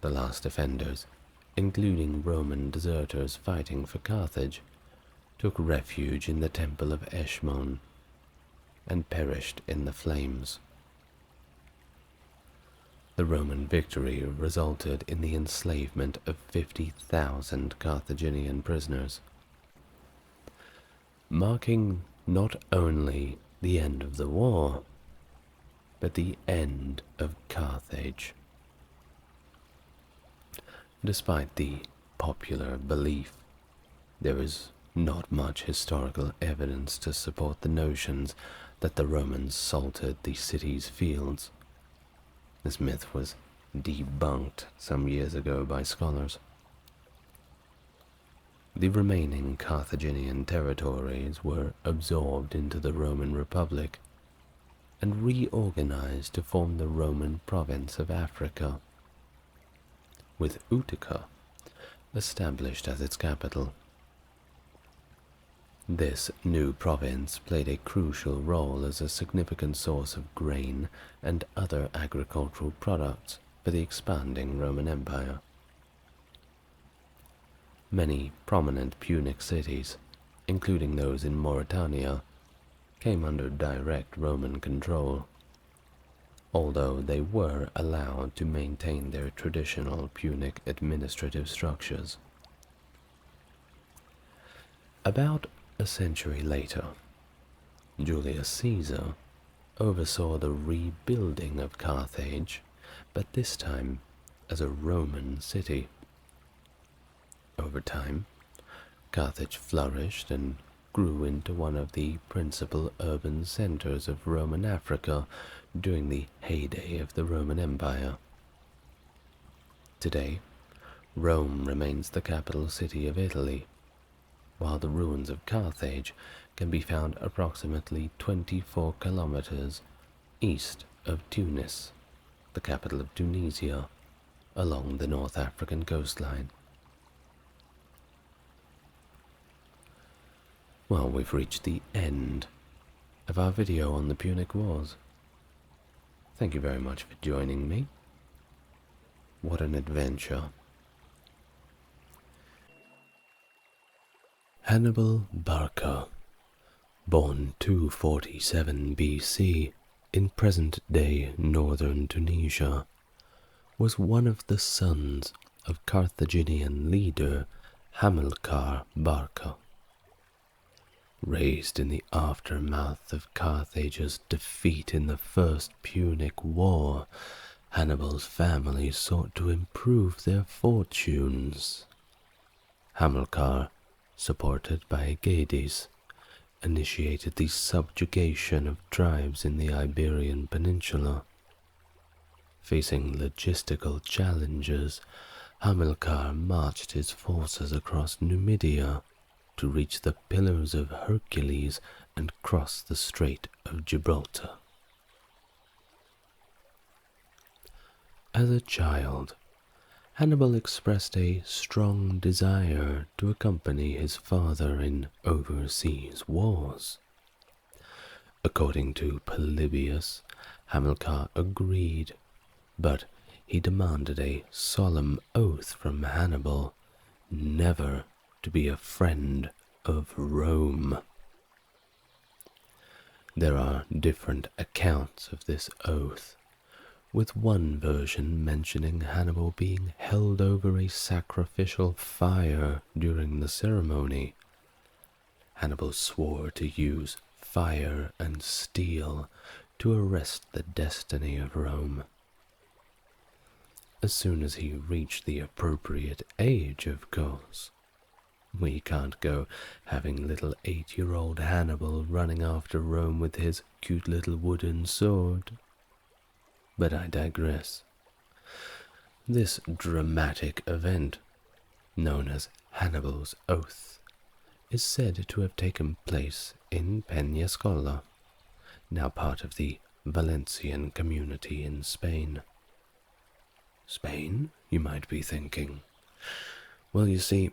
The last defenders, including Roman deserters fighting for Carthage, took refuge in the temple of Eshmon and perished in the flames. The Roman victory resulted in the enslavement of 50,000 Carthaginian prisoners, marking not only the end of the war, but the end of Carthage. Despite the popular belief, there is not much historical evidence to support the notions that the Romans salted the city's fields. This myth was debunked some years ago by scholars. The remaining Carthaginian territories were absorbed into the Roman Republic and reorganized to form the Roman province of Africa, with Utica established as its capital. This new province played a crucial role as a significant source of grain and other agricultural products for the expanding Roman Empire. Many prominent Punic cities, including those in Mauritania, came under direct Roman control, although they were allowed to maintain their traditional Punic administrative structures. About a century later, Julius Caesar oversaw the rebuilding of Carthage, but this time as a Roman city. Over time, Carthage flourished and grew into one of the principal urban centers of Roman Africa during the heyday of the Roman Empire. Today, Rome remains the capital city of Italy, while the ruins of Carthage can be found approximately 24 kilometers east of Tunis, the capital of Tunisia, along the North African coastline. Well, we've reached the end of our video on the Punic Wars. Thank you very much for joining me. What an adventure. Hannibal Barca, born 247 BC in present-day northern Tunisia, was one of the sons of Carthaginian leader Hamilcar Barca. Raised in the aftermath of Carthage's defeat in the First Punic War, Hannibal's family sought to improve their fortunes. Hamilcar, supported by Gades, initiated the subjugation of tribes in the Iberian Peninsula. Facing logistical challenges, Hamilcar marched his forces across Numidia to reach the Pillars of Hercules and cross the Strait of Gibraltar. As a child, Hannibal expressed a strong desire to accompany his father in overseas wars. According to Polybius, Hamilcar agreed, but he demanded a solemn oath from Hannibal never to be a friend of Rome. There are different accounts of this oath, with one version mentioning Hannibal being held over a sacrificial fire during the ceremony. Hannibal swore to use fire and steel to arrest the destiny of Rome. As soon as he reached the appropriate age, of course. We can't go having little 8-year-old Hannibal running after Rome with his cute little wooden sword. But I digress. This dramatic event, known as Hannibal's Oath, is said to have taken place in Peñascola, now part of the Valencian community in Spain. Spain, you might be thinking. Well, you see,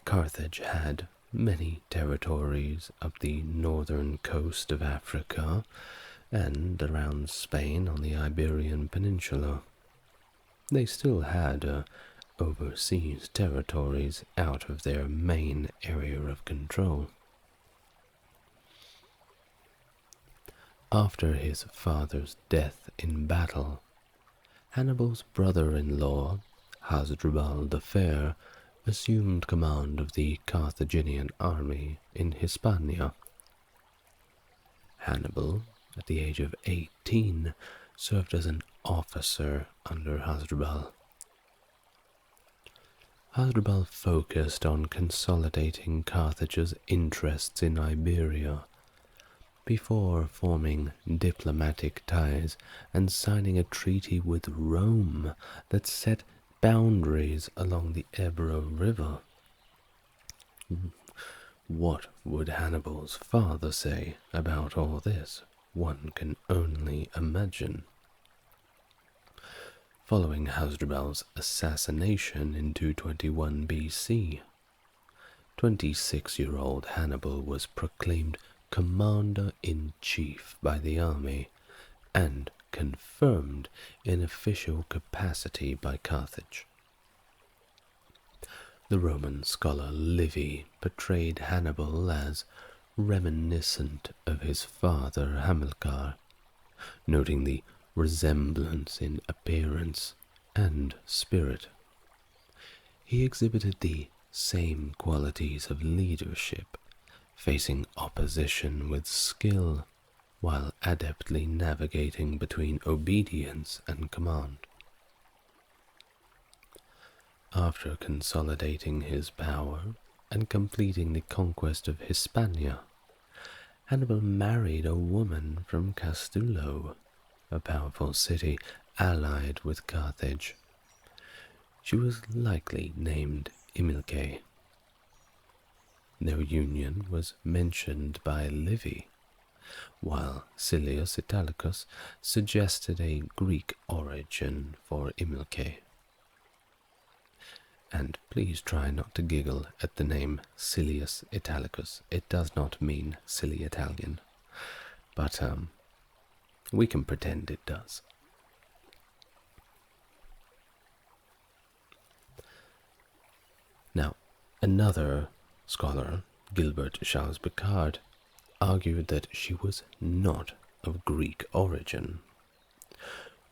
Carthage had many territories up the northern coast of Africa and around Spain on the Iberian Peninsula. They still had overseas territories out of their main area of control. After his father's death in battle, Hannibal's brother-in-law, Hasdrubal the Fair, assumed command of the Carthaginian army in Hispania. Hannibal, at the age of 18, served as an officer under Hasdrubal. Hasdrubal focused on consolidating Carthage's interests in Iberia before forming diplomatic ties and signing a treaty with Rome that set boundaries along the Ebro River. What would Hannibal's father say about all this? One can only imagine. Following Hasdrubal's assassination in 221 BC, 26-year-old Hannibal was proclaimed commander-in-chief by the army and confirmed in official capacity by Carthage. The Roman scholar Livy portrayed Hannibal as reminiscent of his father Hamilcar, noting the resemblance in appearance and spirit. He exhibited the same qualities of leadership, facing opposition with skill, while adeptly navigating between obedience and command. After consolidating his power and completing the conquest of Hispania, Hannibal married a woman from Castulo, a powerful city allied with Carthage. She was likely named Imilce. Their union was mentioned by Livy, while Silius Italicus suggested a Greek origin for Imilce. And please try not to giggle at the name Silius Italicus. It does not mean silly Italian, but we can pretend it does. Now, another scholar, Gilbert Charles Picard, argued that she was not of Greek origin.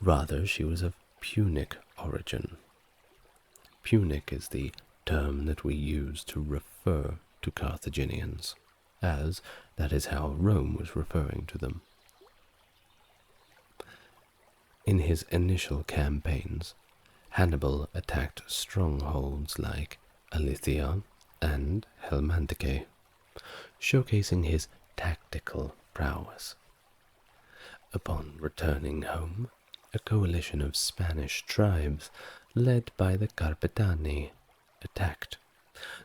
Rather, she was of Punic origin. Punic is the term that we use to refer to Carthaginians. as that is how Rome was referring to them. In his initial campaigns, Hannibal attacked strongholds like Elythia and Helmantike, showcasing his tactical prowess. Upon returning home, a coalition of Spanish tribes, led by the Carpetani, attacked,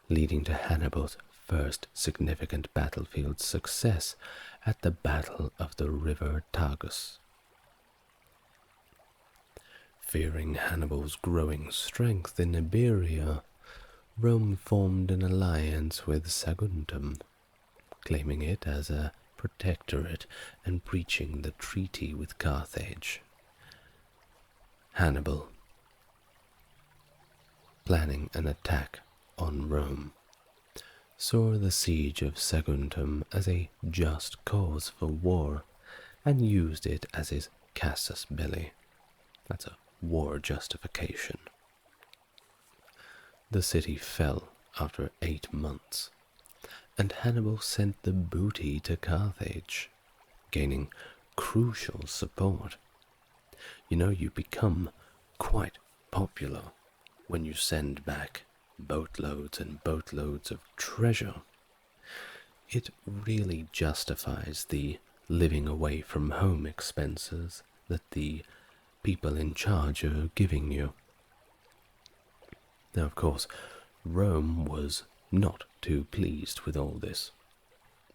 leading to Hannibal's first significant battlefield success at the Battle of the River Tagus. Fearing Hannibal's growing strength in Iberia, Rome formed an alliance with Saguntum, claiming it as a protectorate and breaching the treaty with Carthage. Hannibal, planning an attack on Rome, saw the siege of Saguntum as a just cause for war and used it as his casus belli. That's a war justification. The city fell after 8 months, and Hannibal sent the booty to Carthage, gaining crucial support. You know, you become quite popular when you send back boatloads and boatloads of treasure. It really justifies the living away from home expenses that the people in charge are giving you. Now, of course, Rome was not too pleased with all this.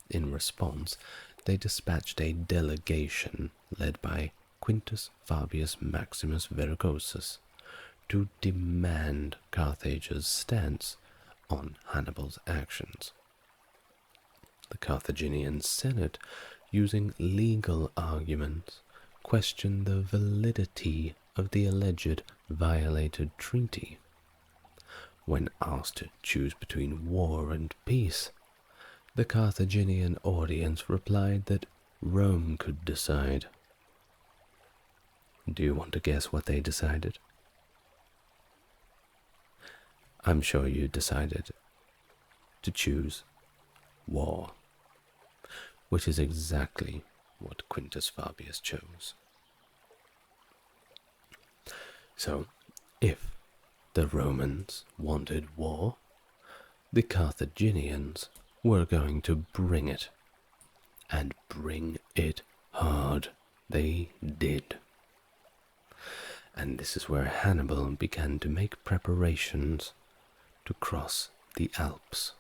In response, they dispatched a delegation led by Quintus Fabius Maximus Verrucosus to demand Carthage's stance on Hannibal's actions. The Carthaginian Senate, using legal arguments, questioned the validity of the alleged violated treaty. When asked to choose between war and peace, the Carthaginian audience replied that Rome could decide. Do you want to guess what they decided? I'm sure you decided to choose war, which is exactly what Quintus Fabius chose. So, if the Romans wanted war, the Carthaginians were going to bring it, and bring it hard. They did. And this is where Hannibal began to make preparations to cross the Alps.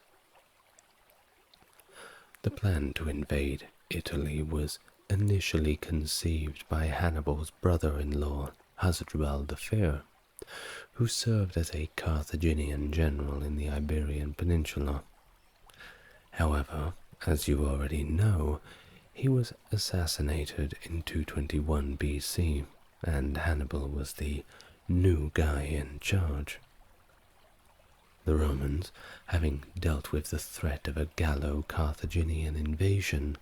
The plan to invade Italy was initially conceived by Hannibal's brother-in-law, Hasdrubal the Fair, who served as a Carthaginian general in the Iberian Peninsula. However, as you already know, he was assassinated in 221 BC, and Hannibal was the new guy in charge. The Romans, having dealt with the threat of a Gallo-Carthaginian invasion,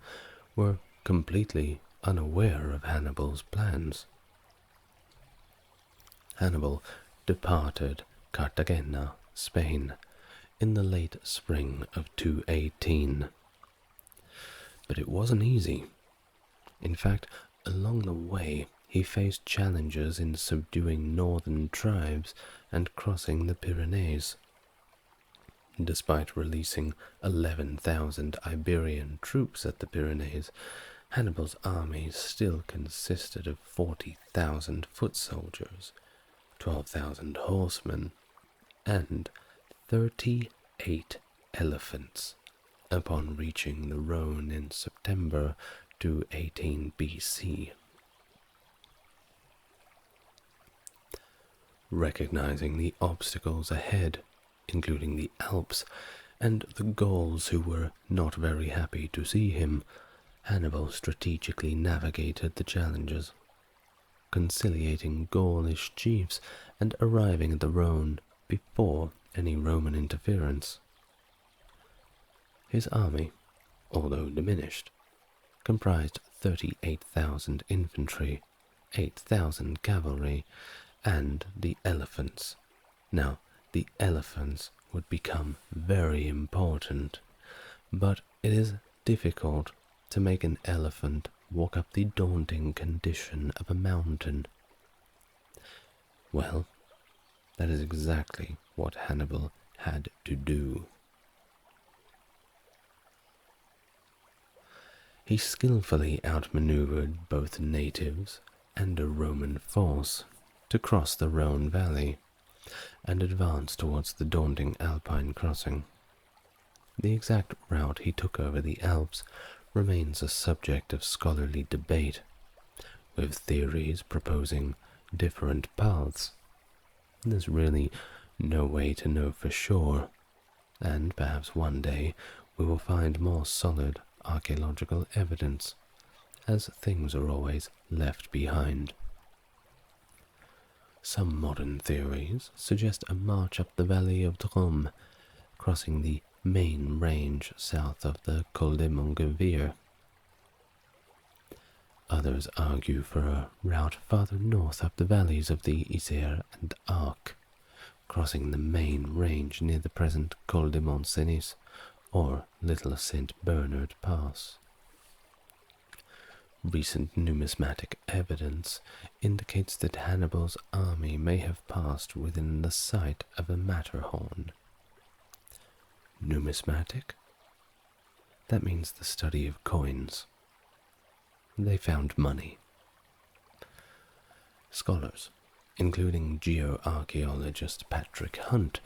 were completely unaware of Hannibal's plans. Hannibal departed Cartagena, Spain, in the late spring of 218. But it wasn't easy. In fact, along the way, he faced challenges in subduing northern tribes and crossing the Pyrenees. Despite releasing 11,000 Iberian troops at the Pyrenees, Hannibal's army still consisted of 40,000 foot soldiers, 12,000 horsemen, and 38 elephants upon reaching the Rhone in September 218 BC. Recognizing the obstacles ahead, including the Alps, and the Gauls who were not very happy to see him, Hannibal strategically navigated the challenges, conciliating Gaulish chiefs and arriving at the Rhone before any Roman interference. His army, although diminished, comprised 38,000 infantry, 8,000 cavalry, and the elephants. Now, the elephants would become very important, but it is difficult to make an elephant walk up the daunting condition of a mountain? Well, that is exactly what Hannibal had to do. He skillfully outmaneuvered both natives and a Roman force to cross the Rhone Valley and advance towards the daunting Alpine crossing. The exact route he took over the Alps remains a subject of scholarly debate, with theories proposing different paths. There's really no way to know for sure, and perhaps one day we will find more solid archaeological evidence, as things are always left behind. Some modern theories suggest a march up the valley of Drôme, crossing the main range south of the Col de Montgevir. Others argue for a route farther north up the valleys of the Isère and Arc, crossing the main range near the present Col de Mont-Cenis or Little St. Bernard Pass. Recent numismatic evidence indicates that Hannibal's army may have passed within the site of a Matterhorn. Numismatic? That means the study of coins. They found money. Scholars, including geoarchaeologist Patrick Hunt,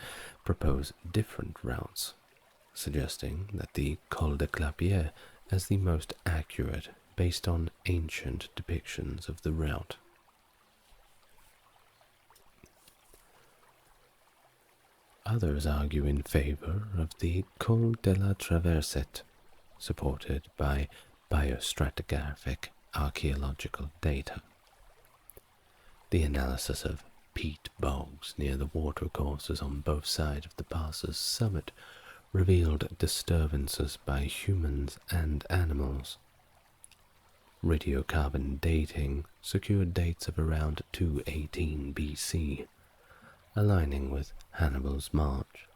propose different routes, suggesting that the Col de Clapier is the most accurate based on ancient depictions of the route. Others argue in favor of the Col de la Traversette, supported by biostratigraphic archaeological data. The analysis of peat bogs near the watercourses on both sides of the pass's summit revealed disturbances by humans and animals. Radiocarbon dating secured dates of around 218 BC, aligning with Hannibal's march.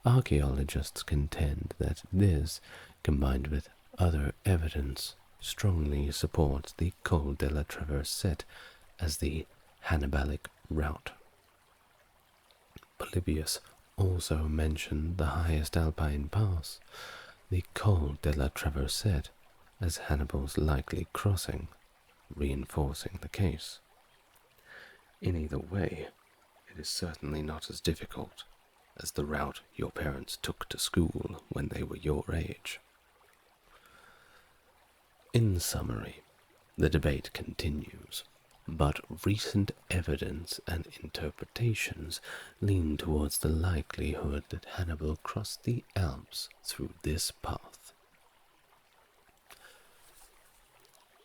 Archaeologists contend that this, combined with other evidence, strongly supports the Col de la Traversette as the Hannibalic route. Polybius also mentioned the highest Alpine pass, the Col de la Traversette, as Hannibal's likely crossing, reinforcing the case. In either way, it is certainly not as difficult as the route your parents took to school when they were your age. In summary, the debate continues, but recent evidence and interpretations lean towards the likelihood that Hannibal crossed the Alps through this path.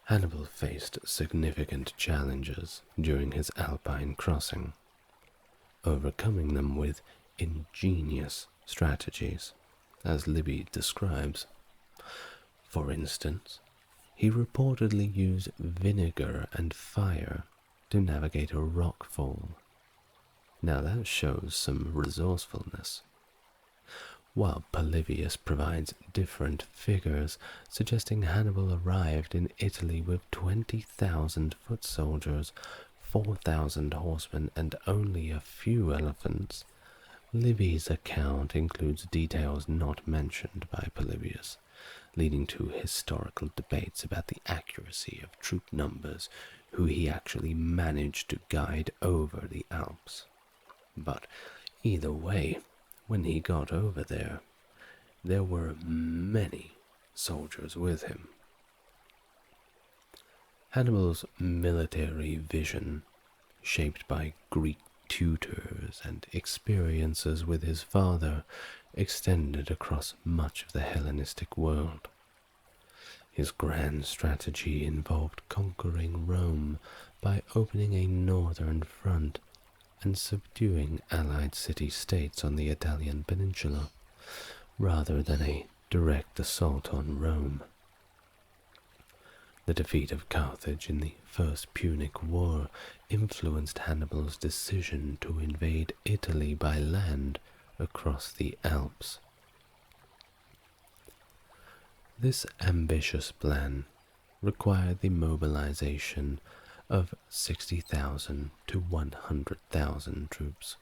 Hannibal faced significant challenges during his Alpine crossing, overcoming them with ingenious strategies, as Livy describes. For instance, he reportedly used vinegar and fire to navigate a rock fall. Now that shows some resourcefulness. While Polybius provides different figures, suggesting Hannibal arrived in Italy with 20,000 foot soldiers, 4,000 horsemen, and only a few elephants, Livy's account includes details not mentioned by Polybius, leading to historical debates about the accuracy of troop numbers who he actually managed to guide over the Alps. But either way, when he got over there, there were many soldiers with him. Hannibal's military vision, shaped by Greek tutors and experiences with his father, extended across much of the Hellenistic world. His grand strategy involved conquering Rome by opening a northern front and subduing allied city-states on the Italian peninsula, rather than a direct assault on Rome. The defeat of Carthage in the First Punic War influenced Hannibal's decision to invade Italy by land across the Alps. This ambitious plan required the mobilization of 60,000 to 100,000 troops,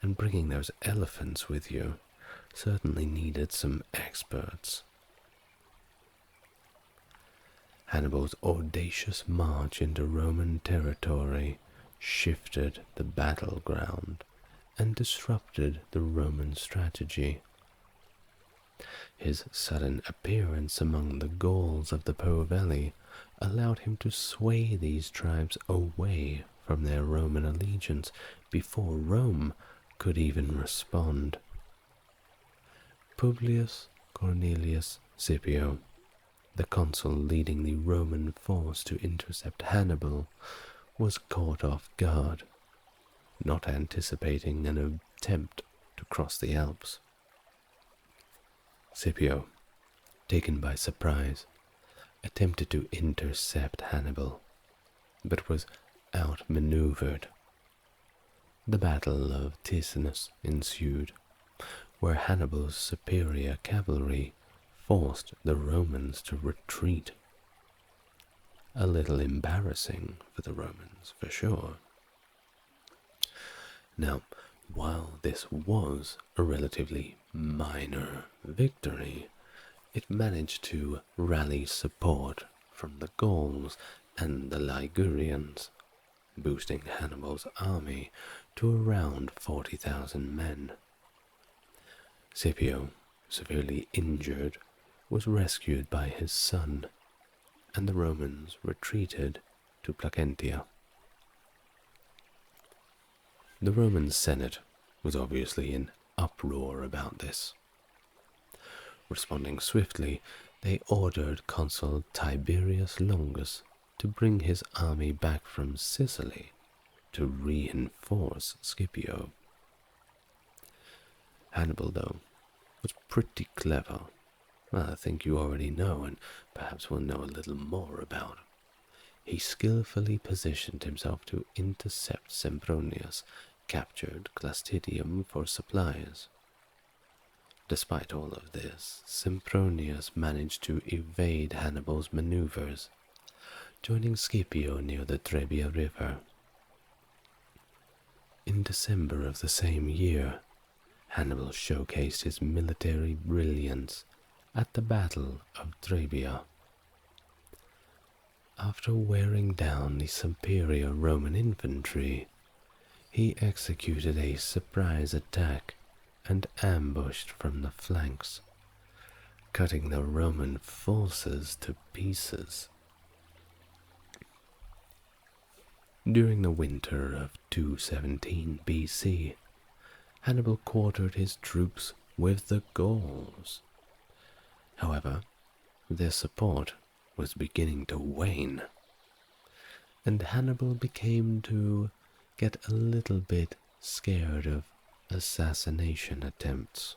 and bringing those elephants with you certainly needed some experts. Hannibal's audacious march into Roman territory shifted the battleground and disrupted the Roman strategy. His sudden appearance among the Gauls of the Po Valley allowed him to sway these tribes away from their Roman allegiance before Rome could even respond. Publius Cornelius Scipio, the consul leading the Roman force to intercept Hannibal, was caught off guard, not anticipating an attempt to cross the Alps. Scipio, taken by surprise, attempted to intercept Hannibal, but was outmaneuvered. The Battle of Ticinus ensued, where Hannibal's superior cavalry forced the Romans to retreat. A little embarrassing for the Romans, for sure. Now, while this was a relatively minor victory, it managed to rally support from the Gauls and the Ligurians, boosting Hannibal's army to around 40,000 men. Scipio, severely injured, was rescued by his son, and the Romans retreated to Placentia. The Roman Senate was obviously in uproar about this. Responding swiftly, they ordered Consul Tiberius Longus to bring his army back from Sicily to reinforce Scipio. Hannibal, though, was pretty clever. I think you already know, and perhaps will know a little more about. He skillfully positioned himself to intercept Sempronius, captured Clastidium for supplies. Despite all of this, Sempronius managed to evade Hannibal's maneuvers, joining Scipio near the Trebia River. In December of the same year, Hannibal showcased his military brilliance at the Battle of Trebia. After wearing down the superior Roman infantry, he executed a surprise attack and ambushed from the flanks, cutting the Roman forces to pieces. During the winter of 217 BC, Hannibal quartered his troops with the Gauls. However, their support was beginning to wane, and Hannibal began to get a little bit scared of assassination attempts.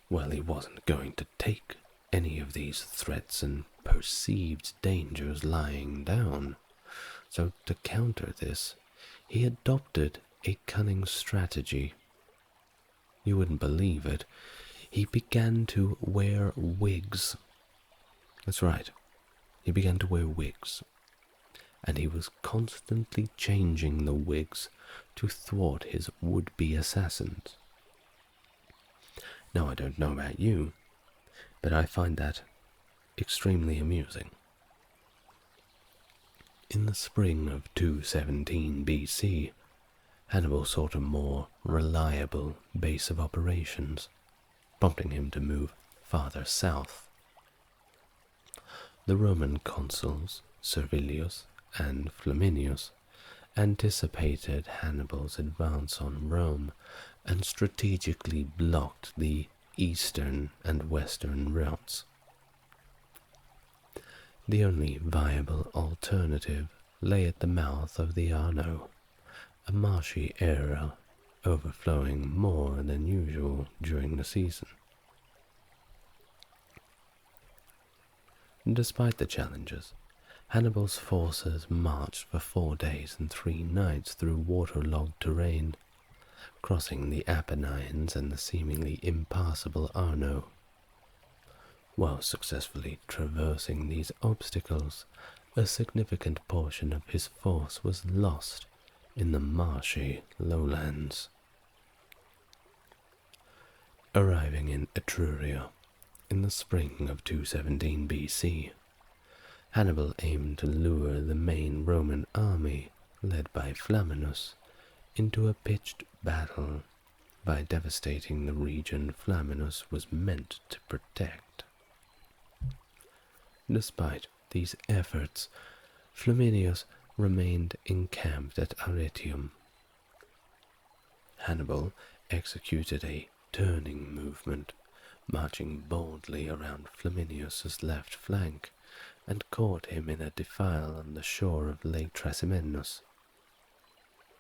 Well, he wasn't going to take any of these threats and perceived dangers lying down, so to counter this, he adopted a cunning strategy. You wouldn't believe it, he began to wear wigs. That's right, he began to wear wigs, and he was constantly changing the wigs to thwart his would-be assassins. Now, I don't know about you, but I find that extremely amusing. In the spring of 217 BC, Hannibal sought a more reliable base of operations, prompting him to move farther south. The Roman consuls, Servilius and Flaminius, anticipated Hannibal's advance on Rome and strategically blocked the eastern and western routes. The only viable alternative lay at the mouth of the Arno, a marshy area overflowing more than usual during the season. Despite the challenges, Hannibal's forces marched for 4 days and 3 nights through waterlogged terrain, crossing the Apennines and the seemingly impassable Arno. While successfully traversing these obstacles, a significant portion of his force was lost in the marshy lowlands. Arriving in Etruria in the spring of 217 BC, Hannibal aimed to lure the main Roman army, led by Flamininus, into a pitched battle by devastating the region Flamininus was meant to protect. Despite these efforts, Flaminius remained encamped at Arretium. Hannibal executed a turning movement, marching boldly around Flaminius's left flank, and caught him in a defile on the shore of Lake Trasimenius.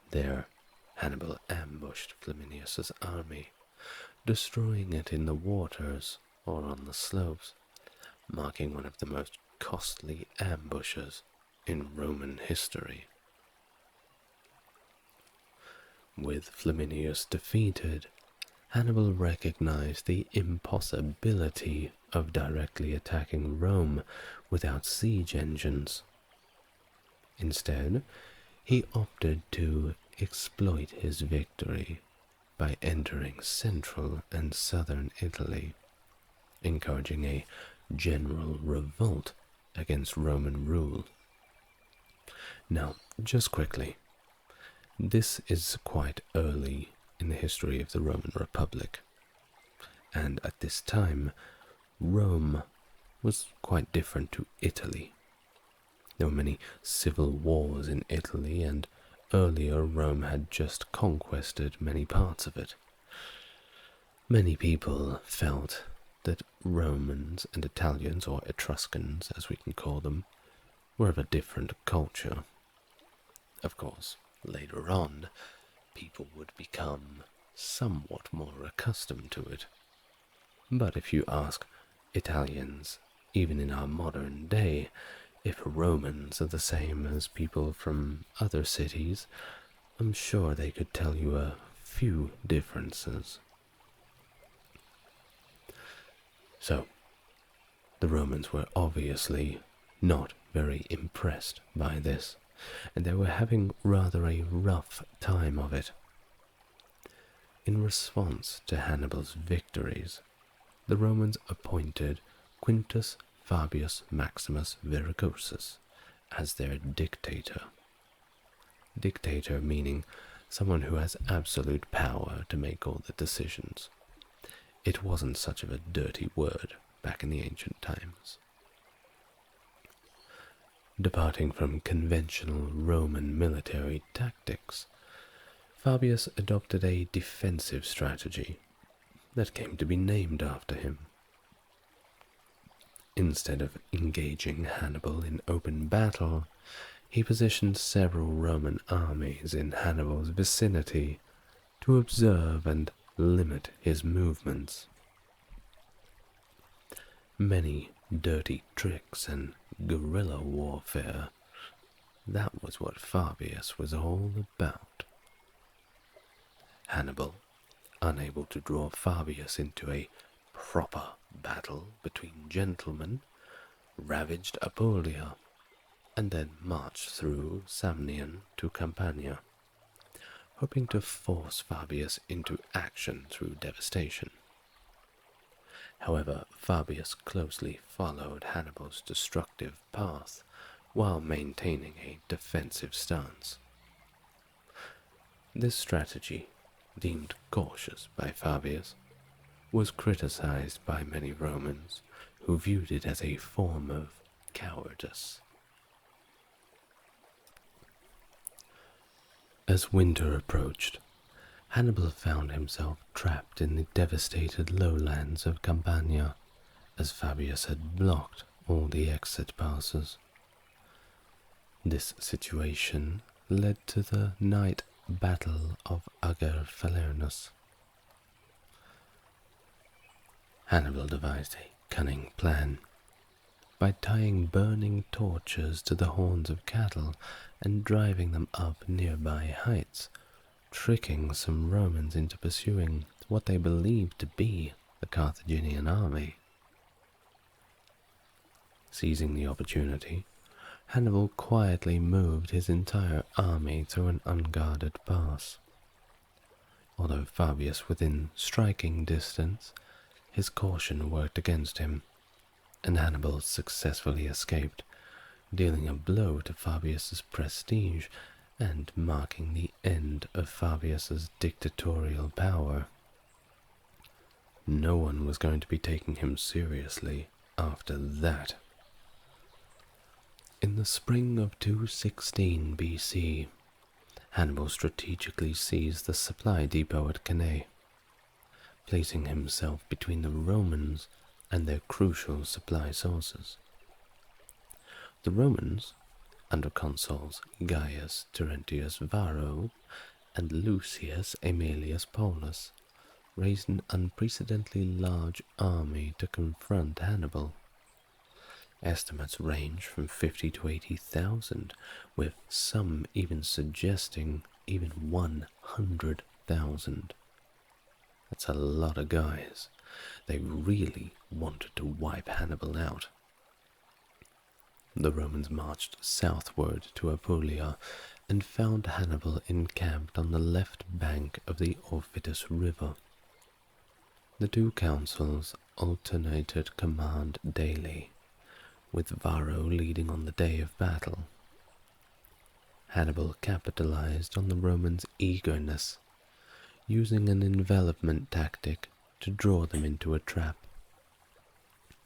There, Hannibal ambushed Flaminius's army, destroying it in the waters or on the slopes, marking one of the most costly ambushes in Roman history. With Flaminius defeated, Hannibal recognized the impossibility of directly attacking Rome without siege engines. Instead, he opted to exploit his victory by entering central and southern Italy, encouraging a general revolt against Roman rule. Now, just quickly, this is quite early in the history of the Roman Republic, and at this time, Rome was quite different to Italy. There were many civil wars in Italy, and earlier Rome had just conquered many parts of it. Many people felt that Romans and Italians, or Etruscans as we can call them, were of a different culture. Of course, later on, people would become somewhat more accustomed to it. But if you ask Italians, even in our modern day, if Romans are the same as people from other cities, I'm sure they could tell you a few differences. So, the Romans were obviously not very impressed by this, and they were having rather a rough time of it. In response to Hannibal's victories, the Romans appointed Quintus Fabius Maximus Verrucosus as their dictator. Dictator meaning someone who has absolute power to make all the decisions. It wasn't such of a dirty word back in the ancient times. Departing from conventional Roman military tactics, Fabius adopted a defensive strategy that came to be named after him. Instead of engaging Hannibal in open battle, he positioned several Roman armies in Hannibal's vicinity to observe and limit his movements. Many dirty tricks and guerrilla warfare. That was what Fabius was all about. Hannibal, unable to draw Fabius into a proper battle between gentlemen, ravaged Apulia, and then marched through Samnium to Campania, hoping to force Fabius into action through devastation. However, Fabius closely followed Hannibal's destructive path while maintaining a defensive stance. This strategy, deemed cautious by Fabius, was criticized by many Romans who viewed it as a form of cowardice. As winter approached, Hannibal found himself trapped in the devastated lowlands of Campania, as Fabius had blocked all the exit passes. This situation led to the night battle of Ager Falernus. Hannibal devised a cunning plan. By tying burning torches to the horns of cattle and driving them up nearby heights, tricking some Romans into pursuing what they believed to be the Carthaginian army. Seizing the opportunity, Hannibal quietly moved his entire army through an unguarded pass. Although Fabius within striking distance, his caution worked against him, and Hannibal successfully escaped, dealing a blow to Fabius's prestige and marking the end of Fabius's dictatorial power. No one was going to be taking him seriously after that. In the spring of 216 BC, Hannibal strategically seized the supply depot at Cannae, placing himself between the Romans and their crucial supply sources. The Romans, under consuls Gaius Terentius Varro and Lucius Aemilius Paulus, raised an unprecedentedly large army to confront Hannibal. Estimates range from 50 to 80,000, with some even suggesting even 100,000. That's a lot of guys. They really wanted to wipe Hannibal out. The Romans marched southward to Apulia and found Hannibal encamped on the left bank of the Orphitus River. The two consuls alternated command daily, with Varro leading on the day of battle. Hannibal capitalized on the Romans' eagerness, using an envelopment tactic to draw them into a trap.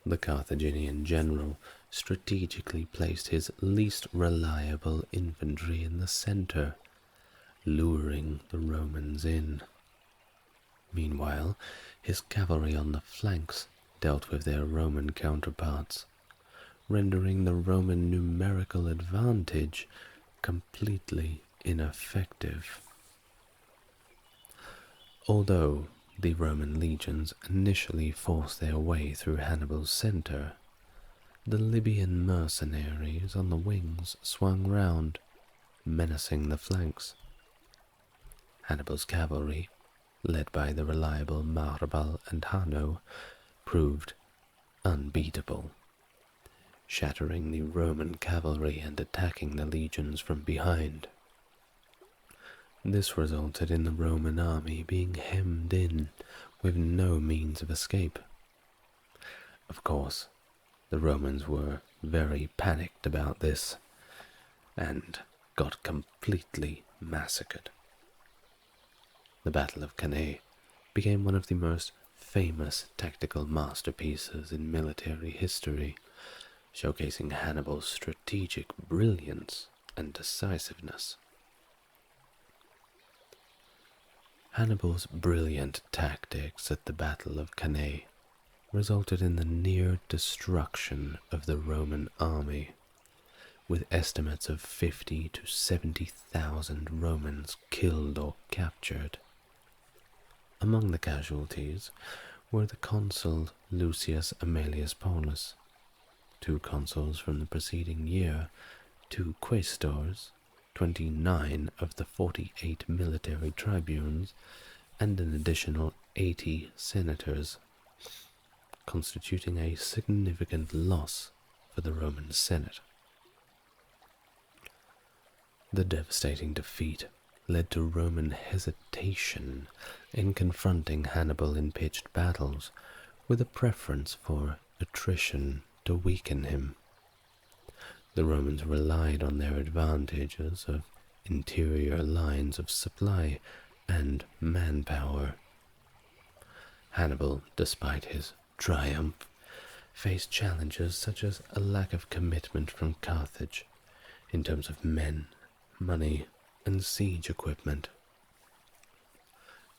The Carthaginian general strategically placed his least reliable infantry in the center, luring the Romans in. Meanwhile, his cavalry on the flanks dealt with their Roman counterparts, rendering the Roman numerical advantage completely ineffective. Although the Roman legions initially forced their way through Hannibal's center, the Libyan mercenaries on the wings swung round, menacing the flanks. Hannibal's cavalry, led by the reliable Marbal and Hanno, proved unbeatable, shattering the Roman cavalry and attacking the legions from behind. This resulted in the Roman army being hemmed in with no means of escape. Of course, the Romans were very panicked about this and got completely massacred. The Battle of Cannae became one of the most famous tactical masterpieces in military history, showcasing Hannibal's strategic brilliance and decisiveness. Hannibal's brilliant tactics at the Battle of Cannae resulted in the near destruction of the Roman army, with estimates of 50 to 70,000 Romans killed or captured. Among the casualties were the consul Lucius Aemilius Paulus, 2 consuls from the preceding year, 2 quaestors, 29 of the 48 military tribunes, and an additional 80 senators, constituting a significant loss for the Roman Senate. The devastating defeat led to Roman hesitation in confronting Hannibal in pitched battles, with a preference for attrition to weaken him. The Romans relied on their advantages of interior lines of supply and manpower. Hannibal, despite his triumph, faced challenges such as a lack of commitment from Carthage in terms of men, money, and siege equipment.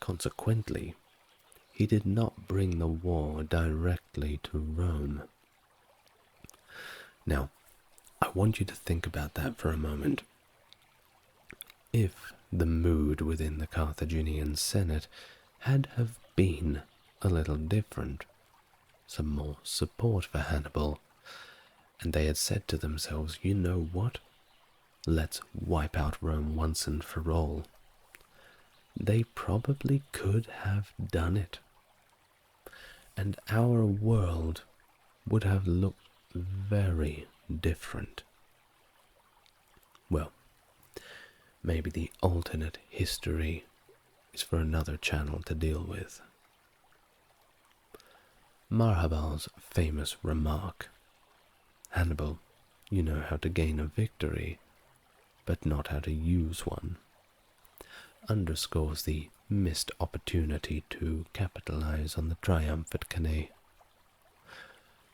Consequently, he did not bring the war directly to Rome. Now, I want you to think about that for a moment. If the mood within the Carthaginian Senate had have been a little different, some more support for Hannibal, and they had said to themselves, you know what? Let's wipe out Rome once and for all. They probably could have done it. And our world would have looked very different. Well, maybe the alternate history is for another channel to deal with. Marhabal's famous remark, "Hannibal, you know how to gain a victory, but not how to use one," underscores the missed opportunity to capitalize on the triumph at Cannae.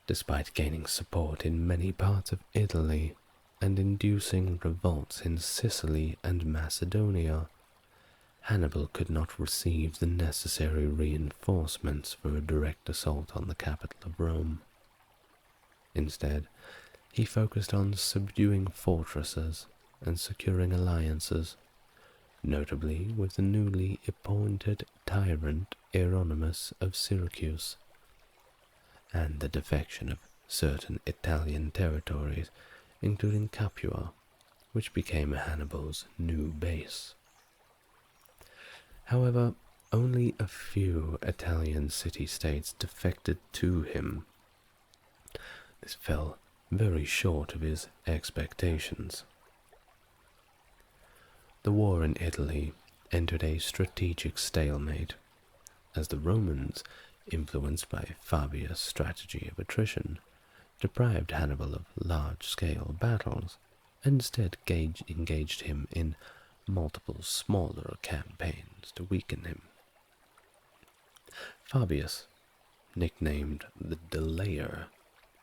Despite gaining support in many parts of Italy and inducing revolts in Sicily and Macedonia, Hannibal could not receive the necessary reinforcements for a direct assault on the capital of Rome. Instead, he focused on subduing fortresses and securing alliances, notably with the newly appointed tyrant Hieronymus of Syracuse, and the defection of certain Italian territories, including Capua, which became Hannibal's new base. However, only a few Italian city-states defected to him. This fell very short of his expectations. The war in Italy entered a strategic stalemate, as the Romans, influenced by Fabius' strategy of attrition, deprived Hannibal of large-scale battles, and instead engaged him in multiple smaller campaigns to weaken him. Fabius, nicknamed the Delayer,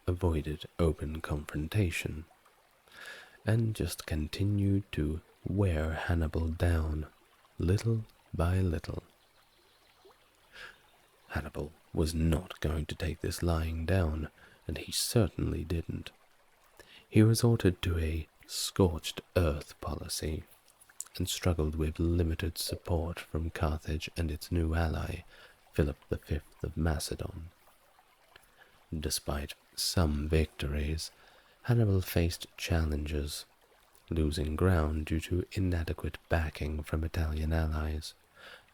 avoided open confrontation, and just continued to wear Hannibal down, little by little. Hannibal was not going to take this lying down, and he certainly didn't. He resorted to a scorched earth policy, and struggled with limited support from Carthage and its new ally, Philip V of Macedon. Despite some victories, Hannibal faced challenges, losing ground due to inadequate backing from Italian allies,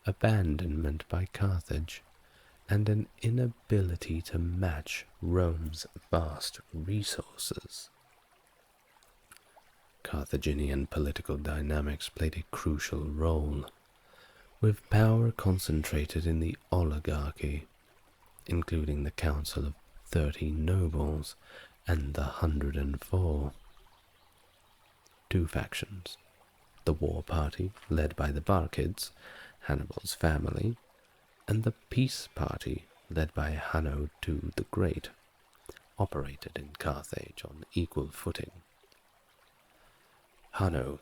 abandonment by Carthage, and an inability to match Rome's vast resources. Carthaginian political dynamics played a crucial role, with power concentrated in the oligarchy, including the Council of 30 nobles and the 104. Two factions, the war party led by the Barcids, Hannibal's family, and the peace party led by Hanno II the Great, operated in Carthage on equal footing. Hanno,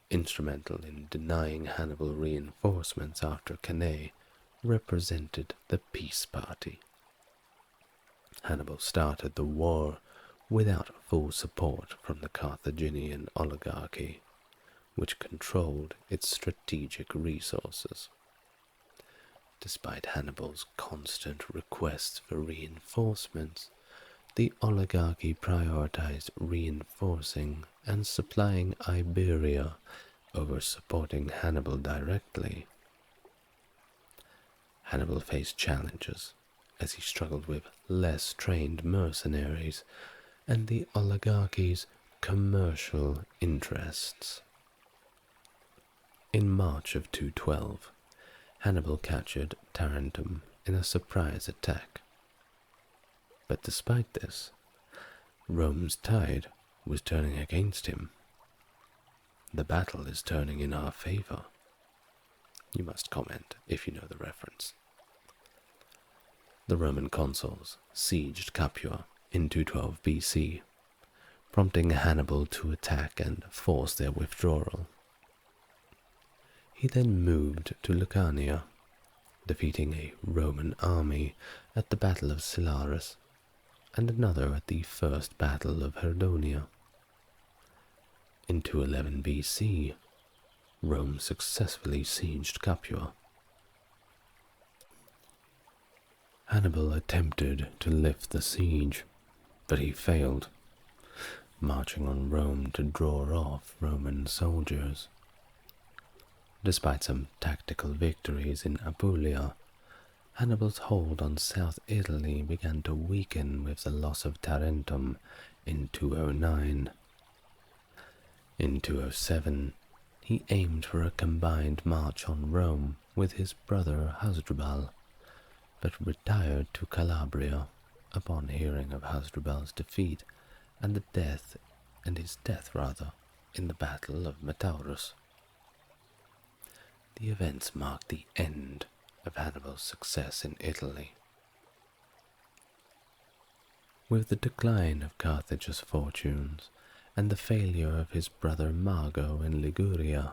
instrumental in denying Hannibal reinforcements after Cannae, represented the peace party. Hannibal started the war without full support from the Carthaginian oligarchy, which controlled its strategic resources. Despite Hannibal's constant requests for reinforcements, the oligarchy prioritized reinforcing and supplying Iberia over supporting Hannibal directly. Hannibal faced challenges as he struggled with less trained mercenaries and the oligarchy's commercial interests. In March of 212, Hannibal captured Tarentum in a surprise attack. But despite this, Rome's tide was turning against him. The battle is turning in our favor. You must comment if you know the reference. The Roman consuls sieged Capua in 212 BC, prompting Hannibal to attack and force their withdrawal. He then moved to Lucania, defeating a Roman army at the Battle of Silaris and another at the First Battle of Herdonia. In 211 BC, Rome successfully sieged Capua. Hannibal attempted to lift the siege, but he failed, marching on Rome to draw off Roman soldiers. Despite some tactical victories in Apulia, Hannibal's hold on South Italy began to weaken with the loss of Tarentum in 209. In 207, he aimed for a combined march on Rome with his brother Hasdrubal, but retired to Calabria upon hearing of Hasdrubal's defeat and his death in the Battle of Metaurus. The events marked the end of Hannibal's success in Italy. With the decline of Carthage's fortunes and the failure of his brother Mago in Liguria,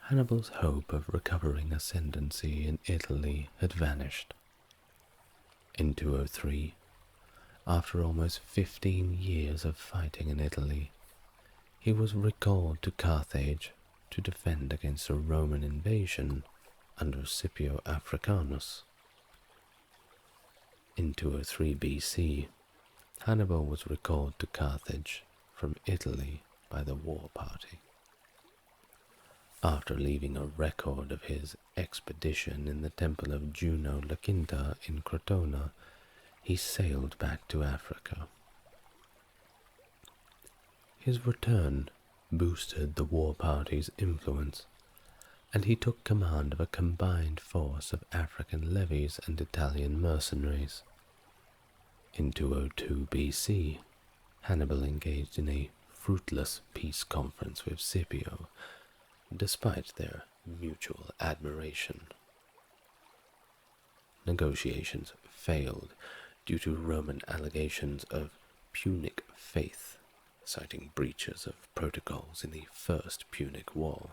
Hannibal's hope of recovering ascendancy in Italy had vanished. In 203, after almost 15 years of fighting in Italy, he was recalled to Carthage to defend against a Roman invasion under Scipio Africanus. In 203 BC, Hannibal was recalled to Carthage from Italy by the war party. After leaving a record of his expedition in the temple of Juno La Quinta in Crotona, he sailed back to Africa. His return boosted the war party's influence, and he took command of a combined force of African levies and Italian mercenaries. In 202 BC, Hannibal engaged in a fruitless peace conference with Scipio, despite their mutual admiration. Negotiations failed due to Roman allegations of Punic faith, citing breaches of protocols in the First Punic War.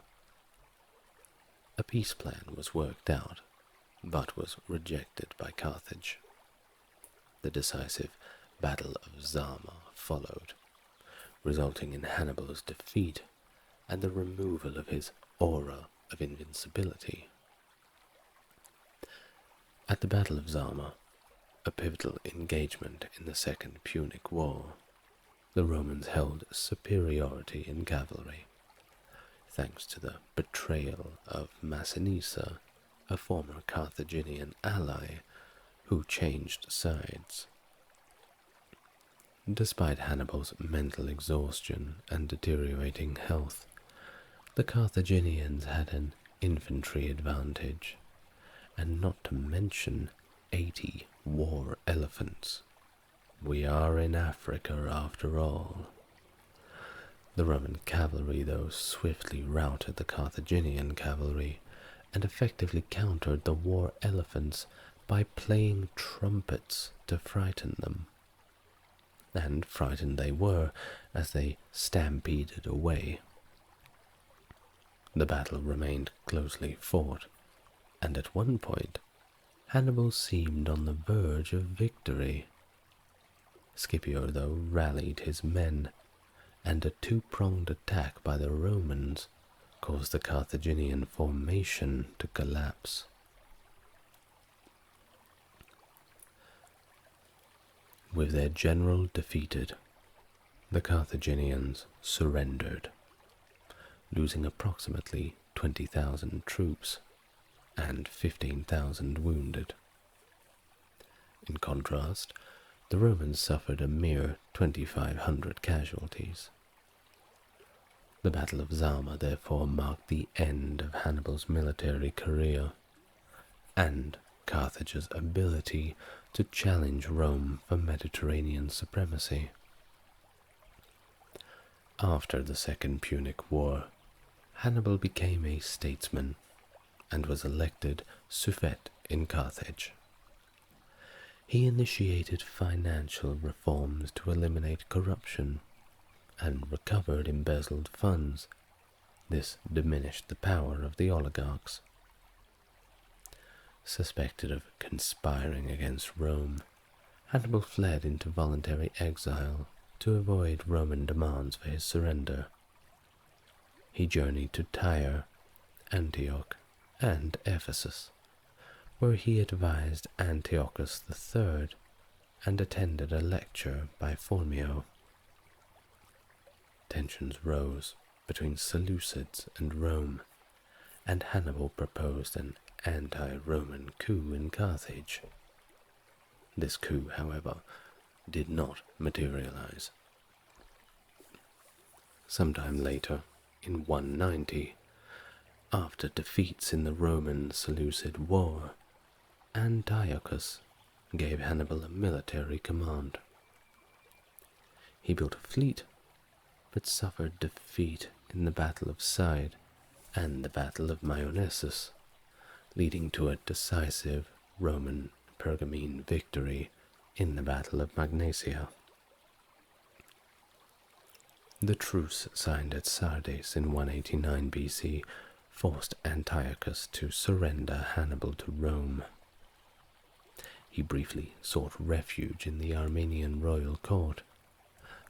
A peace plan was worked out, but was rejected by Carthage. The decisive Battle of Zama followed, resulting in Hannibal's defeat and the removal of his aura of invincibility. At the Battle of Zama, a pivotal engagement in the Second Punic War, the Romans held superiority in cavalry, thanks to the betrayal of Massinissa, a former Carthaginian ally who changed sides. Despite Hannibal's mental exhaustion and deteriorating health, the Carthaginians had an infantry advantage, and not to mention 80 war elephants. We are in Africa after all. The Roman cavalry, though, swiftly routed the Carthaginian cavalry and effectively countered the war elephants by playing trumpets to frighten them. And frightened they were as they stampeded away. The battle remained closely fought, and at one point, Hannibal seemed on the verge of victory. Scipio, though, rallied his men, and a two-pronged attack by the Romans caused the Carthaginian formation to collapse. With their general defeated, the Carthaginians surrendered, losing approximately 20,000 troops and 15,000 wounded. In contrast, the Romans suffered a mere 2,500 casualties. The Battle of Zama therefore marked the end of Hannibal's military career, and Carthage's ability to challenge Rome for Mediterranean supremacy. After the Second Punic War, Hannibal became a statesman and was elected suffect in Carthage. He initiated financial reforms to eliminate corruption and recovered embezzled funds. This diminished the power of the oligarchs. Suspected of conspiring against Rome, Hannibal fled into voluntary exile to avoid Roman demands for his surrender. He journeyed to Tyre, Antioch, and Ephesus, where he advised Antiochus III and attended a lecture by Phormio. Tensions rose between Seleucids and Rome, and Hannibal proposed an anti-Roman coup in Carthage. This coup, however, did not materialize, sometime later, in 190, after defeats in the Roman Seleucid War, Antiochus gave Hannibal a military command. He built a fleet, but suffered defeat in the Battle of Side and the Battle of Myonnesus, leading to a decisive Roman Pergamene victory in the Battle of Magnesia. The truce signed at Sardes in 189 BC forced Antiochus to surrender Hannibal to Rome. He briefly sought refuge in the Armenian royal court,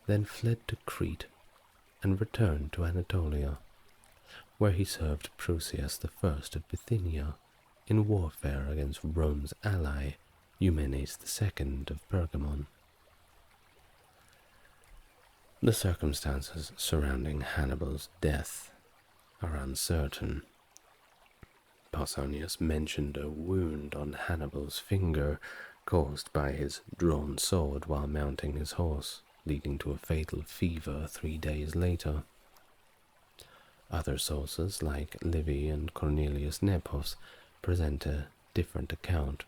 then fled to Crete and returned to Anatolia, where he served Prusias I of Bithynia in warfare against Rome's ally Eumenes II of Pergamon. The circumstances surrounding Hannibal's death are uncertain. Pausanias mentioned a wound on Hannibal's finger caused by his drawn sword while mounting his horse, leading to a fatal fever 3 days later. Other sources, like Livy and Cornelius Nepos, present a different account,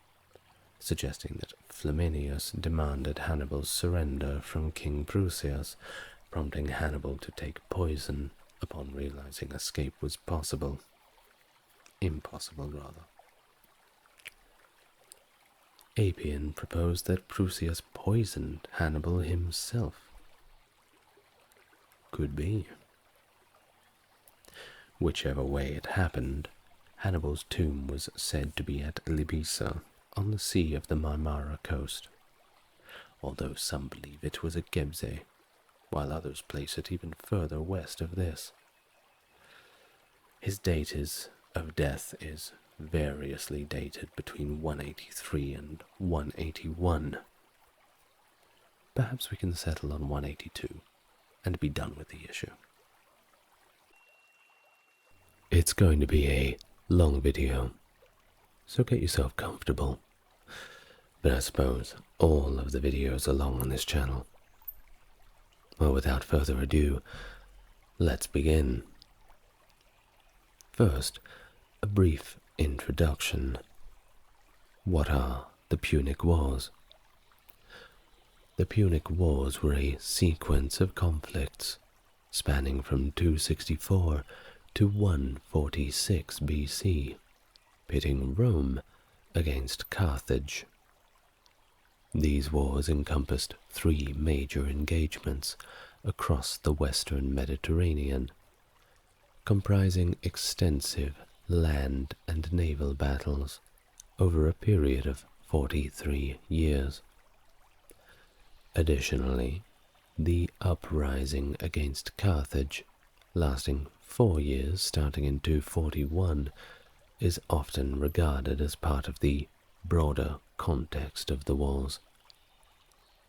suggesting that Flaminius demanded Hannibal's surrender from King Prusias, prompting Hannibal to take poison upon realizing escape was impossible rather. Appian proposed that Prusias poisoned Hannibal himself. Could be. Whichever way it happened, Hannibal's tomb was said to be at Libisa, on the sea of the Marmara coast, although some believe it was at Gebze, while others place it even further west of this. His date of death is variously dated between 183 and 181. Perhaps we can settle on 182 and be done with the issue. It's going to be a long video, so get yourself comfortable. But I suppose all of the videos are long on this channel. Well, without further ado, let's begin. First, a brief introduction. What are the Punic Wars? The Punic Wars were a sequence of conflicts spanning from 264 to 146 BC, pitting Rome against Carthage. These wars encompassed 3 major engagements across the western Mediterranean, comprising extensive land and naval battles over a period of 43 years. Additionally, the uprising against Carthage, lasting 4 years starting in 241, is often regarded as part of the broader context of the wars.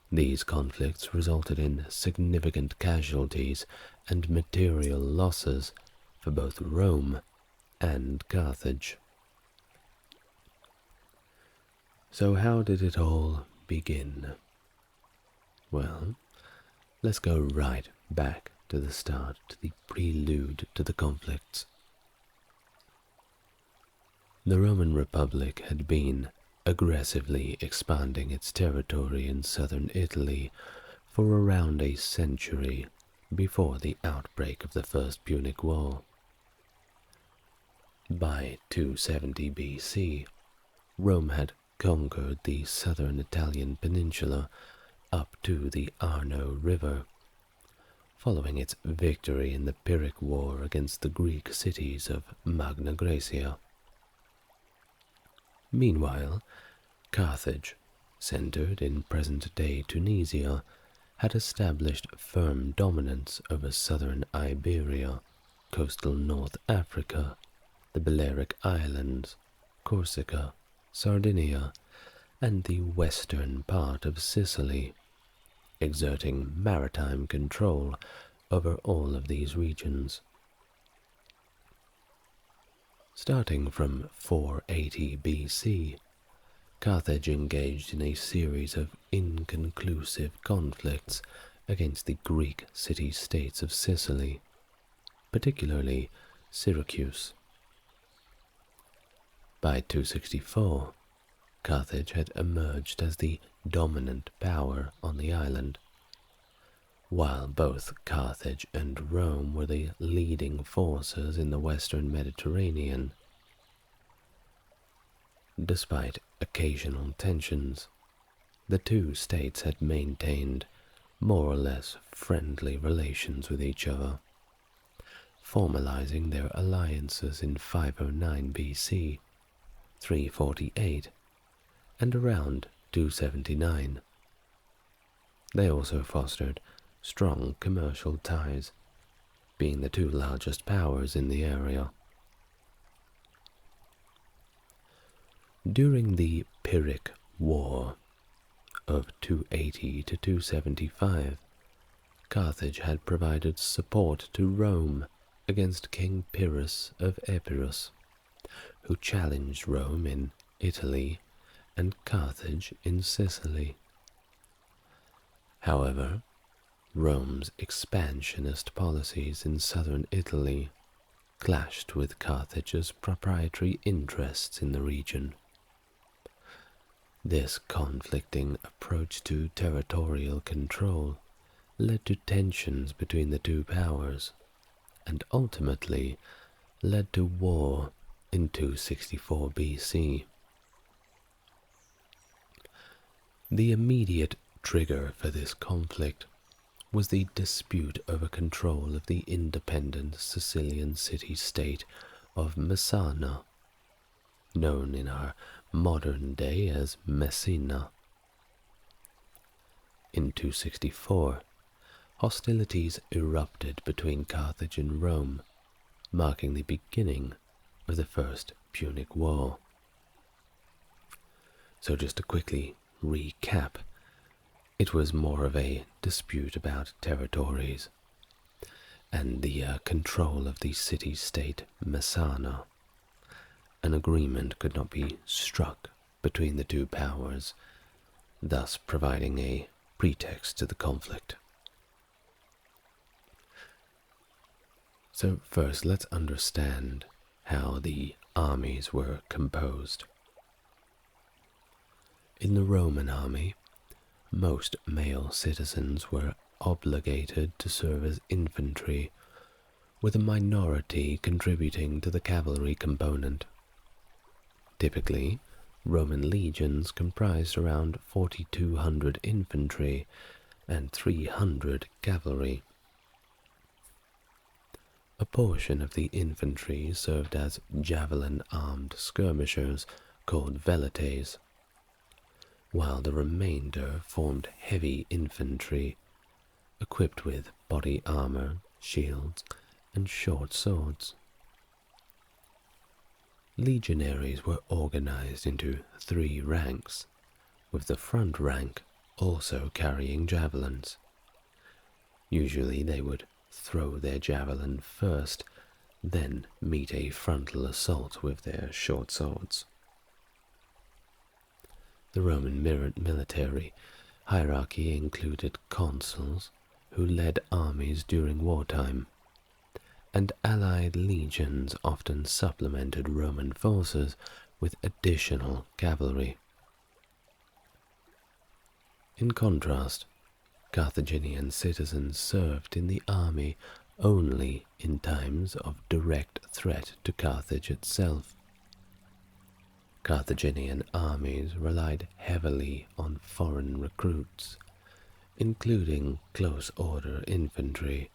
These conflicts resulted in significant casualties and material losses for both Rome and Carthage. So how did it all begin? Well, let's go right back to the start, to the prelude to the conflicts. The Roman Republic had been aggressively expanding its territory in southern Italy for around a century before the outbreak of the First Punic War. By 270 BC, Rome had conquered the southern Italian peninsula up to the Arno River, following its victory in the Pyrrhic War against the Greek cities of Magna Graecia. Meanwhile, Carthage, centered in present-day Tunisia, had established firm dominance over southern Iberia, coastal North Africa, the Balearic Islands, Corsica, Sardinia, and the western part of Sicily, exerting maritime control over all of these regions. Starting from 480 BC, Carthage engaged in a series of inconclusive conflicts against the Greek city-states of Sicily, particularly Syracuse. By 264, Carthage had emerged as the dominant power on the island, while both Carthage and Rome were the leading forces in the western Mediterranean. Despite occasional tensions, the two states had maintained more or less friendly relations with each other, formalizing their alliances in 509 BC, 348, and around 279. They also fostered strong commercial ties, being the two largest powers in the area. During the Pyrrhic War of 280 to 275, Carthage had provided support to Rome against King Pyrrhus of Epirus, who challenged Rome in Italy and Carthage in Sicily. However, Rome's expansionist policies in southern Italy clashed with Carthage's proprietary interests in the region. This conflicting approach to territorial control led to tensions between the two powers, and ultimately led to war in 264 BC. The immediate trigger for this conflict was the dispute over control of the independent Sicilian city-state of Messana, known in our modern day as Messina. In 264, hostilities erupted between Carthage and Rome, marking the beginning of the First Punic War. So just to quickly recap, it was more of a dispute about territories and the control of the city-state Messana. An agreement could not be struck between the two powers, thus providing a pretext to the conflict. So first, let's understand how the armies were composed. In the Roman army, most male citizens were obligated to serve as infantry, with a minority contributing to the cavalry component. Typically, Roman legions comprised around 4,200 infantry and 300 cavalry. A portion of the infantry served as javelin-armed skirmishers called velites, while the remainder formed heavy infantry equipped with body armor, shields, and short swords. Legionaries were organized into 3 ranks, with the front rank also carrying javelins. Usually they would throw their javelin first, then meet a frontal assault with their short swords. The Roman military hierarchy included consuls, who led armies during wartime, and allied legions often supplemented Roman forces with additional cavalry. In contrast, Carthaginian citizens served in the army only in times of direct threat to Carthage itself. Carthaginian armies relied heavily on foreign recruits, including close-order infantry,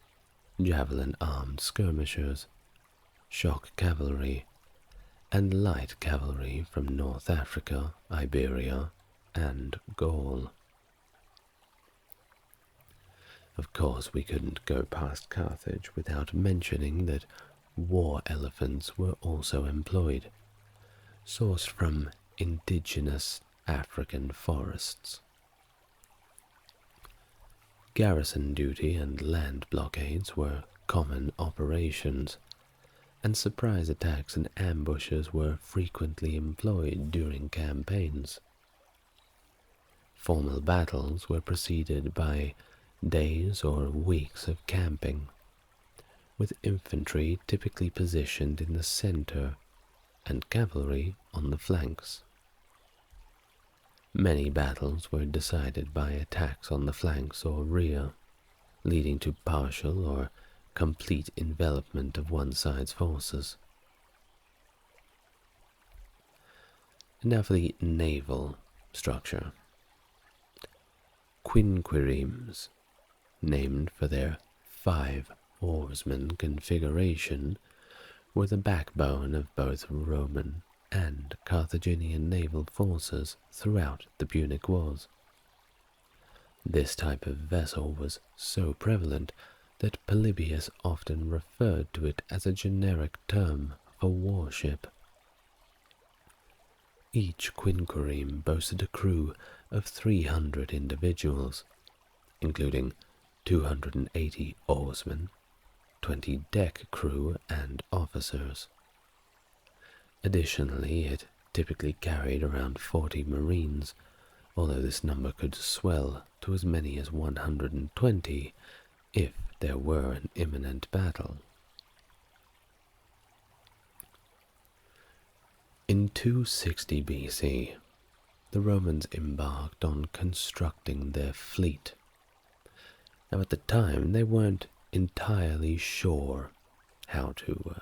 javelin-armed skirmishers, shock cavalry, and light cavalry from North Africa, Iberia, and Gaul. Of course, we couldn't go past Carthage without mentioning that war elephants were also employed, sourced from indigenous African forests. Garrison duty and land blockades were common operations, and surprise attacks and ambushes were frequently employed during campaigns. Formal battles were preceded by days or weeks of camping, with infantry typically positioned in the center and cavalry on the flanks. Many battles were decided by attacks on the flanks or rear, leading to partial or complete envelopment of one side's forces. Now for the naval structure. Quinquiremes, named for their 5-oarsman configuration, were the backbone of both Roman and Carthaginian naval forces throughout the Punic Wars. This type of vessel was so prevalent that Polybius often referred to it as a generic term for warship. Each quinquireme boasted a crew of 300 individuals, including 280 oarsmen, 20 deck crew and officers. Additionally, it typically carried around 40 marines, although this number could swell to as many as 120 if there were an imminent battle. In 260 BC, the Romans embarked on constructing their fleet. Now at the time, they weren't entirely sure how to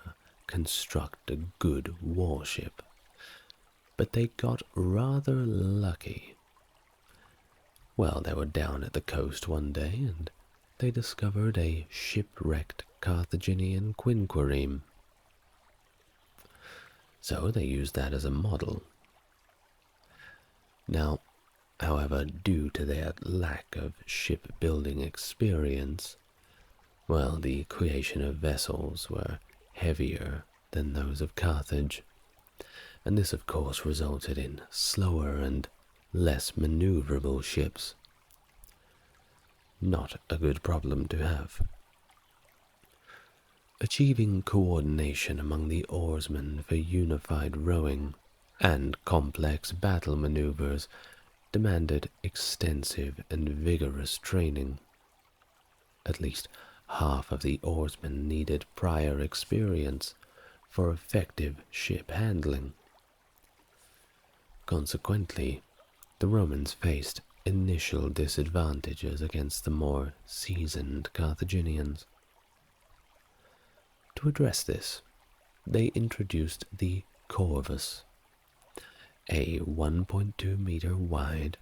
construct a good warship, but they got rather lucky. Well, they were down at the coast one day and they discovered a shipwrecked Carthaginian quinquireme. So they used that as a model. Now, however, due to their lack of shipbuilding experience, well, the creation of vessels were heavier than those of Carthage, and this of course resulted in slower and less maneuverable ships. Not a good problem to have. Achieving coordination among the oarsmen for unified rowing and complex battle maneuvers demanded extensive and vigorous training. At least half of the oarsmen needed prior experience for effective ship handling. Consequently, the Romans faced initial disadvantages against the more seasoned Carthaginians. To address this, they introduced the corvus, a 1.2 meter wide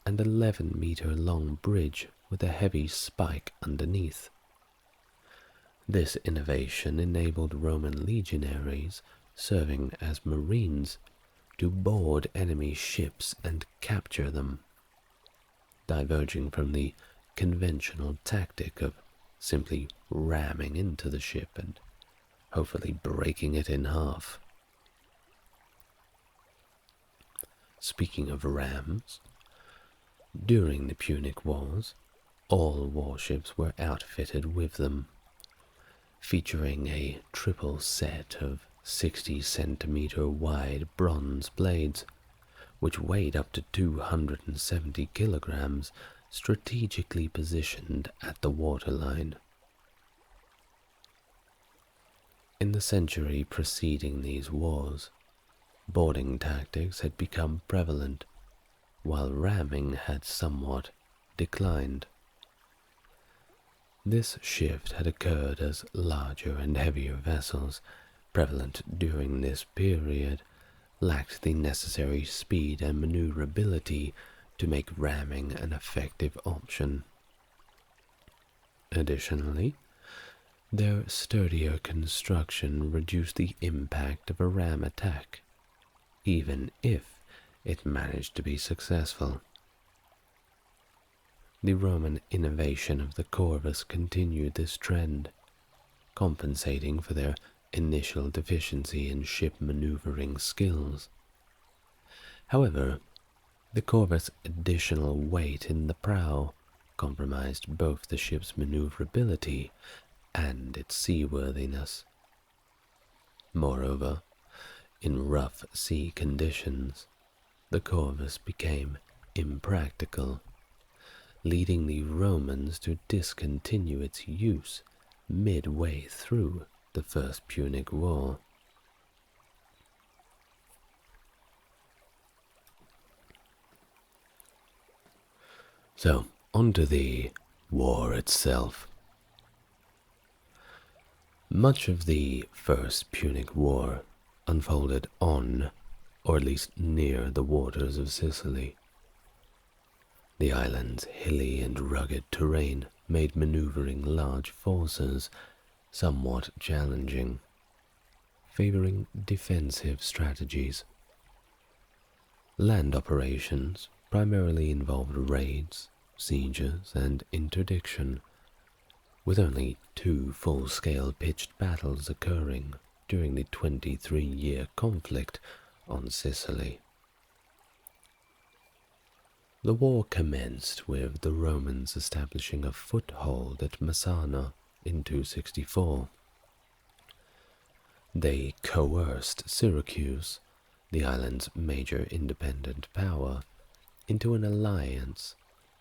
and 11 meter long bridge with a heavy spike underneath. This innovation enabled Roman legionaries serving as marines to board enemy ships and capture them, diverging from the conventional tactic of simply ramming into the ship and hopefully breaking it in half. Speaking of rams, during the Punic Wars, all warships were outfitted with them, featuring a triple set of 60-centimeter wide bronze blades, which weighed up to 270 kilograms, strategically positioned at the waterline. In the century preceding these wars, boarding tactics had become prevalent, while ramming had somewhat declined. This shift had occurred as larger and heavier vessels, prevalent during this period, lacked the necessary speed and maneuverability to make ramming an effective option. Additionally, their sturdier construction reduced the impact of a ram attack, even if it managed to be successful. The Roman innovation of the corvus continued this trend, compensating for their initial deficiency in ship maneuvering skills. However, the corvus' additional weight in the prow compromised both the ship's maneuverability and its seaworthiness. Moreover, in rough sea conditions, the corvus became impractical, leading the Romans to discontinue its use midway through the First Punic War. So, onto the war itself. Much of the First Punic War unfolded on, or at least near, the waters of Sicily. The island's hilly and rugged terrain made maneuvering large forces somewhat challenging, favoring defensive strategies. Land operations primarily involved raids, sieges, and interdiction, with only 2 full-scale pitched battles occurring during the 23-year conflict on Sicily. The war commenced with the Romans establishing a foothold at Messana in 264. They coerced Syracuse, the island's major independent power, into an alliance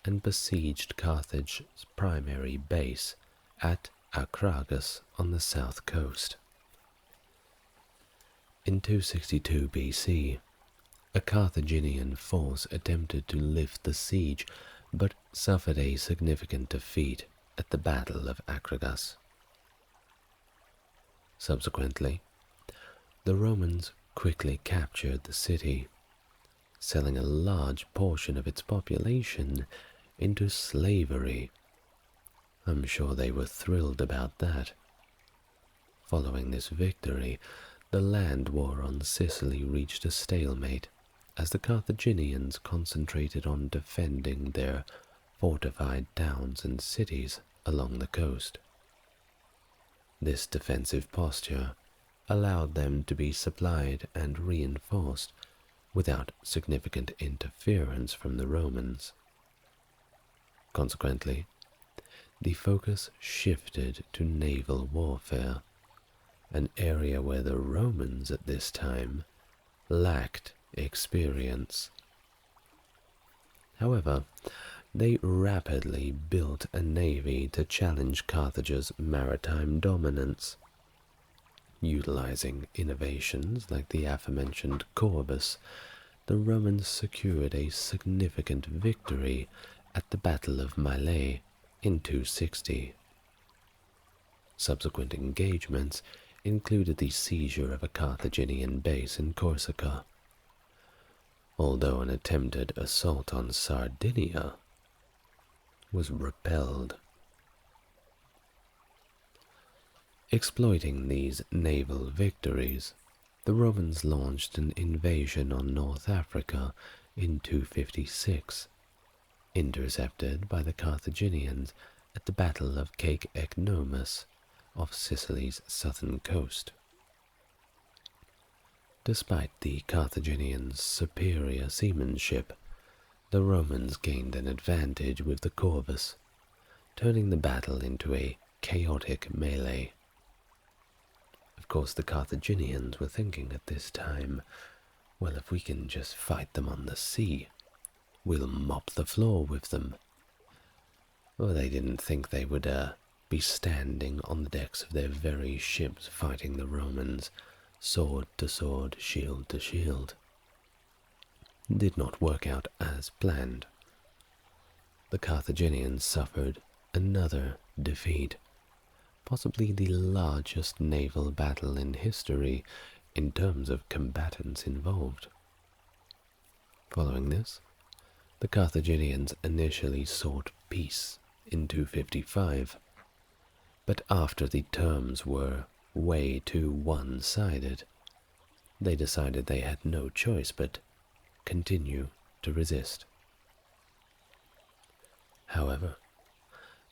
and besieged Carthage's primary base at Acragas on the south coast. In 262 BC, a Carthaginian force attempted to lift the siege, but suffered a significant defeat at the Battle of Acragas. Subsequently, the Romans quickly captured the city, selling a large portion of its population into slavery. I'm sure they were thrilled about that. Following this victory, the land war on Sicily reached a stalemate, as the Carthaginians concentrated on defending their fortified towns and cities along the coast. This defensive posture allowed them to be supplied and reinforced without significant interference from the Romans. Consequently, the focus shifted to naval warfare, an area where the Romans at this time lacked experience. However, they rapidly built a navy to challenge Carthage's maritime dominance. Utilizing innovations like the aforementioned corvus, the Romans secured a significant victory at the Battle of Mylae in 260. Subsequent engagements included the seizure of a Carthaginian base in Corsica, although an attempted assault on Sardinia was repelled. Exploiting these naval victories, the Romans launched an invasion on North Africa in 256, intercepted by the Carthaginians at the Battle of Cape Ecnomus off Sicily's southern coast. Despite the Carthaginians' superior seamanship, the Romans gained an advantage with the corvus, turning the battle into a chaotic melee. Of course, the Carthaginians were thinking at this time, well, if we can just fight them on the sea, we'll mop the floor with them. Well, they didn't think they would be standing on the decks of their very ships fighting the Romans, sword to sword, shield to shield. Did not work out as planned. The Carthaginians suffered another defeat, possibly the largest naval battle in history in terms of combatants involved. Following this, the Carthaginians initially sought peace in 255, but after the terms were way too one-sided, they decided they had no choice but continue to resist. However,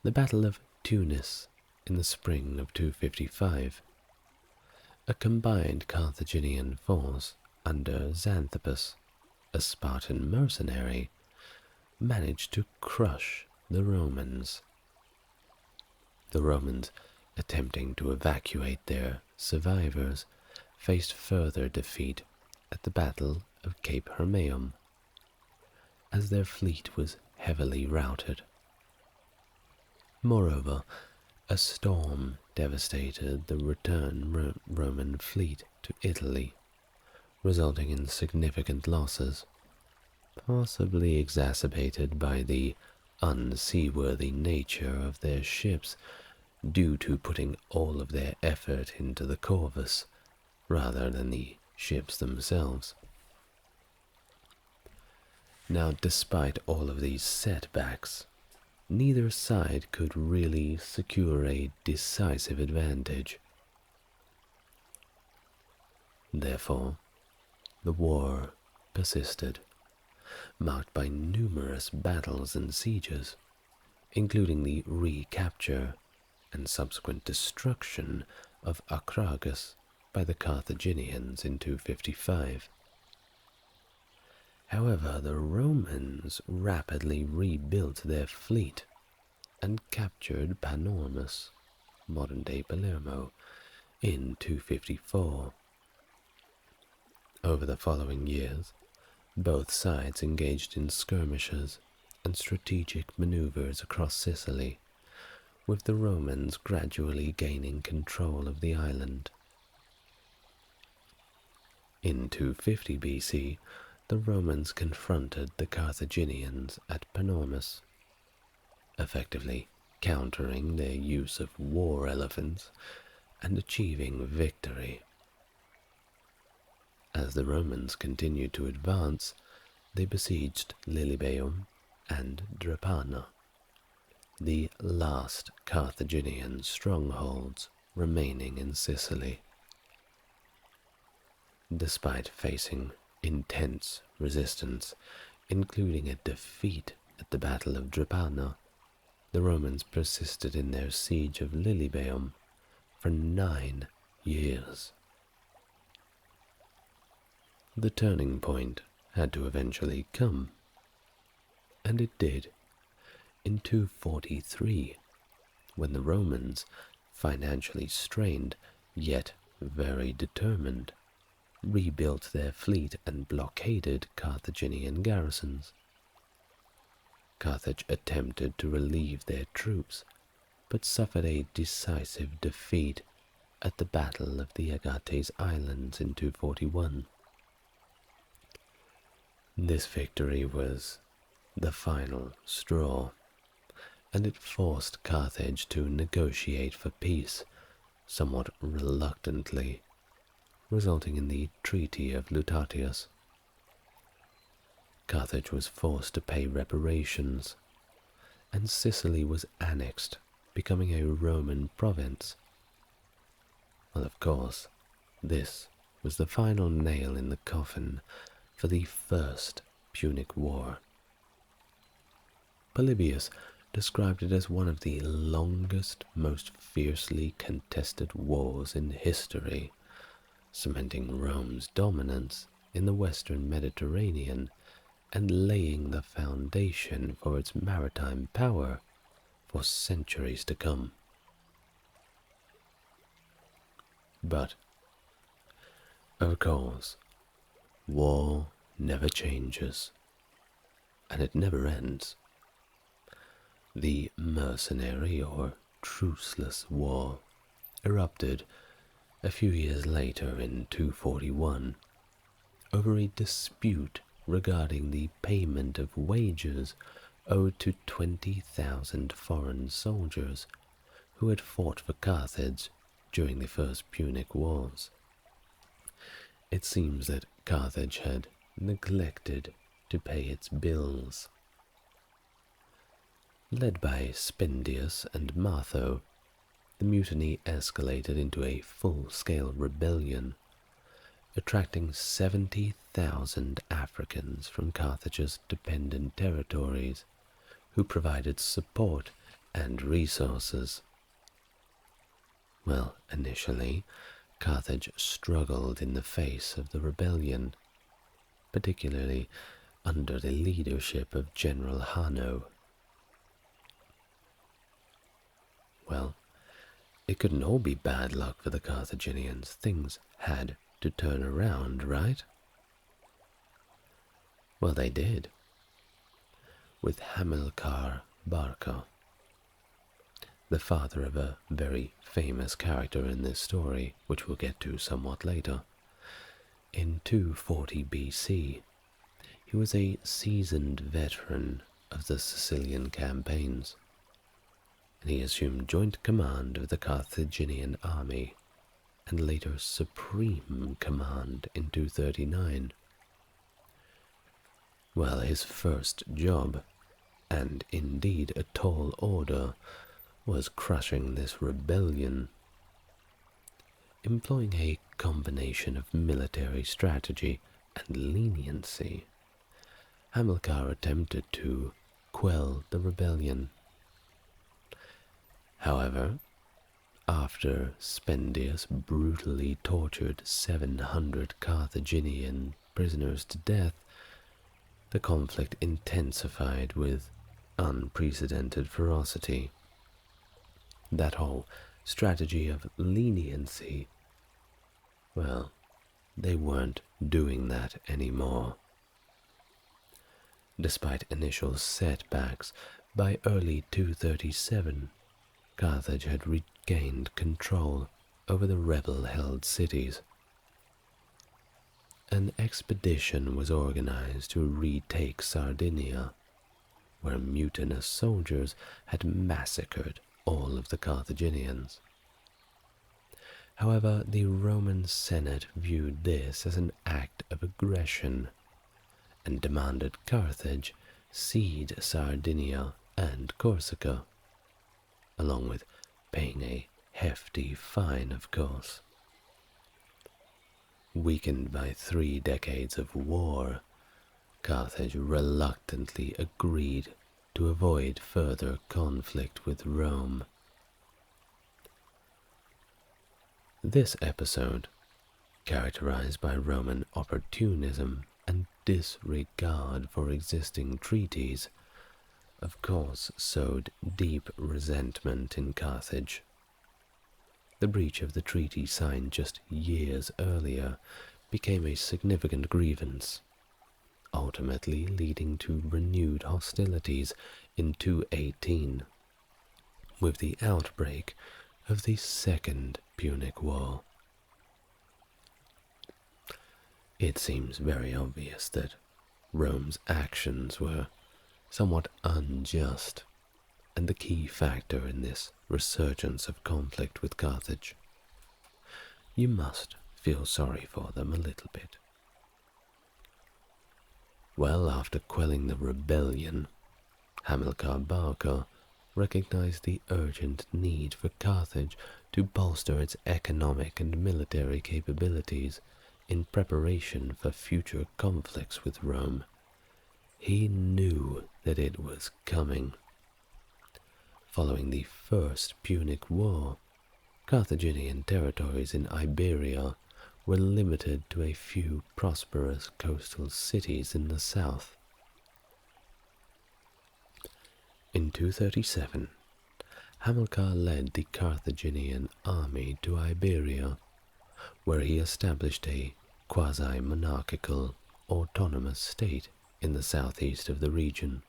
the Battle of Tunis in the spring of 255, a combined Carthaginian force under Xanthippus, a Spartan mercenary, managed to crush the Romans. The Romans, attempting to evacuate their survivors, faced further defeat at the Battle of Cape Hermaeum, as their fleet was heavily routed. Moreover, a storm devastated the return Roman fleet to Italy, resulting in significant losses, possibly exacerbated by the unseaworthy nature of their ships due to putting all of their effort into the corvus rather than the ships themselves. Now, despite all of these setbacks, neither side could really secure a decisive advantage. Therefore, the war persisted, marked by numerous battles and sieges, including the recapture and subsequent destruction of Acragas by the Carthaginians in 255. However, the Romans rapidly rebuilt their fleet and captured Panormus, modern-day Palermo, in 254. Over the following years, both sides engaged in skirmishes and strategic maneuvers across Sicily, with the Romans gradually gaining control of the island. In 250 BC, the Romans confronted the Carthaginians at Panormus, effectively countering their use of war elephants and achieving victory. As the Romans continued to advance, they besieged Lilybaeum and Drepana, the last Carthaginian strongholds remaining in Sicily. Despite facing intense resistance, including a defeat at the Battle of Drepana, the Romans persisted in their siege of Lilybaeum for 9 years. The turning point had to eventually come, and it did, in 243, when the Romans, financially strained yet very determined, rebuilt their fleet and blockaded Carthaginian garrisons. Carthage attempted to relieve their troops, but suffered a decisive defeat at the Battle of the Agates Islands in 241. This victory was the final straw, and it forced Carthage to negotiate for peace, somewhat reluctantly, resulting in the Treaty of Lutatius. Carthage was forced to pay reparations, and Sicily was annexed, becoming a Roman province. Well, of course, this was the final nail in the coffin for the First Punic War. Polybius described it as one of the longest, most fiercely contested wars in history, cementing Rome's dominance in the western Mediterranean and laying the foundation for its maritime power for centuries to come. But, of course, war never changes, and it never ends. The mercenary or truceless war erupted a few years later in 241 over a dispute regarding the payment of wages owed to 20,000 foreign soldiers who had fought for Carthage during the First Punic Wars. It seems that Carthage had neglected to pay its bills. Led by Spendius and Matho, the mutiny escalated into a full-scale rebellion, attracting 70,000 Africans from Carthage's dependent territories, who provided support and resources. Well, initially, Carthage struggled in the face of the rebellion, particularly under the leadership of General Hanno. Well, it couldn't all be bad luck for the Carthaginians. Things had to turn around, right? Well, they did, with Hamilcar Barca. the father of a very famous character in this story, which we'll get to somewhat later. In 240 BC, he was a seasoned veteran of the Sicilian campaigns, and he assumed joint command of the Carthaginian army and later supreme command in 239. Well, his first job, and indeed a tall order, was crushing this rebellion. Employing a combination of military strategy and leniency, Hamilcar attempted to quell the rebellion. However, after Spendius brutally tortured 700 Carthaginian prisoners to death, the conflict intensified with unprecedented ferocity. That whole strategy of leniency, well, they weren't doing that anymore. Despite initial setbacks, by early 237, Carthage had regained control over the rebel-held cities. An expedition was organized to retake Sardinia, where mutinous soldiers had massacred all of the Carthaginians. However, the Roman Senate viewed this as an act of aggression and demanded Carthage cede Sardinia and Corsica, along with paying a hefty fine, of course. Weakened by 3 decades of war, Carthage reluctantly agreed to avoid further conflict with Rome. This episode, characterized by Roman opportunism and disregard for existing treaties, of course sowed deep resentment in Carthage. The breach of the treaty signed just years earlier became a significant grievance, ultimately leading to renewed hostilities in 218, with the outbreak of the Second Punic War. It seems very obvious that Rome's actions were somewhat unjust, and the key factor in this resurgence of conflict with Carthage. You must feel sorry for them a little bit. Well, after quelling the rebellion, Hamilcar Barca recognized the urgent need for Carthage to bolster its economic and military capabilities in preparation for future conflicts with Rome. He knew that it was coming. Following the First Punic War, Carthaginian territories in Iberia were limited to a few prosperous coastal cities in the south. In 237, Hamilcar led the Carthaginian army to Iberia, where he established a quasi-monarchical, autonomous state in the southeast of the region.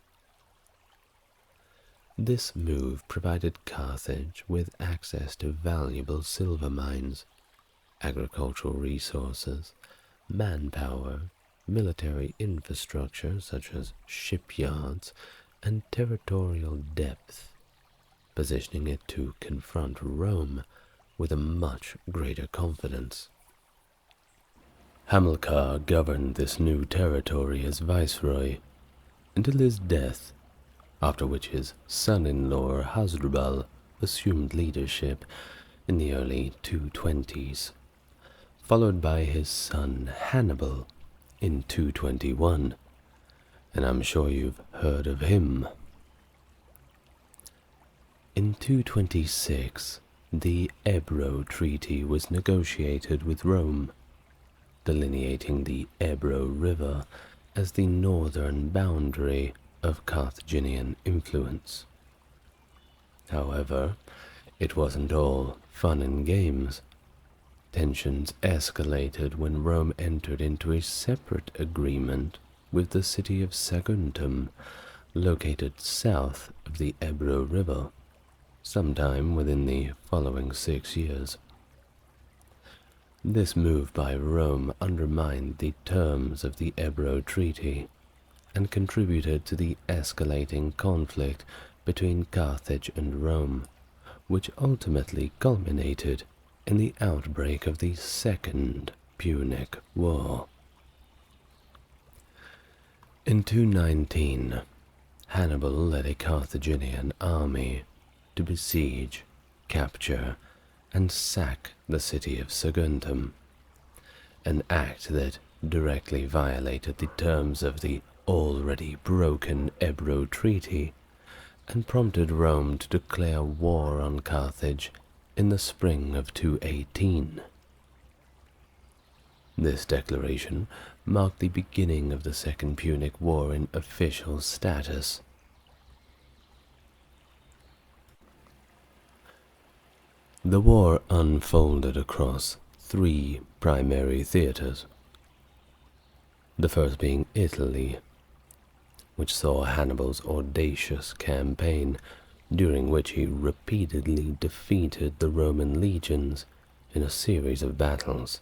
This move provided Carthage with access to valuable silver mines, agricultural resources, manpower, military infrastructure such as shipyards, and territorial depth, positioning it to confront Rome with a much greater confidence. Hamilcar governed this new territory as viceroy until his death, after which his son-in-law Hasdrubal assumed leadership in the early 220s, followed by his son Hannibal in 221, and I'm sure you've heard of him. In 226, the Ebro Treaty was negotiated with Rome, delineating the Ebro River as the northern boundary of Carthaginian influence. However, it wasn't all fun and games. Tensions escalated when Rome entered into a separate agreement with the city of Saguntum, located south of the Ebro River. sometime within the following 6 years. This move by Rome undermined the terms of the Ebro Treaty and contributed to the escalating conflict between Carthage and Rome, which ultimately culminated in the outbreak of the Second Punic War. In 219, Hannibal led a Carthaginian army to besiege, capture, and sack the city of Saguntum, an act that directly violated the terms of the already broken Ebro Treaty and prompted Rome to declare war on Carthage in the spring of 218. This declaration marked the beginning of the Second Punic War in official status. The war unfolded across 3 primary theaters. The first being Italy, which saw Hannibal's audacious campaign, during which he repeatedly defeated the Roman legions in a series of battles,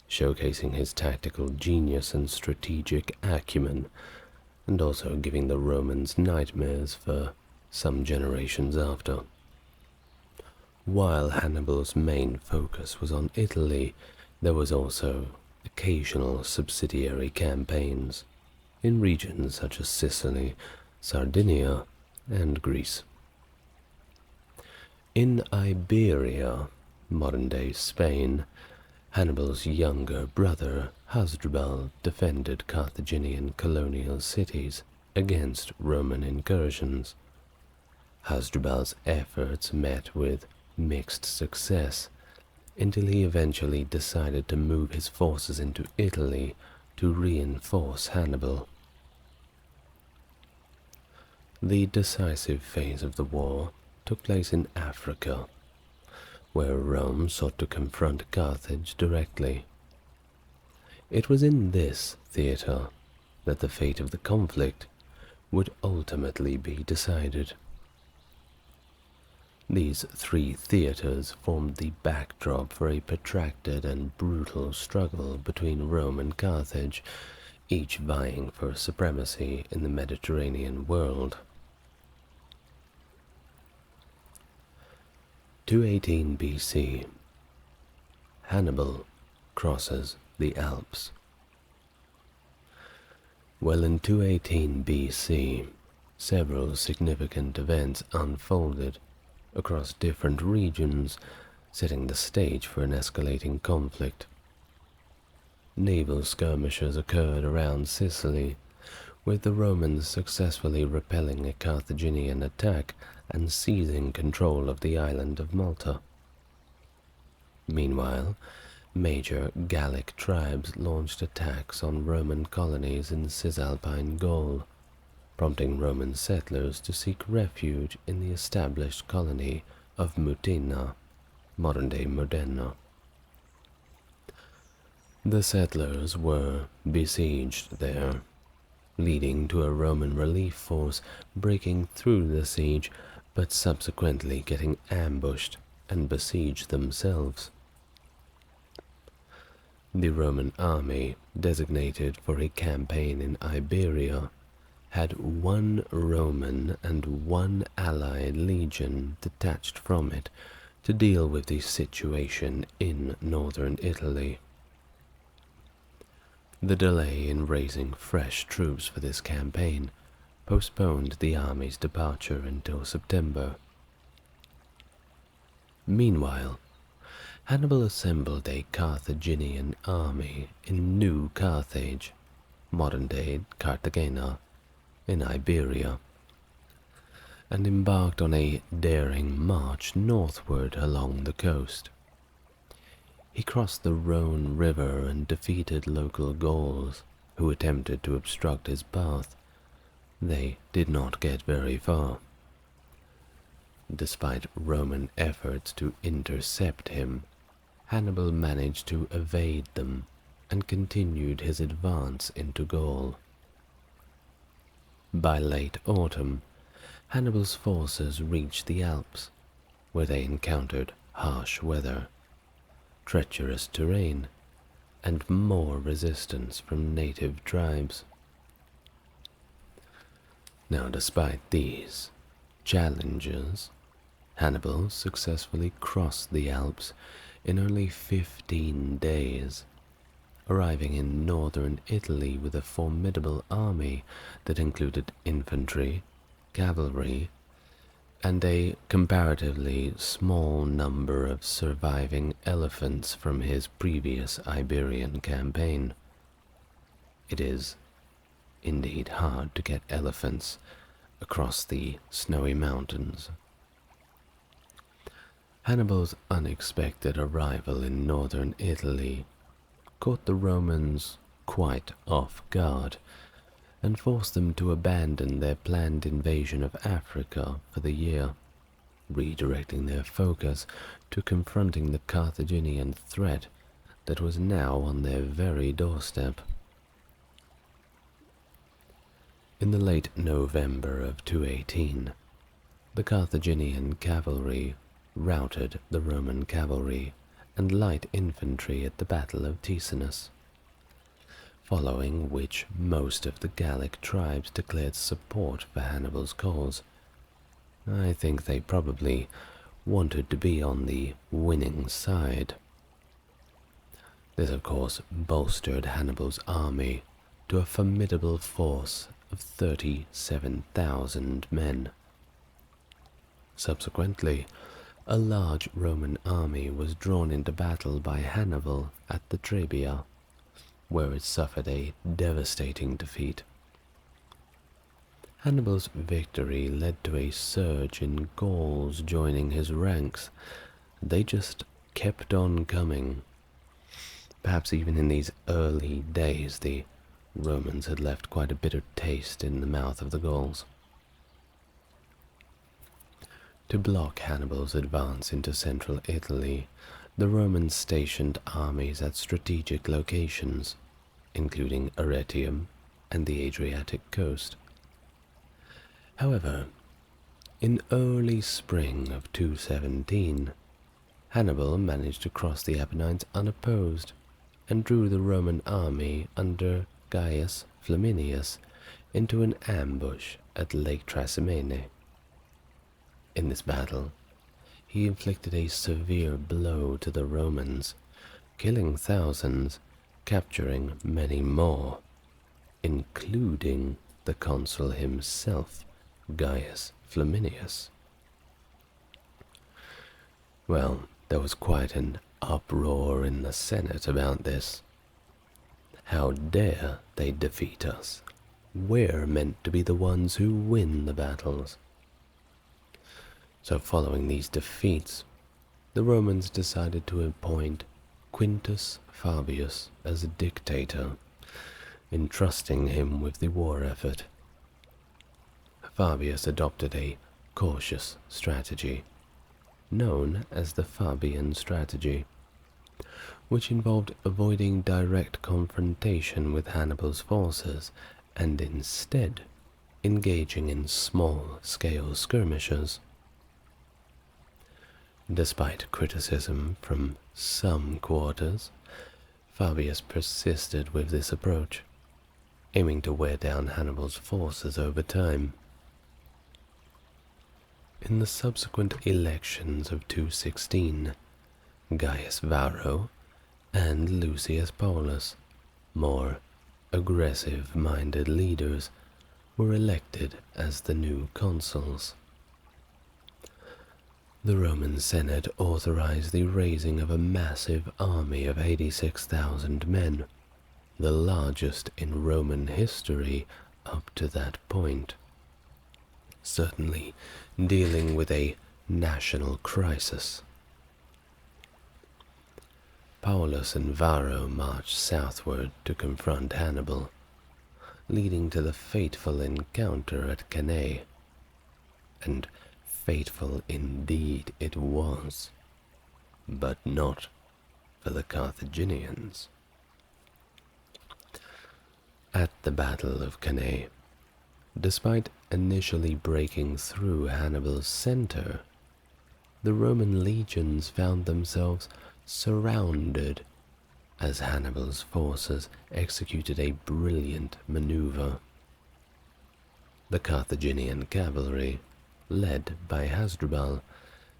showcasing his tactical genius and strategic acumen, and also giving the Romans nightmares for some generations after. While Hannibal's main focus was on Italy, there was also occasional subsidiary campaigns in regions such as Sicily, Sardinia, and Greece. In Iberia, modern-day Spain, Hannibal's younger brother Hasdrubal defended Carthaginian colonial cities against Roman incursions. Hasdrubal's efforts met with mixed success until he eventually decided to move his forces into Italy to reinforce Hannibal. The decisive phase of the war took place in Africa, where Rome sought to confront Carthage directly. It was in this theater that the fate of the conflict would ultimately be decided. These 3 theaters formed the backdrop for a protracted and brutal struggle between Rome and Carthage, each vying for supremacy in the Mediterranean world. 218 BC. Hannibal crosses the Alps. Well, in 218 BC, several significant events unfolded across different regions, setting the stage for an escalating conflict. Naval skirmishes occurred around Sicily, with the Romans successfully repelling a Carthaginian attack and seizing control of the island of Malta. Meanwhile, major Gallic tribes launched attacks on Roman colonies in Cisalpine Gaul, prompting Roman settlers to seek refuge in the established colony of Mutina, modern-day Modena. The settlers were besieged there, leading to a Roman relief force breaking through the siege, but subsequently getting ambushed and besieged themselves. The Roman army, designated for a campaign in Iberia, had 1 Roman and 1 allied legion detached from it to deal with the situation in northern Italy. The delay in raising fresh troops for this campaign postponed the army's departure until September. Meanwhile, Hannibal assembled a Carthaginian army in New Carthage, modern-day Cartagena, in Iberia, and embarked on a daring march northward along the coast. He crossed the Rhone River and defeated local Gauls who attempted to obstruct his path. They did not get very far. Despite Roman efforts to intercept him, Hannibal managed to evade them and continued his advance into Gaul. By late autumn, Hannibal's forces reached the Alps where they encountered harsh weather, treacherous terrain, and more resistance from native tribes. Now, despite these challenges, Hannibal successfully crossed the Alps in only 15 days, arriving in northern Italy with a formidable army that included infantry, cavalry, and a comparatively small number of surviving elephants from his previous Iberian campaign. It is indeed hard to get elephants across the snowy mountains. Hannibal's unexpected arrival in northern Italy caught the Romans quite off guard and forced them to abandon their planned invasion of Africa for the year, redirecting their focus to confronting the Carthaginian threat that was now on their very doorstep. In the late November of 218, the Carthaginian cavalry routed the Roman cavalry and light infantry at the Battle of Ticinus, following which most of the Gallic tribes declared support for Hannibal's cause. I think they probably wanted to be on the winning side. This, of course, bolstered Hannibal's army to a formidable force of 37,000 men. Subsequently, a large Roman army was drawn into battle by Hannibal at the Trebia, where it suffered a devastating defeat. Hannibal's victory led to a surge in Gauls joining his ranks. They just kept on coming. Perhaps even in these early days, the Romans had left quite a bitter taste in the mouth of the Gauls. To block Hannibal's advance into central Italy, the Romans stationed armies at strategic locations, including Arretium and the Adriatic coast. However, in early spring of 217, Hannibal managed to cross the Apennines unopposed and drew the Roman army under Gaius Flaminius into an ambush at Lake Trasimene. In this battle, he inflicted a severe blow to the Romans, killing thousands, capturing many more, including the consul himself, Gaius Flaminius. Well, there was quite an uproar in the Senate about this. How dare they defeat us? We're meant to be the ones who win the battles. So following these defeats, the Romans decided to appoint Quintus Fabius as a dictator, entrusting him with the war effort. Fabius adopted a cautious strategy, known as the Fabian strategy, which involved avoiding direct confrontation with Hannibal's forces and instead engaging in small-scale skirmishes. Despite criticism from some quarters, Fabius persisted with this approach, aiming to wear down Hannibal's forces over time. In the subsequent elections of 216, Gaius Varro and Lucius Paulus, more aggressive-minded leaders, were elected as the new consuls. The Roman Senate authorized the raising of a massive army of 86,000 men, the largest in Roman history up to that point, certainly dealing with a national crisis. Paulus and Varro marched southward to confront Hannibal, leading to the fateful encounter at Cannae, and fateful indeed it was, but not for the Carthaginians. At the Battle of Cannae, despite initially breaking through Hannibal's center, the Roman legions found themselves surrounded as Hannibal's forces executed a brilliant maneuver. The Carthaginian cavalry, led by Hasdrubal,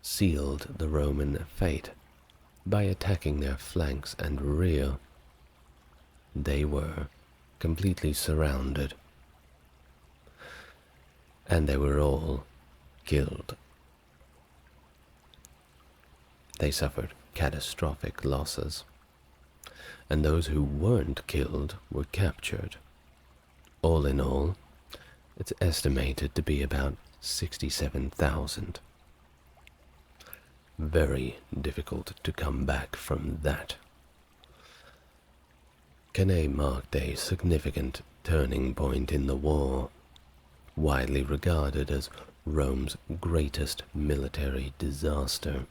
sealed the Roman fate by attacking their flanks and rear. They were completely surrounded, and they were all killed. They suffered catastrophic losses, and those who weren't killed were captured. All in all, it's estimated to be about 67,000. Very difficult to come back from that. Cannae marked a significant turning point in the war, widely regarded as Rome's greatest military disaster.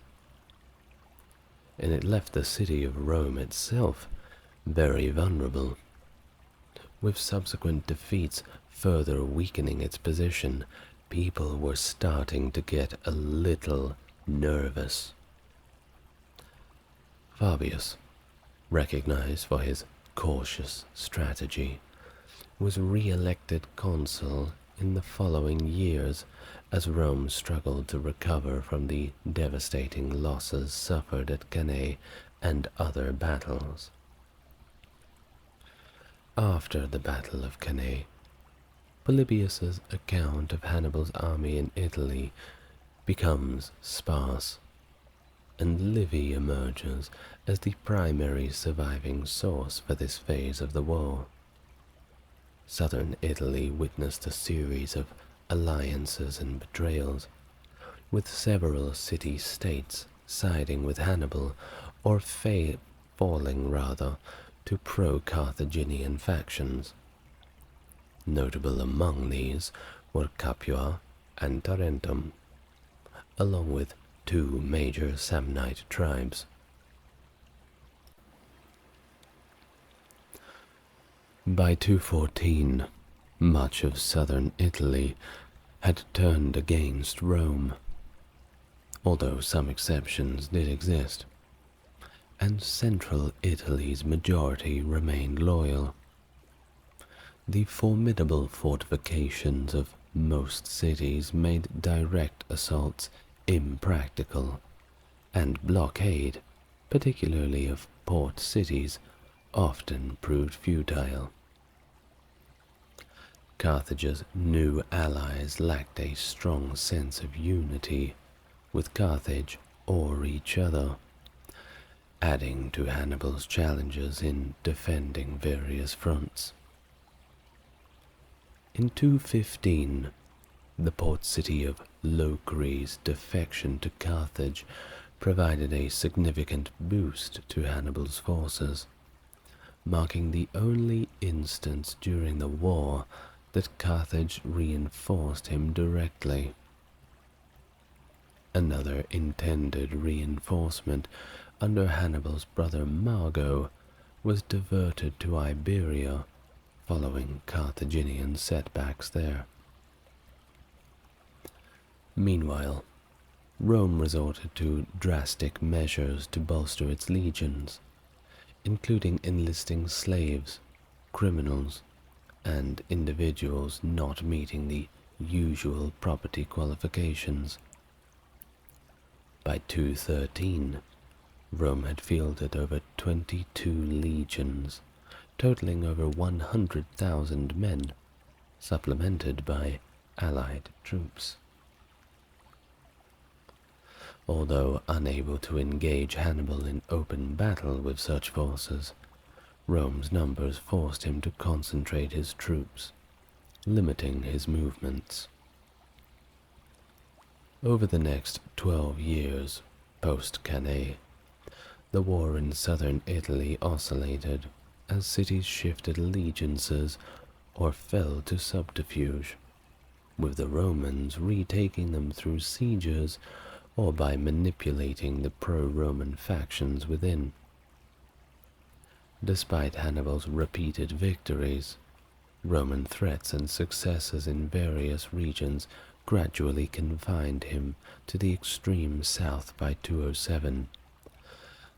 And it left the city of Rome itself very vulnerable, with subsequent defeats further weakening its position. People were starting to get a little nervous. Fabius, recognized for his cautious strategy, was re-elected consul in the following years as Rome struggled to recover from the devastating losses suffered at Cannae and other battles. After the Battle of Cannae, Polybius's account of Hannibal's army in Italy becomes sparse, and Livy emerges as the primary surviving source for this phase of the war. Southern Italy witnessed a series of alliances and betrayals, with several city-states siding with Hannibal or falling rather to pro-Carthaginian factions. Notable among these were Capua and Tarentum, along with two major Samnite tribes. By 214, much of southern Italy had turned against Rome, although some exceptions did exist, and central Italy's majority remained loyal. The formidable fortifications of most cities made direct assaults impractical, and blockade, particularly of port cities, often proved futile. Carthage's new allies lacked a strong sense of unity with Carthage or each other, adding to Hannibal's challenges in defending various fronts. In 215, the port city of Locre's defection to Carthage provided a significant boost to Hannibal's forces, marking the only instance during the war that Carthage reinforced him directly. Another intended reinforcement under Hannibal's brother Mago was diverted to Iberia following Carthaginian setbacks there. Meanwhile, Rome resorted to drastic measures to bolster its legions, including enlisting slaves, criminals, and individuals not meeting the usual property qualifications. By 213, Rome had fielded over 22 legions, totaling over 100,000 men, supplemented by allied troops. Although unable to engage Hannibal in open battle with such forces, Rome's numbers forced him to concentrate his troops, limiting his movements. Over the next 12 years, post-Cannae, the war in southern Italy oscillated as cities shifted allegiances or fell to subterfuge, with the Romans retaking them through sieges or by manipulating the pro-Roman factions within. Despite Hannibal's repeated victories, Roman threats and successes in various regions gradually confined him to the extreme south by 207,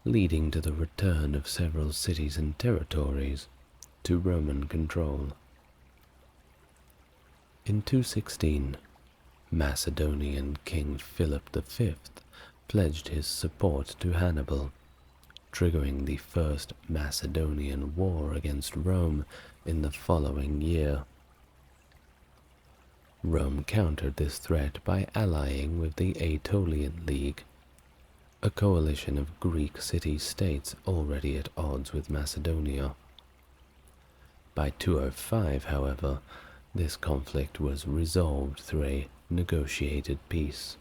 leading to the return of several cities and territories to Roman control. In 216, Macedonian King Philip V pledged his support to Hannibal, triggering the First Macedonian War against Rome in the following year. Rome countered this threat by allying with the Aetolian League, a coalition of Greek city-states already at odds with Macedonia. By 205, however, this conflict was resolved through a negotiated peace.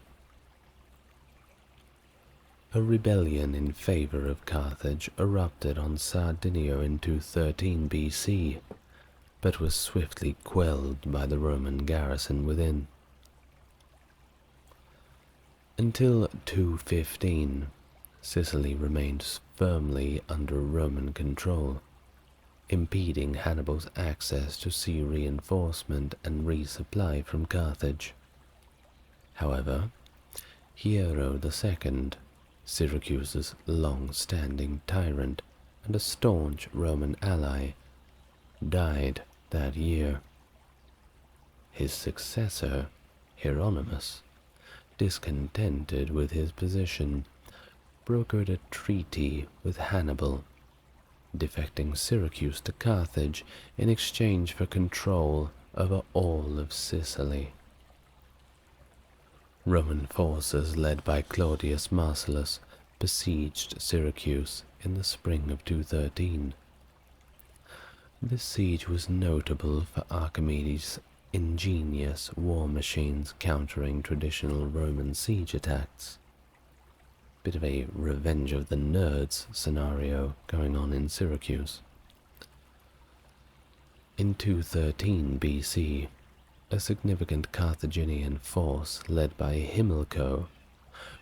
A rebellion in favor of Carthage erupted on Sardinia in 213 BC, but was swiftly quelled by the Roman garrison within. Until 215, Sicily remained firmly under Roman control, impeding Hannibal's access to sea reinforcement and resupply from Carthage. However, Hiero II, Syracuse's long-standing tyrant and a staunch Roman ally, died that year. His successor, Hieronymus, discontented with his position, brokered a treaty with Hannibal, defecting Syracuse to Carthage in exchange for control over all of Sicily. Roman forces led by Claudius Marcellus besieged Syracuse in the spring of 213. This siege was notable for Archimedes' ingenious war machines countering traditional Roman siege attacks. Bit of a Revenge of the Nerds scenario going on in Syracuse. In 213 BC, a significant Carthaginian force led by Himilco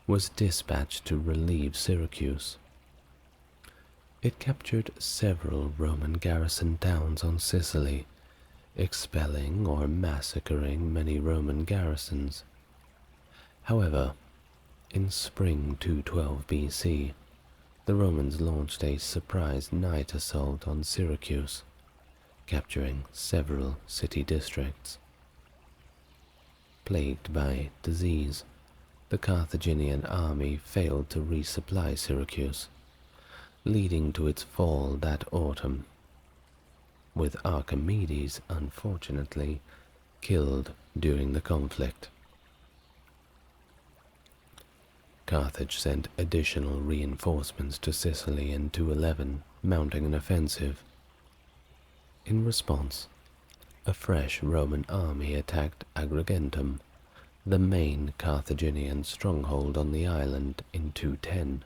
was dispatched to relieve Syracuse. It captured several Roman garrison towns on Sicily, expelling or massacring many Roman garrisons. However, in spring 212 BC, the Romans launched a surprise night assault on Syracuse, capturing several city districts. Plagued by disease, the Carthaginian army failed to resupply Syracuse, leading to its fall that autumn, with Archimedes, unfortunately, killed during the conflict. Carthage sent additional reinforcements to Sicily in 211, mounting an offensive. In response, a fresh Roman army attacked Agrigentum, the main Carthaginian stronghold on the island, in 210.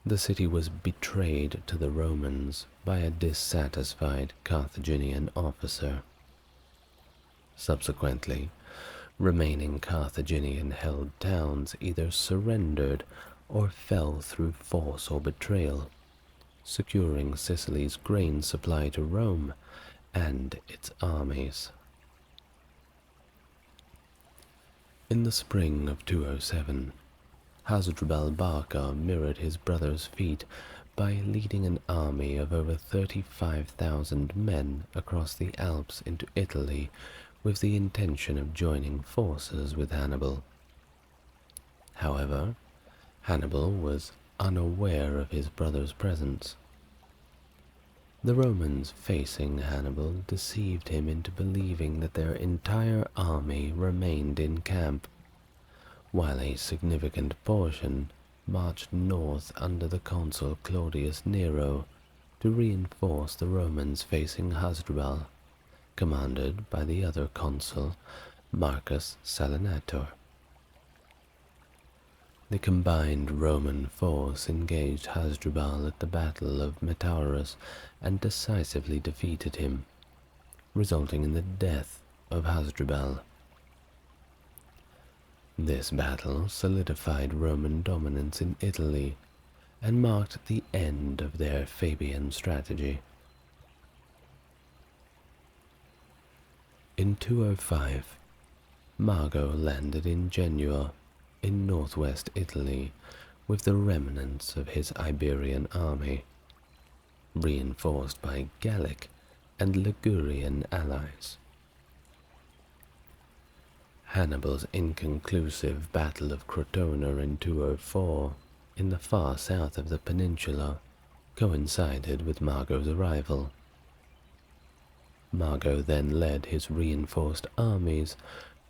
The city was betrayed to the Romans by a dissatisfied Carthaginian officer. Subsequently, remaining Carthaginian-held towns either surrendered or fell through force or betrayal, securing Sicily's grain supply to Rome and its armies. In the spring of 207, Hasdrubal Barca mirrored his brother's feat by leading an army of over 35,000 men across the Alps into Italy with the intention of joining forces with Hannibal. However, Hannibal was unaware of his brother's presence. The Romans facing Hannibal deceived him into believing that their entire army remained in camp, while a significant portion marched north under the consul Claudius Nero to reinforce the Romans facing Hasdrubal, commanded by the other consul, Marcus Salinator. The combined Roman force engaged Hasdrubal at the Battle of Metaurus and decisively defeated him, resulting in the death of Hasdrubal. This battle solidified Roman dominance in Italy and marked the end of their Fabian strategy. In 205, Mago landed in Genoa, in northwest Italy, with the remnants of his Iberian army, reinforced by Gallic and Ligurian allies. Hannibal's inconclusive Battle of Crotona in 204, in the far south of the peninsula, coincided with Mago's arrival. Mago then led his reinforced armies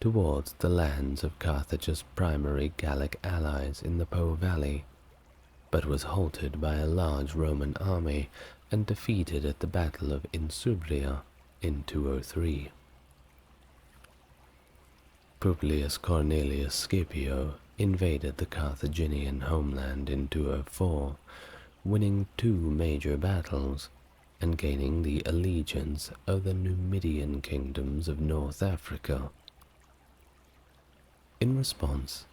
towards the lands of Carthage's primary Gallic allies in the Po Valley, but was halted by a large Roman army and defeated at the Battle of Insubria in 203. Publius Cornelius Scipio invaded the Carthaginian homeland in 204, winning 2 major battles and gaining the allegiance of the Numidian kingdoms of North Africa. In response,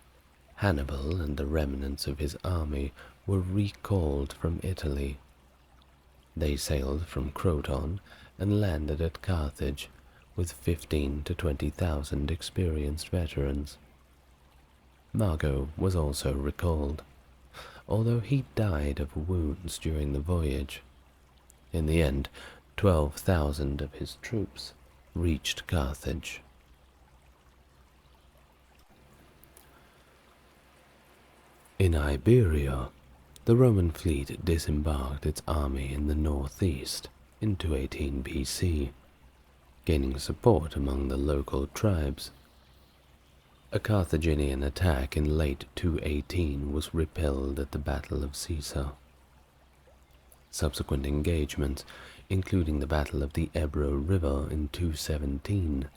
Hannibal and the remnants of his army were recalled from Italy. They sailed from Croton and landed at Carthage with 15,000 to 20,000 experienced veterans. Mago was also recalled, although he died of wounds during the voyage. In the end, 12,000 of his troops reached Carthage. In Iberia, the Roman fleet disembarked its army in the northeast in 218 BC, gaining support among the local tribes. A Carthaginian attack in late 218 was repelled at the Battle of Caesar. Subsequent engagements, including the Battle of the Ebro River in 217,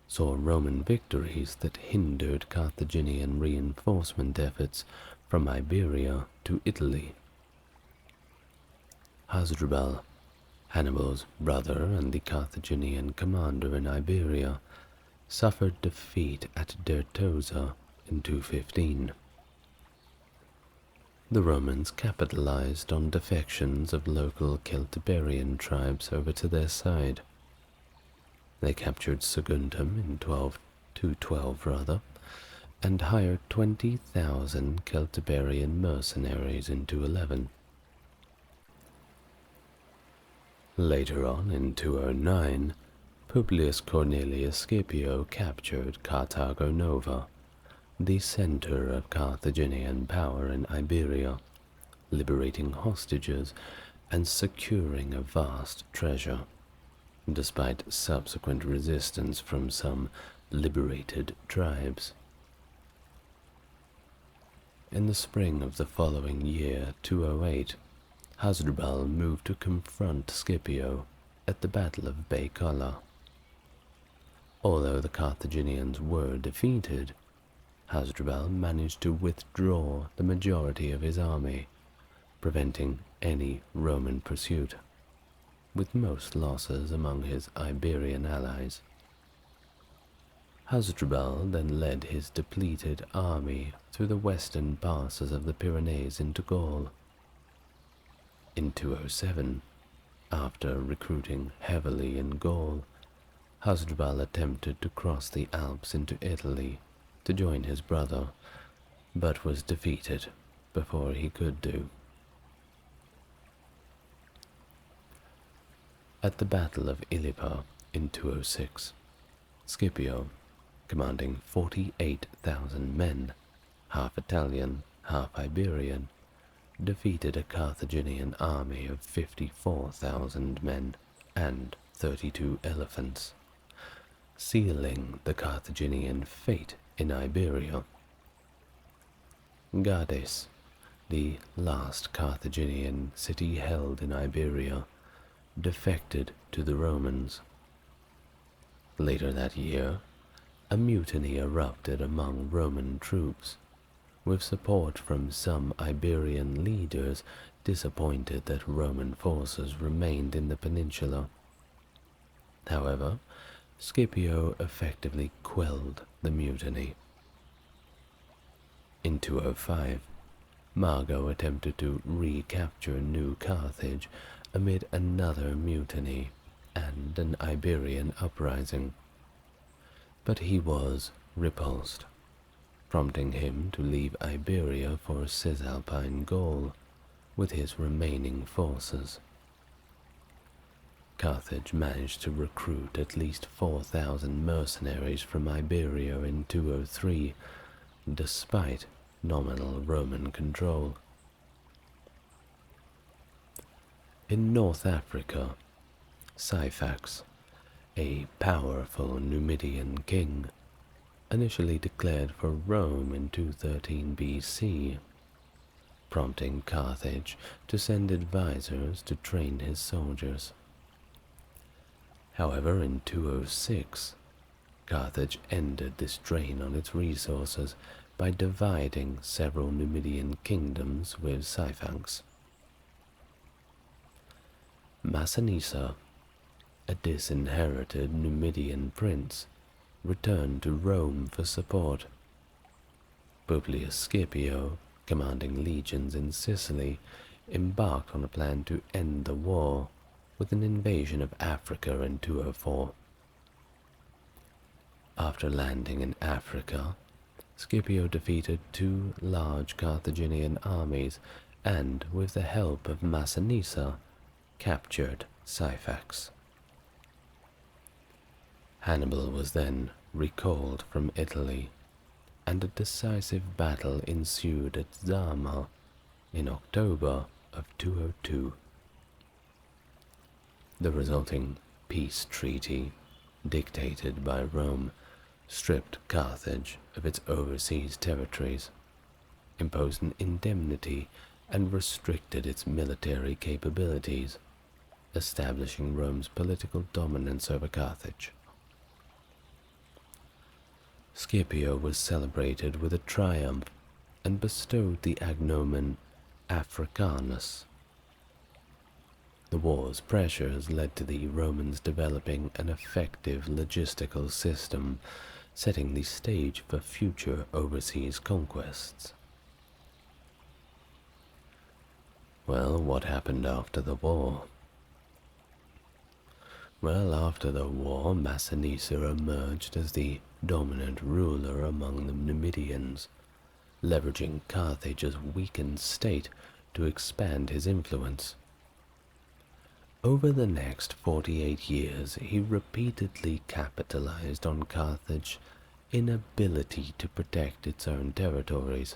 saw Roman victories that hindered Carthaginian reinforcement efforts from Iberia to Italy. Hasdrubal, Hannibal's brother and the Carthaginian commander in Iberia, suffered defeat at Dertosa in 215. The Romans capitalized on defections of local Celtiberian tribes over to their side. They captured Saguntum in 212 and hired 20,000 Celtiberian mercenaries in 211. Later on, in 209, Publius Cornelius Scipio captured Carthago Nova, the center of Carthaginian power in Iberia, liberating hostages and securing a vast treasure, despite subsequent resistance from some liberated tribes. In the spring of the following year, 208, Hasdrubal moved to confront Scipio at the Battle of Baicola. Although the Carthaginians were defeated, Hasdrubal managed to withdraw the majority of his army, preventing any Roman pursuit, with most losses among his Iberian allies. Hasdrubal then led his depleted army through the western passes of the Pyrenees into Gaul. In 207, after recruiting heavily in Gaul, Hasdrubal attempted to cross the Alps into Italy to join his brother, but was defeated before he could do. At the Battle of Ilipa in 206, Scipio, commanding 48,000 men, half Italian, half Iberian, defeated a Carthaginian army of 54,000 men and 32 elephants, sealing the Carthaginian fate in Iberia. Gades, the last Carthaginian city held in Iberia, defected to the Romans. Later that year, a mutiny erupted among Roman troops, with support from some Iberian leaders disappointed that Roman forces remained in the peninsula. However, Scipio effectively quelled the mutiny. In 205, Mago attempted to recapture New Carthage amid another mutiny and an Iberian uprising, but he was repulsed, prompting him to leave Iberia for Cisalpine Gaul with his remaining forces. Carthage managed to recruit at least 4,000 mercenaries from Iberia in 203, despite nominal Roman control. In North Africa, Syphax, a powerful Numidian king, initially declared for Rome in 213 BC, prompting Carthage to send advisors to train his soldiers. However, in 206, Carthage ended this drain on its resources by dividing several Numidian kingdoms with Syphax. Massinissa, a disinherited Numidian prince, returned to Rome for support. Publius Scipio, commanding legions in Sicily, embarked on a plan to end the war with an invasion of Africa in 204. After landing in Africa, Scipio defeated two large Carthaginian armies and, with the help of Massinissa, captured Syphax. Hannibal was then recalled from Italy, and a decisive battle ensued at Zama in October of 202. The resulting peace treaty, dictated by Rome, stripped Carthage of its overseas territories, imposed an indemnity, and restricted its military capabilities, establishing Rome's political dominance over Carthage. Scipio was celebrated with a triumph and bestowed the agnomen Africanus. The war's pressures led to the Romans developing an effective logistical system, setting the stage for future overseas conquests. Well, what happened after the war? Well, after the war, Massinissa emerged as the dominant ruler among the Numidians, leveraging Carthage's weakened state to expand his influence. Over the next 48 years, he repeatedly capitalized on Carthage's inability to protect its own territories.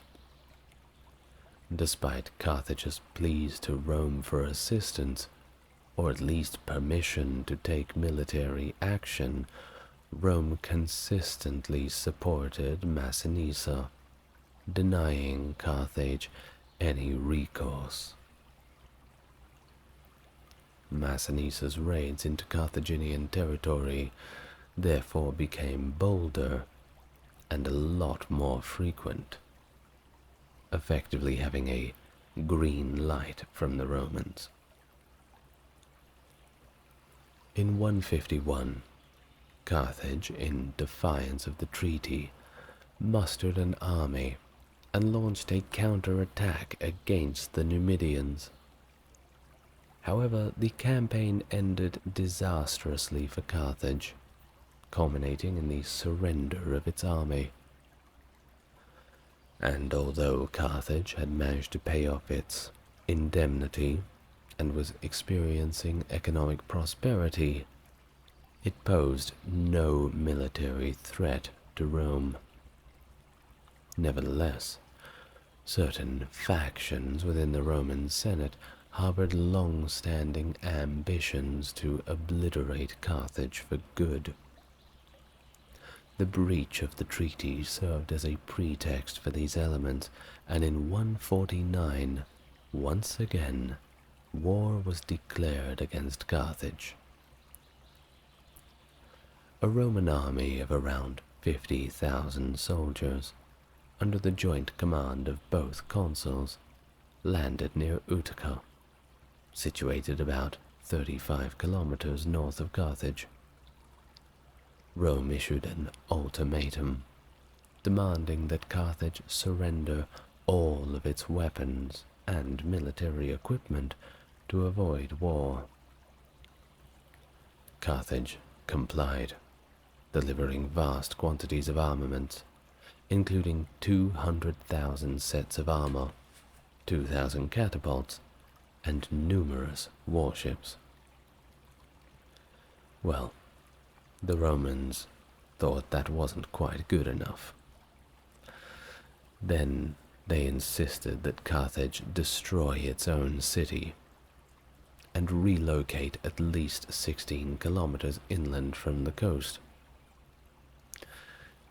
Despite Carthage's pleas to Rome for assistance, or at least permission to take military action, Rome consistently supported Massinissa, denying Carthage any recourse. Massinissa's raids into Carthaginian territory therefore became bolder and a lot more frequent, effectively having a green light from the Romans. In 151, Carthage, in defiance of the treaty, mustered an army and launched a counterattack against the Numidians. However, the campaign ended disastrously for Carthage, culminating in the surrender of its army. And although Carthage had managed to pay off its indemnity and was experiencing economic prosperity, it posed no military threat to Rome. Nevertheless, certain factions within the Roman Senate harbored long-standing ambitions to obliterate Carthage for good. The breach of the treaty served as a pretext for these elements, and in 149, once again, war was declared against Carthage. A Roman army of around 50,000 soldiers, under the joint command of both consuls, landed near Utica, situated about 35 kilometers north of Carthage. Rome issued an ultimatum, demanding that Carthage surrender all of its weapons and military equipment to avoid war. Carthage complied, delivering vast quantities of armament, including 200,000 sets of armor, 2,000 catapults, and numerous warships. Well, the Romans thought that wasn't quite good enough. Then they insisted that Carthage destroy its own city and relocate at least 16 kilometers inland from the coast.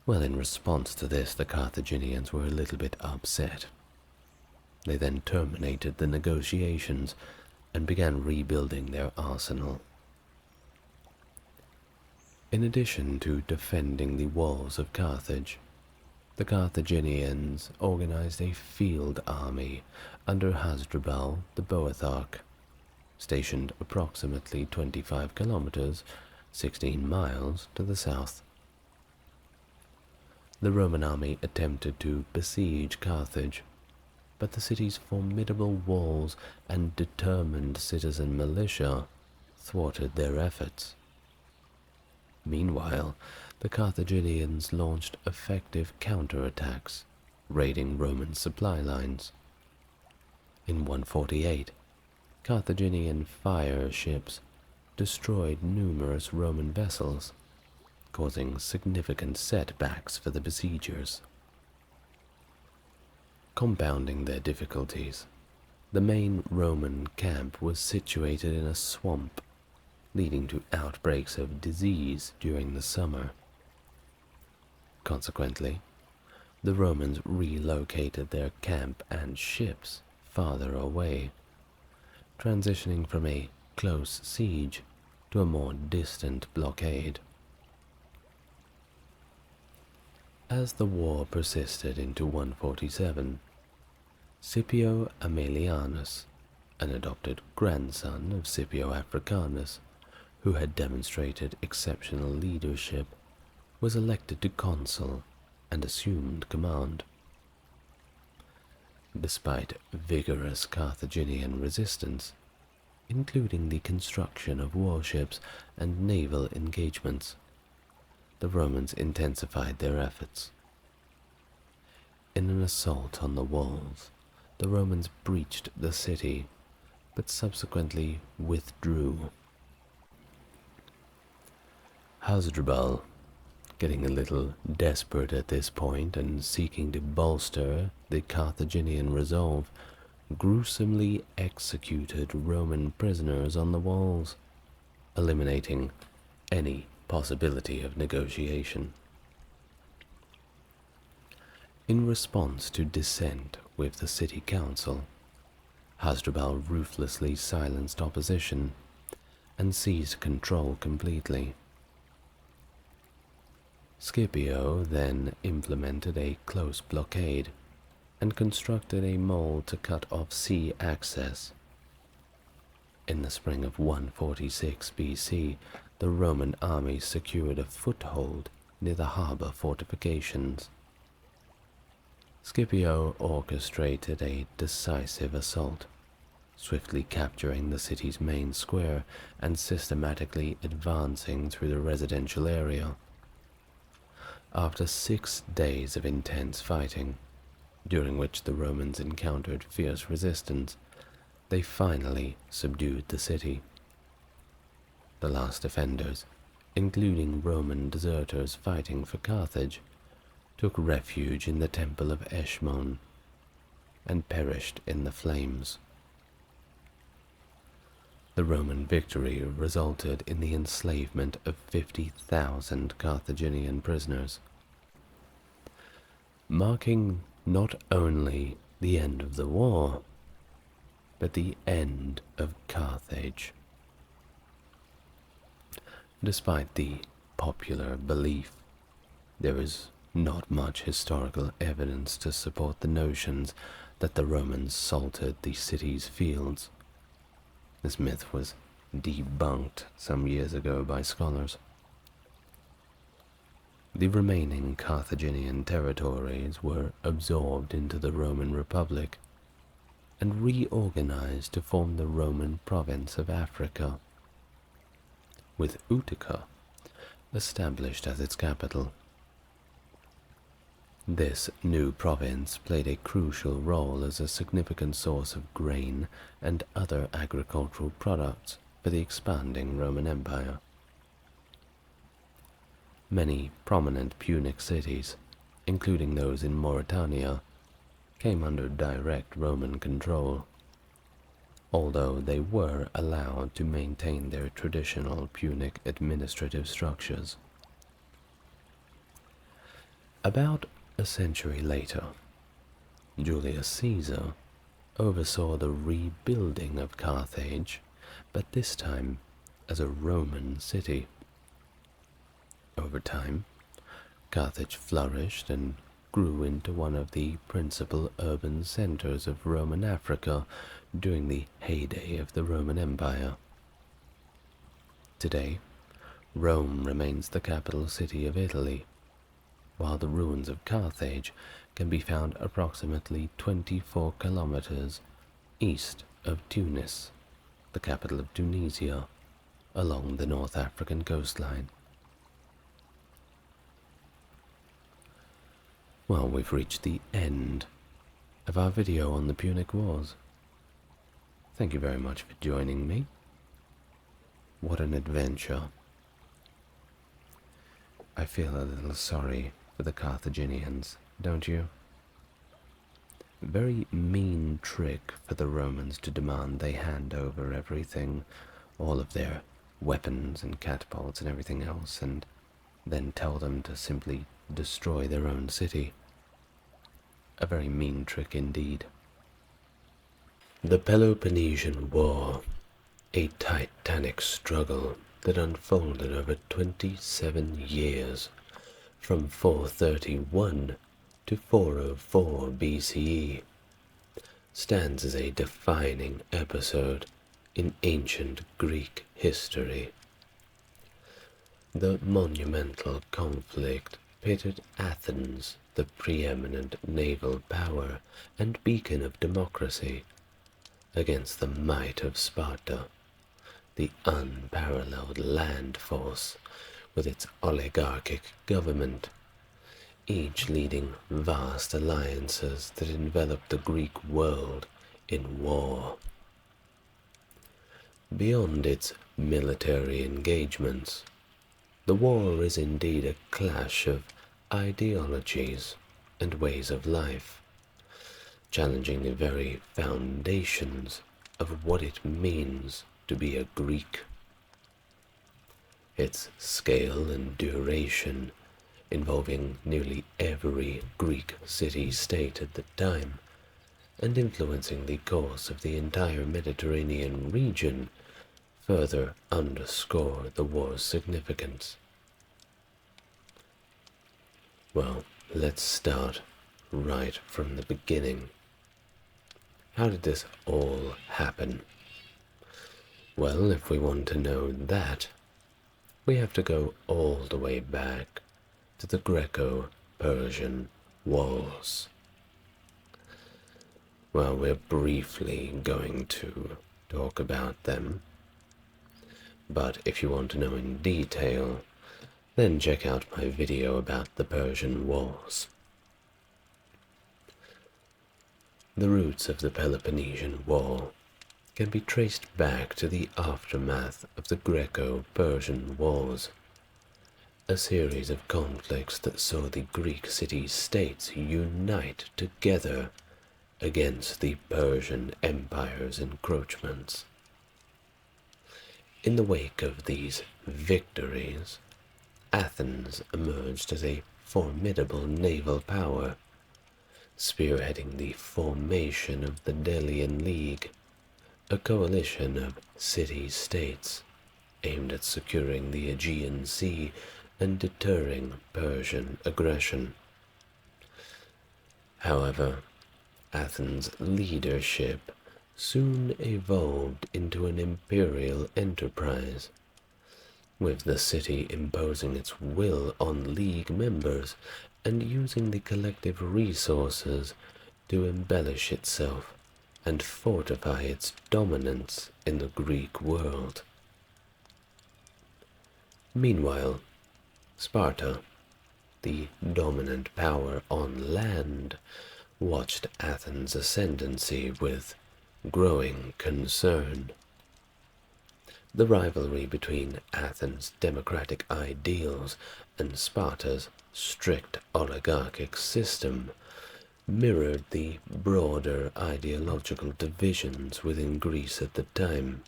Well, in response to this, the Carthaginians were a little bit upset. They then terminated the negotiations and began rebuilding their arsenal. In addition to defending the walls of Carthage, the Carthaginians organized a field army under Hasdrubal the Boetharch, stationed approximately 25 kilometers, 16 miles to the south. The Roman army attempted to besiege Carthage, but the city's formidable walls and determined citizen militia thwarted their efforts. Meanwhile, the Carthaginians launched effective counterattacks, raiding Roman supply lines. In 148, Carthaginian fire ships destroyed numerous Roman vessels, causing significant setbacks for the besiegers. Compounding their difficulties, the main Roman camp was situated in a swamp, leading to outbreaks of disease during the summer. Consequently, the Romans relocated their camp and ships farther away, transitioning from a close siege to a more distant blockade. As the war persisted into 147, Scipio Aemilianus, an adopted grandson of Scipio Africanus, who had demonstrated exceptional leadership, was elected to consul and assumed command. Despite vigorous Carthaginian resistance, including the construction of warships and naval engagements, the Romans intensified their efforts. In an assault on the walls, the Romans breached the city, but subsequently withdrew. Hasdrubal, getting a little desperate at this point and seeking to bolster the Carthaginian resolve, gruesomely executed Roman prisoners on the walls, eliminating any possibility of negotiation. In response to dissent with the city council, Hasdrubal ruthlessly silenced opposition and seized control completely. Scipio then implemented a close blockade and constructed a mole to cut off sea access. In the spring of 146 BC, the Roman army secured a foothold near the harbor fortifications. Scipio orchestrated a decisive assault, swiftly capturing the city's main square and systematically advancing through the residential area. After 6 days of intense fighting, during which the Romans encountered fierce resistance, they finally subdued the city. The last defenders, including Roman deserters fighting for Carthage, took refuge in the temple of Eshmon and perished in the flames. The Roman victory resulted in the enslavement of 50,000 Carthaginian prisoners, marking not only the end of the war, but the end of Carthage. Despite the popular belief, there is not much historical evidence to support the notions that the Romans salted the city's fields. This myth was debunked some years ago by scholars. The remaining Carthaginian territories were absorbed into the Roman Republic and reorganized to form the Roman province of Africa, with Utica established as its capital. This new province played a crucial role as a significant source of grain and other agricultural products for the expanding Roman Empire. Many prominent Punic cities, including those in Mauritania, came under direct Roman control, although they were allowed to maintain their traditional Punic administrative structures. About a century later, Julius Caesar oversaw the rebuilding of Carthage, but this time as a Roman city. Over time, Carthage flourished and grew into one of the principal urban centers of Roman Africa during the heyday of the Roman Empire. Today, Rome remains the capital city of Italy, while the ruins of Carthage can be found approximately 24 kilometers east of Tunis, the capital of Tunisia, along the North African coastline. Well, we've reached the end of our video on the Punic Wars. Thank you very much for joining me. What an adventure. I feel a little sorry for the Carthaginians, don't you? Very mean trick for the Romans to demand they hand over everything, all of their weapons and catapults and everything else, and then tell them to simply destroy their own city. A very mean trick indeed. The Peloponnesian War, a titanic struggle that unfolded over 27 years, from 431 to 404 BCE, stands as a defining episode in ancient Greek history. The monumental conflict pitted Athens, the preeminent naval power and beacon of democracy, against the might of Sparta, the unparalleled land force with its oligarchic government, each leading vast alliances that enveloped the Greek world in war. Beyond its military engagements, the war is indeed a clash of ideologies and ways of life, challenging the very foundations of what it means to be a Greek. Its scale and duration, involving nearly every Greek city-state at the time, and influencing the course of the entire Mediterranean region, further underscore the war's significance. Well, let's start right from the beginning. How did this all happen? Well, if we want to know that, we have to go all the way back to the Greco-Persian Wars. Well, we're briefly going to talk about them, but if you want to know in detail, then check out my video about the Persian Wars. The roots of the Peloponnesian War can be traced back to the aftermath of the Greco-Persian Wars, a series of conflicts that saw the Greek city-states unite together against the Persian Empire's encroachments. In the wake of these victories, Athens emerged as a formidable naval power, spearheading the formation of the Delian League, a coalition of city-states aimed at securing the Aegean Sea and deterring Persian aggression. However, Athens' leadership soon evolved into an imperial enterprise, with the city imposing its will on League members and using the collective resources to embellish itself and fortify its dominance in the Greek world. Meanwhile, Sparta, the dominant power on land, watched Athens' ascendancy with growing concern. The rivalry between Athens' democratic ideals and Sparta's strict oligarchic system mirrored the broader ideological divisions within Greece at the time,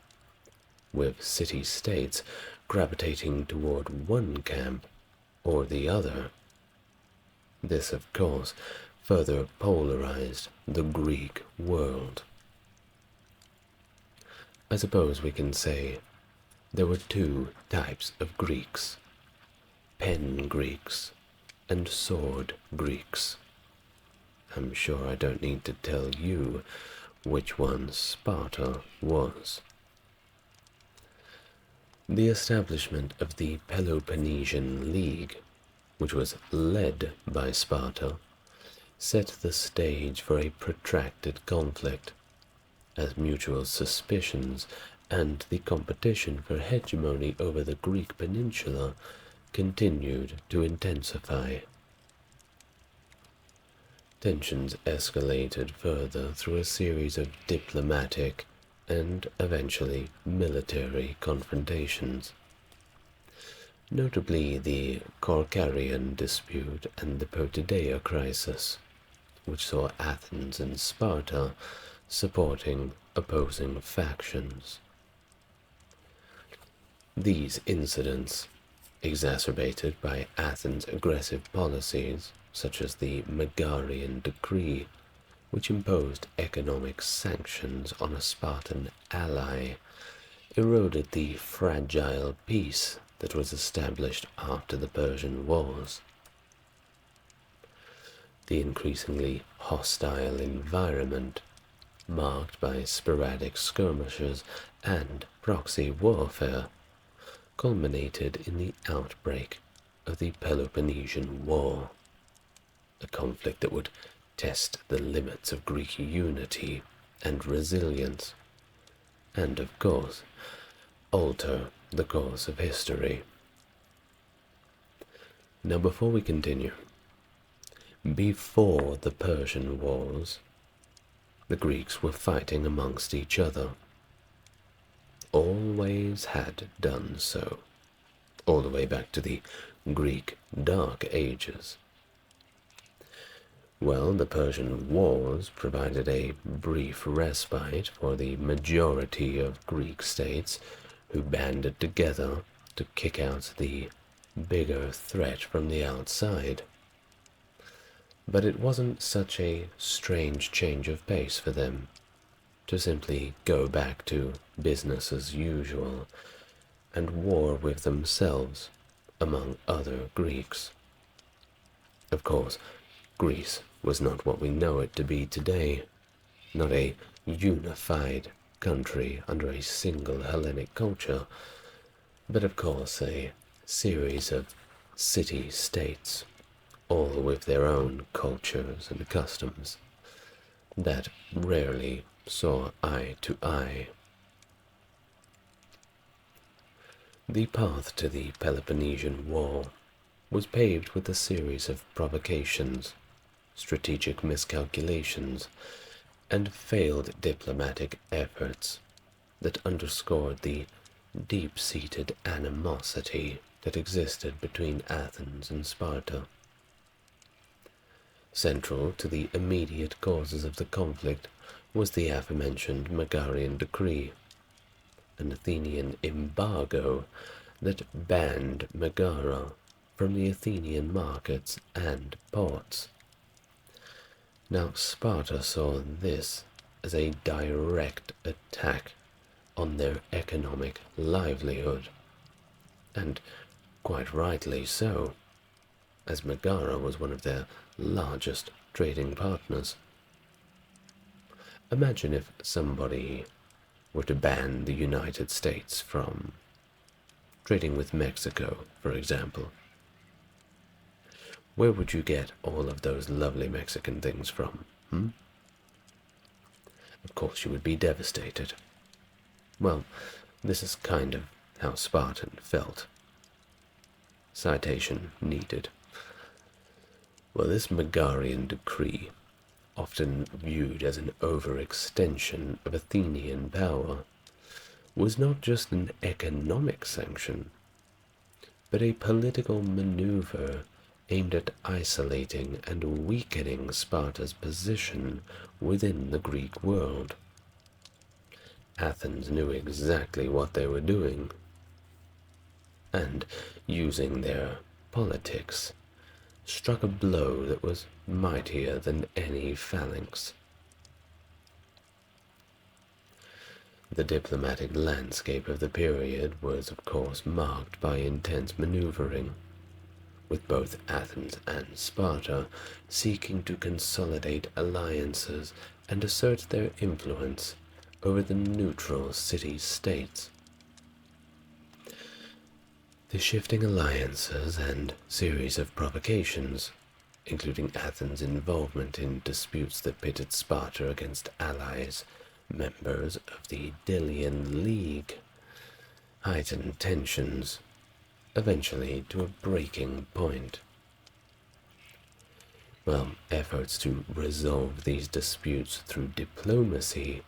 with city-states gravitating toward one camp or the other. This, of course, further polarized the Greek world. I suppose we can say there were two types of Greeks: pen Greeks and sword Greeks. I'm sure I don't need to tell you which one Sparta was. The establishment of the Peloponnesian League, which was led by Sparta, set the stage for a protracted conflict, as mutual suspicions and the competition for hegemony over the Greek peninsula continued to intensify. Tensions escalated further through a series of diplomatic and eventually military confrontations. Notably the Corcyraean dispute and the Potidaea crisis, which saw Athens and Sparta supporting opposing factions. These incidents, exacerbated by Athens' aggressive policies, such as the Megarian decree, which imposed economic sanctions on a Spartan ally, eroded the fragile peace that was established after the Persian Wars. The increasingly hostile environment, marked by sporadic skirmishes and proxy warfare, culminated in the outbreak of the Peloponnesian War, a conflict that would test the limits of Greek unity and resilience, and, of course, alter the course of history. Now, before we continue, before the Persian Wars, the Greeks were fighting amongst each other. Always had done so, all the way back to the Greek Dark Ages. Well, the Persian Wars provided a brief respite for the majority of Greek states who banded together to kick out the bigger threat from the outside. But it wasn't such a strange change of pace for them to simply go back to business as usual and war with themselves among other Greeks. Of course, Greece was not what we know it to be today, not a unified country under a single Hellenic culture, but of course a series of city-states, all with their own cultures and customs, that rarely saw eye to eye. The path to the Peloponnesian War was paved with a series of provocations, strategic miscalculations, and failed diplomatic efforts that underscored the deep-seated animosity that existed between Athens and Sparta. Central to the immediate causes of the conflict was the aforementioned Megarian decree, an Athenian embargo that banned Megara from the Athenian markets and ports. Now, Sparta saw this as a direct attack on their economic livelihood, and quite rightly so, as Megara was one of their largest trading partners. Imagine if somebody were to ban the United States from trading with Mexico, for example. Where would you get all of those lovely Mexican things from? Of course you would be devastated. Well, this is kind of how Spartan felt. Citation needed. Well, this Megarian decree, often viewed as an overextension of Athenian power, was not just an economic sanction, but a political maneuver aimed at isolating and weakening Sparta's position within the Greek world. Athens knew exactly what they were doing, and, using their politics, struck a blow that was mightier than any phalanx. The diplomatic landscape of the period was, of course, marked by intense maneuvering, with both Athens and Sparta seeking to consolidate alliances and assert their influence over the neutral city-states. The shifting alliances and series of provocations, including Athens' involvement in disputes that pitted Sparta against allies, members of the Delian League, heightened tensions, eventually to a breaking point. Well, efforts to resolve these disputes through diplomacy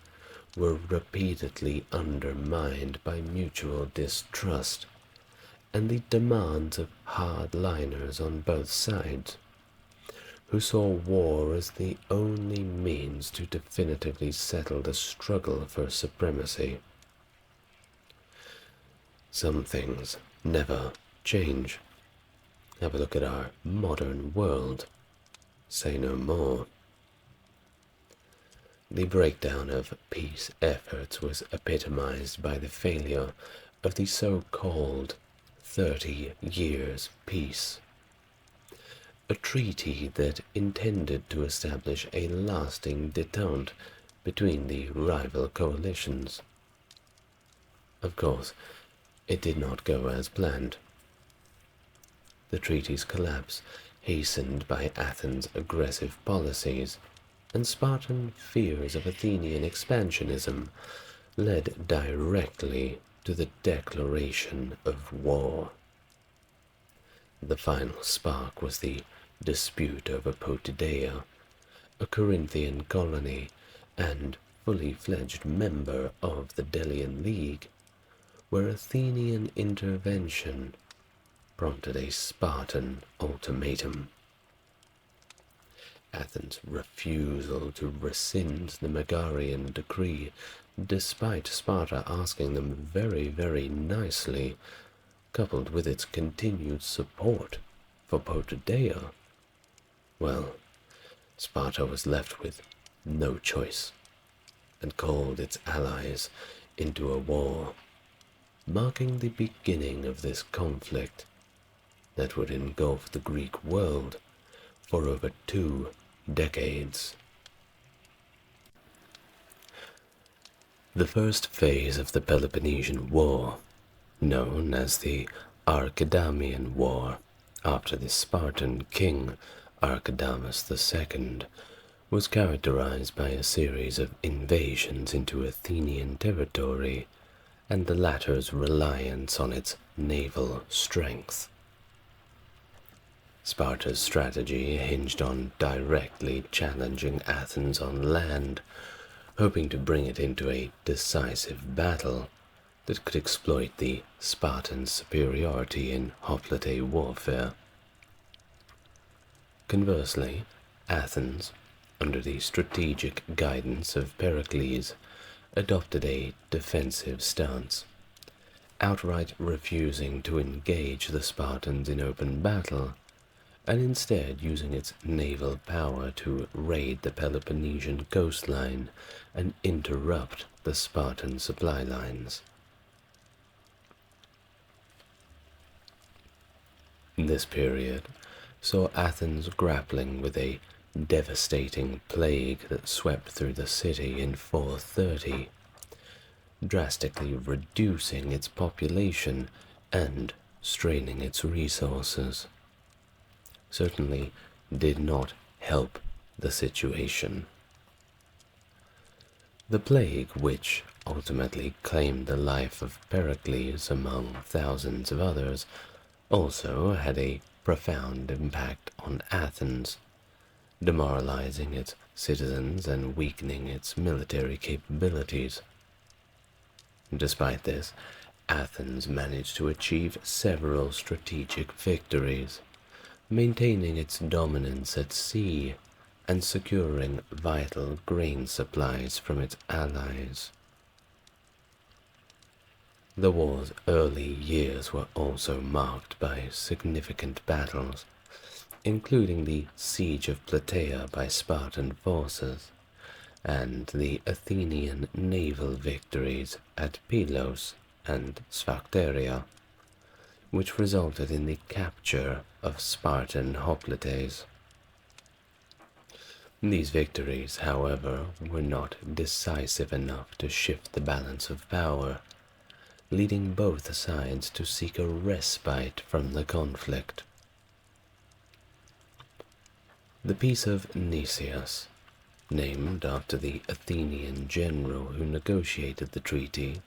were repeatedly undermined by mutual distrust and the demands of hardliners on both sides, who saw war as the only means to definitively settle the struggle for supremacy. Some things never change. Have a look at our modern world. Say no more. The breakdown of peace efforts was epitomized by the failure of the so-called 30 Years' Peace, a treaty that intended to establish a lasting détente between the rival coalitions. Of course, it did not go as planned. The treaty's collapse, hastened by Athens' aggressive policies and Spartan fears of Athenian expansionism, led directly to the declaration of war. The final spark was the dispute over Potidæa, a Corinthian colony and fully fledged member of the Delian League, where Athenian intervention prompted a Spartan ultimatum. Athens' refusal to rescind the Megarian decree, despite Sparta asking them very, very nicely, coupled with its continued support for Potidæa, well, Sparta was left with no choice and called its allies into a war, marking the beginning of this conflict that would engulf the Greek world for over 2 decades. The first phase of the Peloponnesian War, known as the Archidamian War, after the Spartan king Archidamus II, was characterized by a series of invasions into Athenian territory and the latter's reliance on its naval strength. Sparta's strategy hinged on directly challenging Athens on land, hoping to bring it into a decisive battle that could exploit the Spartan superiority in hoplite warfare. Conversely, Athens, under the strategic guidance of Pericles, adopted a defensive stance, outright refusing to engage the Spartans in open battle, and instead using its naval power to raid the Peloponnesian coastline and interrupt the Spartan supply lines. This period saw Athens grappling with a devastating plague that swept through the city in 430, drastically reducing its population and straining its resources. Certainly did not help the situation. The plague, which ultimately claimed the life of Pericles among thousands of others, also had a profound impact on Athens, demoralizing its citizens and weakening its military capabilities. Despite this, Athens managed to achieve several strategic victories, maintaining its dominance at sea and securing vital grain supplies from its allies. The war's early years were also marked by significant battles, including the siege of Plataea by Spartan forces and the Athenian naval victories at Pylos and Sphacteria, which resulted in the capture of Spartan hoplites. These victories, however, were not decisive enough to shift the balance of power, leading both sides to seek a respite from the conflict. The Peace of Nicias, named after the Athenian general who negotiated the treaty,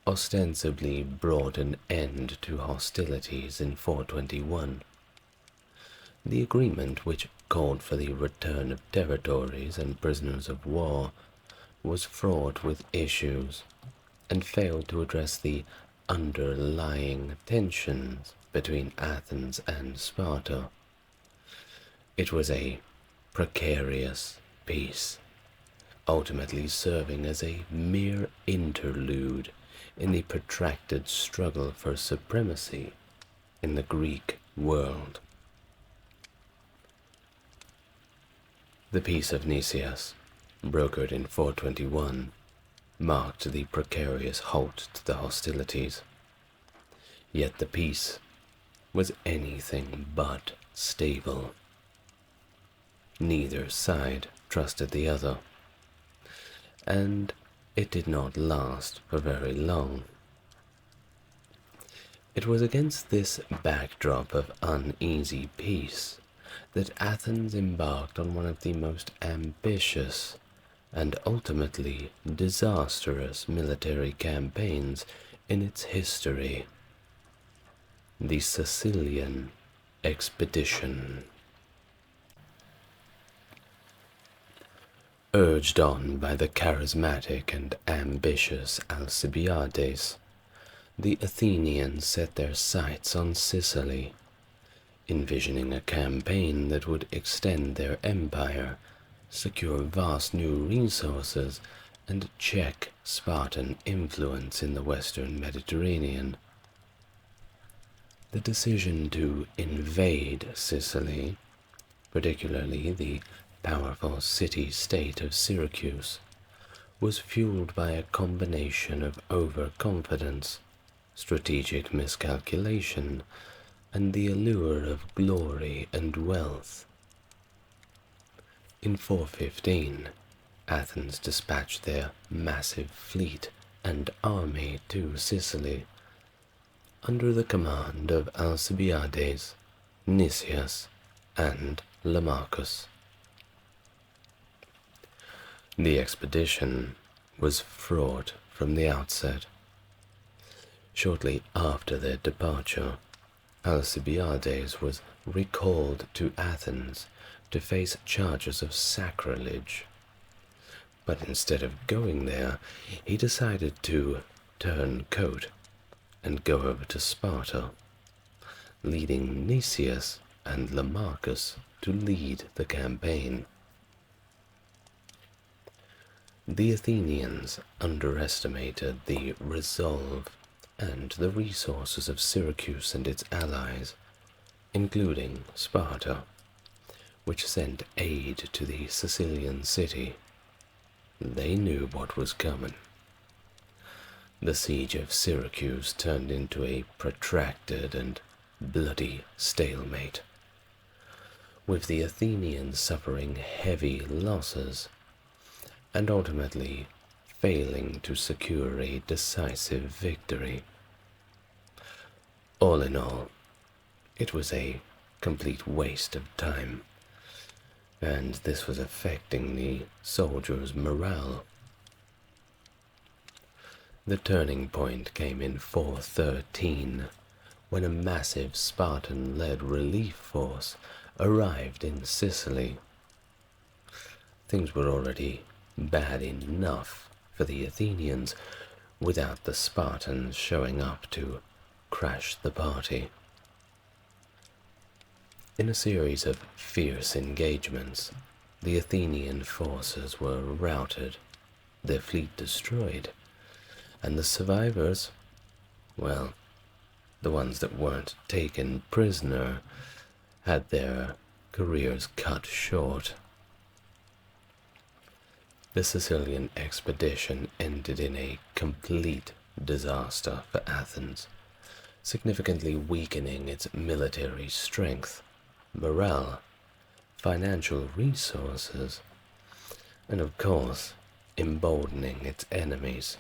ostensibly brought an end to hostilities in 421. The agreement, which called for the return of territories and prisoners of war, was fraught with issues and failed to address the underlying tensions between Athens and Sparta. It was a precarious peace, ultimately serving as a mere interlude in the protracted struggle for supremacy in the Greek world. The Peace of Nicias, brokered in 421, marked the precarious halt to the hostilities. Yet the peace was anything but stable. Neither side trusted the other, and it did not last for very long. It was against this backdrop of uneasy peace that Athens embarked on one of the most ambitious and ultimately disastrous military campaigns in its history, the Sicilian expedition. Urged on by the charismatic and ambitious Alcibiades, the Athenians set their sights on Sicily, envisioning a campaign that would extend their empire, secure vast new resources, and check Spartan influence in the western Mediterranean. The decision to invade Sicily, particularly the powerful city-state of Syracuse, was fueled by a combination of overconfidence, strategic miscalculation, and the allure of glory and wealth. In 415, Athens dispatched their massive fleet and army to Sicily, under the command of Alcibiades, Nicias, and Lamachus. The expedition was fraught from the outset. Shortly after their departure, Alcibiades was recalled to Athens to face charges of sacrilege. But instead of going there, he decided to turn coat and go over to Sparta, leading Nicias and Lamachus to lead the campaign. The Athenians underestimated the resolve and the resources of Syracuse and its allies, including Sparta, which sent aid to the Sicilian city. They knew what was coming. The siege of Syracuse turned into a protracted and bloody stalemate, with the Athenians suffering heavy losses and ultimately failing to secure a decisive victory. All in all, it was a complete waste of time, and this was affecting the soldiers' morale. The turning point came in 413, when a massive Spartan-led relief force arrived in Sicily. Things were already bad enough for the Athenians without the Spartans showing up to crash the party. In a series of fierce engagements, the Athenian forces were routed, their fleet destroyed, and the survivors, well, the ones that weren't taken prisoner, had their careers cut short. The Sicilian expedition ended in a complete disaster for Athens, significantly weakening its military strength, morale, financial resources, and of course, emboldening its enemies.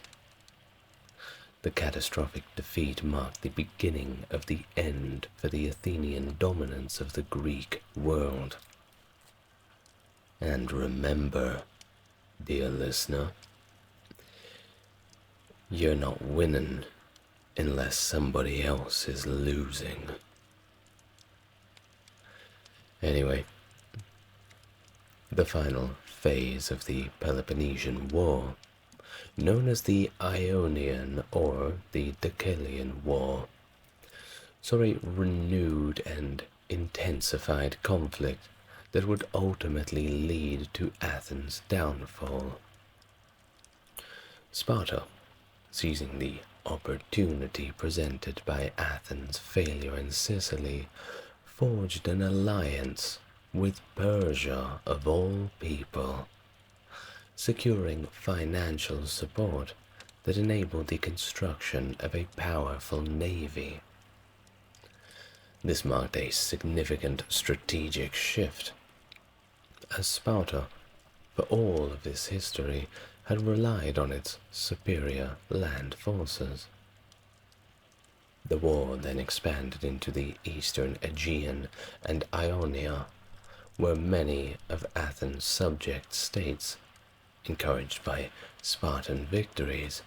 The catastrophic defeat marked the beginning of the end for the Athenian dominance of the Greek world. And remember, dear listener, you're not winning unless somebody else is losing. Anyway, the final phase of the Peloponnesian War, known as the Ionian or the Deucalian War, saw a renewed and intensified conflict that would ultimately lead to Athens' downfall. Sparta, seizing the opportunity presented by Athens' failure in Sicily, forged an alliance with Persia of all people, securing financial support that enabled the construction of a powerful navy. This marked a significant strategic shift, as Sparta, for all of its history, had relied on its superior land forces. The war then expanded into the eastern Aegean and Ionia, where many of Athens' subject states, encouraged by Spartan victories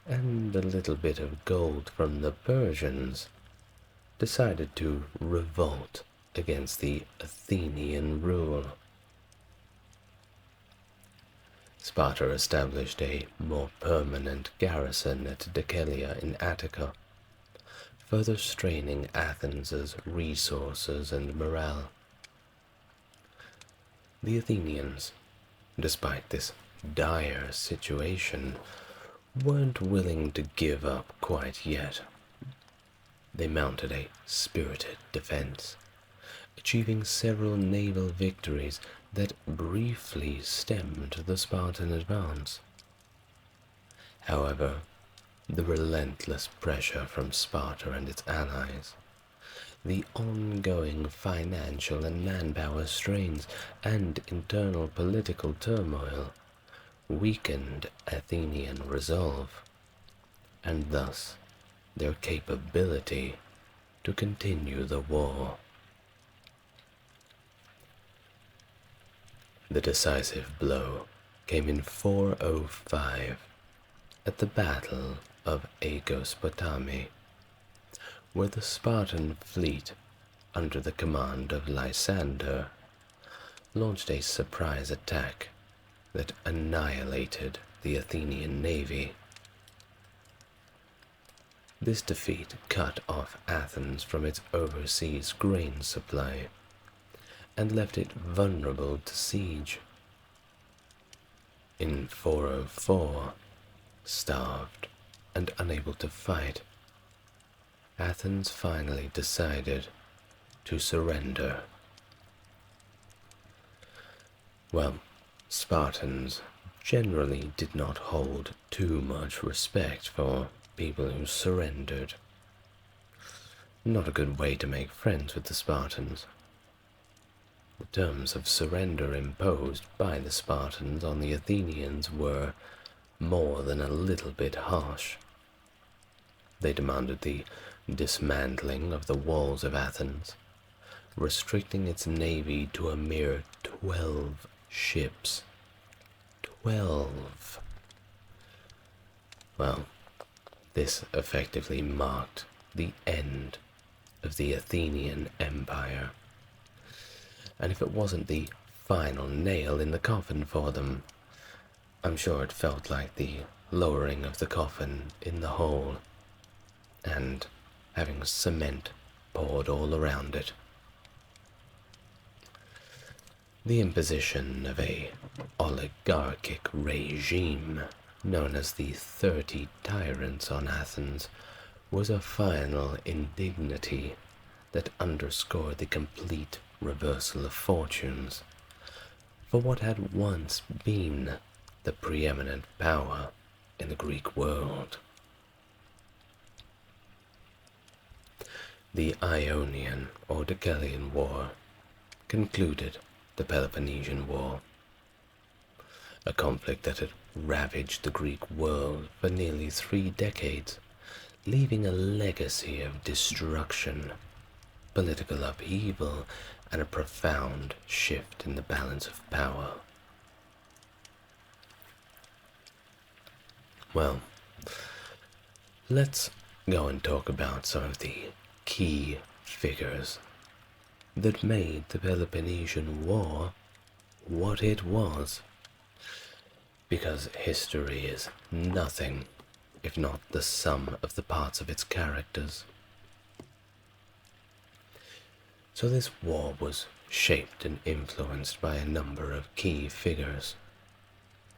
and a little bit of gold from the Persians, decided to revolt against the Athenian rule. Sparta established a more permanent garrison at Decelea in Attica, further straining Athens' resources and morale. The Athenians, despite this dire situation, weren't willing to give up quite yet. They mounted a spirited defense, achieving several naval victories that briefly stemmed the Spartan advance. However, the relentless pressure from Sparta and its allies, the ongoing financial and manpower strains, and internal political turmoil weakened Athenian resolve, and thus their capability to continue the war. The decisive blow came in 405 at the Battle of Aegospotami, where the Spartan fleet, under the command of Lysander, launched a surprise attack that annihilated the Athenian navy. This defeat cut off Athens from its overseas grain supply and left it vulnerable to siege. In 404, starved and unable to fight, Athens finally decided to surrender. Well, Spartans generally did not hold too much respect for people who surrendered. Not a good way to make friends with the Spartans. The terms of surrender imposed by the Spartans on the Athenians were more than a little bit harsh. They demanded the dismantling of the walls of Athens, restricting its navy to a mere 12 ships. 12! Well, this effectively marked the end of the Athenian Empire. And if it wasn't the final nail in the coffin for them, I'm sure it felt like the lowering of the coffin in the hole and having cement poured all around it. The imposition of a oligarchic regime known as the 30 Tyrants on Athens was a final indignity that underscored the complete reversal of fortunes for what had once been the preeminent power in the Greek world. The Ionian or Deucalian War concluded the Peloponnesian War, a conflict that had ravaged the Greek world for nearly 3 decades, leaving a legacy of destruction, political upheaval, and a profound shift in the balance of power. Well, let's go and talk about some of the key figures that made the Peloponnesian War what it was. Because history is nothing if not the sum of the parts of its characters. So this war was shaped and influenced by a number of key figures,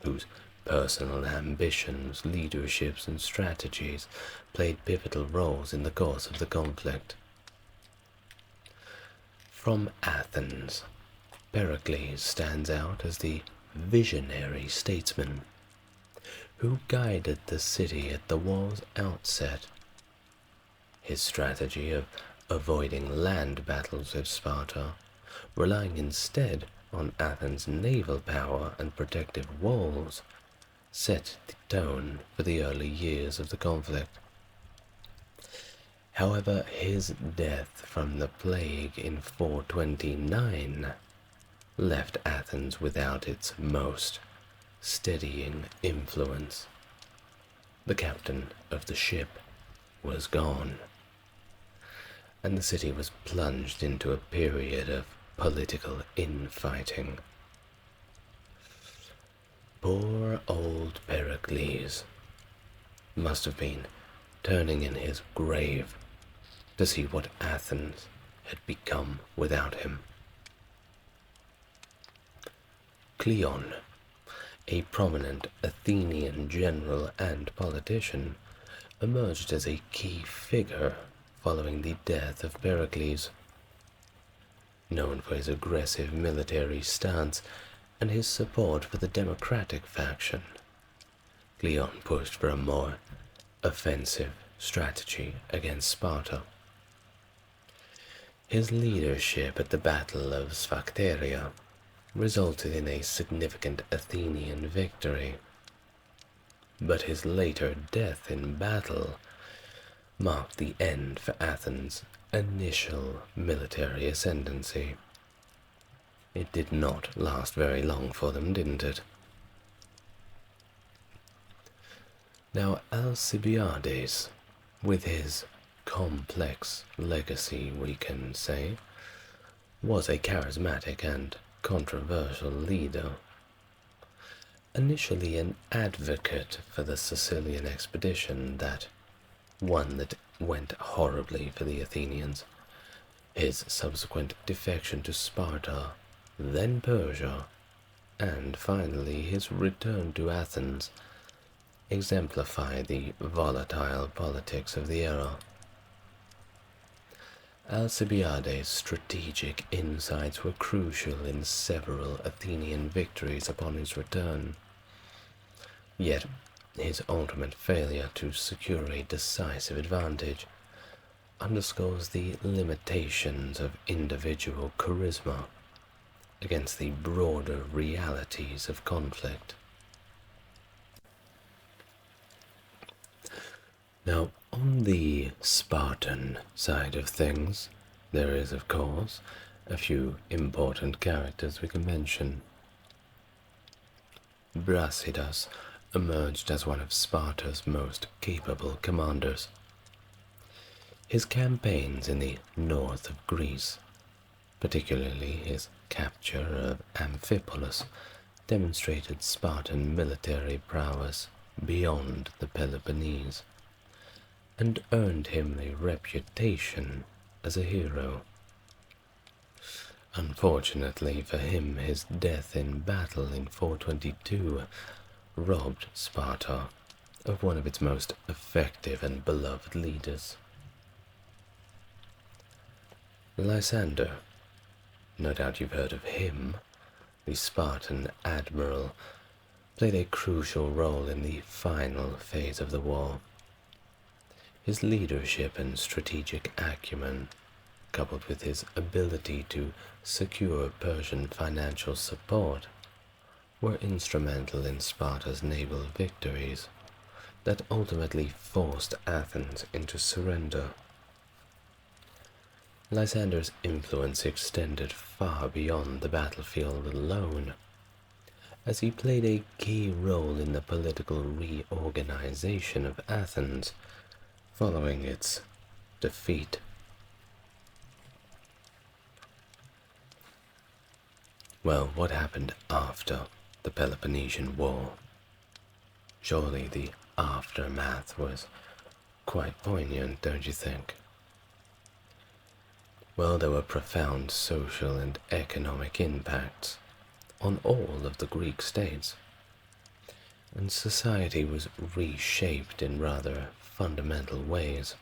whose personal ambitions, leaderships, and strategies played pivotal roles in the course of the conflict. From Athens, Pericles stands out as the visionary statesman who guided the city at the war's outset. His strategy of avoiding land battles with Sparta, relying instead on Athens' naval power and protective walls, set the tone for the early years of the conflict. However, his death from the plague in 429 left Athens without its most steadying influence. The captain of the ship was gone, and the city was plunged into a period of political infighting. Poor old Pericles must have been turning in his grave to see what Athens had become without him. Cleon, a prominent Athenian general and politician, emerged as a key figure following the death of Pericles. Known for his aggressive military stance and his support for the democratic faction, Cleon pushed for a more offensive strategy against Sparta. His leadership at the Battle of Sphacteria resulted in a significant Athenian victory, but his later death in battle marked the end for Athens' initial military ascendancy. It did not last very long for them, didn't it? Now Alcibiades, with his complex legacy, we can say, was a charismatic and controversial leader. Initially an advocate for the Sicilian expedition, one that went horribly for the Athenians, his subsequent defection to Sparta, then Persia, and finally his return to Athens exemplify the volatile politics of the era. Alcibiades' strategic insights were crucial in several Athenian victories upon his return, yet his ultimate failure to secure a decisive advantage underscores the limitations of individual charisma against the broader realities of conflict. Now, on the Spartan side of things, there is, of course, a few important characters we can mention. Brasidas emerged as one of Sparta's most capable commanders. His campaigns in the north of Greece, particularly his capture of Amphipolis, demonstrated Spartan military prowess beyond the Peloponnese, and earned him a reputation as a hero. Unfortunately for him, his death in battle in 422 robbed Sparta of one of its most effective and beloved leaders. Lysander, no doubt you've heard of him, the Spartan admiral, played a crucial role in the final phase of the war. His leadership and strategic acumen, coupled with his ability to secure Persian financial support, were instrumental in Sparta's naval victories that ultimately forced Athens into surrender. Lysander's influence extended far beyond the battlefield alone, as he played a key role in the political reorganization of Athens following its defeat. Well, what happened after the Peloponnesian War? Surely the aftermath was quite poignant, don't you think? Well, there were profound social and economic impacts on all of the Greek states, and society was reshaped in rather fundamental ways.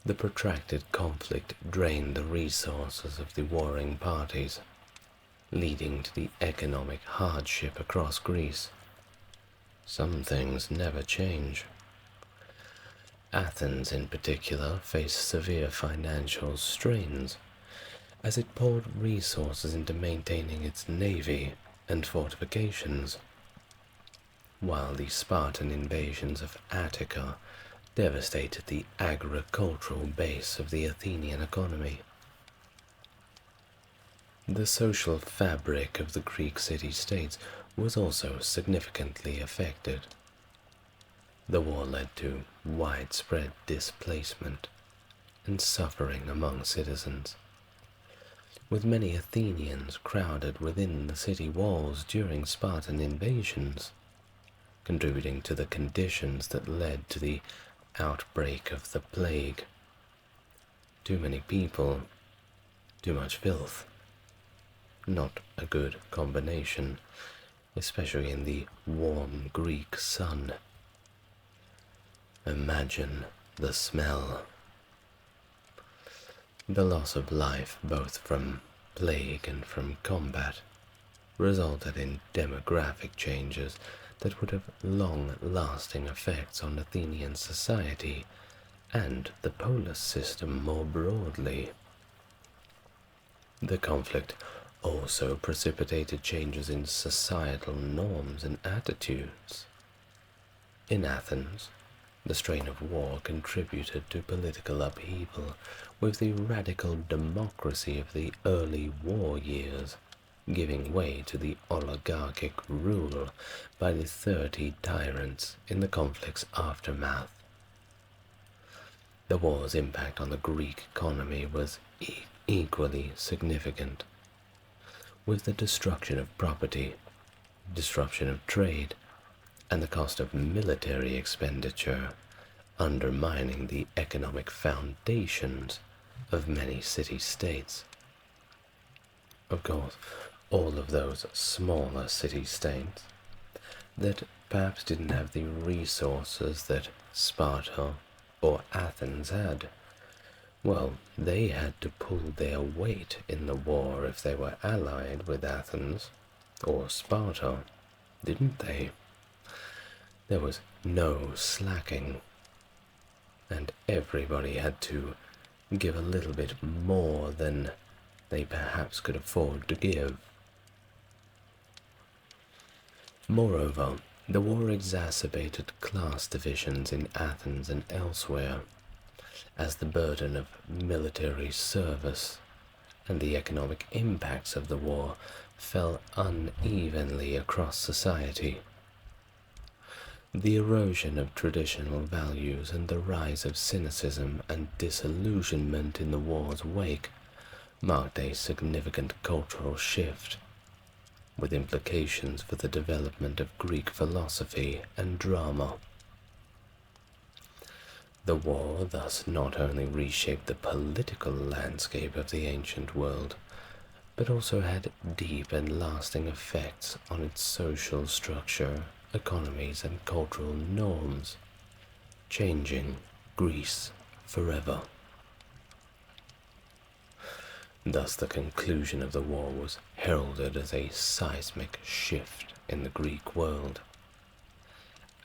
The protracted conflict drained the resources of the warring parties, leading to the economic hardship across Greece. Some things never change. Athens, in particular, faced severe financial strains as it poured resources into maintaining its navy and fortifications, while the Spartan invasions of Attica devastated the agricultural base of the Athenian economy. The social fabric of the Greek city-states was also significantly affected. The war led to widespread displacement and suffering among citizens, with many Athenians crowded within the city walls during Spartan invasions, contributing to the conditions that led to the outbreak of the plague. Too many people, too much filth. Not a good combination, especially in the warm Greek sun. Imagine the smell. The loss of life, both from plague and from combat, resulted in demographic changes that would have long-lasting effects on Athenian society and the polis system more broadly. The conflict also precipitated changes in societal norms and attitudes. In Athens, the strain of war contributed to political upheaval, with the radical democracy of the early war years giving way to the oligarchic rule by the 30 tyrants in the conflict's aftermath. The war's impact on the Greek economy was equally significant, with the destruction of property, disruption of trade, and the cost of military expenditure undermining the economic foundations of many city-states. Of course, all of those smaller city-states that perhaps didn't have the resources that Sparta or Athens had, well, they had to pull their weight in the war if they were allied with Athens or Sparta, didn't they? There was no slacking, and everybody had to give a little bit more than they perhaps could afford to give. Moreover, the war exacerbated class divisions in Athens and elsewhere, as the burden of military service and the economic impacts of the war fell unevenly across society. The erosion of traditional values and the rise of cynicism and disillusionment in the war's wake marked a significant cultural shift, with implications for the development of Greek philosophy and drama. The war thus not only reshaped the political landscape of the ancient world, but also had deep and lasting effects on its social structure, economies, and cultural norms, changing Greece forever. Thus, the conclusion of the war was heralded as a seismic shift in the Greek world.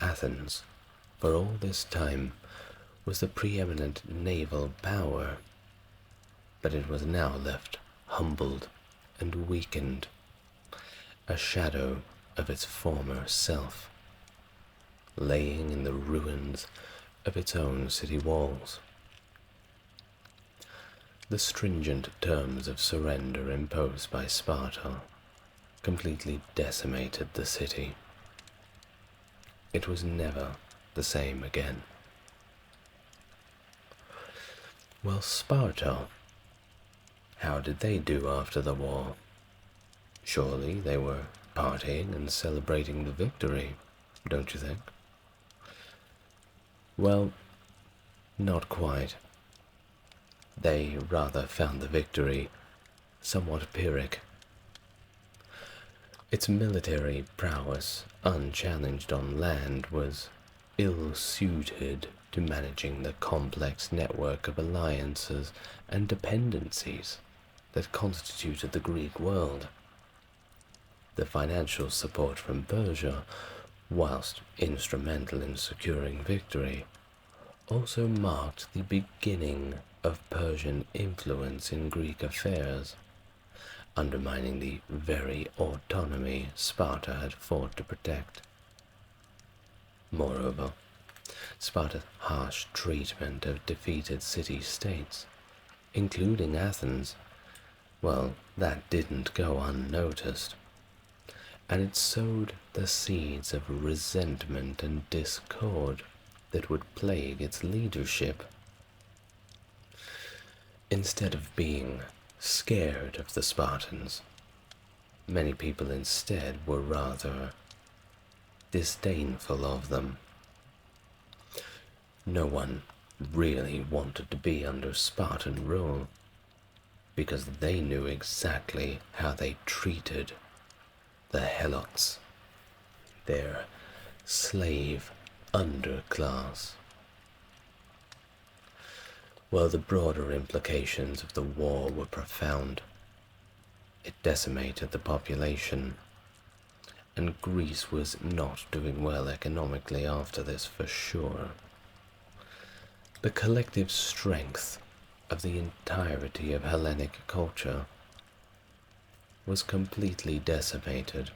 Athens, for all this time, was the preeminent naval power, but it was now left humbled and weakened, a shadow of its former self, laying in the ruins of its own city walls. The stringent terms of surrender imposed by Sparta completely decimated the city. It was never the same again. Well, Sparta, how did they do after the war? Surely they were partying and celebrating the victory, don't you think? Well, not quite. They rather found the victory somewhat pyrrhic. Its military prowess, unchallenged on land, was ill-suited to managing the complex network of alliances and dependencies that constituted the Greek world. The financial support from Persia, whilst instrumental in securing victory, also marked the beginning of Persian influence in Greek affairs, undermining the very autonomy Sparta had fought to protect. Moreover, Sparta's harsh treatment of defeated city-states, including Athens, well, that didn't go unnoticed, and it sowed the seeds of resentment and discord that would plague its leadership. Instead of being scared of the Spartans, many people instead were rather disdainful of them. No one really wanted to be under Spartan rule, because they knew exactly how they treated the Helots, their slave underclass. Well, the broader implications of the war were profound. It decimated the population, and Greece was not doing well economically after this for sure. The collective strength of the entirety of Hellenic culture was completely decimated.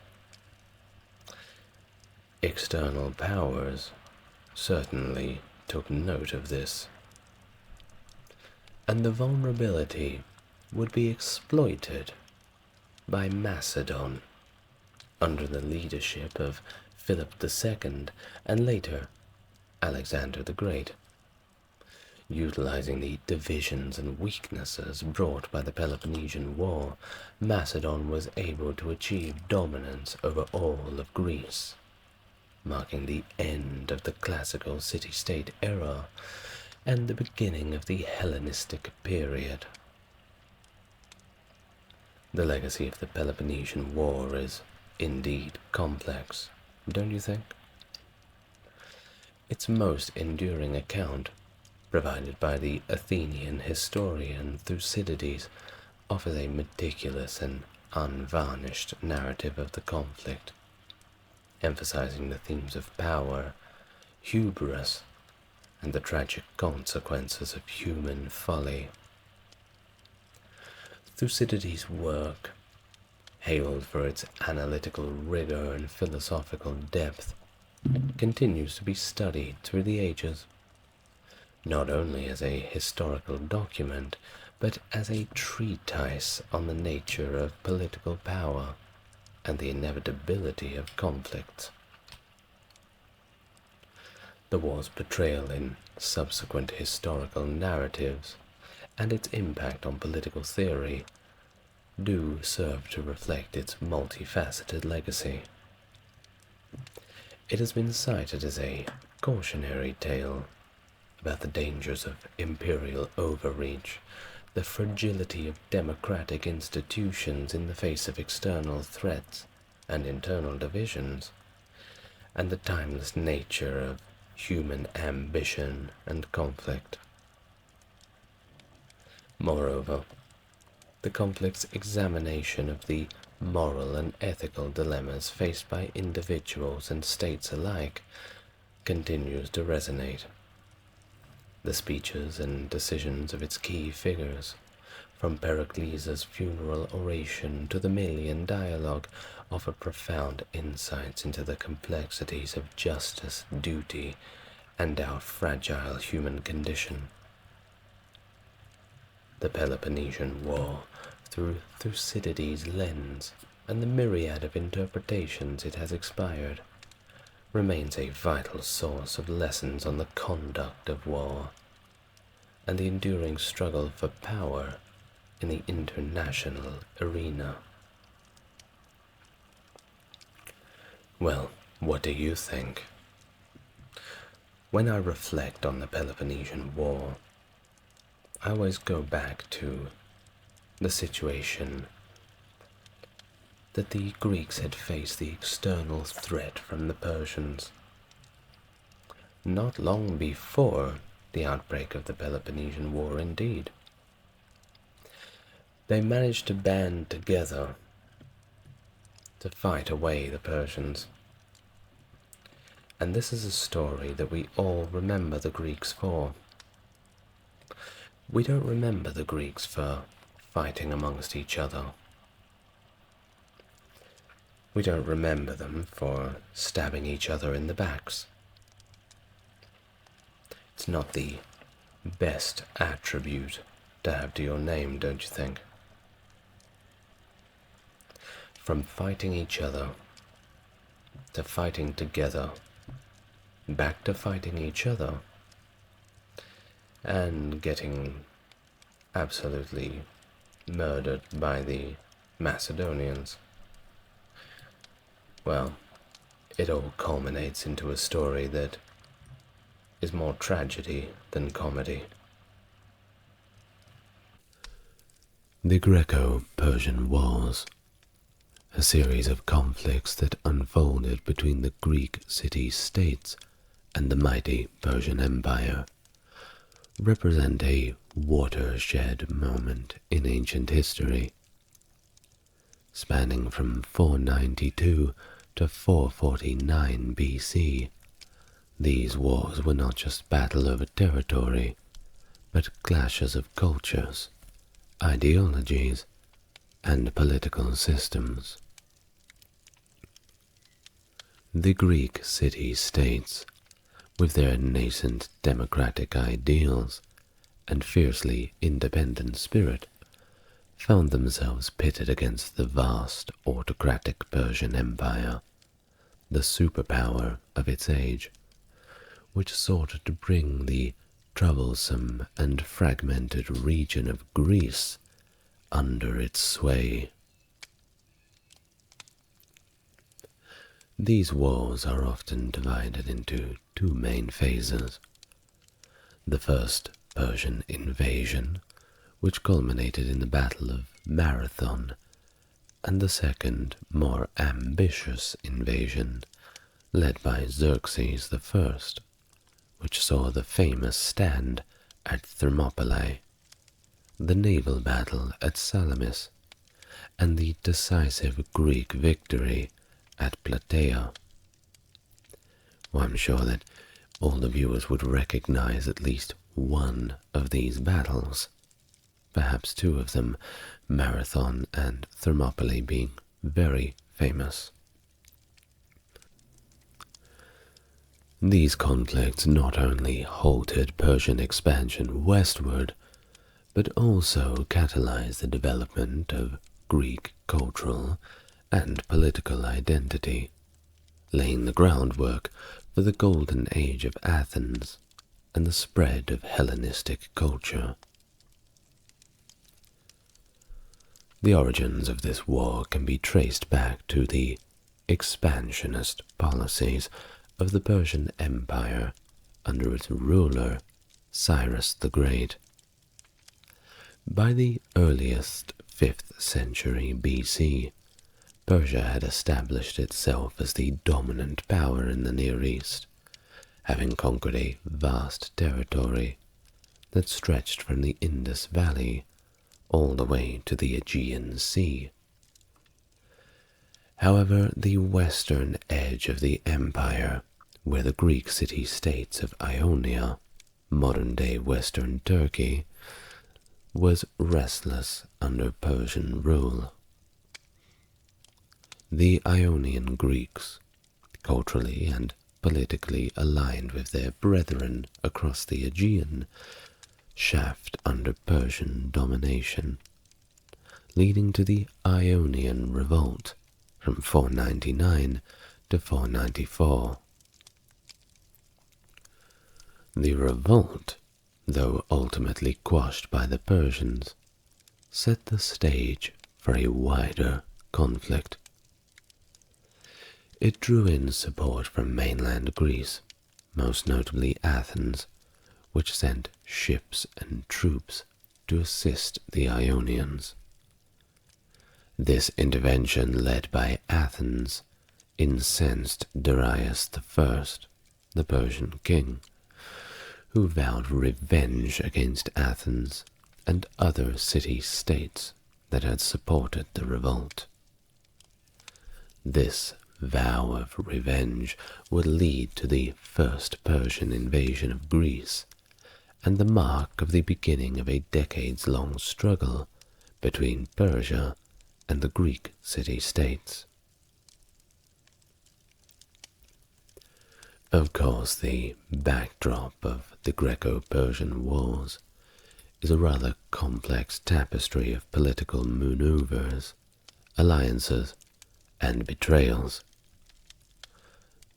External powers certainly took note of this, and the vulnerability would be exploited by Macedon under the leadership of Philip II and later Alexander the Great. Utilizing the divisions and weaknesses brought by the Peloponnesian War, Macedon was able to achieve dominance over all of Greece, marking the end of the classical city-state era and the beginning of the Hellenistic period. The legacy of the Peloponnesian War is indeed complex, don't you think? Its most enduring account, provided by the Athenian historian Thucydides, offers a meticulous and unvarnished narrative of the conflict, emphasizing the themes of power, hubris, and the tragic consequences of human folly. Thucydides' work, hailed for its analytical rigor and philosophical depth, continues to be studied through the ages, not only as a historical document, but as a treatise on the nature of political power and the inevitability of conflicts. The war's portrayal in subsequent historical narratives and its impact on political theory do serve to reflect its multifaceted legacy. It has been cited as a cautionary tale about the dangers of imperial overreach, the fragility of democratic institutions in the face of external threats and internal divisions, and the timeless nature of human ambition and conflict. Moreover, the conflict's examination of the moral and ethical dilemmas faced by individuals and states alike continues to resonate. The speeches and decisions of its key figures, from Pericles' funeral oration to the Melian dialogue, offer profound insights into the complexities of justice, duty, and our fragile human condition. The Peloponnesian War, through Thucydides' lens and the myriad of interpretations it has inspired, remains a vital source of lessons on the conduct of war and the enduring struggle for power in the international arena. Well, what do you think? When I reflect on the Peloponnesian War, I always go back to the situation that the Greeks had faced the external threat from the Persians. Not long before the outbreak of the Peloponnesian War, indeed. They managed to band together to fight away the Persians. And this is a story that we all remember the Greeks for. We don't remember the Greeks for fighting amongst each other. We don't remember them for stabbing each other in the backs. It's not the best attribute to have to your name, don't you think? From fighting each other, to fighting together, back to fighting each other, and getting absolutely murdered by the Macedonians. Well, it all culminates into a story that is more tragedy than comedy. The Greco-Persian Wars, a series of conflicts that unfolded between the Greek city-states and the mighty Persian Empire, represent a watershed moment in ancient history. Spanning from 492 to 449 BC, these wars were not just battle over territory, but clashes of cultures, ideologies, and political systems. The Greek city-states, with their nascent democratic ideals and fiercely independent spirit, found themselves pitted against the vast autocratic Persian Empire, the superpower of its age, which sought to bring the troublesome and fragmented region of Greece under its sway. These wars are often divided into two main phases. The first, Persian invasion, which culminated in the Battle of Marathon, and the second, more ambitious invasion, led by Xerxes I, which saw the famous stand at Thermopylae, the naval battle at Salamis, and the decisive Greek victory at Plataea. Well, I'm sure that all the viewers would recognize at least one of these battles, perhaps two of them, Marathon and Thermopylae, being very famous. These conflicts not only halted Persian expansion westward, but also catalyzed the development of Greek cultural and political identity, laying the groundwork for the golden age of Athens and the spread of Hellenistic culture. The origins of this war can be traced back to the expansionist policies of the Persian Empire under its ruler, Cyrus the Great. By the earliest 5th century BC, Persia had established itself as the dominant power in the Near East, having conquered a vast territory that stretched from the Indus Valley all the way to the Aegean Sea. However, the western edge of the empire, where the Greek city-states of Ionia, modern-day western Turkey, was restless under Persian rule. The Ionian Greeks, culturally and politically aligned with their brethren across the Aegean, chafed under Persian domination, leading to the Ionian Revolt from 499 to 494. The revolt, though ultimately quashed by the Persians, set the stage for a wider conflict. It drew in support from mainland Greece, most notably Athens, which sent ships and troops to assist the Ionians. This intervention, led by Athens, incensed Darius I, the Persian king, who vowed revenge against Athens and other city-states that had supported the revolt. This vow of revenge would lead to the first Persian invasion of Greece, and the mark of the beginning of a decades-long struggle between Persia and the Greek city-states. Of course, the backdrop of the Greco-Persian Wars is a rather complex tapestry of political maneuvers, alliances, and betrayals.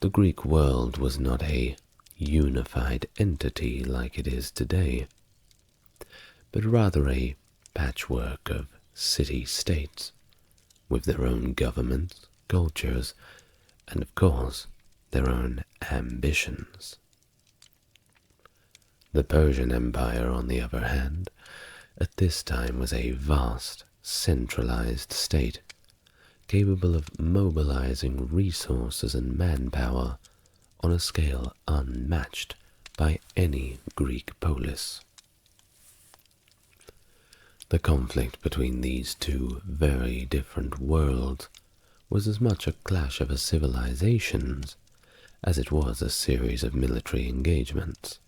The Greek world was not a unified entity like it is today, but rather a patchwork of city-states with their own governments, cultures, and of course their own ambitions. The Persian Empire, on the other hand, at this time was a vast, centralized state, capable of mobilizing resources and manpower on a scale unmatched by any Greek polis. The conflict between these two very different worlds was as much a clash of civilizations as it was a series of military engagements.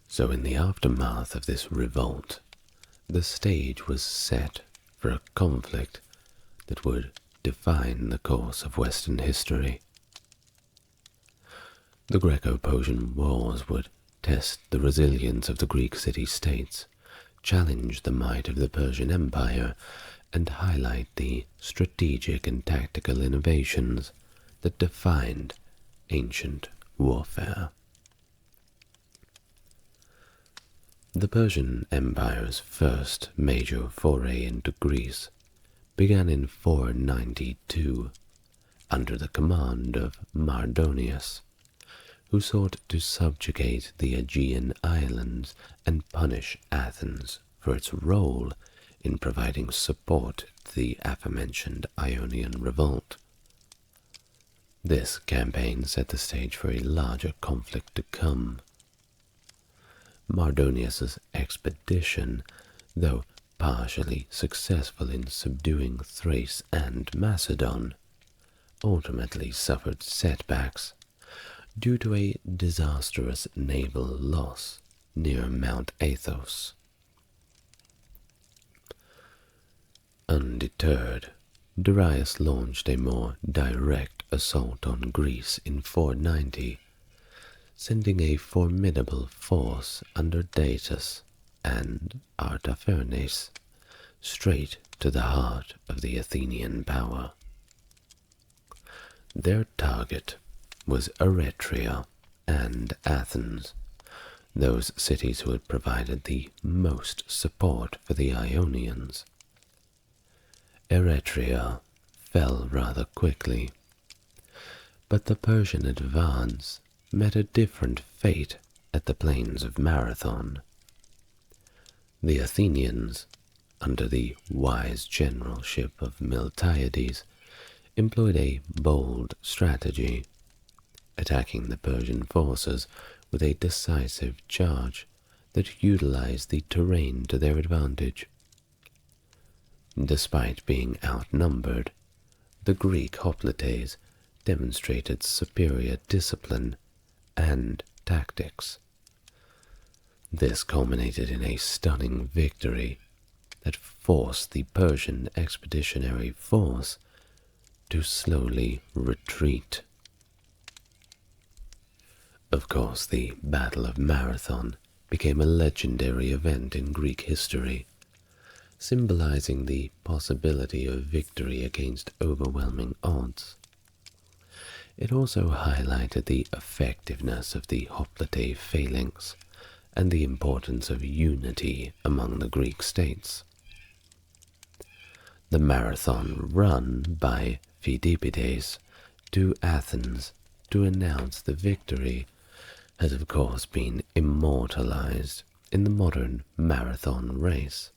So in the aftermath of this revolt, the stage was set for a conflict that would define the course of Western history. The Greco-Persian Wars would test the resilience of the Greek city-states, challenge the might of the Persian Empire, and highlight the strategic and tactical innovations that defined ancient warfare. The Persian Empire's first major foray into Greece began in 492 under the command of Mardonius, who sought to subjugate the Aegean islands and punish Athens for its role in providing support to the aforementioned Ionian revolt. This campaign set the stage for a larger conflict to come. Mardonius's expedition, though partially successful in subduing Thrace and Macedon, ultimately suffered setbacks due to a disastrous naval loss near Mount Athos. Undeterred, Darius launched a more direct assault on Greece in 490, sending a formidable force under Datis and Artaphernes straight to the heart of the Athenian power. Their target was Eretria and Athens, those cities who had provided the most support for the Ionians. Eretria fell rather quickly, but the Persian advance met a different fate at the plains of Marathon. The Athenians, under the wise generalship of Miltiades, employed a bold strategy, attacking the Persian forces with a decisive charge that utilized the terrain to their advantage. Despite being outnumbered, the Greek hoplites demonstrated superior discipline and tactics. This culminated in a stunning victory that forced the Persian expeditionary force to slowly retreat. Of course, the Battle of Marathon became a legendary event in Greek history, symbolizing the possibility of victory against overwhelming odds. It also highlighted the effectiveness of the hoplite phalanx and the importance of unity among the Greek states. The marathon run by Pheidippides to Athens to announce the victory has of course been immortalized in the modern marathon race,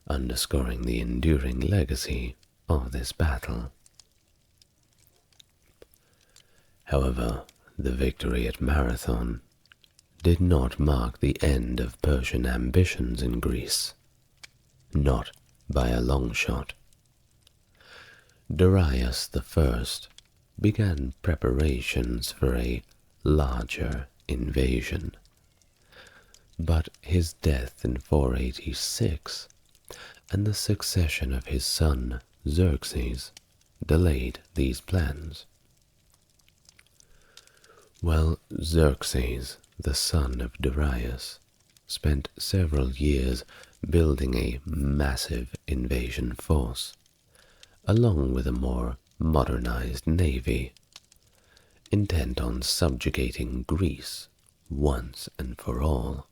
underscoring the enduring legacy of this battle. However, the victory at Marathon did not mark the end of Persian ambitions in Greece, not by a long shot. Darius I began preparations for a larger invasion, but his death in 486 and the succession of his son Xerxes delayed these plans. While Xerxes, the son of Darius, spent several years building a massive invasion force, along with a more modernized navy, intent on subjugating Greece once and for all.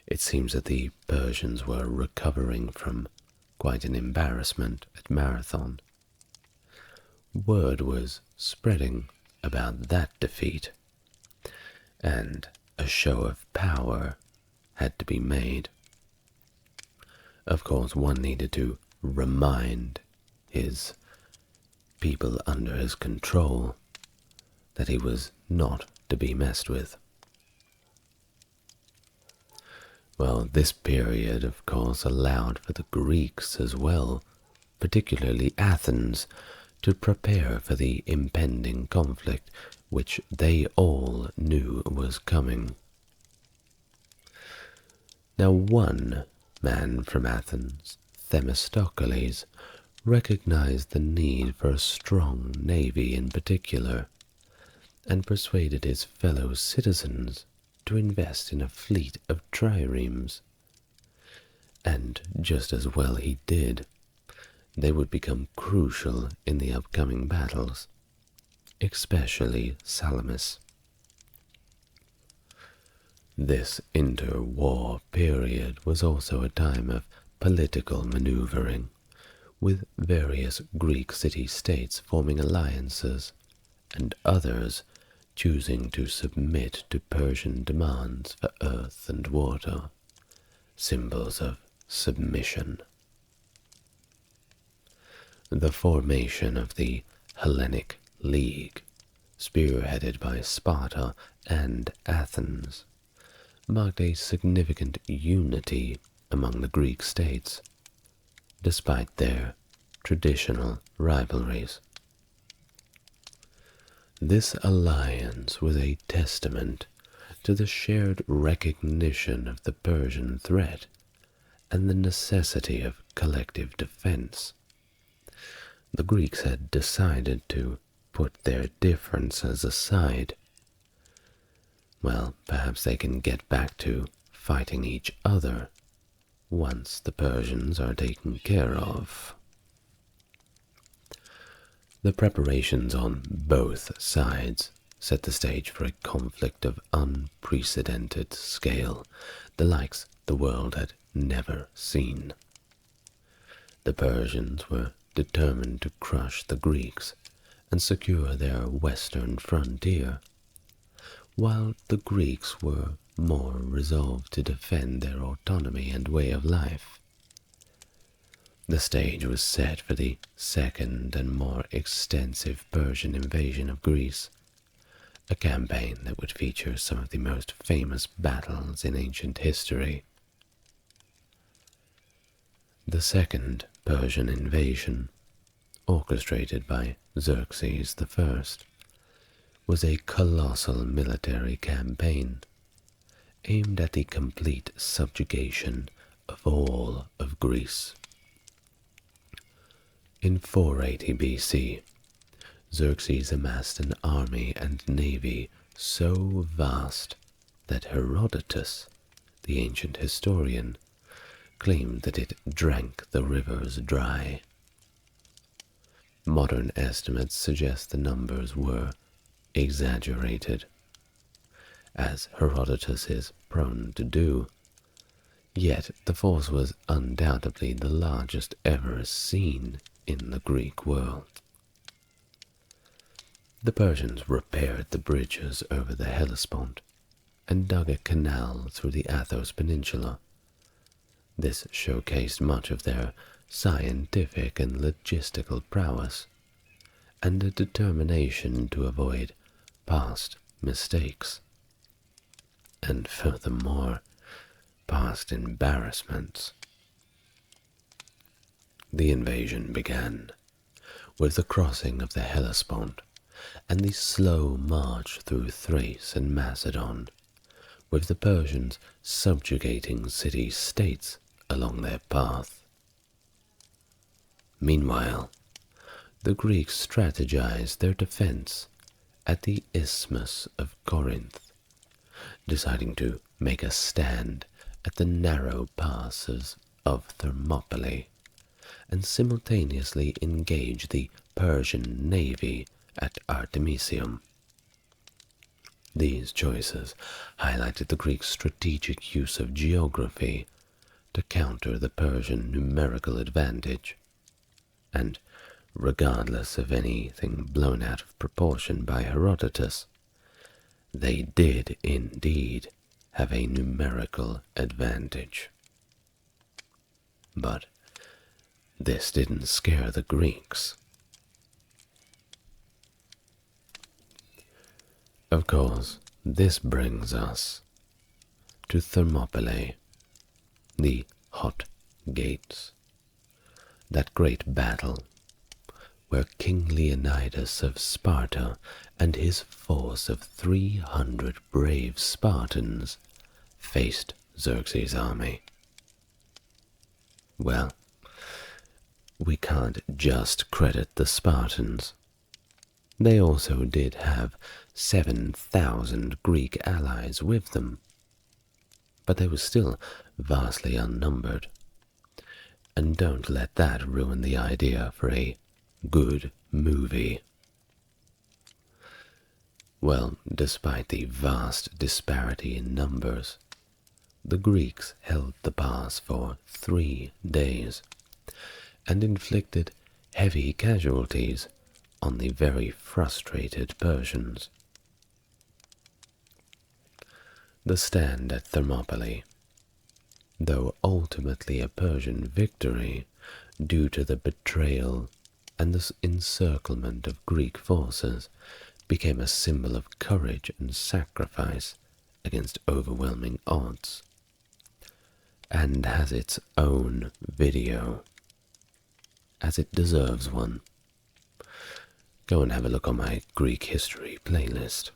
It seems that the Persians were recovering from quite an embarrassment at Marathon. Word was spreading about that defeat, and a show of power had to be made. Of course, one needed to remind his people under his control that he was not to be messed with. Well, this period, of course, allowed for the Greeks as well, particularly Athens, to prepare for the impending conflict which they all knew was coming. Now, one man from Athens, Themistocles, recognized the need for a strong navy in particular, and persuaded his fellow citizens to invest in a fleet of triremes. And just as well he did. They would become crucial in the upcoming battles, especially Salamis. This interwar period was also a time of political maneuvering, with various Greek city-states forming alliances, and others choosing to submit to Persian demands for earth and water, symbols of submission. The formation of the Hellenic League, spearheaded by Sparta and Athens, marked a significant unity among the Greek states, despite their traditional rivalries. This alliance was a testament to the shared recognition of the Persian threat and the necessity of collective defense. The Greeks had decided to put their differences aside. Well, perhaps they can get back to fighting each other once the Persians are taken care of. The preparations on both sides set the stage for a conflict of unprecedented scale, the likes the world had never seen. The Persians were determined to crush the Greeks and secure their western frontier, while the Greeks were more resolved to defend their autonomy and way of life. The stage was set for the second and more extensive Persian invasion of Greece, a campaign that would feature some of the most famous battles in ancient history. The second Persian invasion, orchestrated by Xerxes I, was a colossal military campaign aimed at the complete subjugation of all of Greece. In 480 BC, Xerxes amassed an army and navy so vast that Herodotus, the ancient historian, claimed that it drank the rivers dry. Modern estimates suggest the numbers were exaggerated, as Herodotus is prone to do, yet the force was undoubtedly the largest ever seen in the Greek world. The Persians repaired the bridges over the Hellespont and dug a canal through the Athos Peninsula. This showcased much of their scientific and logistical prowess, and a determination to avoid past mistakes, and furthermore, past embarrassments. The invasion began with the crossing of the Hellespont and the slow march through Thrace and Macedon, with the Persians subjugating city-states along their path. Meanwhile, the Greeks strategized their defense at the Isthmus of Corinth, deciding to make a stand at the narrow passes of Thermopylae and simultaneously engage the Persian navy at Artemisium. These choices highlighted the Greeks' strategic use of geography to counter the Persian numerical advantage, and regardless of anything blown out of proportion by Herodotus, they did indeed have a numerical advantage. But this didn't scare the Greeks. Of course, this brings us to Thermopylae, the Hot Gates, that great battle where King Leonidas of Sparta and his force of 300 brave Spartans faced Xerxes' army. Well, we can't just credit the Spartans. They also did have 7,000 Greek allies with them, but they were still vastly outnumbered. And don't let that ruin the idea for a good movie. Well, despite the vast disparity in numbers, the Greeks held the pass for 3 days and inflicted heavy casualties on the very frustrated Persians. The stand at Thermopylae, though ultimately a Persian victory due to the betrayal and the encirclement of Greek forces, became a symbol of courage and sacrifice against overwhelming odds, and has its own video, as it deserves one. Go and have a look on my Greek history playlist.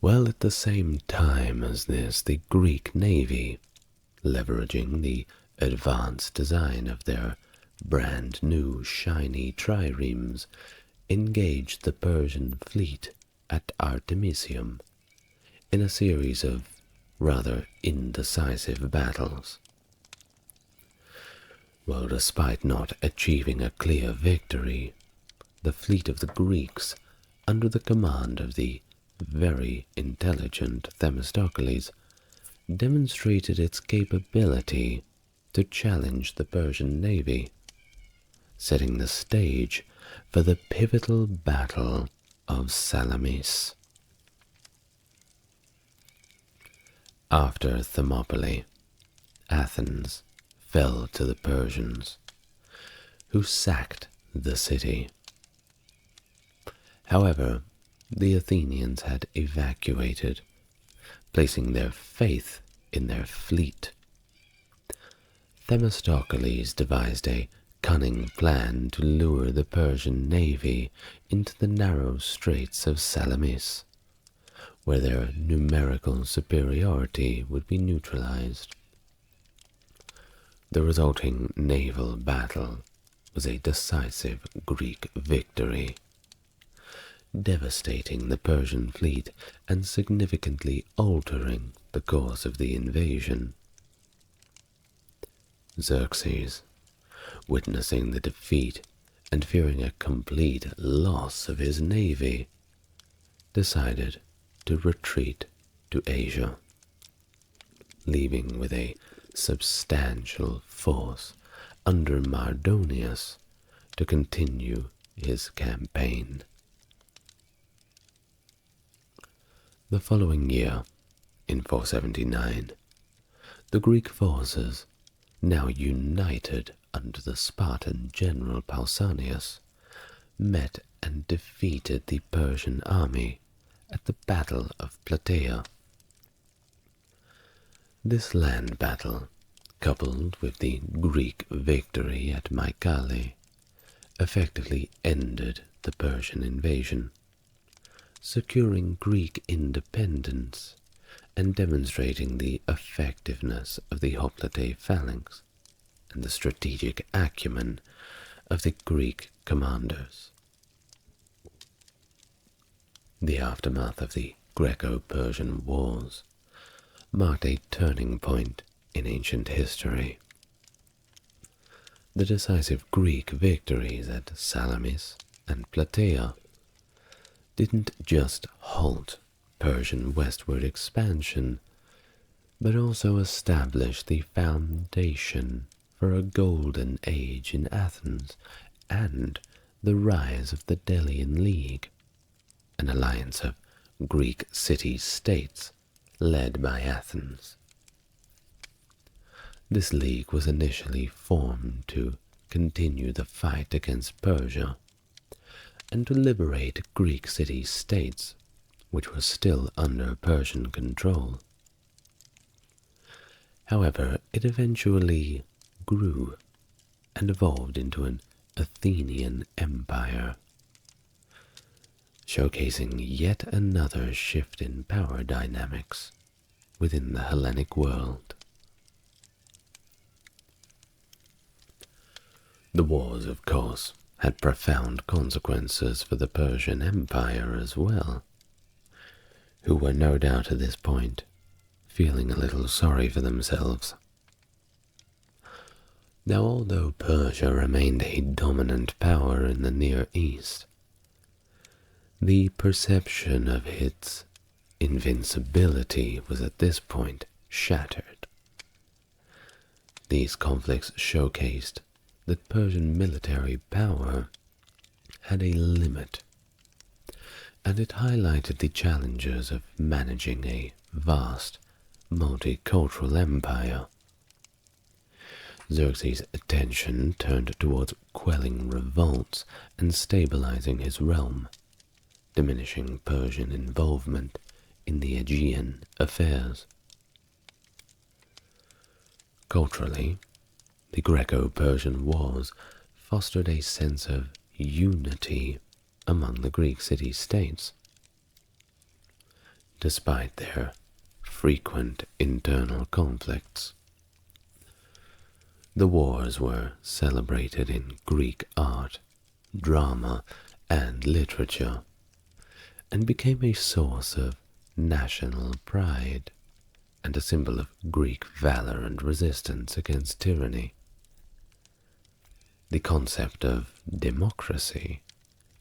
Well, at the same time as this, the Greek navy, leveraging the advanced design of their brand new shiny triremes, engaged the Persian fleet at Artemisium in a series of rather indecisive battles. Well, despite not achieving a clear victory, the fleet of the Greeks, under the command of the very intelligent Themistocles, demonstrated its capability to challenge the Persian navy, setting the stage for the pivotal Battle of Salamis. After Thermopylae, Athens fell to the Persians, who sacked the city. However, the Athenians had evacuated, placing their faith in their fleet. Themistocles devised a cunning plan to lure the Persian navy into the narrow straits of Salamis, where their numerical superiority would be neutralized. The resulting naval battle was a decisive Greek victory, devastating the Persian fleet and significantly altering the course of the invasion. Xerxes, witnessing the defeat and fearing a complete loss of his navy, decided to retreat to Asia, leaving with a substantial force under Mardonius to continue his campaign. The following year, in 479, the Greek forces, now united under the Spartan general Pausanias, met and defeated the Persian army at the Battle of Plataea. This land battle, coupled with the Greek victory at Mycale, effectively ended the Persian invasion, securing Greek independence and demonstrating the effectiveness of the hoplite phalanx and the strategic acumen of the Greek commanders. The aftermath of the Greco-Persian Wars marked a turning point in ancient history. The decisive Greek victories at Salamis and Plataea didn't just halt Persian westward expansion, but also established the foundation for a golden age in Athens and the rise of the Delian League, an alliance of Greek city-states led by Athens. This league was initially formed to continue the fight against Persia and to liberate Greek city-states which were still under Persian control. However, it eventually grew and evolved into an Athenian empire, showcasing yet another shift in power dynamics within the Hellenic world. The wars, of course, had profound consequences for the Persian Empire as well, who were no doubt at this point feeling a little sorry for themselves. Now, although Persia remained a dominant power in the Near East, the perception of its invincibility was at this point shattered. These conflicts showcased that Persian military power had a limit, and it highlighted the challenges of managing a vast, multicultural empire. Xerxes' attention turned towards quelling revolts and stabilizing his realm, diminishing Persian involvement in the Aegean affairs. Culturally, the Greco-Persian Wars fostered a sense of unity among the Greek city-states. Despite their frequent internal conflicts, the wars were celebrated in Greek art, drama, and literature, and became a source of national pride and a symbol of Greek valor and resistance against tyranny. the concept of democracy,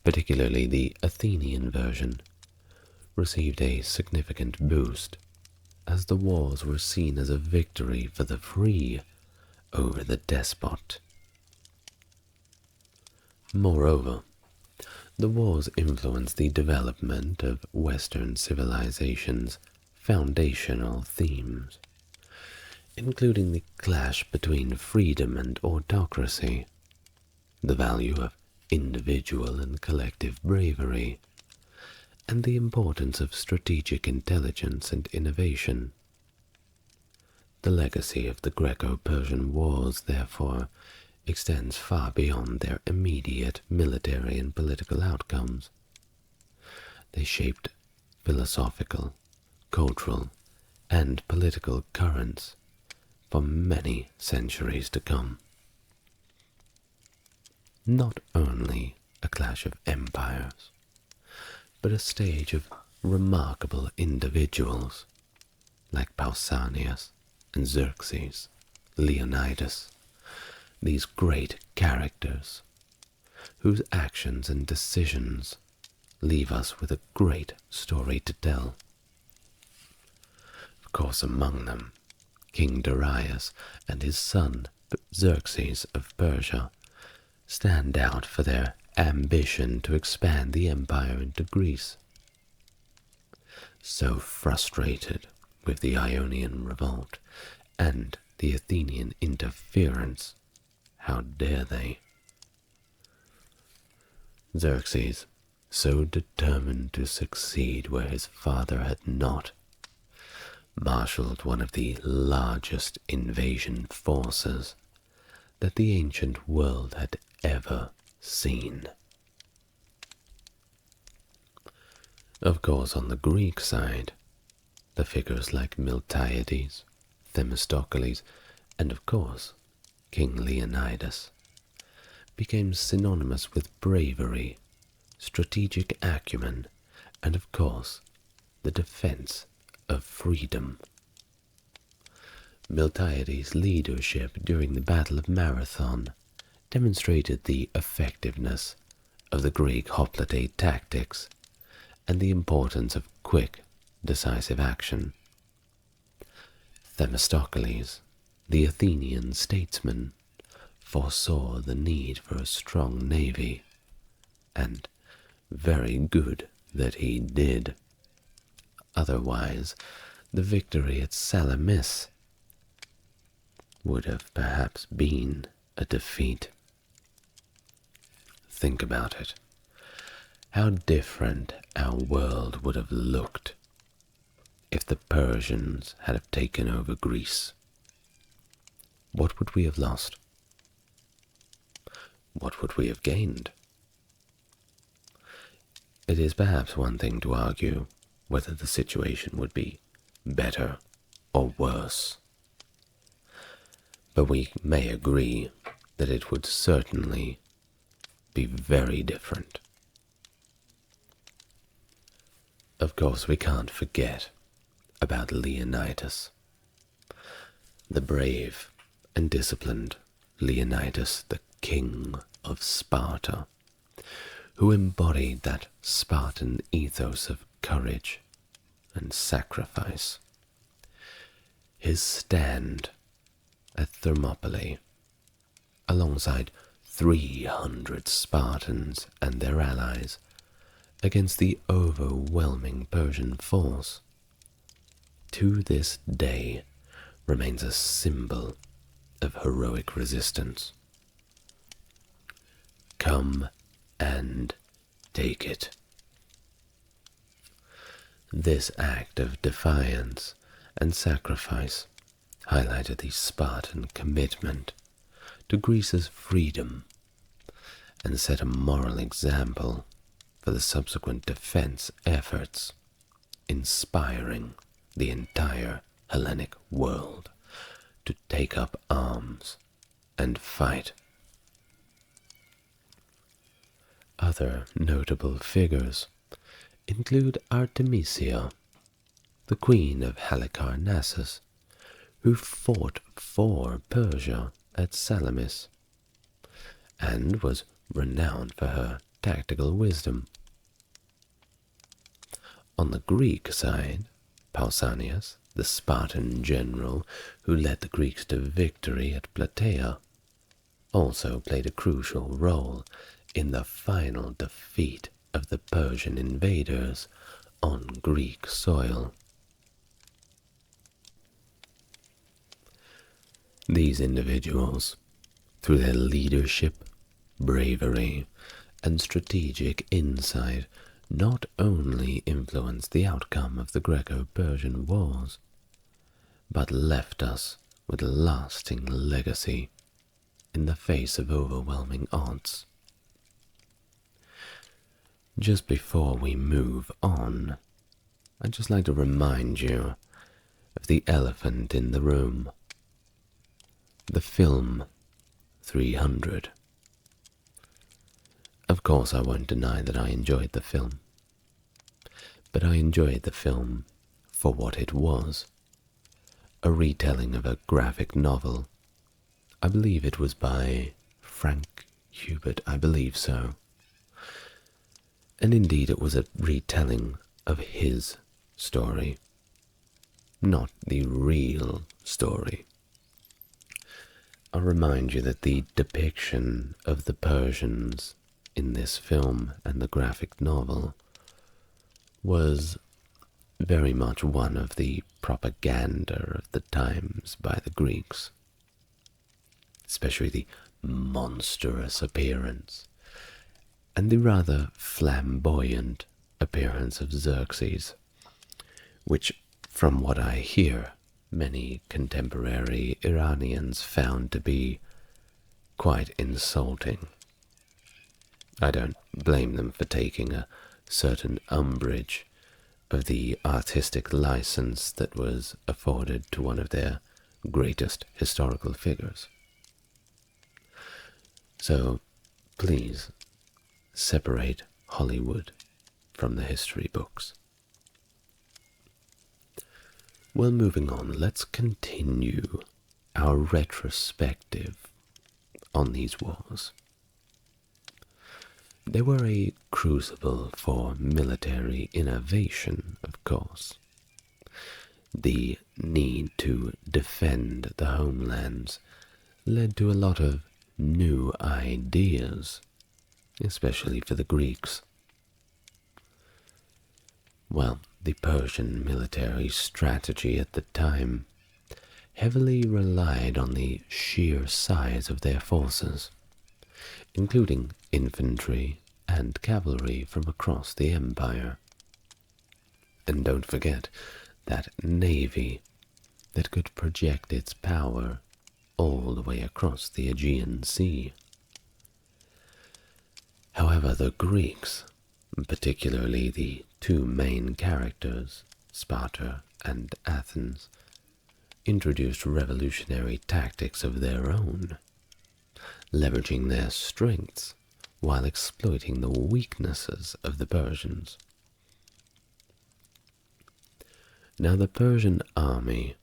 particularly the Athenian version, received a significant boost as the wars were seen as a victory for the free over the despot. Moreover, the wars influenced the development of Western civilization's foundational themes, including the clash between freedom and autocracy, the value of individual and collective bravery, and the importance of strategic intelligence and innovation. The legacy of the Greco-Persian Wars, therefore, extends far beyond their immediate military and political outcomes. They shaped philosophical, cultural, and political currents for many centuries to come. Not only a clash of empires, but a stage of remarkable individuals like Pausanias and Xerxes, Leonidas, these great characters, whose actions and decisions leave us with a great story to tell. Of course, among them, King Darius and his son Xerxes of Persia stand out for their ambition to expand the empire into Greece. So frustrated with the Ionian revolt and the Athenian interference, how dare they? Xerxes, so determined to succeed where his father had not, marshaled one of the largest invasion forces that the ancient world had ever seen. Of course, on the Greek side, the figures like Miltiades, Themistocles, and of course, King Leonidas became synonymous with bravery, strategic acumen, and of course, the defense of freedom. Miltiades' leadership during the Battle of Marathon demonstrated the effectiveness of the Greek hoplite tactics and the importance of quick, decisive action. Themistocles, the Athenian statesman, foresaw the need for a strong navy, and very good that he did. Otherwise, the victory at Salamis would have perhaps been a defeat. Think about it. How different our world would have looked if the Persians had have taken over Greece. What would we have lost? What would we have gained? It is perhaps one thing to argue whether the situation would be better or worse, but we may agree that it would certainly be very different. Of course, we can't forget about Leonidas, the brave and disciplined Leonidas, the king of Sparta, who embodied that Spartan ethos of courage and sacrifice. His stand at Thermopylae, alongside 300 Spartans and their allies, against the overwhelming Persian force, to this day remains a symbol of heroic resistance. Come and take it. This act of defiance and sacrifice highlighted the Spartan commitment to Greece's freedom and set a moral example for the subsequent defense efforts, inspiring the entire Hellenic world to take up arms and fight. Other notable figures include Artemisia, the queen of Halicarnassus, who fought for Persia at Salamis, and was renowned for her tactical wisdom. On the Greek side, Pausanias, the Spartan general who led the Greeks to victory at Plataea, also played a crucial role in the final defeat of the Persian invaders on Greek soil. These individuals, through their leadership, bravery, and strategic insight, not only influenced the outcome of the Greco-Persian wars, but left us with a lasting legacy in the face of overwhelming odds. Just before we move on, I'd just like to remind you of the elephant in the room, the film 300. Of course, I won't deny that I enjoyed the film, but I enjoyed the film for what it was, a retelling of a graphic novel. I believe it was by Frank Hubert, I believe so. And indeed it was a retelling of his story, not the real story. I'll remind you that the depiction of the Persians in this film and the graphic novel was very much one of the propaganda of the times by the Greeks, especially the monstrous appearance and the rather flamboyant appearance of Xerxes, which, from what I hear, many contemporary Iranians found to be quite insulting. I don't blame them for taking a certain umbrage of the artistic license that was afforded to one of their greatest historical figures. So, please, separate Hollywood from the history books. Well, moving on, let's continue our retrospective on these wars. They were a crucible for military innovation, of course. The need to defend the homelands led to a lot of new ideas, especially for the Greeks. Well, the Persian military strategy at the time heavily relied on the sheer size of their forces, including infantry and cavalry from across the empire. And don't forget that navy that could project its power all the way across the Aegean Sea. However, the Greeks, particularly the two main characters, Sparta and Athens, introduced revolutionary tactics of their own, leveraging their strengths while exploiting the weaknesses of the Persians. Now the Persian army,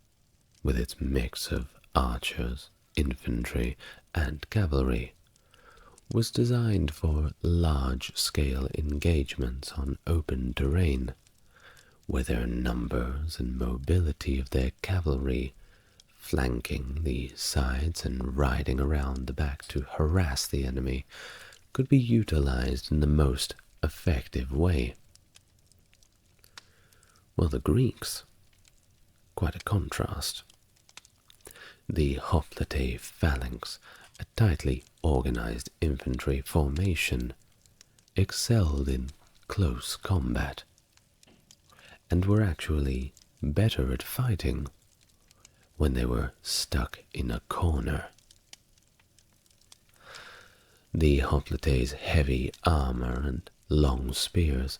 with its mix of archers, infantry, and cavalry, was designed for large-scale engagements on open terrain, where their numbers and mobility of their cavalry, flanking the sides and riding around the back to harass the enemy, could be utilized in the most effective way. Well, the Greeks, quite a contrast. The hoplite phalanx, a tightly organized infantry formation, excelled in close combat, and were actually better at fighting when they were stuck in a corner. The hoplites' heavy armor and long spears,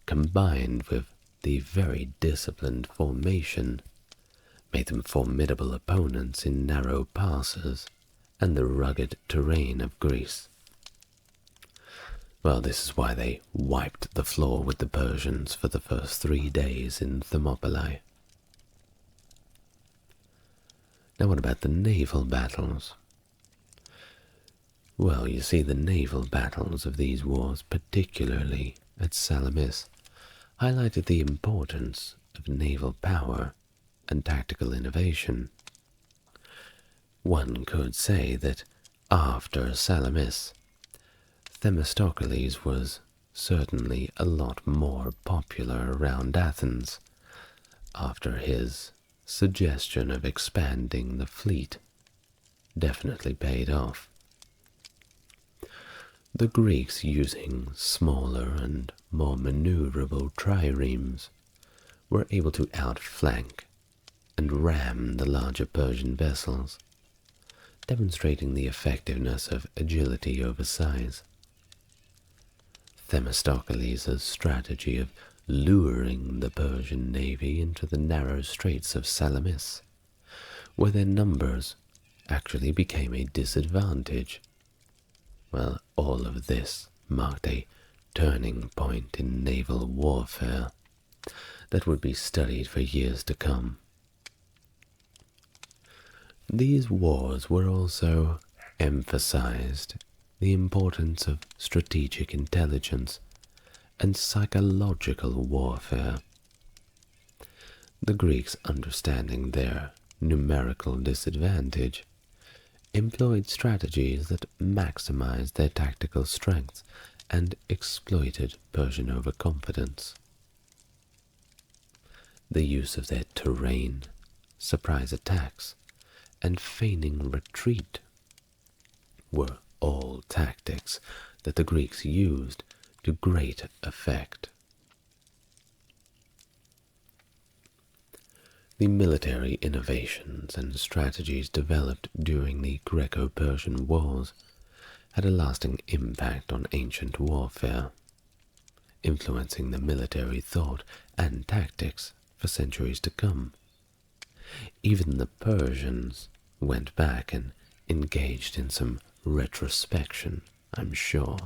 combined with the very disciplined formation, made them formidable opponents in narrow passes and the rugged terrain of Greece. Well, this is why they wiped the floor with the Persians for the first 3 days in Thermopylae. Now what about the naval battles? Well, you see, the naval battles of these wars, particularly at Salamis, highlighted the importance of naval power and tactical innovation. One could say that after Salamis, Themistocles was certainly a lot more popular around Athens after his suggestion of expanding the fleet definitely paid off. The Greeks, using smaller and more maneuverable triremes, were able to outflank and ram the larger Persian vessels, demonstrating the effectiveness of agility over size. Themistocles' strategy of luring the Persian navy into the narrow straits of Salamis, where their numbers actually became a disadvantage. Well, all of this marked a turning point in naval warfare that would be studied for years to come. These wars were also emphasized the importance of strategic intelligence and psychological warfare. The Greeks, understanding their numerical disadvantage, employed strategies that maximized their tactical strengths and exploited Persian overconfidence. The use of their terrain, surprise attacks, and feigning retreat were all tactics that the Greeks used to great effect. The military innovations and strategies developed during the Greco-Persian Wars had a lasting impact on ancient warfare, influencing the military thought and tactics for centuries to come. Even the Persians went back and engaged in some retrospection, I'm sure.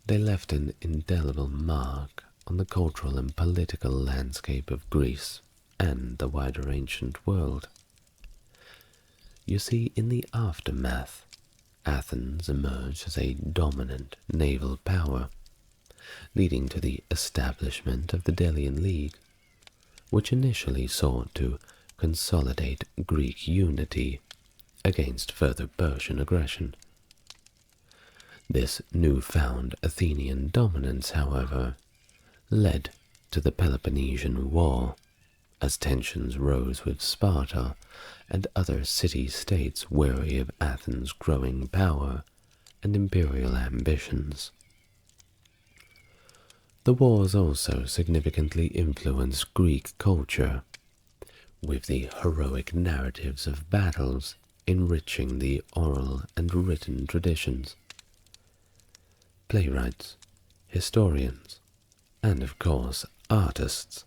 They left an indelible mark on the cultural and political landscape of Greece and the wider ancient world. You see, in the aftermath, Athens emerged as a dominant naval power, leading to the establishment of the Delian League, which initially sought to consolidate Greek unity against further Persian aggression. This newfound Athenian dominance, however, led to the Peloponnesian War, as tensions rose with Sparta and other city-states wary of Athens' growing power and imperial ambitions. The wars also significantly influenced Greek culture, with the heroic narratives of battles enriching the oral and written traditions. Playwrights, historians, and of course artists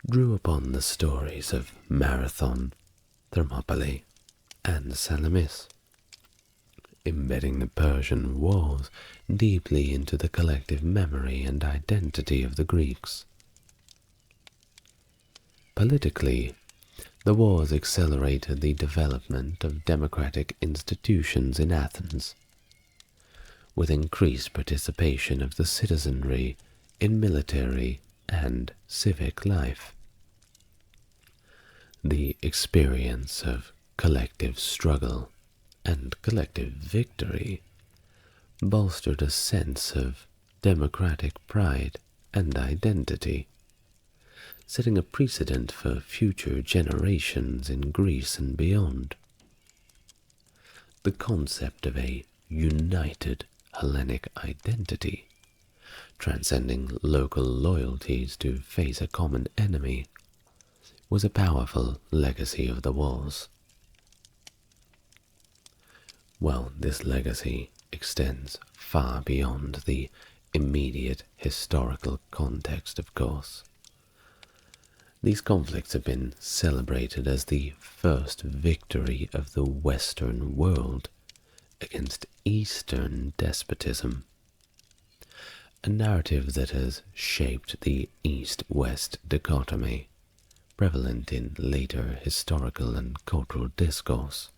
drew upon the stories of Marathon, Thermopylae, and Salamis, embedding the Persian Wars deeply into the collective memory and identity of the Greeks. Politically, the wars accelerated the development of democratic institutions in Athens, with increased participation of the citizenry in military and civic life. The experience of collective struggle and collective victory bolstered a sense of democratic pride and identity, setting a precedent for future generations in Greece and beyond. The concept of a united Hellenic identity, transcending local loyalties to face a common enemy, was a powerful legacy of the wars. Well, this legacy extends far beyond the immediate historical context, of course. These conflicts have been celebrated as the first victory of the Western world against Eastern despotism, a narrative that has shaped the East-West dichotomy prevalent in later historical and cultural discourse.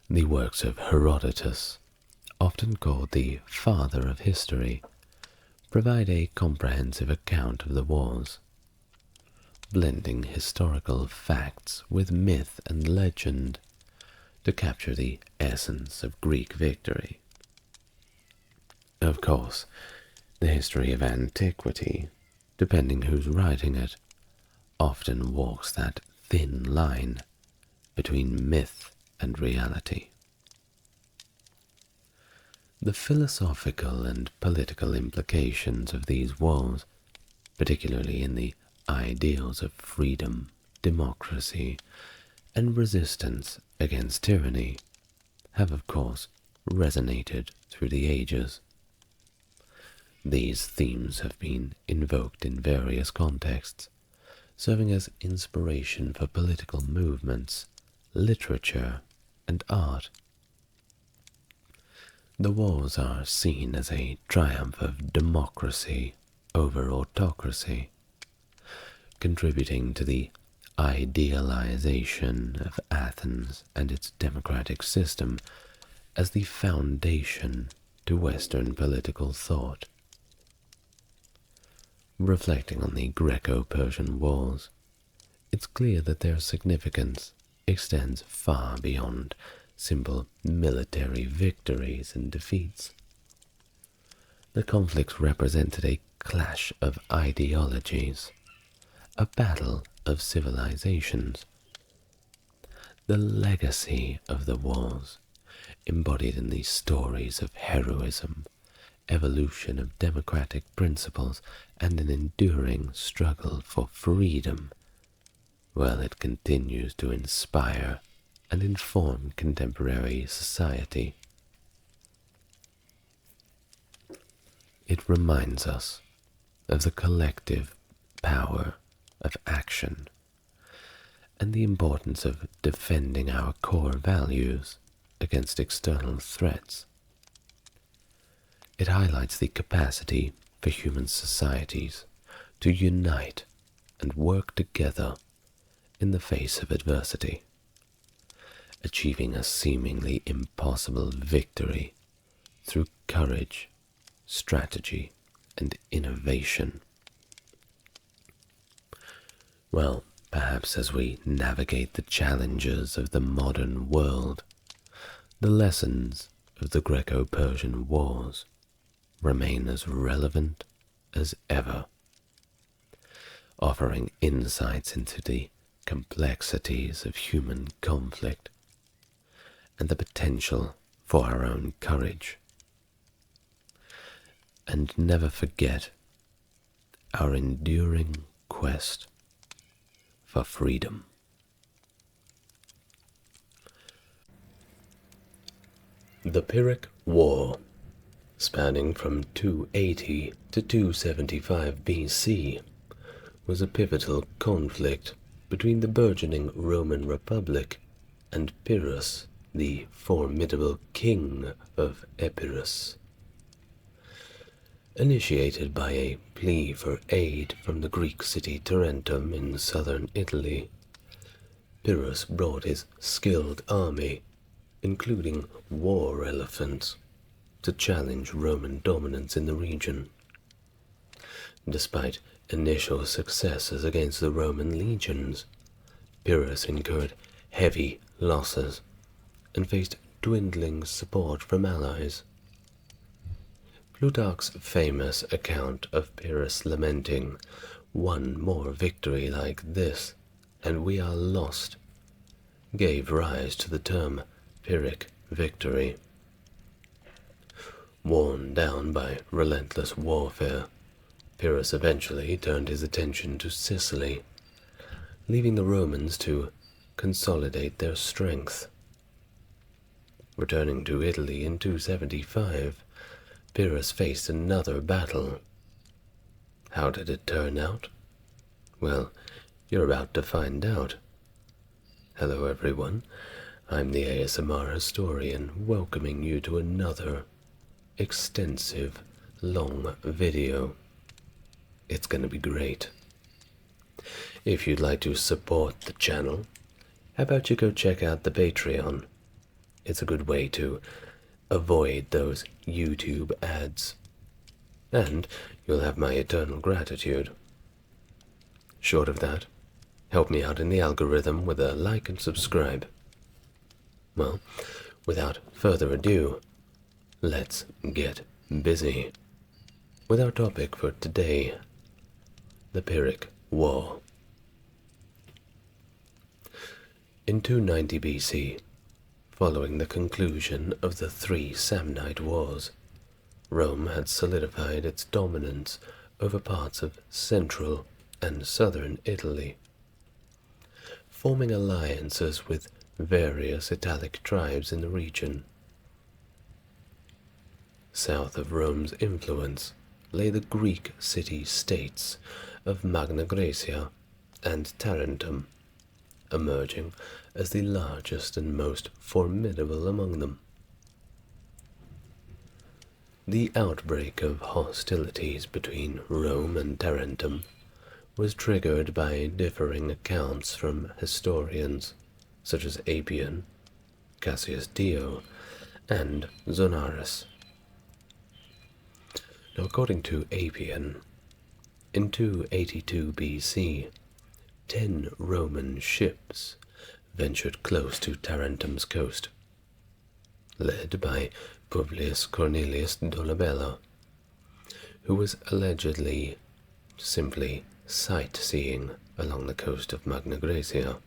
The works of Herodotus, often called the father of history, provide a comprehensive account of the wars, blending historical facts with myth and legend to capture the essence of Greek victory. Of course, the history of antiquity, depending who's writing it, often walks that thin line between myth and reality. The philosophical and political implications of these wars, particularly in the ideals of freedom, democracy, and resistance against tyranny, have of course resonated through the ages. These themes have been invoked in various contexts, serving as inspiration for political movements, literature, and art. The wars are seen as a triumph of democracy over autocracy, contributing to the idealization of Athens and its democratic system as the foundation to Western political thought. Reflecting on the Greco-Persian Wars, it's clear that their significance extends far beyond simple military victories and defeats. The conflicts represented a clash of ideologies, a battle of civilizations. The legacy of the wars, embodied in the stories of heroism, evolution of democratic principles, and an enduring struggle for freedom, well, it continues to inspire and inform contemporary society. It reminds us of the collective power of action and the importance of defending our core values against external threats. It highlights the capacity for human societies to unite and work together in the face of adversity, achieving a seemingly impossible victory through courage, strategy, and innovation. Well, perhaps as we navigate the challenges of the modern world, the lessons of the Greco-Persian Wars remain as relevant as ever, offering insights into the complexities of human conflict and the potential for our own courage. And never forget our enduring quest for freedom. The Pyrrhic War, spanning from 280 to 275 BC, was a pivotal conflict between the burgeoning Roman Republic and Pyrrhus, the formidable king of Epirus. Initiated by a plea for aid from the Greek city Tarentum in southern Italy, Pyrrhus brought his skilled army, including war elephants, to challenge Roman dominance in the region. Despite initial successes against the Roman legions, Pyrrhus incurred heavy losses and faced dwindling support from allies. Plutarch's famous account of Pyrrhus lamenting, "One more victory like this, and we are lost," gave rise to the term Pyrrhic victory. Worn down by relentless warfare, Pyrrhus eventually turned his attention to Sicily, leaving the Romans to consolidate their strength. Returning to Italy in 275, Pyrrhus faced another battle. How did it turn out? Well, you're about to find out. Hello everyone, I'm the ASMR historian, welcoming you to another extensive, long video. It's gonna be great. If you'd like to support the channel, how about you go check out the Patreon? it's a good way to avoid those YouTube ads. And you'll have my eternal gratitude. Short of that, help me out in the algorithm with a like and subscribe. Well, without further ado, let's get busy with our topic for today, the Pyrrhic War. In 290 BC, following the conclusion of the three Samnite Wars, Rome had solidified its dominance over parts of central and southern Italy, forming alliances with various Italic tribes in the region. South of Rome's influence lay the Greek city-states of Magna Graecia and Tarentum, emerging as the largest and most formidable among them. The outbreak of hostilities between Rome and Tarentum was triggered by differing accounts from historians such as Appian, Cassius Dio, and Zonaras. Now, according to Appian, in 282 BC, 10 Roman ships ventured close to Tarentum's coast, led by Publius Cornelius Dolabella, who was allegedly simply sightseeing along the coast of Magna Graecia.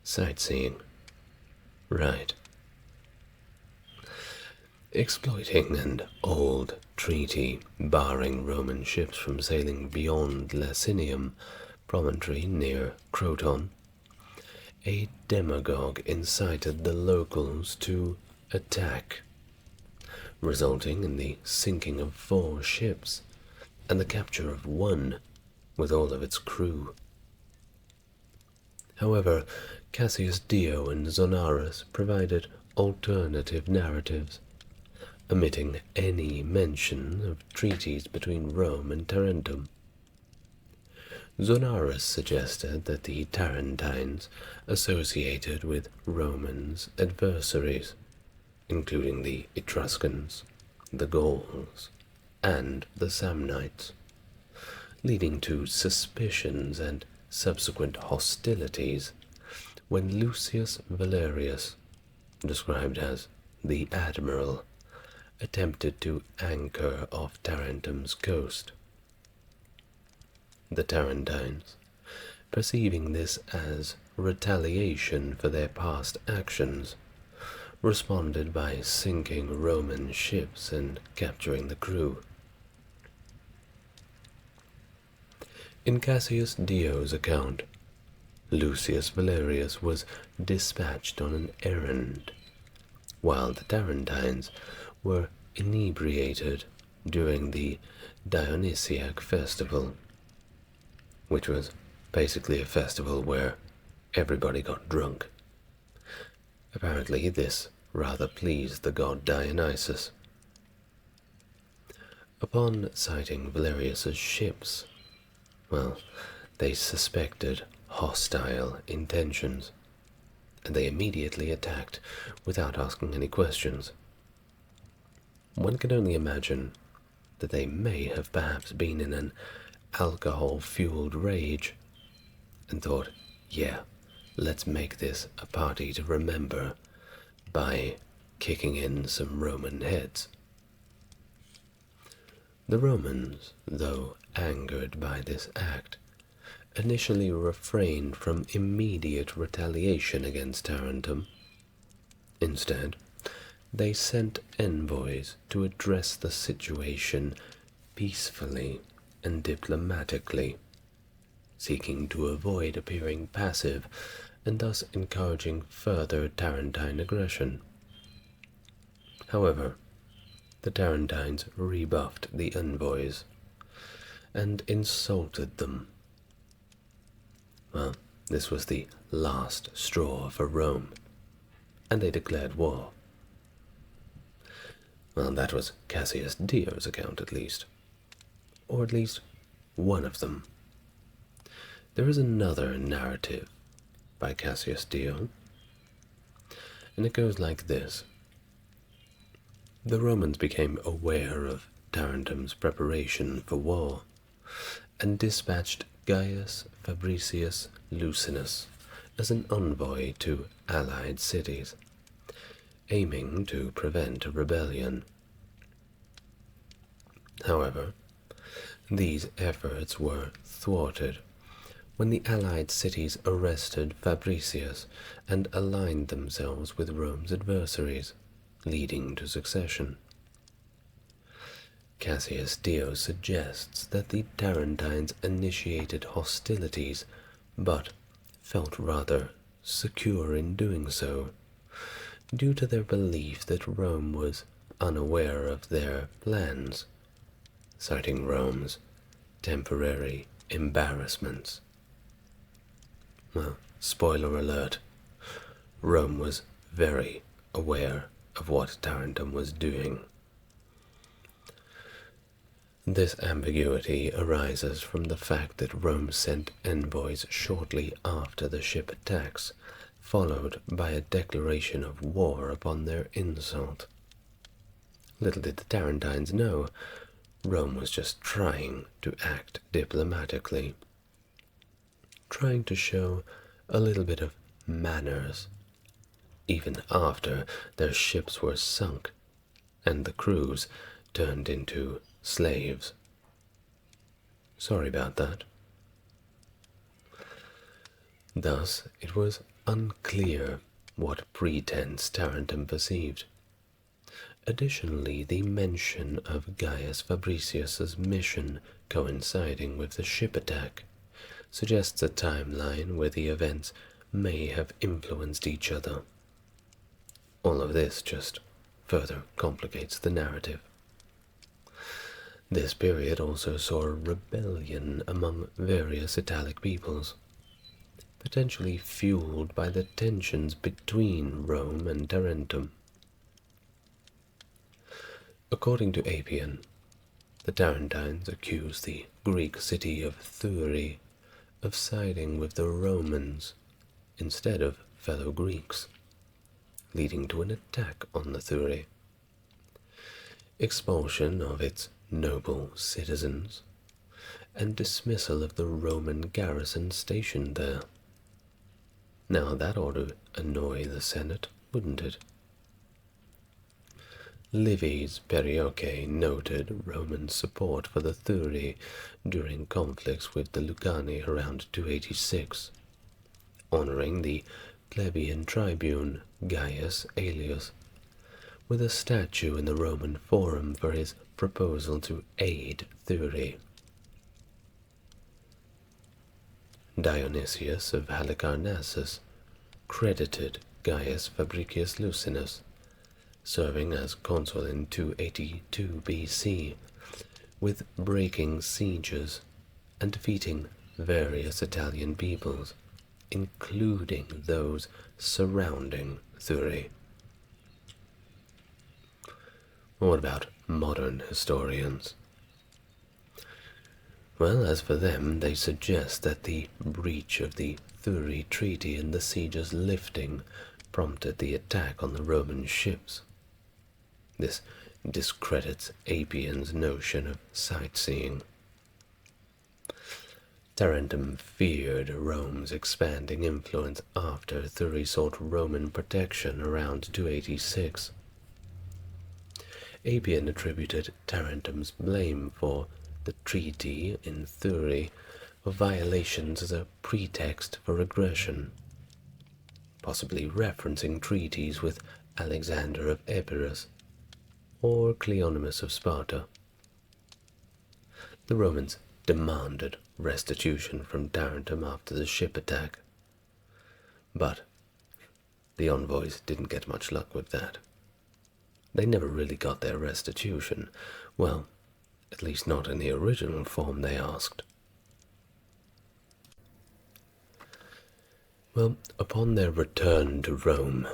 Sightseeing. Right. Exploiting an old treaty barring Roman ships from sailing beyond Lacinium promontory near Croton, a demagogue incited the locals to attack, resulting in the sinking of 4 ships and the capture of 1 with all of its crew. However, Cassius Dio and Zonaras provided alternative narratives, omitting any mention of treaties between Rome and Tarentum. Zonaras suggested that the Tarentines associated with Romans' adversaries, including the Etruscans, the Gauls, and the Samnites, leading to suspicions and subsequent hostilities when Lucius Valerius, described as the Admiral, attempted to anchor off Tarentum's coast. The Tarentines, perceiving this as retaliation for their past actions, responded by sinking Roman ships and capturing the crew. In Cassius Dio's account, Lucius Valerius was dispatched on an errand, while the Tarentines were inebriated during the Dionysiac festival, which was basically a festival where everybody got drunk. Apparently this rather pleased the god Dionysus. Upon sighting Valerius's ships, they suspected hostile intentions, and they immediately attacked without asking any questions. One can only imagine that they may have perhaps been in an alcohol-fueled rage and thought, yeah, let's make this a party to remember by kicking in some Roman heads. The Romans, though angered by this act, initially refrained from immediate retaliation against Tarentum. Instead, they sent envoys to address the situation peacefully and diplomatically, seeking to avoid appearing passive and thus encouraging further Tarentine aggression. However, the Tarentines rebuffed the envoys and insulted them. This was the last straw for Rome, and they declared war. That was Cassius Dio's account, at least. Or at least one of them. There is another narrative by Cassius Dio, and it goes like this. The Romans became aware of Tarentum's preparation for war, and dispatched Gaius Fabricius Lucinus as an envoy to allied cities, aiming to prevent a rebellion. However, these efforts were thwarted when the allied cities arrested Fabricius and aligned themselves with Rome's adversaries, leading to succession. Cassius Dio suggests that the Tarentines initiated hostilities, but felt rather secure in doing so, due to their belief that Rome was unaware of their plans, citing Rome's temporary embarrassments. Well, spoiler alert, Rome was very aware of what Tarentum was doing. This ambiguity arises from the fact that Rome sent envoys shortly after the ship attacks, followed by a declaration of war upon their insult. Little did the Tarentines know, Rome was just trying to act diplomatically, trying to show a little bit of manners, even after their ships were sunk and the crews turned into slaves. Sorry about that. Thus, it was unclear what pretense Tarentum perceived. Additionally, the mention of Gaius Fabricius's mission coinciding with the ship attack suggests a timeline where the events may have influenced each other. All of this just further complicates the narrative. This period also saw a rebellion among various Italic peoples, potentially fueled by the tensions between Rome and Tarentum. According to Appian, the Tarentines accused the Greek city of Thurii of siding with the Romans instead of fellow Greeks, leading to an attack on the Thurii, expulsion of its noble citizens, and dismissal of the Roman garrison stationed there. Now that ought to annoy the Senate, wouldn't it? Livy's Perioce noted Roman support for the Thurii during conflicts with the Lucani around 286, honoring the plebeian tribune Gaius Aelius with a statue in the Roman Forum for his proposal to aid Thurii. Dionysius of Halicarnassus credited Gaius Fabricius Lucinus, serving as consul in 282 BC, with breaking sieges and defeating various Italian peoples, including those surrounding Thurii. What about modern historians? Well, as for them, they suggest that the breach of the Thurii Treaty and the siege's lifting prompted the attack on the Roman ships. This discredits Appian's notion of sightseeing. Tarentum feared Rome's expanding influence after Thurii sought Roman protection around 286. Appian attributed Tarentum's blame for the treaty in Thurii of violations as a pretext for aggression, possibly referencing treaties with Alexander of Epirus or Cleonymus of Sparta. The Romans demanded restitution from Tarentum after the ship attack, but the envoys didn't get much luck with that. They never really got their restitution, well, at least not in the original form they asked. Well, upon their return to Rome,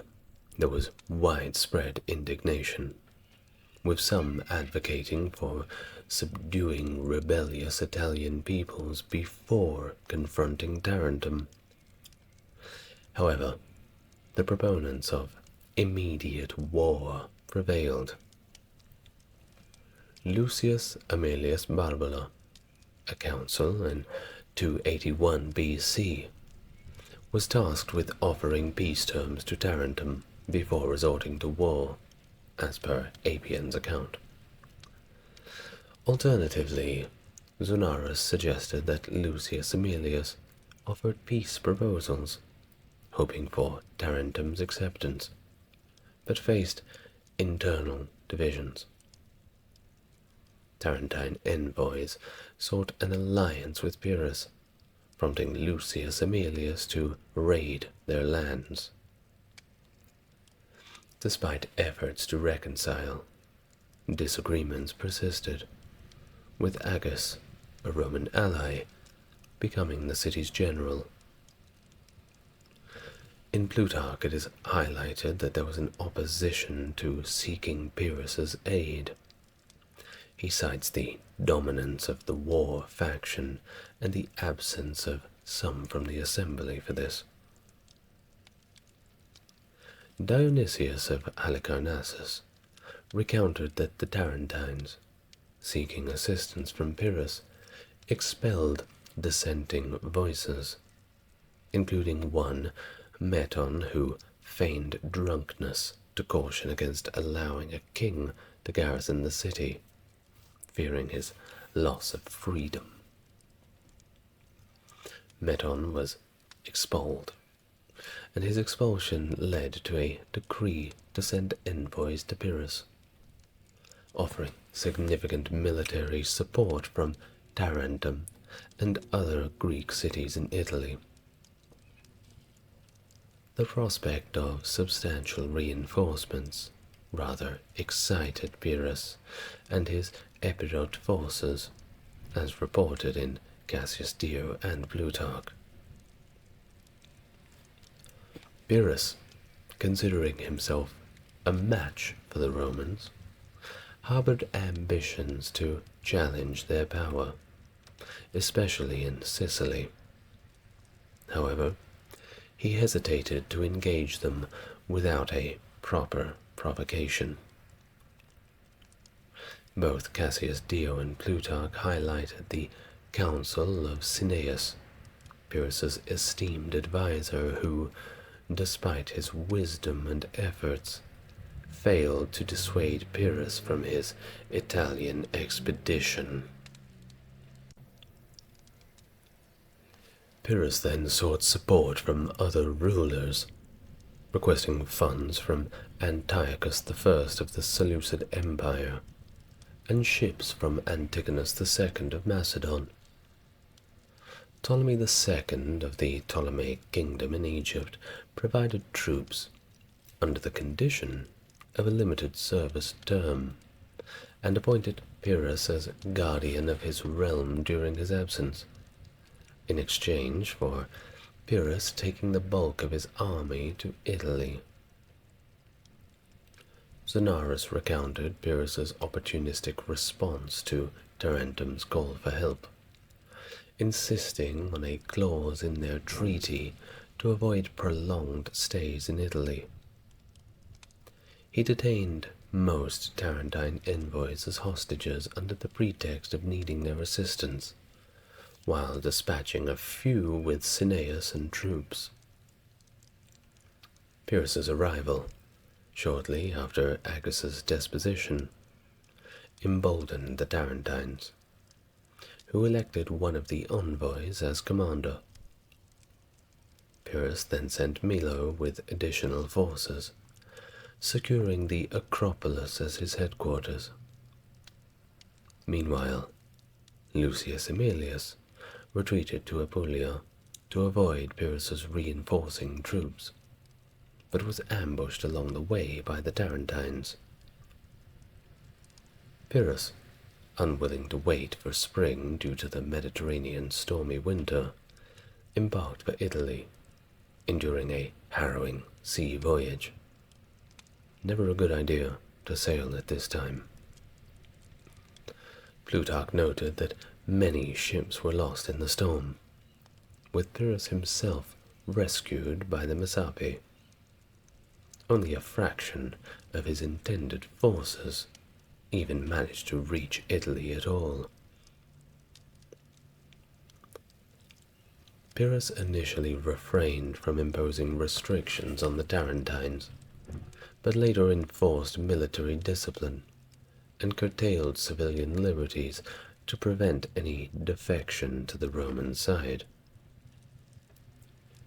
there was widespread indignation, with some advocating for subduing rebellious Italian peoples before confronting Tarentum. However, the proponents of immediate war prevailed. Lucius Aemilius Barbula, a consul in 281 BC, was tasked with offering peace terms to Tarentum before resorting to war, as per Appian's account. Alternatively, Zonaras suggested that Lucius Aemilius offered peace proposals, hoping for Tarentum's acceptance, but faced internal divisions. Tarentine envoys sought an alliance with Pyrrhus, prompting Lucius Aemilius to raid their lands. Despite efforts to reconcile, disagreements persisted, with Agis, a Roman ally, becoming the city's general. In Plutarch it is highlighted that there was an opposition to seeking Pyrrhus's aid. He cites the dominance of the war faction and the absence of some from the assembly for this. Dionysius of Halicarnassus recounted that the Tarentines, seeking assistance from Pyrrhus, expelled dissenting voices, including one, Meton, who feigned drunkenness to caution against allowing a king to garrison the city, fearing his loss of freedom. Meton was expelled, and his expulsion led to a decree to send envoys to Pyrrhus, offering significant military support from Tarentum and other Greek cities in Italy. The prospect of substantial reinforcements rather excited Pyrrhus and his Epirot forces, as reported in Cassius Dio and Plutarch. Pyrrhus, considering himself a match for the Romans, harbored ambitions to challenge their power, especially in Sicily. However, he hesitated to engage them without a proper provocation. Both Cassius Dio and Plutarch highlighted the counsel of Cineas, Pyrrhus's esteemed advisor, who, despite his wisdom and efforts, failed to dissuade Pyrrhus from his Italian expedition. Pyrrhus then sought support from other rulers, requesting funds from Antiochus I of the Seleucid Empire and ships from Antigonus II of Macedon. Ptolemy II of the Ptolemaic kingdom in Egypt provided troops under the condition of a limited service term, and appointed Pyrrhus as guardian of his realm during his absence, in exchange for Pyrrhus taking the bulk of his army to Italy. Zonaras recounted Pyrrhus's opportunistic response to Tarentum's call for help, insisting on a clause in their treaty to avoid prolonged stays in Italy. He detained most Tarentine envoys as hostages under the pretext of needing their assistance, while dispatching a few with Cineas and troops. Pyrrhus's arrival, shortly after Agis' deposition, emboldened the Tarentines, who elected one of the envoys as commander. Pyrrhus then sent Milo with additional forces, securing the Acropolis as his headquarters. Meanwhile, Lucius Aemilius retreated to Apulia to avoid Pyrrhus's reinforcing troops, but was ambushed along the way by the Tarentines. Pyrrhus, unwilling to wait for spring due to the Mediterranean's stormy winter, embarked for Italy, enduring a harrowing sea voyage. Never a good idea to sail at this time. Plutarch noted that many ships were lost in the storm, with Pyrrhus himself rescued by the Messapi. only a fraction of his intended forces even managed to reach Italy at all. Pyrrhus initially refrained from imposing restrictions on the Tarentines, but later enforced military discipline and curtailed civilian liberties to prevent any defection to the Roman side.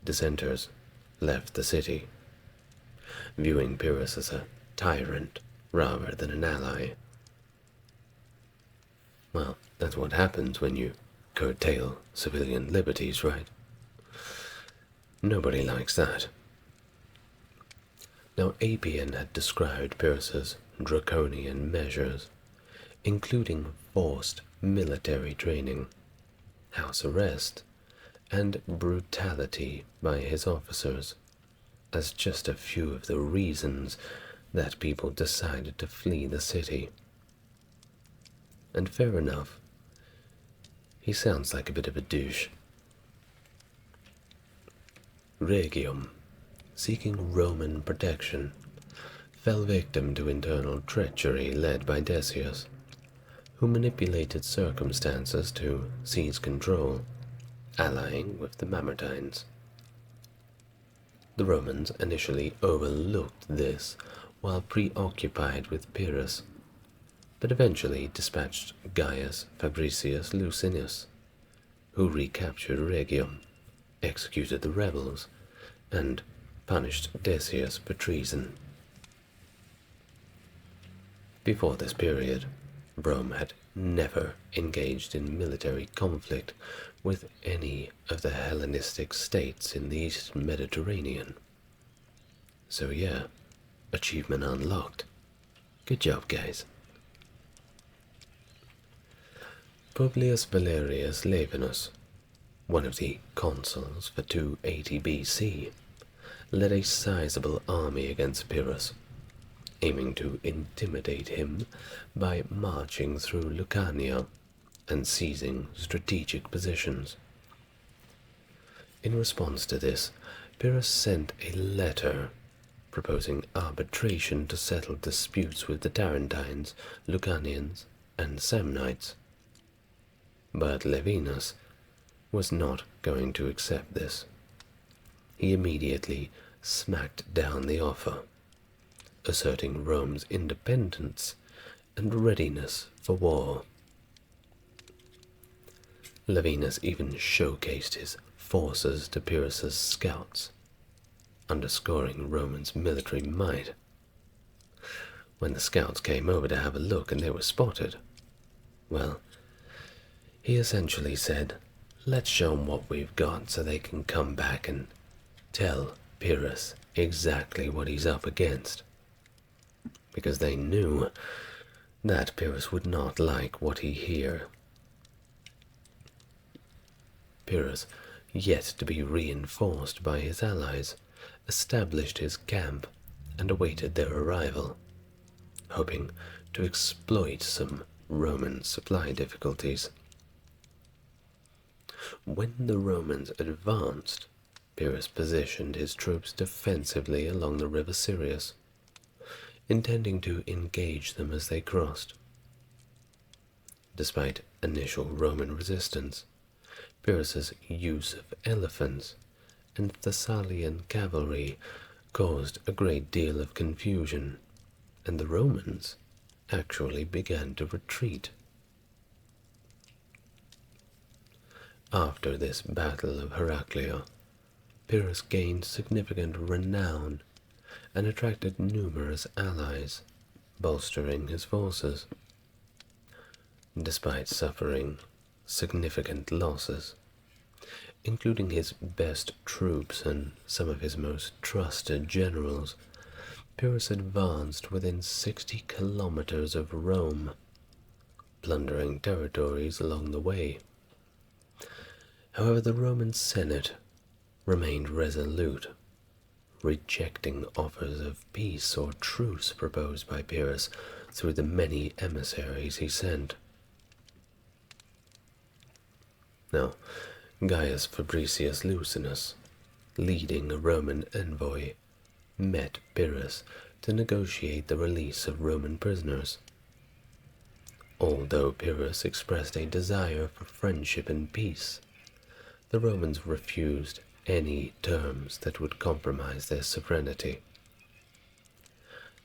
Dissenters left the city, viewing Pyrrhus as a tyrant rather than an ally. Well, that's what happens when you curtail civilian liberties, right? Nobody likes that. Now, Appian had described Pyrrhus's draconian measures, including forced military training, house arrest, and brutality by his officers, as just a few of the reasons that people decided to flee the city. And fair enough, he sounds like a bit of a douche. Rhegium, seeking Roman protection, fell victim to internal treachery led by Decius, who manipulated circumstances to seize control, allying with the Mamertines. The Romans initially overlooked this while preoccupied with Pyrrhus, but eventually dispatched Gaius Fabricius Licinius, who recaptured Rhegium, executed the rebels, and punished Decius for treason. Before this period, Rome had never engaged in military conflict with any of the Hellenistic states in the Eastern Mediterranean. So yeah, achievement unlocked. Good job, guys. Publius Valerius Laevinus, one of the consuls for 280 BC, led a sizable army against Pyrrhus, aiming to intimidate him by marching through Lucania and seizing strategic positions. In response to this, Pyrrhus sent a letter proposing arbitration to settle disputes with the Tarentines, Lucanians, and Samnites. But Laevinus was not going to accept this. He immediately smacked down the offer, asserting Rome's independence and readiness for war. Laevinus even showcased his forces to Pyrrhus's scouts, underscoring Rome's military might. When the scouts came over to have a look and they were spotted, well, he essentially said, "Let's show them what we've got so they can come back and tell Pyrrhus exactly what he's up against." Because they knew that Pyrrhus would not like what he hear. Pyrrhus, yet to be reinforced by his allies, established his camp and awaited their arrival, hoping to exploit some Roman supply difficulties. When the Romans advanced, Pyrrhus positioned his troops defensively along the river Sirius, intending to engage them as they crossed. Despite initial Roman resistance, Pyrrhus's use of elephants and Thessalian cavalry caused a great deal of confusion, and the Romans actually began to retreat. After this Battle of Heraclea, Pyrrhus gained significant renown and attracted numerous allies, bolstering his forces. Despite suffering significant losses, including his best troops and some of his most trusted generals, Pyrrhus advanced within 60 kilometers of Rome, plundering territories along the way. However, the Roman Senate remained resolute, rejecting offers of peace or truce proposed by Pyrrhus through the many emissaries he sent. Now, Gaius Fabricius Licinius, leading a Roman envoy, met Pyrrhus to negotiate the release of Roman prisoners. Although Pyrrhus expressed a desire for friendship and peace, the Romans refused any terms that would compromise their sovereignty.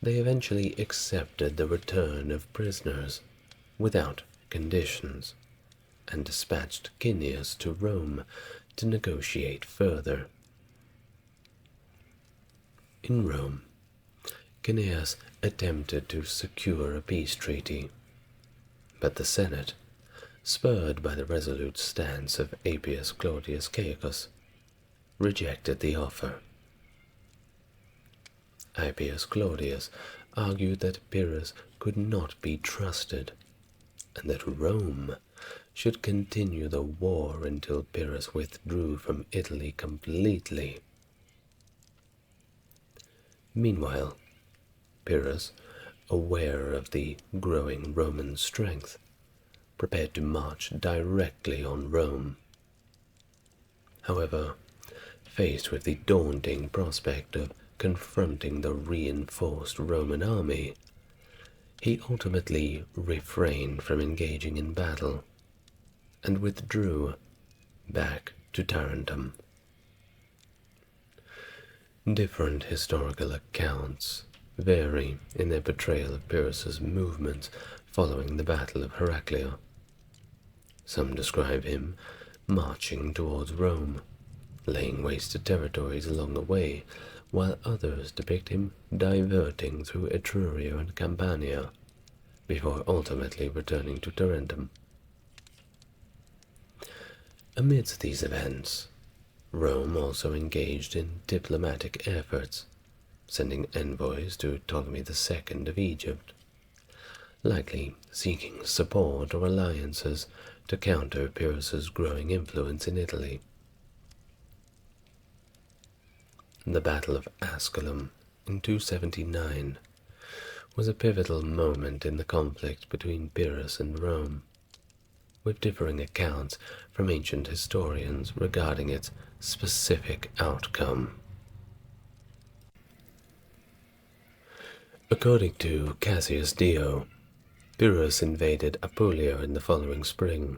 They eventually accepted the return of prisoners without conditions and dispatched Cineas to Rome to negotiate further. In Rome, Cineas attempted to secure a peace treaty, but the Senate, spurred by the resolute stance of Appius Claudius Caecus, rejected the offer. Appius Claudius argued that Pyrrhus could not be trusted, and that Rome should continue the war until Pyrrhus withdrew from Italy completely. Meanwhile, Pyrrhus, aware of the growing Roman strength, prepared to march directly on Rome. However, faced with the daunting prospect of confronting the reinforced Roman army, he ultimately refrained from engaging in battle and withdrew back to Tarentum. Different historical accounts vary in their portrayal of Pyrrhus's movements following the Battle of Heraclea. Some describe him marching towards Rome, laying waste to territories along the way, while others depict him diverting through Etruria and Campania, before ultimately returning to Tarentum. Amidst these events, Rome also engaged in diplomatic efforts, sending envoys to Ptolemy II of Egypt, likely seeking support or alliances to counter Pyrrhus's growing influence in Italy. The Battle of Asculum in 279 was a pivotal moment in the conflict between Pyrrhus and Rome, with differing accounts from ancient historians regarding its specific outcome. According to Cassius Dio, Pyrrhus invaded Apulia in the following spring,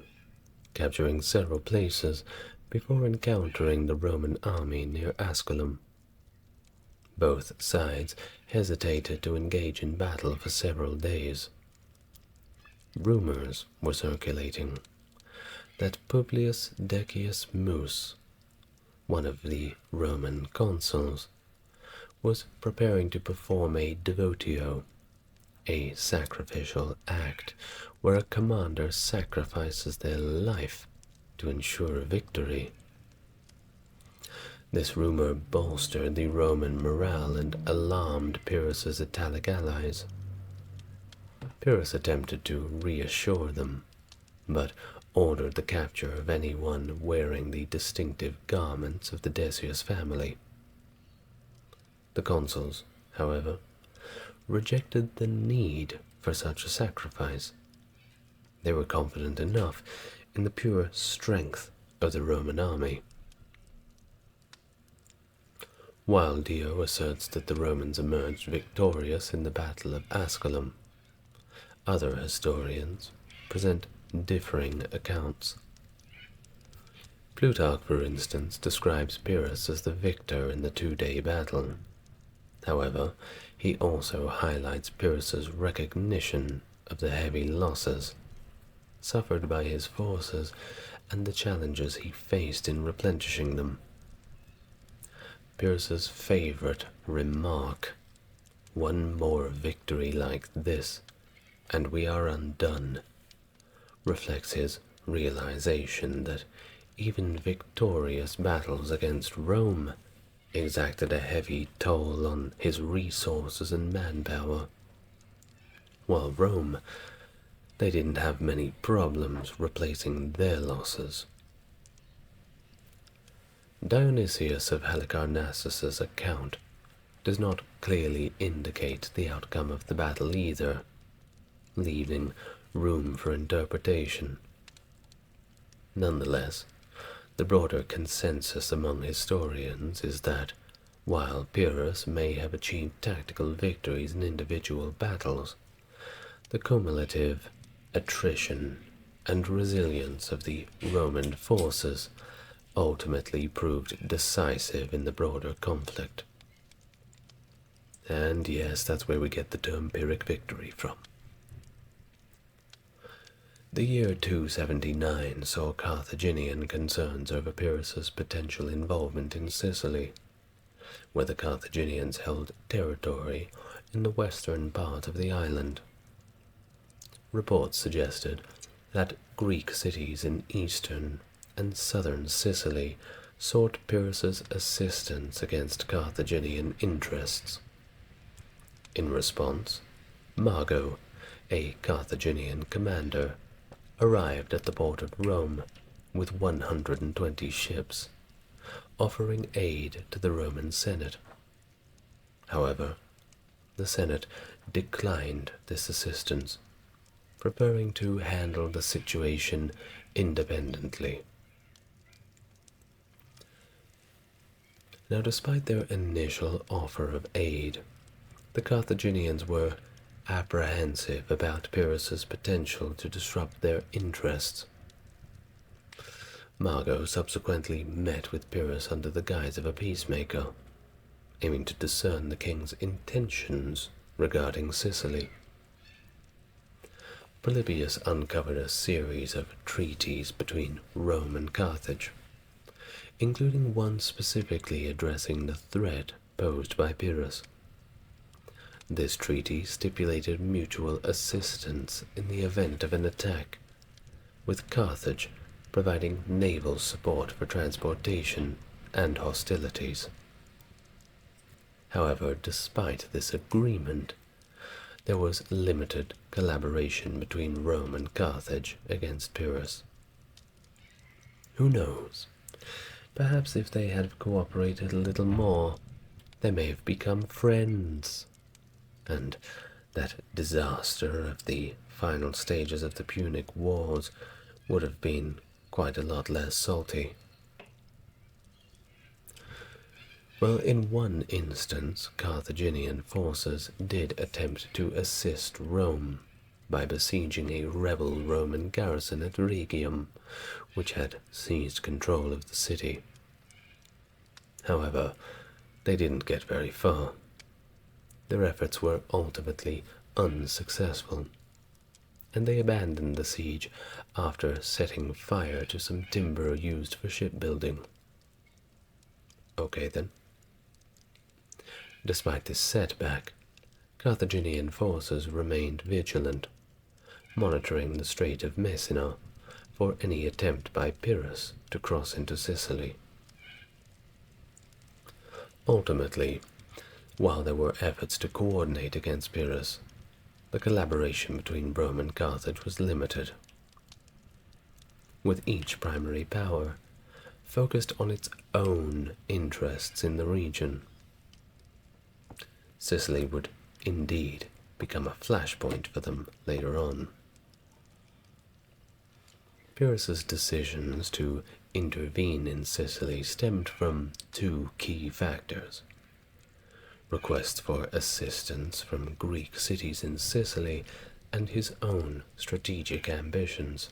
capturing several places before encountering the Roman army near Asculum. Both sides hesitated to engage in battle for several days. Rumors were circulating that Publius Decius Mus, one of the Roman consuls, was preparing to perform a devotio, a sacrificial act where a commander sacrifices their life to ensure victory. This rumor bolstered the Roman morale and alarmed Pyrrhus's Italic allies. Pyrrhus attempted to reassure them, but ordered the capture of anyone wearing the distinctive garments of the Decius family. The consuls, however, rejected the need for such a sacrifice. They were confident enough in the pure strength of the Roman army. While Dio asserts that the Romans emerged victorious in the Battle of Asculum, other historians present differing accounts. Plutarch, for instance, describes Pyrrhus as the victor in the two-day battle. However, he also highlights Pyrrhus's recognition of the heavy losses suffered by his forces and the challenges he faced in replenishing them. Pyrrhus's favorite remark, "One more victory like this, and we are undone," reflects his realization that even victorious battles against Rome exacted a heavy toll on his resources and manpower. While Rome, they didn't have many problems replacing their losses. Dionysius of Halicarnassus's account does not clearly indicate the outcome of the battle either, leaving room for interpretation. Nonetheless, the broader consensus among historians is that While Pyrrhus may have achieved tactical victories in individual battles, the cumulative attrition and resilience of the Roman forces ultimately proved decisive in the broader conflict. And yes, that's where we get the term Pyrrhic victory from. The year 279 saw Carthaginian concerns over Pyrrhus's potential involvement in Sicily, where the Carthaginians held territory in the western part of the island. Reports suggested that Greek cities in eastern and southern Sicily sought Pyrrhus's assistance against Carthaginian interests. In response, Mago, a Carthaginian commander, arrived at the port of Rome with 120 ships, offering aid to the Roman Senate. However, the Senate declined this assistance, preferring to handle the situation independently. Now, despite their initial offer of aid, the Carthaginians were apprehensive about Pyrrhus's potential to disrupt their interests. Mago subsequently met with Pyrrhus under the guise of a peacemaker, aiming to discern the king's intentions regarding Sicily. Polybius uncovered a series of treaties between Rome and Carthage, including one specifically addressing the threat posed by Pyrrhus. This treaty stipulated mutual assistance in the event of an attack, with Carthage providing naval support for transportation and hostilities. However, despite this agreement, there was limited collaboration between Rome and Carthage against Pyrrhus. Who knows? Perhaps if they had cooperated a little more, they may have become friends. And that disaster of the final stages of the Punic Wars would have been quite a lot less salty. Well, in one instance, Carthaginian forces did attempt to assist Rome by besieging a rebel Roman garrison at Rhegium, which had seized control of the city. However, they didn't get very far. Their efforts were ultimately unsuccessful, and they abandoned the siege after setting fire to some timber used for shipbuilding. Okay then. Despite this setback, Carthaginian forces remained vigilant, monitoring the Strait of Messina for any attempt by Pyrrhus to cross into Sicily. Ultimately, while there were efforts to coordinate against Pyrrhus, the collaboration between Rome and Carthage was limited, with each primary power focused on its own interests in the region. Sicily would indeed become a flashpoint for them later on. Pyrrhus's decisions to intervene in Sicily stemmed from two key factors: requests for assistance from Greek cities in Sicily, and his own strategic ambitions.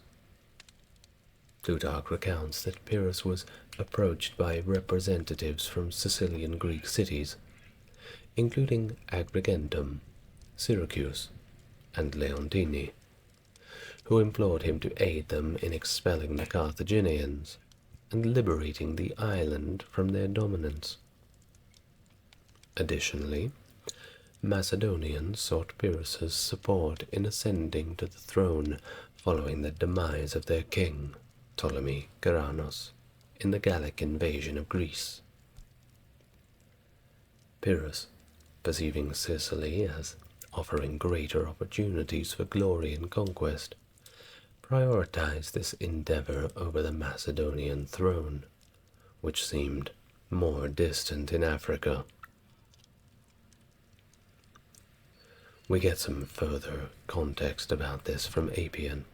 Plutarch recounts that Pyrrhus was approached by representatives from Sicilian Greek cities, including Agrigentum, Syracuse, and Leontini, who implored him to aid them in expelling the Carthaginians and liberating the island from their dominance. Additionally, Macedonians sought Pyrrhus's support in ascending to the throne following the demise of their king, Ptolemy Ceranos, in the Gallic invasion of Greece. Pyrrhus, perceiving Sicily as offering greater opportunities for glory and conquest, prioritized this endeavor over the Macedonian throne, which seemed more distant in Africa. We get some further context about this from Appian,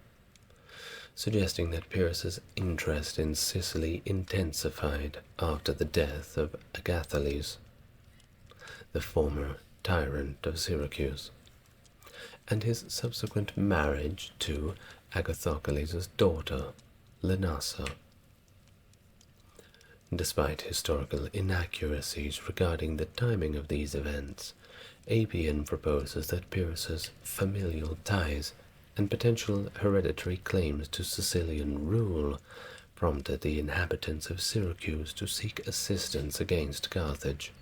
suggesting that Pyrrhus's interest in Sicily intensified after the death of Agathocles, the former tyrant of Syracuse, and his subsequent marriage to Agathocles' daughter, Lenassa. Despite historical inaccuracies regarding the timing of these events, Appian proposes that Pyrrhus's familial ties and potential hereditary claims to Sicilian rule prompted the inhabitants of Syracuse to seek assistance against Carthage.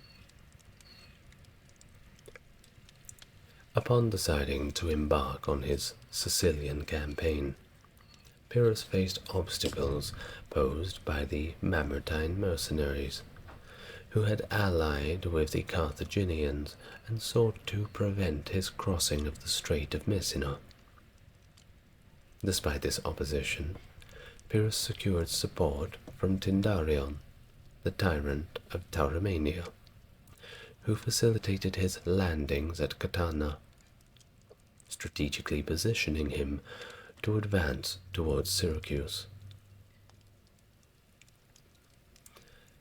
Upon deciding to embark on his Sicilian campaign, Pyrrhus faced obstacles posed by the Mamertine mercenaries, who had allied with the Carthaginians and sought to prevent his crossing of the Strait of Messina. Despite this opposition, Pyrrhus secured support from Tindarion, the tyrant of Tauromania, who facilitated his landings at Catana, strategically positioning him to advance towards Syracuse.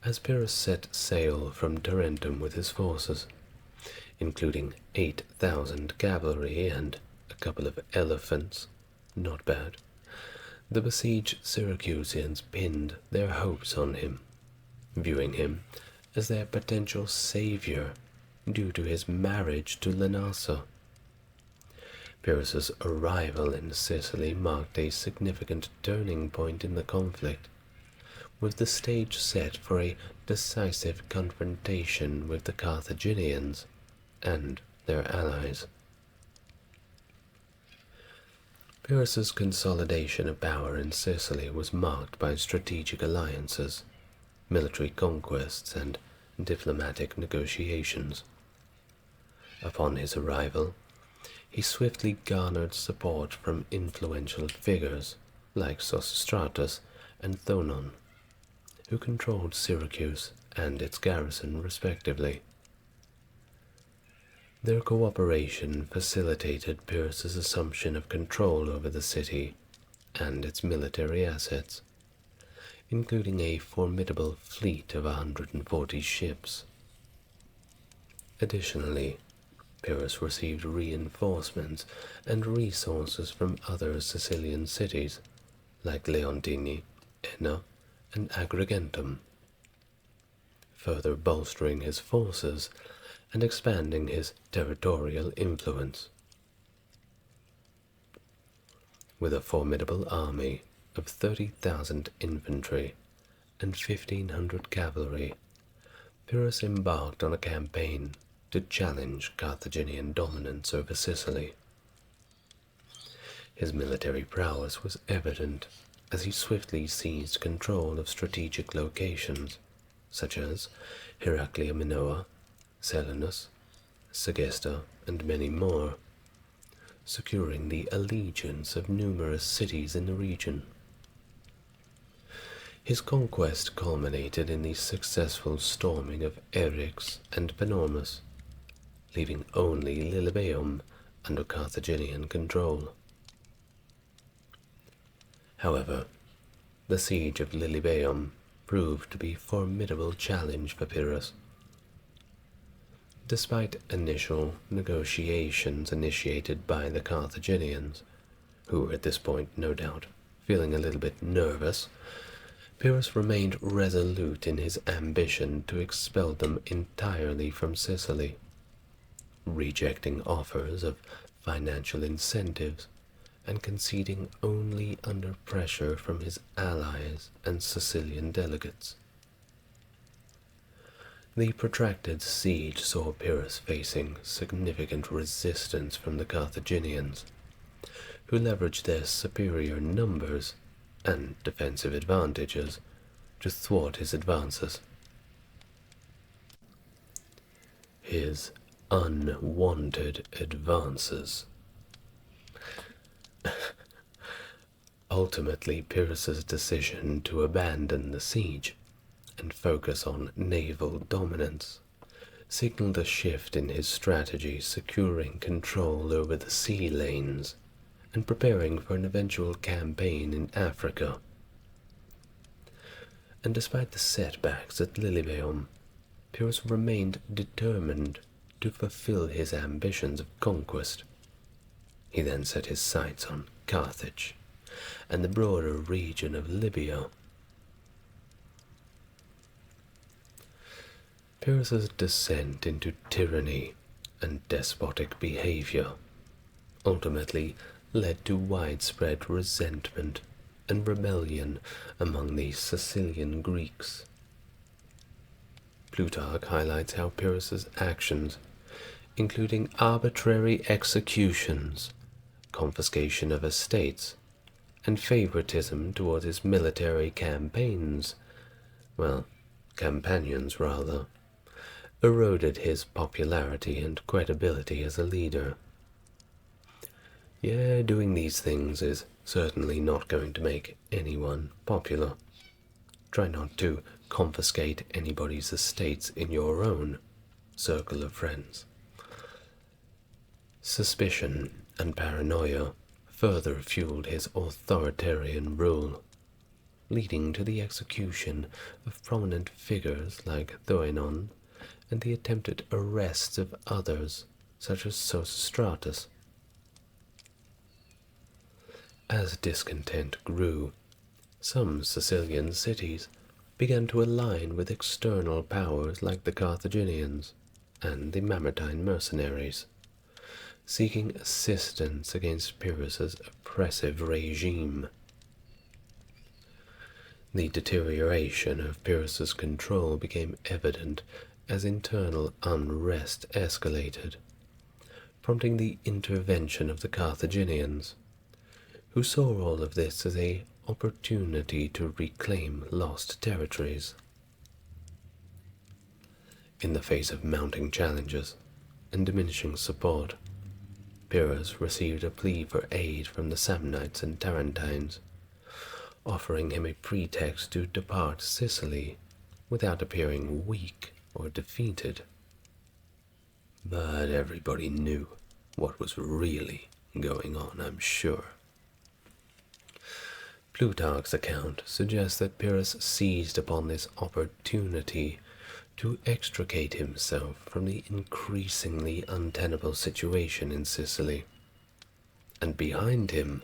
As Pyrrhus set sail from Tarentum with his forces, including 8,000 cavalry and a couple of elephants, not bad, the besieged Syracusians pinned their hopes on him, viewing him as their potential savior due to his marriage to Lenassa. Pyrrhus's arrival in Sicily marked a significant turning point in the conflict, with the stage set for a decisive confrontation with the Carthaginians and their allies. Pyrrhus's consolidation of power in Sicily was marked by strategic alliances, military conquests, and diplomatic negotiations. Upon his arrival, he swiftly garnered support from influential figures like Sosistratus and Thonon, who controlled Syracuse and its garrison respectively. Their cooperation facilitated Pyrrhus's assumption of control over the city and its military assets, including a formidable fleet of 140 ships. Additionally, Pyrrhus received reinforcements and resources from other Sicilian cities, like Leontini, Enna, and Agrigentum, further bolstering his forces and expanding his territorial influence. With a formidable army of 30,000 infantry and 1,500 cavalry, Pyrrhus embarked on a campaign to challenge Carthaginian dominance over Sicily. His military prowess was evident as he swiftly seized control of strategic locations such as Heraclea Minoa, Selinus, Segesta, and many more, securing the allegiance of numerous cities in the region. His conquest culminated in the successful storming of Eryx and Panormus, leaving only Lilybaeum under Carthaginian control. However, the siege of Lilybaeum proved to be a formidable challenge for Pyrrhus. Despite initial negotiations initiated by the Carthaginians, who were at this point, no doubt, feeling a little bit nervous, Pyrrhus remained resolute in his ambition to expel them entirely from Sicily, rejecting offers of financial incentives and conceding only under pressure from his allies and Sicilian delegates. The protracted siege saw Pyrrhus facing significant resistance from the Carthaginians, who leveraged their superior numbers and defensive advantages to thwart his advances. His unwanted advances. Ultimately, Pyrrhus's decision to abandon the siege and focus on naval dominance signaled a shift in his strategy, securing control over the sea lanes and preparing for an eventual campaign in Africa. And despite the setbacks at Lilybaeum, Pyrrhus remained determined to fulfill his ambitions of conquest. He then set his sights on Carthage and the broader region of Libya. Pyrrhus's descent into tyranny and despotic behavior ultimately led to widespread resentment and rebellion among the Sicilian Greeks. Plutarch highlights how Pyrrhus's actions, including arbitrary executions, confiscation of estates, and favoritism towards his military companions, eroded his popularity and credibility as a leader. Yeah, doing these things is certainly not going to make anyone popular. Try not to confiscate anybody's estates in your own circle of friends. Suspicion and paranoia further fueled his authoritarian rule, leading to the execution of prominent figures like Theban and the attempted arrests of others, such as Sosistratus. As discontent grew, some Sicilian cities began to align with external powers like the Carthaginians and the Mamertine mercenaries, seeking assistance against Pyrrhus's oppressive regime. The deterioration of Pyrrhus's control became evident as internal unrest escalated, prompting the intervention of the Carthaginians, who saw all of this as an opportunity to reclaim lost territories. In the face of mounting challenges and diminishing support, Pyrrhus received a plea for aid from the Samnites and Tarentines, offering him a pretext to depart Sicily without appearing weak or defeated. But everybody knew what was really going on, I'm sure. Plutarch's account suggests that Pyrrhus seized upon this opportunity to extricate himself from the increasingly untenable situation in Sicily. And behind him,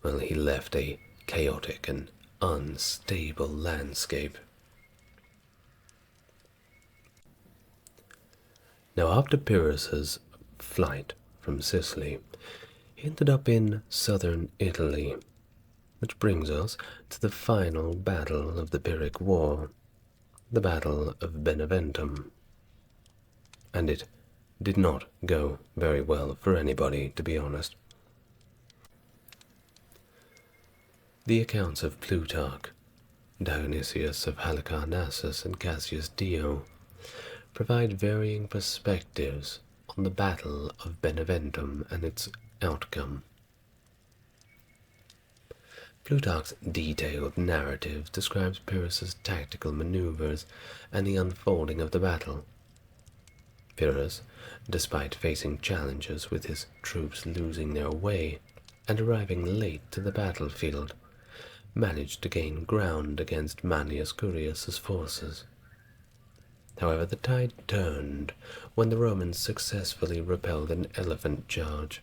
he left a chaotic and unstable landscape. Now, after Pyrrhus's flight from Sicily, he ended up in southern Italy, which brings us to the final battle of the Pyrrhic War, the Battle of Beneventum. And it did not go very well for anybody, to be honest. The accounts of Plutarch, Dionysius of Halicarnassus, and Cassius Dio provide varying perspectives on the Battle of Beneventum and its outcome. Plutarch's detailed narrative describes Pyrrhus's tactical maneuvers and the unfolding of the battle. Pyrrhus, despite facing challenges with his troops losing their way and arriving late to the battlefield, managed to gain ground against Manius Curius's forces. However, the tide turned when the Romans successfully repelled an elephant charge,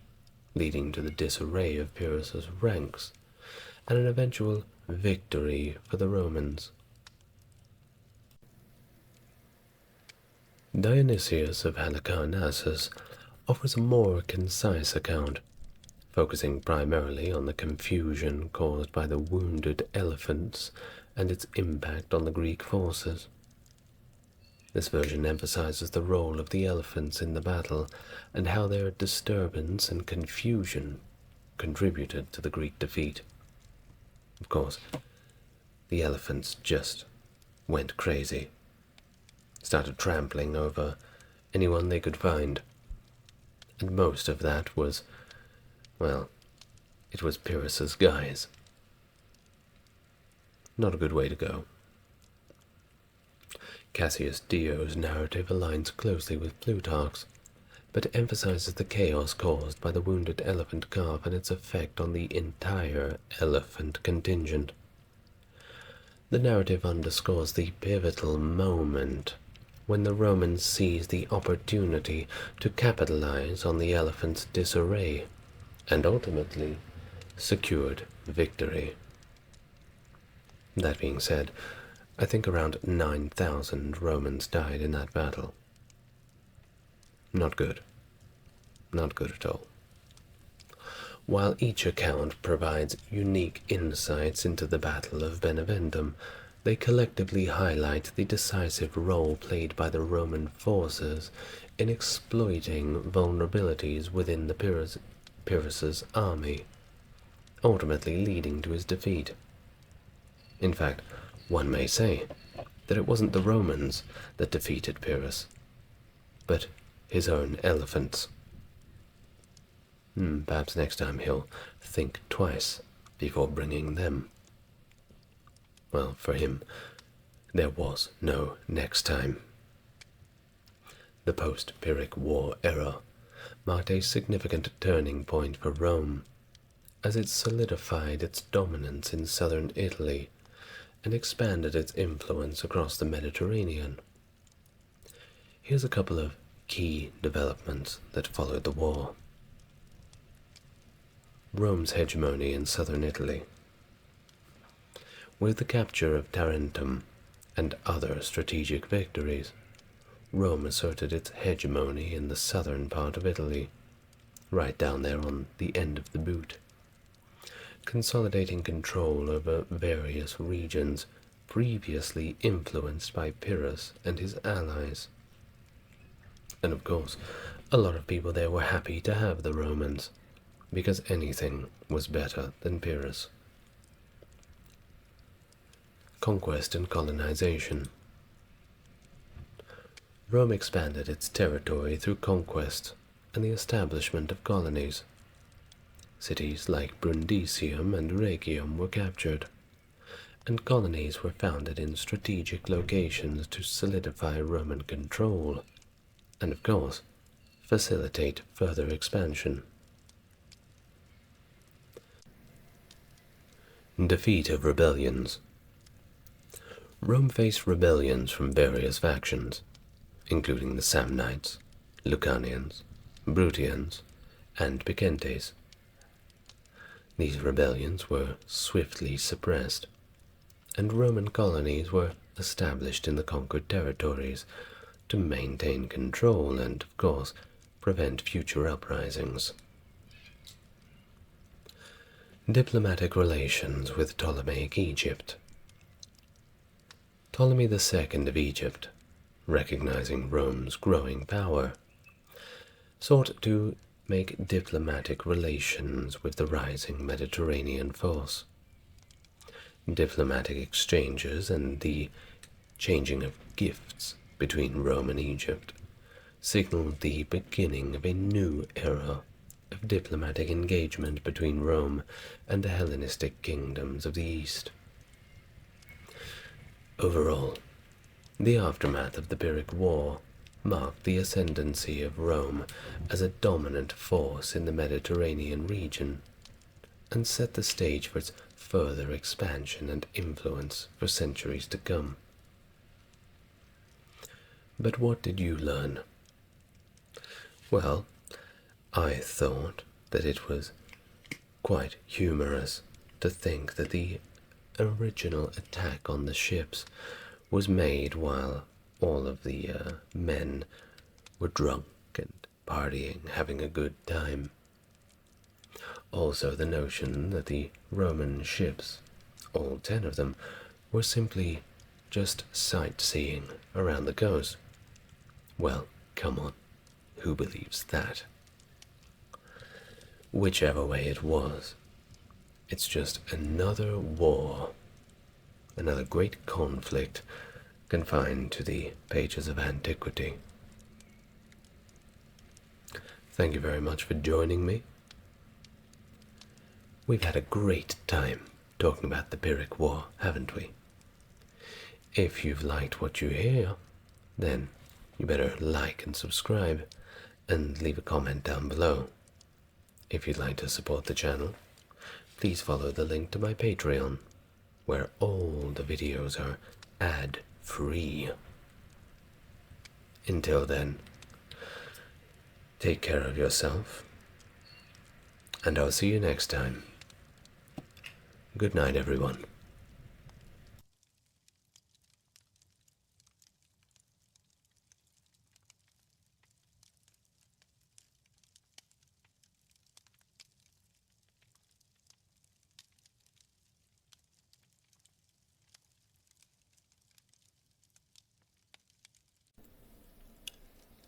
leading to the disarray of Pyrrhus's ranks and an eventual victory for the Romans. Dionysius of Halicarnassus offers a more concise account, focusing primarily on the confusion caused by the wounded elephants and its impact on the Greek forces. This version emphasizes the role of the elephants in the battle and how their disturbance and confusion contributed to the Greek defeat. Of course, the elephants just went crazy, started trampling over anyone they could find, and most of that was, it was Pyrrhus's guys. Not a good way to go. Cassius Dio's narrative aligns closely with Plutarch's, but emphasizes the chaos caused by the wounded elephant calf and its effect on the entire elephant contingent. The narrative underscores the pivotal moment when the Romans seized the opportunity to capitalize on the elephant's disarray and ultimately secured victory. That being said, I think around 9,000 Romans died in that battle. Not good. Not good at all. While each account provides unique insights into the Battle of Beneventum, they collectively highlight the decisive role played by the Roman forces in exploiting vulnerabilities within the Pyrrhus's army, ultimately leading to his defeat. In fact, one may say that it wasn't the Romans that defeated Pyrrhus, but his own elephants. Perhaps next time he'll think twice before bringing them. Well, for him, there was no next time. The post-Pyrrhic War era marked a significant turning point for Rome, as it solidified its dominance in southern Italy and expanded its influence across the Mediterranean. Here's a couple of key developments that followed the war. Rome's hegemony in southern Italy. With the capture of Tarentum and other strategic victories, Rome asserted its hegemony in the southern part of Italy, right down there on the end of the boot, consolidating control over various regions previously influenced by Pyrrhus and his allies. And of course, a lot of people there were happy to have the Romans, because anything was better than Pyrrhus. Conquest and colonization. Rome expanded its territory through conquest and the establishment of colonies. Cities like Brundisium and Rhegium were captured, and colonies were founded in strategic locations to solidify Roman control, and of course, facilitate further expansion. Defeat of rebellions. Rome faced rebellions from various factions, including the Samnites, Lucanians, Bruttians, and Picentes. These rebellions were swiftly suppressed, and Roman colonies were established in the conquered territories to maintain control and, of course, prevent future uprisings. Diplomatic relations with Ptolemaic Egypt. Ptolemy II of Egypt, recognizing Rome's growing power, sought to make diplomatic relations with the rising Mediterranean force. Diplomatic exchanges and the changing of gifts between Rome and Egypt signaled the beginning of a new era of diplomatic engagement between Rome and the Hellenistic kingdoms of the East. Overall, the aftermath of the Pyrrhic War marked the ascendancy of Rome as a dominant force in the Mediterranean region, and set the stage for its further expansion and influence for centuries to come. But what did you learn? Well, I thought that it was quite humorous to think that the original attack on the ships was made while all of the men were drunk and partying, having a good time. Also the notion that the Roman ships, all 10 of them, were simply just sightseeing around the coast. Well, come on, who believes that? Whichever way it was, it's just another war, another great conflict confined to the pages of antiquity. Thank you very much for joining me. We've had a great time talking about the Pyrrhic War, haven't we? If you've liked what you hear, then you better like and subscribe and leave a comment down below. If you'd like to support the channel, please follow the link to my Patreon, where all the videos are ad-free. Until then, take care of yourself, and I'll see you next time. Good night, everyone.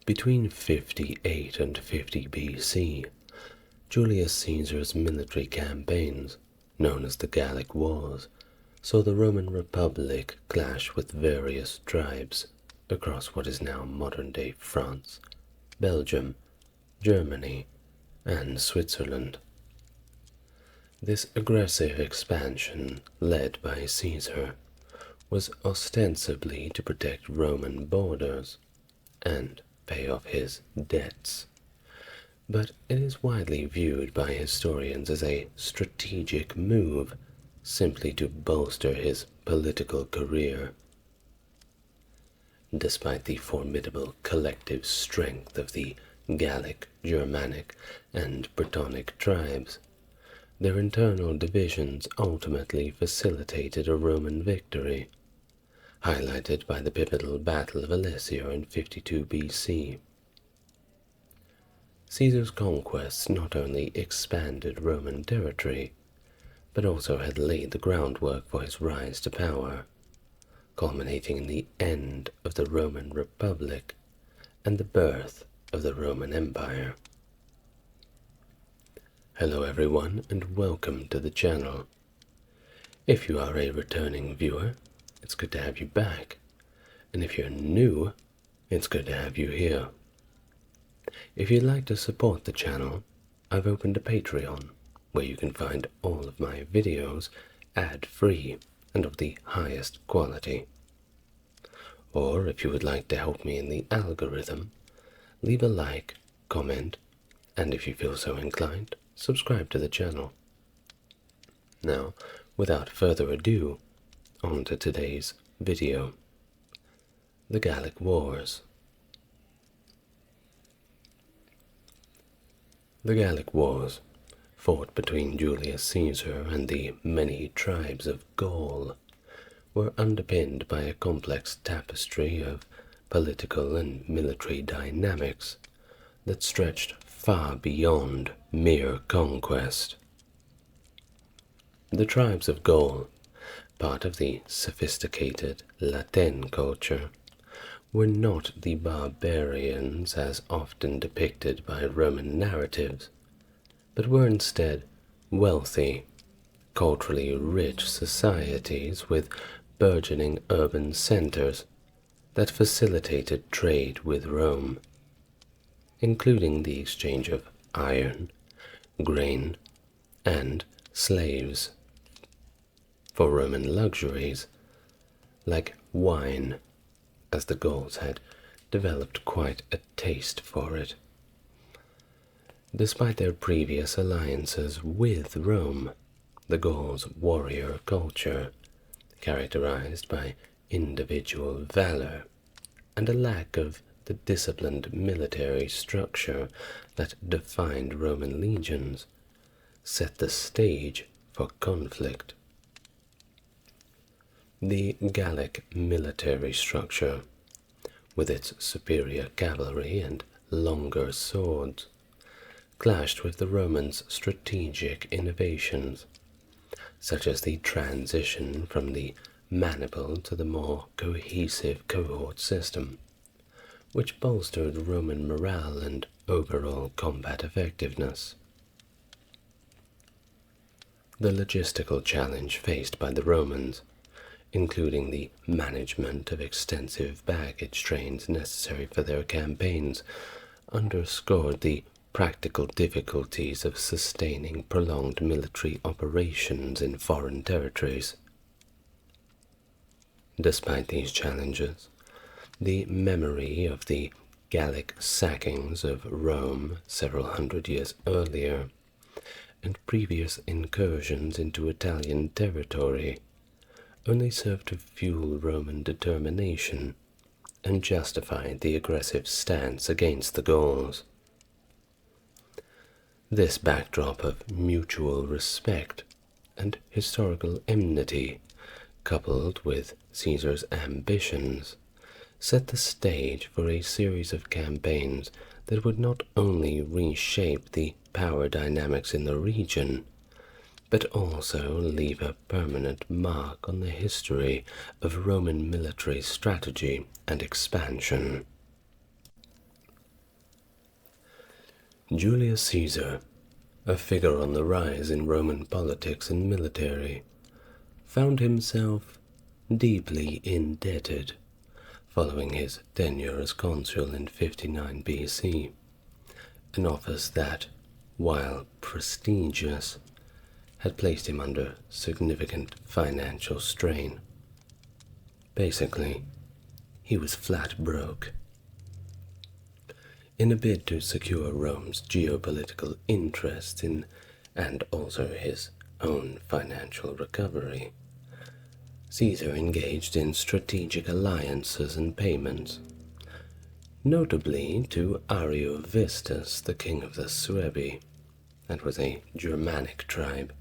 Between 58 and 50 BC, Julius Caesar's military campaigns, known as the Gallic Wars, saw the Roman Republic clash with various tribes across what is now modern-day France, Belgium, Germany, and Switzerland. This aggressive expansion, led by Caesar, was ostensibly to protect Roman borders and pay off his debts, but it is widely viewed by historians as a strategic move simply to bolster his political career. Despite the formidable collective strength of the Gallic, Germanic, and Brittonic tribes, their internal divisions ultimately facilitated a Roman victory, highlighted by the pivotal Battle of Alesia in 52 BC. Caesar's conquests not only expanded Roman territory, but also had laid the groundwork for his rise to power, culminating in the end of the Roman Republic and the birth of the Roman Empire. Hello everyone, and welcome to the channel. If you are a returning viewer, it's good to have you back, and if you're new, it's good to have you here. If you'd like to support the channel, I've opened a Patreon, where you can find all of my videos ad-free and of the highest quality. Or if you would like to help me in the algorithm, leave a like, comment, and if you feel so inclined, subscribe to the channel. Now, without further ado, on to today's video. The Gallic Wars. The Gallic Wars, fought between Julius Caesar and the many tribes of Gaul, were underpinned by a complex tapestry of political and military dynamics that stretched far beyond mere conquest. The tribes of Gaul, part of the sophisticated Latin culture, were not the barbarians as often depicted by Roman narratives, but were instead wealthy, culturally rich societies with burgeoning urban centers that facilitated trade with Rome, including the exchange of iron, grain, and slaves for Roman luxuries like wine, as the Gauls had developed quite a taste for it. Despite their previous alliances with Rome, the Gauls' warrior culture, characterized by individual valor and a lack of the disciplined military structure that defined Roman legions, set the stage for conflict. The Gallic military structure, with its superior cavalry and longer swords, clashed with the Romans' strategic innovations, such as the transition from the maniple to the more cohesive cohort system, which bolstered Roman morale and overall combat effectiveness. The logistical challenge faced by the Romans, including the management of extensive baggage trains necessary for their campaigns, underscored the practical difficulties of sustaining prolonged military operations in foreign territories. Despite these challenges, the memory of the Gallic sackings of Rome several hundred years earlier and previous incursions into Italian territory only served to fuel Roman determination and justified the aggressive stance against the Gauls. This backdrop of mutual respect and historical enmity, coupled with Caesar's ambitions, set the stage for a series of campaigns that would not only reshape the power dynamics in the region, but also leave a permanent mark on the history of Roman military strategy and expansion. Julius Caesar, a figure on the rise in Roman politics and military, found himself deeply indebted following his tenure as consul in 59 BC, an office that, while prestigious, had placed him under significant financial strain. Basically, he was flat broke. In a bid to secure Rome's geopolitical interests and also his own financial recovery, Caesar engaged in strategic alliances and payments, notably to Ariovistus, the king of the Suebi, that was a Germanic tribe.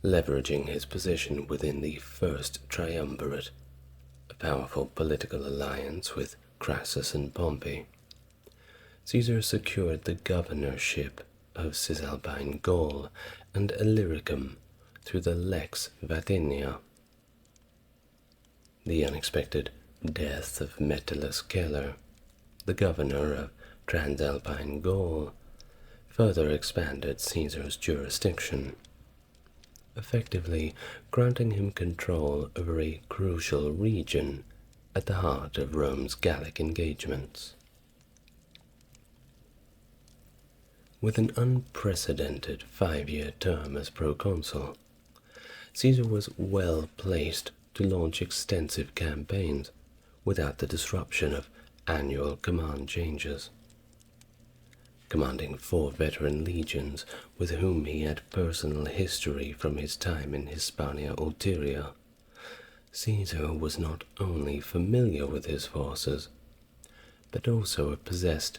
Leveraging his position within the First Triumvirate, a powerful political alliance with Crassus and Pompey, Caesar secured the governorship of Cisalpine Gaul and Illyricum through the Lex Vatinia. The unexpected death of Metellus Celer, the governor of Transalpine Gaul, further expanded Caesar's jurisdiction, effectively granting him control over a crucial region at the heart of Rome's Gallic engagements. With an unprecedented 5-year term as proconsul, Caesar was well placed to launch extensive campaigns without the disruption of annual command changes. Commanding 4 veteran legions with whom he had personal history from his time in Hispania Ulteria, Caesar was not only familiar with his forces, but also possessed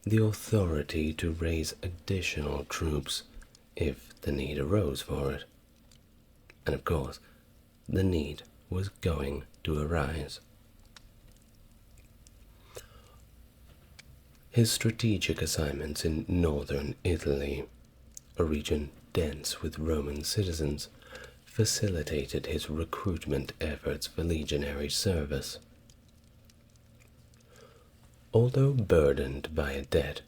the authority to raise additional troops if the need arose for it. And of course, the need was going to arise. His strategic assignments in northern Italy, a region dense with Roman citizens, facilitated his recruitment efforts for legionary service. Although burdened by a debt,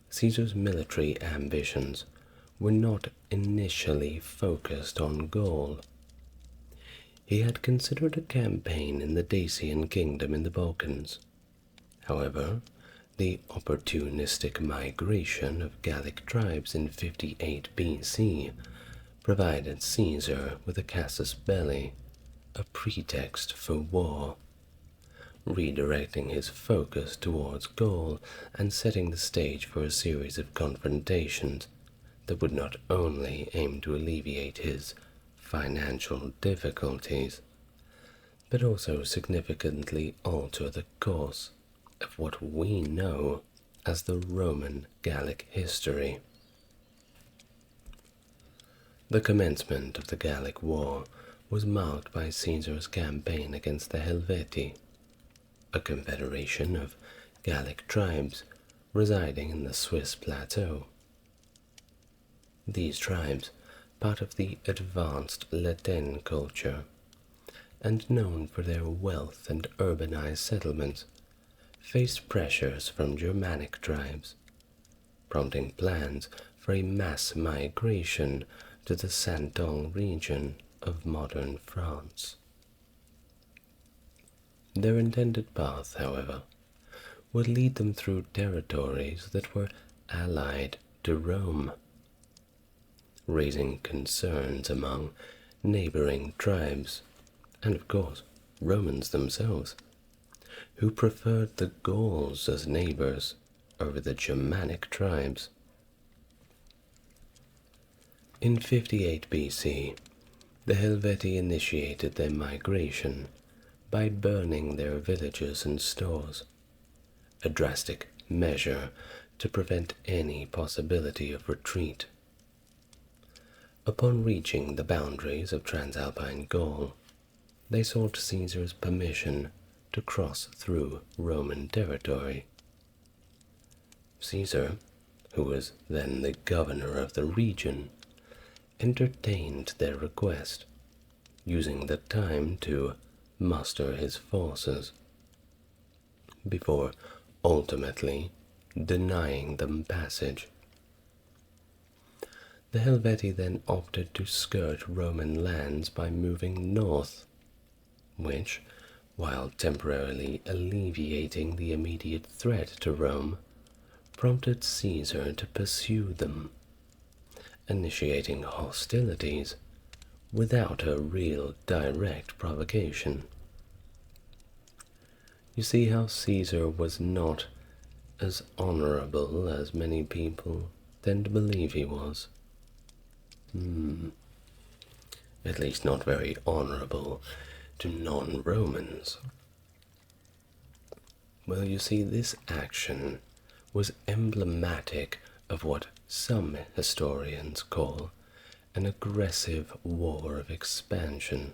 Caesar's military ambitions were not initially focused on Gaul. He had considered a campaign in the Dacian kingdom in the Balkans. However, the opportunistic migration of Gallic tribes in 58 BC provided Caesar with a casus belli, a pretext for war, redirecting his focus towards Gaul and setting the stage for a series of confrontations that would not only aim to alleviate his financial difficulties, but also significantly alter the course of what we know as the Roman Gallic history. The commencement of the Gallic War was marked by Caesar's campaign against the Helvetii, a confederation of Gallic tribes residing in the Swiss plateau. These tribes, part of the advanced Latin culture, and known for their wealth and urbanized settlements, faced pressures from Germanic tribes, prompting plans for a mass migration to the Santon region of modern France. Their intended path, however, would lead them through territories that were allied to Rome, raising concerns among neighboring tribes, and of course Romans themselves, who preferred the Gauls as neighbors over the Germanic tribes. In 58 BC, the Helvetii initiated their migration, by burning their villages and stores, a drastic measure to prevent any possibility of retreat. Upon reaching the boundaries of Transalpine Gaul, they sought Caesar's permission to cross through Roman territory. Caesar, who was then the governor of the region, entertained their request, using the time to muster his forces, before ultimately denying them passage. The Helvetii then opted to skirt Roman lands by moving north, which, while temporarily alleviating the immediate threat to Rome, prompted Caesar to pursue them, initiating hostilities without a real direct provocation. You see how Caesar was not as honorable as many people tend to believe he was. At least not very honorable to non-Romans. Well, you see, this action was emblematic of what some historians call an aggressive war of expansion,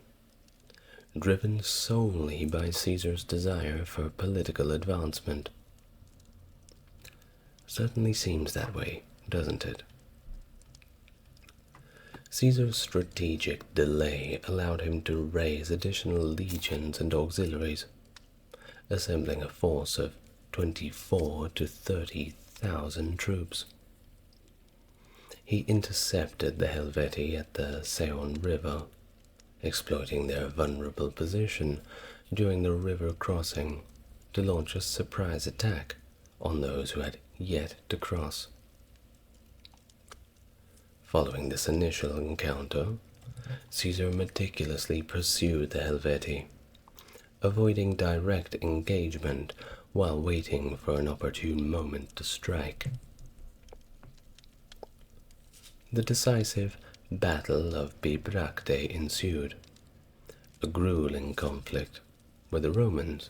driven solely by Caesar's desire for political advancement. Certainly seems that way, doesn't it? Caesar's strategic delay allowed him to raise additional legions and auxiliaries, assembling a force of 24 to 30,000 troops. He intercepted the Helvetii at the Saone River, exploiting their vulnerable position during the river crossing to launch a surprise attack on those who had yet to cross. Following this initial encounter, Caesar meticulously pursued the Helvetii, avoiding direct engagement while waiting for an opportune moment to strike. The decisive Battle of Bibracte ensued, a grueling conflict where the Romans,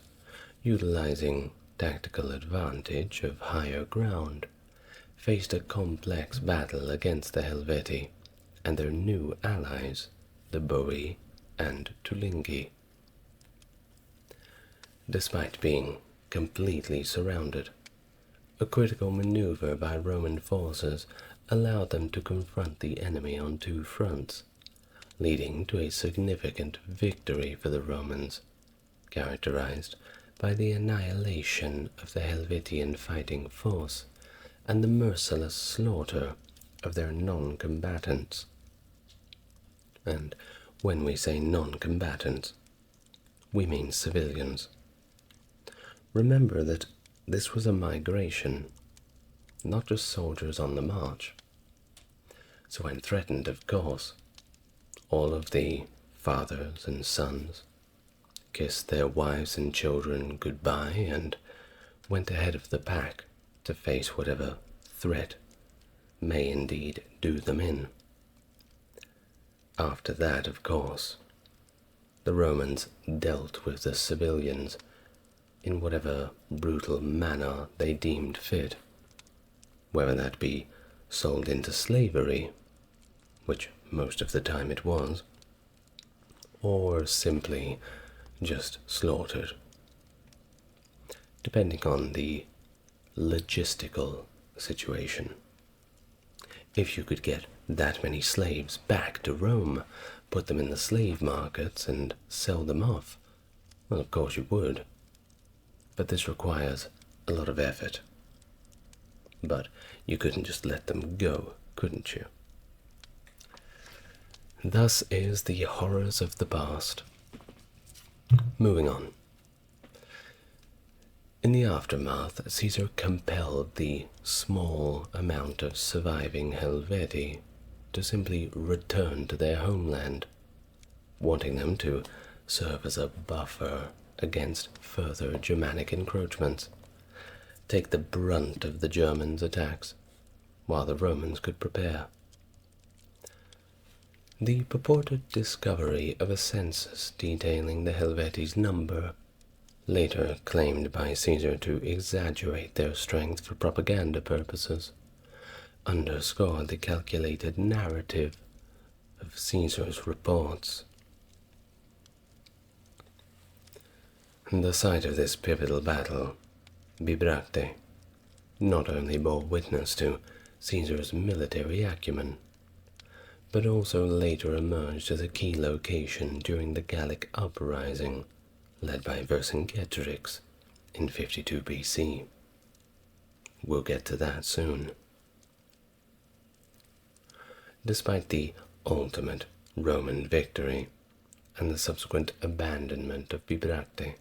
utilizing tactical advantage of higher ground, faced a complex battle against the Helvetii and their new allies, the Boii and Tulingi. Despite being completely surrounded, a critical maneuver by Roman forces allowed them to confront the enemy on two fronts, leading to a significant victory for the Romans, characterized by the annihilation of the Helvetian fighting force and the merciless slaughter of their non-combatants. And when we say non-combatants, we mean civilians. Remember that this was a migration, not just soldiers on the march. So when threatened, of course, all of the fathers and sons kissed their wives and children goodbye and went ahead of the pack to face whatever threat may indeed do them in. After that, of course, the Romans dealt with the civilians in whatever brutal manner they deemed fit, whether that be sold into slavery, which most of the time it was, or simply just slaughtered, depending on the logistical situation. If you could get that many slaves back to Rome, put them in the slave markets and sell them off, well, of course you would. But this requires a lot of effort. But you couldn't just let them go, couldn't you? Thus is the horrors of the past. Moving on. In the aftermath, Caesar compelled the small amount of surviving Helvetii to simply return to their homeland, wanting them to serve as a buffer against further Germanic encroachments, take the brunt of the Germans' attacks, while the Romans could prepare. The purported discovery of a census detailing the Helvetes' number, later claimed by Caesar to exaggerate their strength for propaganda purposes, underscored the calculated narrative of Caesar's reports. The site of this pivotal battle, Bibracte, not only bore witness to Caesar's military acumen, but also later emerged as a key location during the Gallic uprising led by Vercingetorix in 52 BC. We'll get to that soon. Despite the ultimate Roman victory and the subsequent abandonment of Bibracte,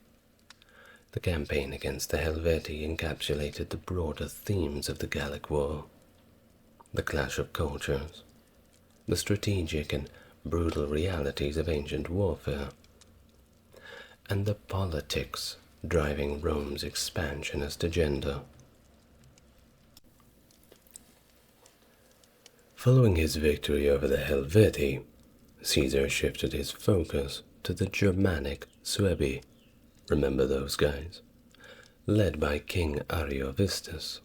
the campaign against the Helvetii encapsulated the broader themes of the Gallic War: the clash of cultures, the strategic and brutal realities of ancient warfare, and the politics driving Rome's expansionist agenda. Following his victory over the Helvetii, Caesar shifted his focus to the Germanic Suebi, remember those guys, led by King Ariovistus,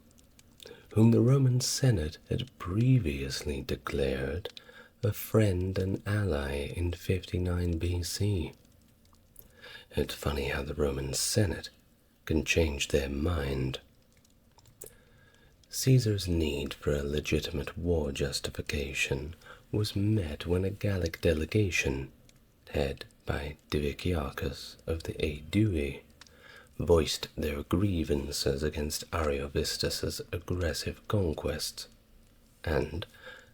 whom the Roman Senate had previously declared a friend and ally in 59 BC. It's funny how the Roman Senate can change their mind. Caesar's need for a legitimate war justification was met when a Gallic delegation, headed by Diviciacus of the Aedui, voiced their grievances against Ariovistus's aggressive conquests and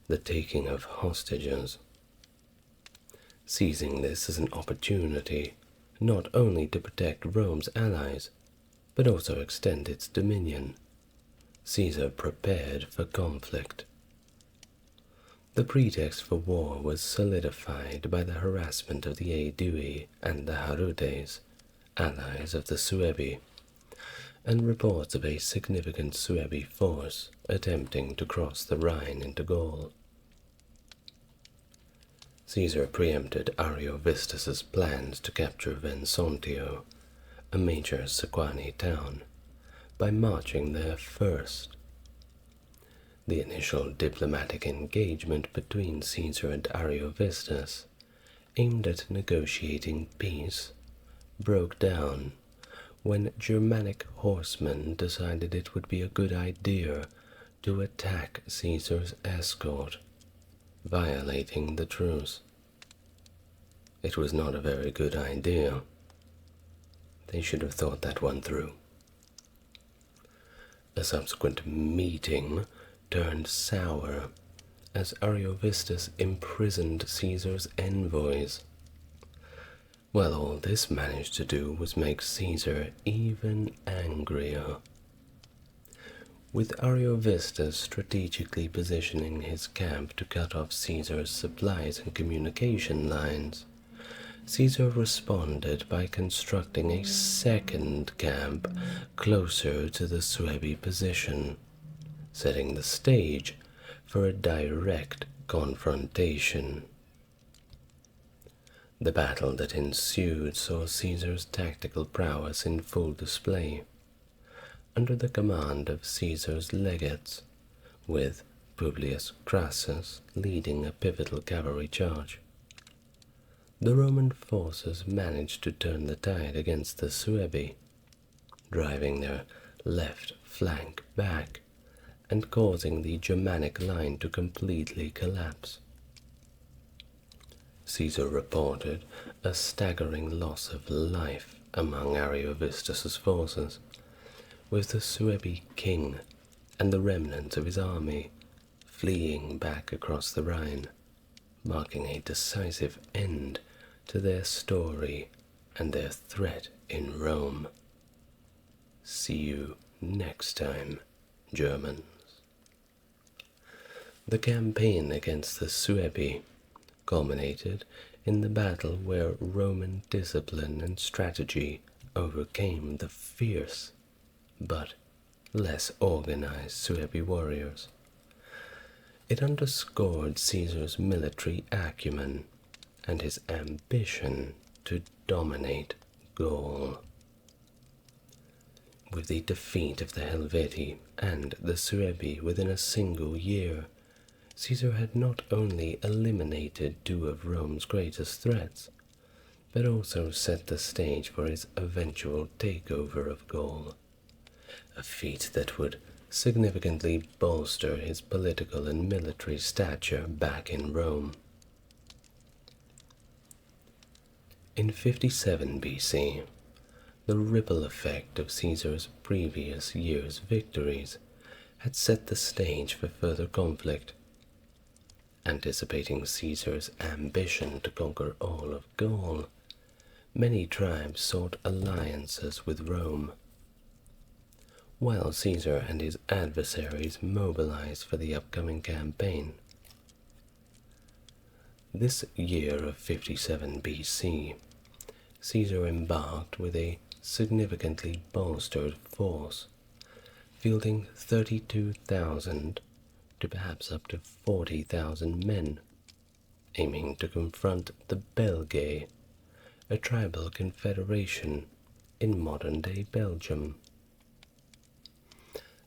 the taking of hostages. Seizing this as an opportunity not only to protect Rome's allies, but also extend its dominion, Caesar prepared for conflict. The pretext for war was solidified by the harassment of the Aedui and the Harutes, allies of the Suebi, and reports of a significant Suebi force attempting to cross the Rhine into Gaul. Caesar preempted Ariovistus's plans to capture Vensontio, a major Sequani town, by marching there first. The initial diplomatic engagement between Caesar and Ariovistus, aimed at negotiating peace, broke down when Germanic horsemen decided it would be a good idea to attack Caesar's escort, violating the truce. It was not a very good idea. They should have thought that one through. A subsequent meeting turned sour as Ariovistus imprisoned Caesar's envoys. Well, all this managed to do was make Caesar even angrier. With Ariovistus strategically positioning his camp to cut off Caesar's supplies and communication lines, Caesar responded by constructing a second camp closer to the Suebi position, setting the stage for a direct confrontation. The battle that ensued saw Caesar's tactical prowess in full display, under the command of Caesar's legates, with Publius Crassus leading a pivotal cavalry charge. The Roman forces managed to turn the tide against the Suebi, driving their left flank back and causing the Germanic line to completely collapse. Caesar reported a staggering loss of life among Ariovistus's forces, with the Suebi king and the remnants of his army fleeing back across the Rhine, marking a decisive end to their story and their threat in Rome. See you next time, Germans. The campaign against the Suebi culminated in the battle where Roman discipline and strategy overcame the fierce but less organized Suebi warriors. It underscored Caesar's military acumen and his ambition to dominate Gaul. With the defeat of the Helvetii and the Suebi within a single year, Caesar had not only eliminated two of Rome's greatest threats, but also set the stage for his eventual takeover of Gaul, a feat that would significantly bolster his political and military stature back in Rome. In 57 BC, the ripple effect of Caesar's previous year's victories had set the stage for further conflict. Anticipating Caesar's ambition to conquer all of Gaul, many tribes sought alliances with Rome. While Caesar and his adversaries mobilized for the upcoming campaign. This year of 57 BC, Caesar embarked with a significantly bolstered force, fielding 32,000 to perhaps up to 40,000 men, aiming to confront the Belgae, a tribal confederation in modern-day Belgium.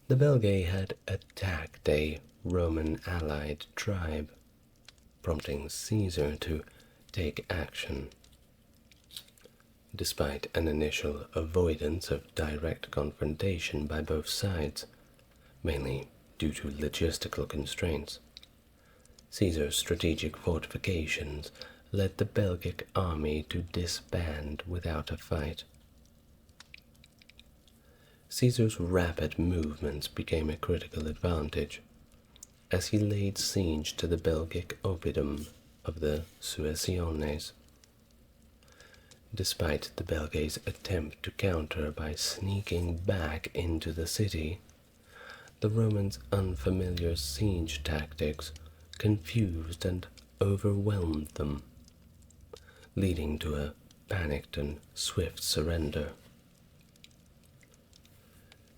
The Belgae had attacked a Roman allied tribe, prompting Caesar to take action. Despite an initial avoidance of direct confrontation by both sides, mainly due to logistical constraints, Caesar's strategic fortifications led the Belgic army to disband without a fight. Caesar's rapid movements became a critical advantage, as he laid siege to the Belgic oppidum of the Suessiones. Despite the Belgae's attempt to counter by sneaking back into the city, the Romans' unfamiliar siege tactics confused and overwhelmed them, leading to a panicked and swift surrender.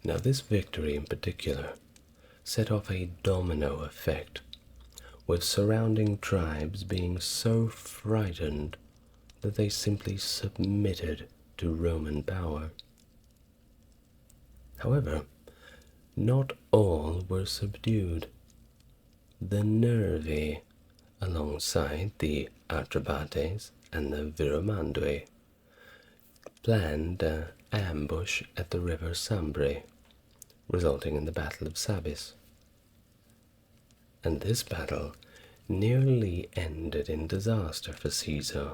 Now, this victory in particular set off a domino effect, with surrounding tribes being so frightened that they simply submitted to Roman power. However, not all were subdued. The Nervi, alongside the Atrebates and the Viromandoi, planned an ambush at the river Sambre, resulting in the Battle of Sabis. And this battle nearly ended in disaster for Caesar,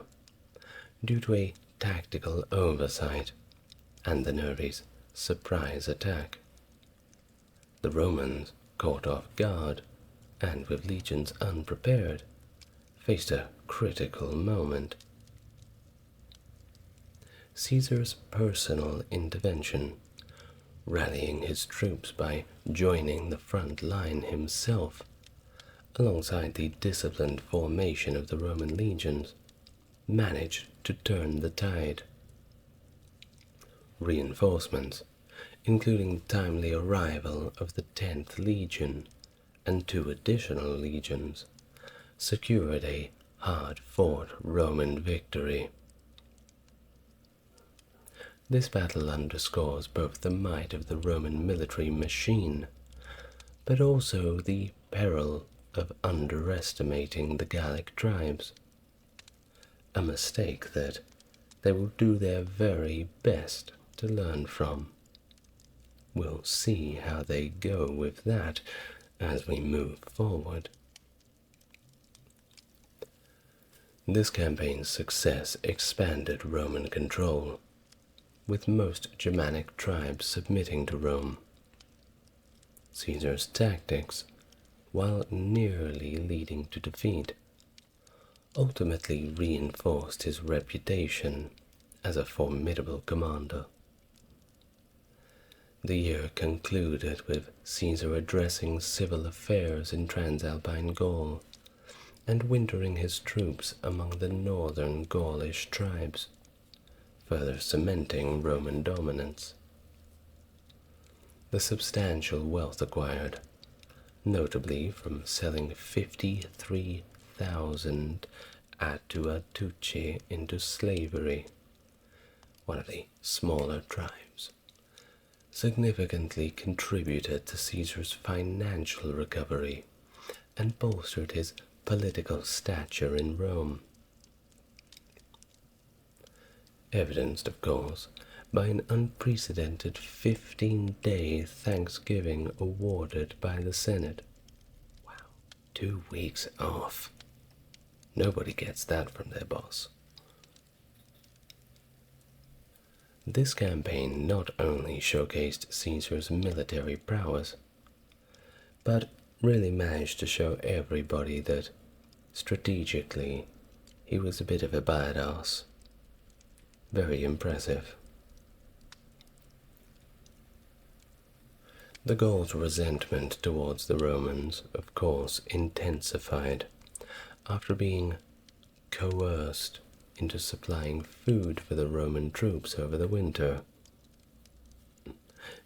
due to a tactical oversight and the Nervi's surprise attack. The Romans, caught off guard and with legions unprepared, faced a critical moment. Caesar's personal intervention, rallying his troops by joining the front line himself, alongside the disciplined formation of the Roman legions, managed to turn the tide. Reinforcements, including the timely arrival of the 10th Legion and 2 additional legions, secured a hard-fought Roman victory. This battle underscores both the might of the Roman military machine, but also the peril of underestimating the Gallic tribes, a mistake that they will do their very best to learn from. We'll see how they go with that as we move forward. This campaign's success expanded Roman control, with most Germanic tribes submitting to Rome. Caesar's tactics, while nearly leading to defeat, ultimately reinforced his reputation as a formidable commander. The year concluded with Caesar addressing civil affairs in Transalpine Gaul and wintering his troops among the northern Gaulish tribes, further cementing Roman dominance. The substantial wealth acquired notably from selling 53,000 Atuatuci into slavery, one of the smaller tribes, significantly contributed to Caesar's financial recovery and bolstered his political stature in Rome. Evidenced, of course, by an unprecedented 15-day Thanksgiving awarded by the Senate. Wow, 2 weeks off. Nobody gets that from their boss. This campaign not only showcased Caesar's military prowess, but really managed to show everybody that, strategically, he was a bit of a badass. Very impressive. The Gauls' resentment towards the Romans, of course, intensified after being coerced into supplying food for the Roman troops over the winter.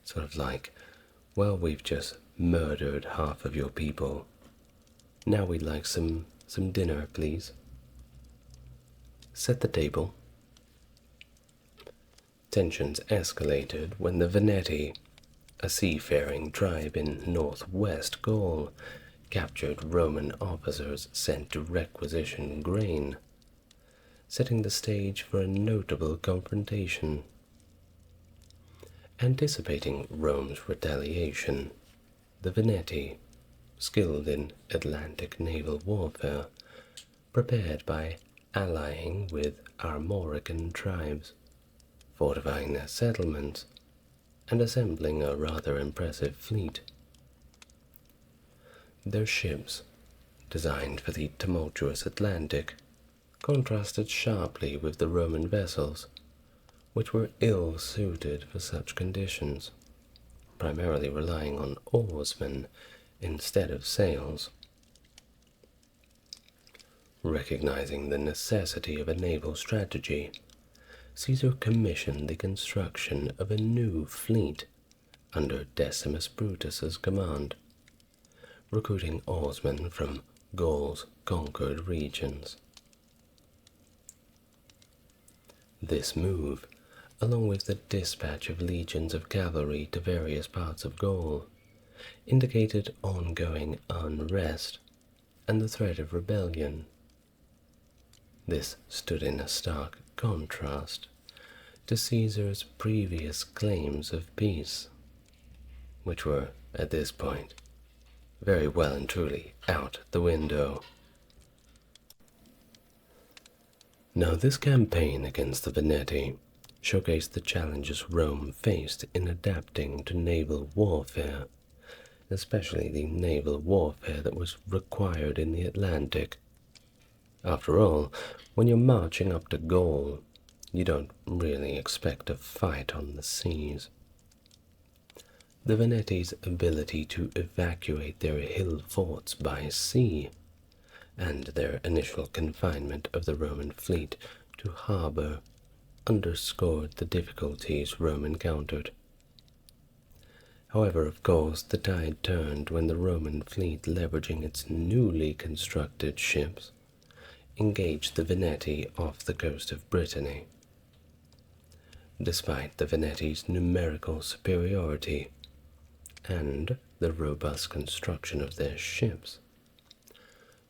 Sort of like, well, we've just murdered half of your people. Now we'd like some dinner, please. Set the table. Tensions escalated when the Veneti, a seafaring tribe in northwest Gaul, captured Roman officers sent to requisition grain, setting the stage for a notable confrontation. Anticipating Rome's retaliation, the Veneti, skilled in Atlantic naval warfare, prepared by allying with Armorican tribes, fortifying their settlements, and assembling a rather impressive fleet. Their ships, designed for the tumultuous Atlantic, contrasted sharply with the Roman vessels, which were ill-suited for such conditions, primarily relying on oarsmen instead of sails. Recognizing the necessity of a naval strategy, Caesar commissioned the construction of a new fleet under Decimus Brutus's command, recruiting oarsmen from Gaul's conquered regions. This move, along with the dispatch of legions of cavalry to various parts of Gaul, indicated ongoing unrest and the threat of rebellion. This stood in a stark contrast to Caesar's previous claims of peace, which were, at this point, very well and truly out the window. Now, this campaign against the Veneti showcased the challenges Rome faced in adapting to naval warfare, especially the naval warfare that was required in the Atlantic. After all, when you're marching up to Gaul, you don't really expect a fight on the seas. The Veneti's ability to evacuate their hill forts by sea, and their initial confinement of the Roman fleet to harbor, underscored the difficulties Rome encountered. However, of course, the tide turned when the Roman fleet, leveraging its newly constructed ships, engaged the Veneti off the coast of Brittany. Despite the Veneti's numerical superiority and the robust construction of their ships,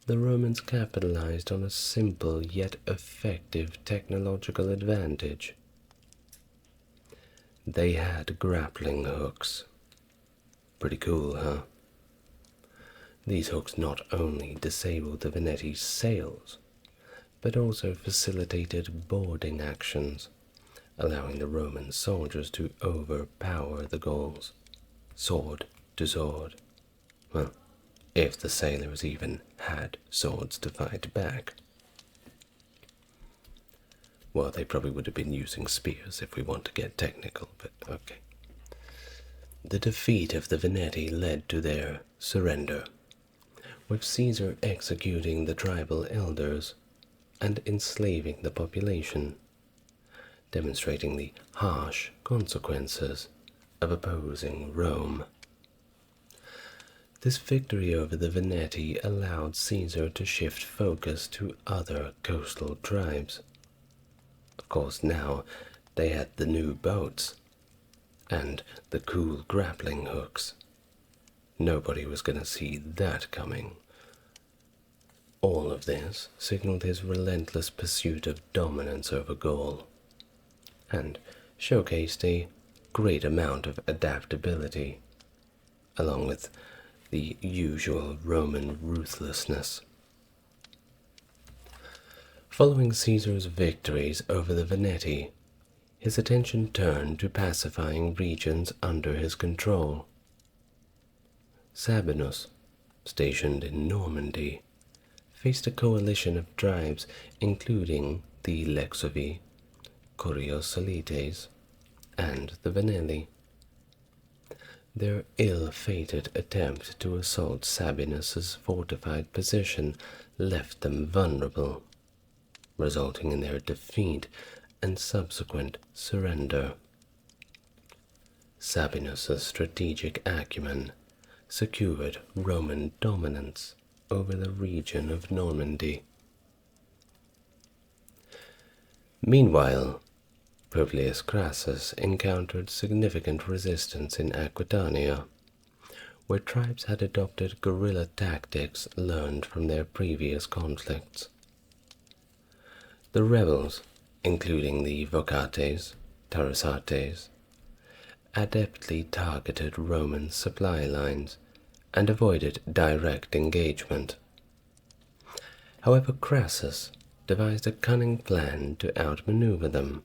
the Romans capitalized on a simple yet effective technological advantage. They had grappling hooks. Pretty cool, huh? These hooks not only disabled the Veneti's sails, but also facilitated boarding actions, allowing the Roman soldiers to overpower the Gauls, sword to sword. Well, if the sailors even had swords to fight back. Well, they probably would have been using spears if we want to get technical, but okay. The defeat of the Veneti led to their surrender, with Caesar executing the tribal elders and enslaving the population, demonstrating the harsh consequences of opposing Rome. This victory over the Veneti allowed Caesar to shift focus to other coastal tribes. Of course, now they had the new boats and the cool grappling hooks. Nobody was going to see that coming. All of this signaled his relentless pursuit of dominance over Gaul, and showcased a great amount of adaptability, along with the usual Roman ruthlessness. Following Caesar's victories over the Veneti, his attention turned to pacifying regions under his control. Sabinus, stationed in Normandy, faced a coalition of tribes including the Lexovi, Coriosolites, and the Venelli. Their ill-fated attempt to assault Sabinus's fortified position left them vulnerable, resulting in their defeat and subsequent surrender. Sabinus's strategic acumen secured Roman dominance over the region of Normandy. Meanwhile, Publius Crassus encountered significant resistance in Aquitania, where tribes had adopted guerrilla tactics learned from their previous conflicts. The rebels, including the Vocates, Tarasates, adeptly targeted Roman supply lines and avoided direct engagement. However, Crassus devised a cunning plan to outmaneuver them,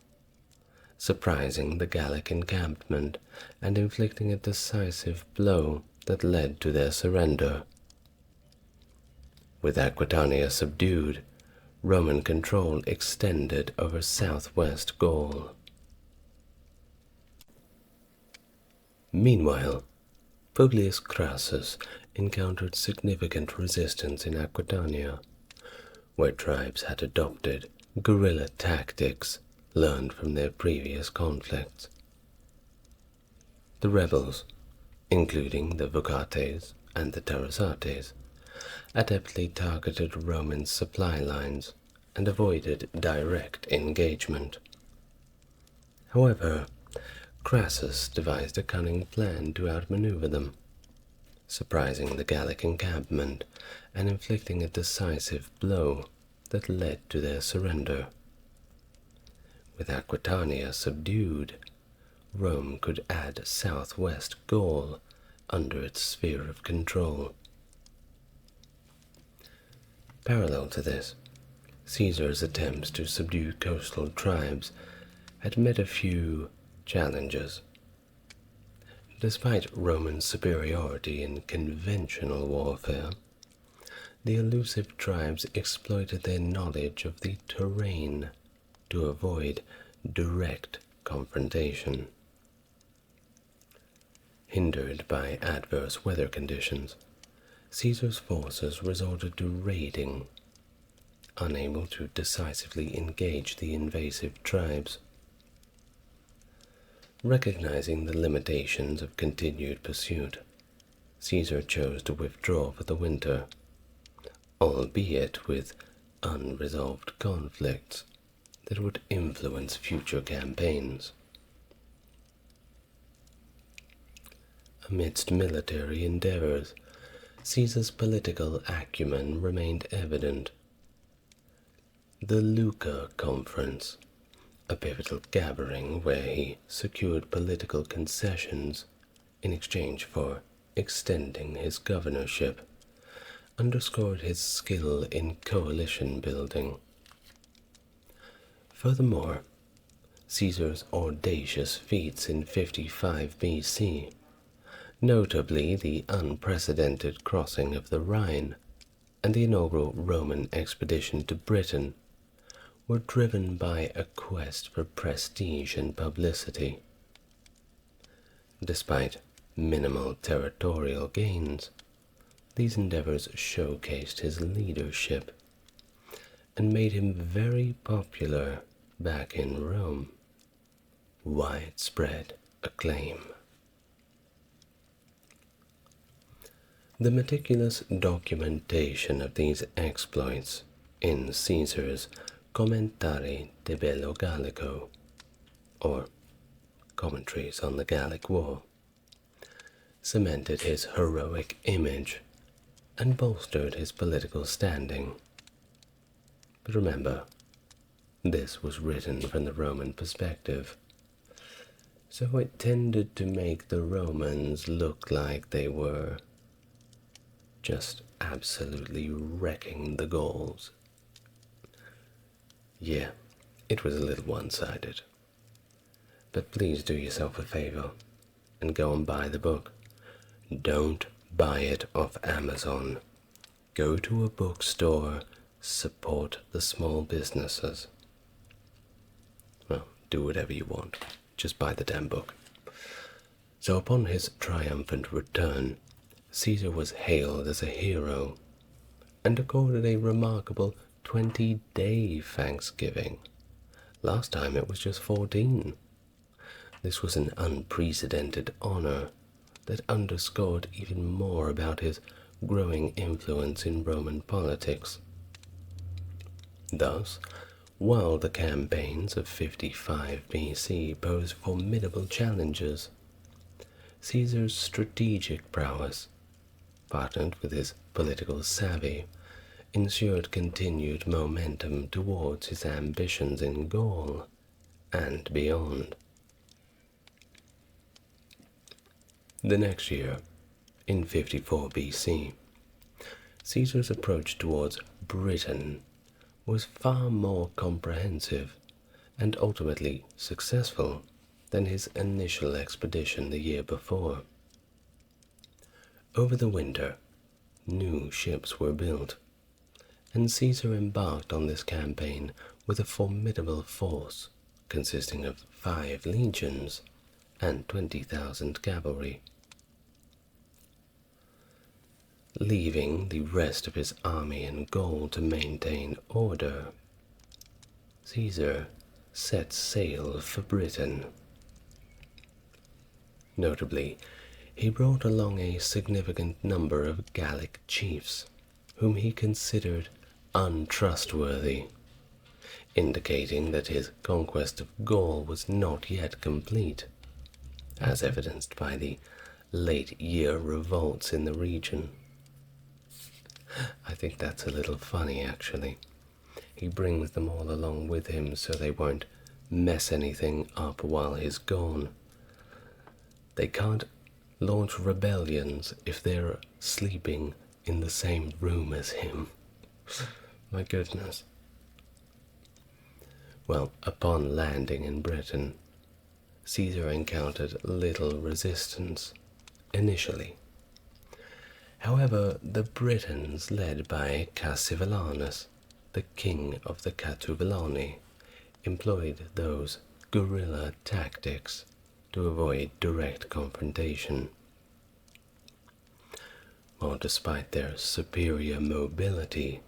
surprising the Gallic encampment and inflicting a decisive blow that led to their surrender. With Aquitania subdued, Roman control extended over southwest Gaul. Meanwhile, Publius Crassus encountered significant resistance in Aquitania, where tribes had adopted guerrilla tactics learned from their previous conflicts. The rebels, including the Vocates and the Tarasates, adeptly targeted Roman supply lines and avoided direct engagement. However, Crassus devised a cunning plan to outmaneuver them, surprising the Gallic encampment and inflicting a decisive blow that led to their surrender. With Aquitania subdued, Rome could add southwest Gaul under its sphere of control. Parallel to this, Caesar's attempts to subdue coastal tribes had met a few challenges. Despite Roman superiority in conventional warfare, the elusive tribes exploited their knowledge of the terrain to avoid direct confrontation. Hindered by adverse weather conditions, Caesar's forces resorted to raiding, unable to decisively engage the invasive tribes. Recognizing the limitations of continued pursuit, Caesar chose to withdraw for the winter, albeit with unresolved conflicts that would influence future campaigns. Amidst military endeavors, Caesar's political acumen remained evident. The Lucca Conference, a pivotal gathering where he secured political concessions in exchange for extending his governorship, underscored his skill in coalition building. Furthermore, Caesar's audacious feats in 55 BC, notably the unprecedented crossing of the Rhine and the inaugural Roman expedition to Britain, were driven by a quest for prestige and publicity. Despite minimal territorial gains, these endeavors showcased his leadership and made him very popular back in Rome. Widespread acclaim. The meticulous documentation of these exploits in Caesar's Commentari de Bello Gallico, or Commentaries on the Gallic War, cemented his heroic image and bolstered his political standing. But remember, this was written from the Roman perspective, so it tended to make the Romans look like they were just absolutely wrecking the Gauls. Yeah, it was a little one-sided. But please do yourself a favor and go and buy the book. Don't buy it off Amazon. Go to a bookstore, support the small businesses. Well, do whatever you want. Just buy the damn book. So upon his triumphant return, Caesar was hailed as a hero and accorded a remarkable 20-day Thanksgiving. Last time it was just 14. This was an unprecedented honor that underscored even more about his growing influence in Roman politics. Thus, while the campaigns of 55 BC posed formidable challenges, Caesar's strategic prowess, partnered with his political savvy, ensured continued momentum towards his ambitions in Gaul and beyond. The next year, in 54 BC, Caesar's approach towards Britain was far more comprehensive and ultimately successful than his initial expedition the year before. Over the winter, new ships were built, and Caesar embarked on this campaign with a formidable force consisting of 5 legions and 20,000 cavalry. Leaving the rest of his army in Gaul to maintain order, Caesar set sail for Britain. Notably, he brought along a significant number of Gallic chiefs, whom he considered untrustworthy, indicating that his conquest of Gaul was not yet complete, as evidenced by the late-year revolts in the region. I think that's a little funny, actually. He brings them all along with him so they won't mess anything up while he's gone. They can't launch rebellions if they're sleeping in the same room as him. My goodness. Well, upon landing in Britain, Caesar encountered little resistance initially. However, the Britons, led by Cassivellaunus, the king of the Catuvillani, employed those guerrilla tactics to avoid direct confrontation. While despite their superior mobility,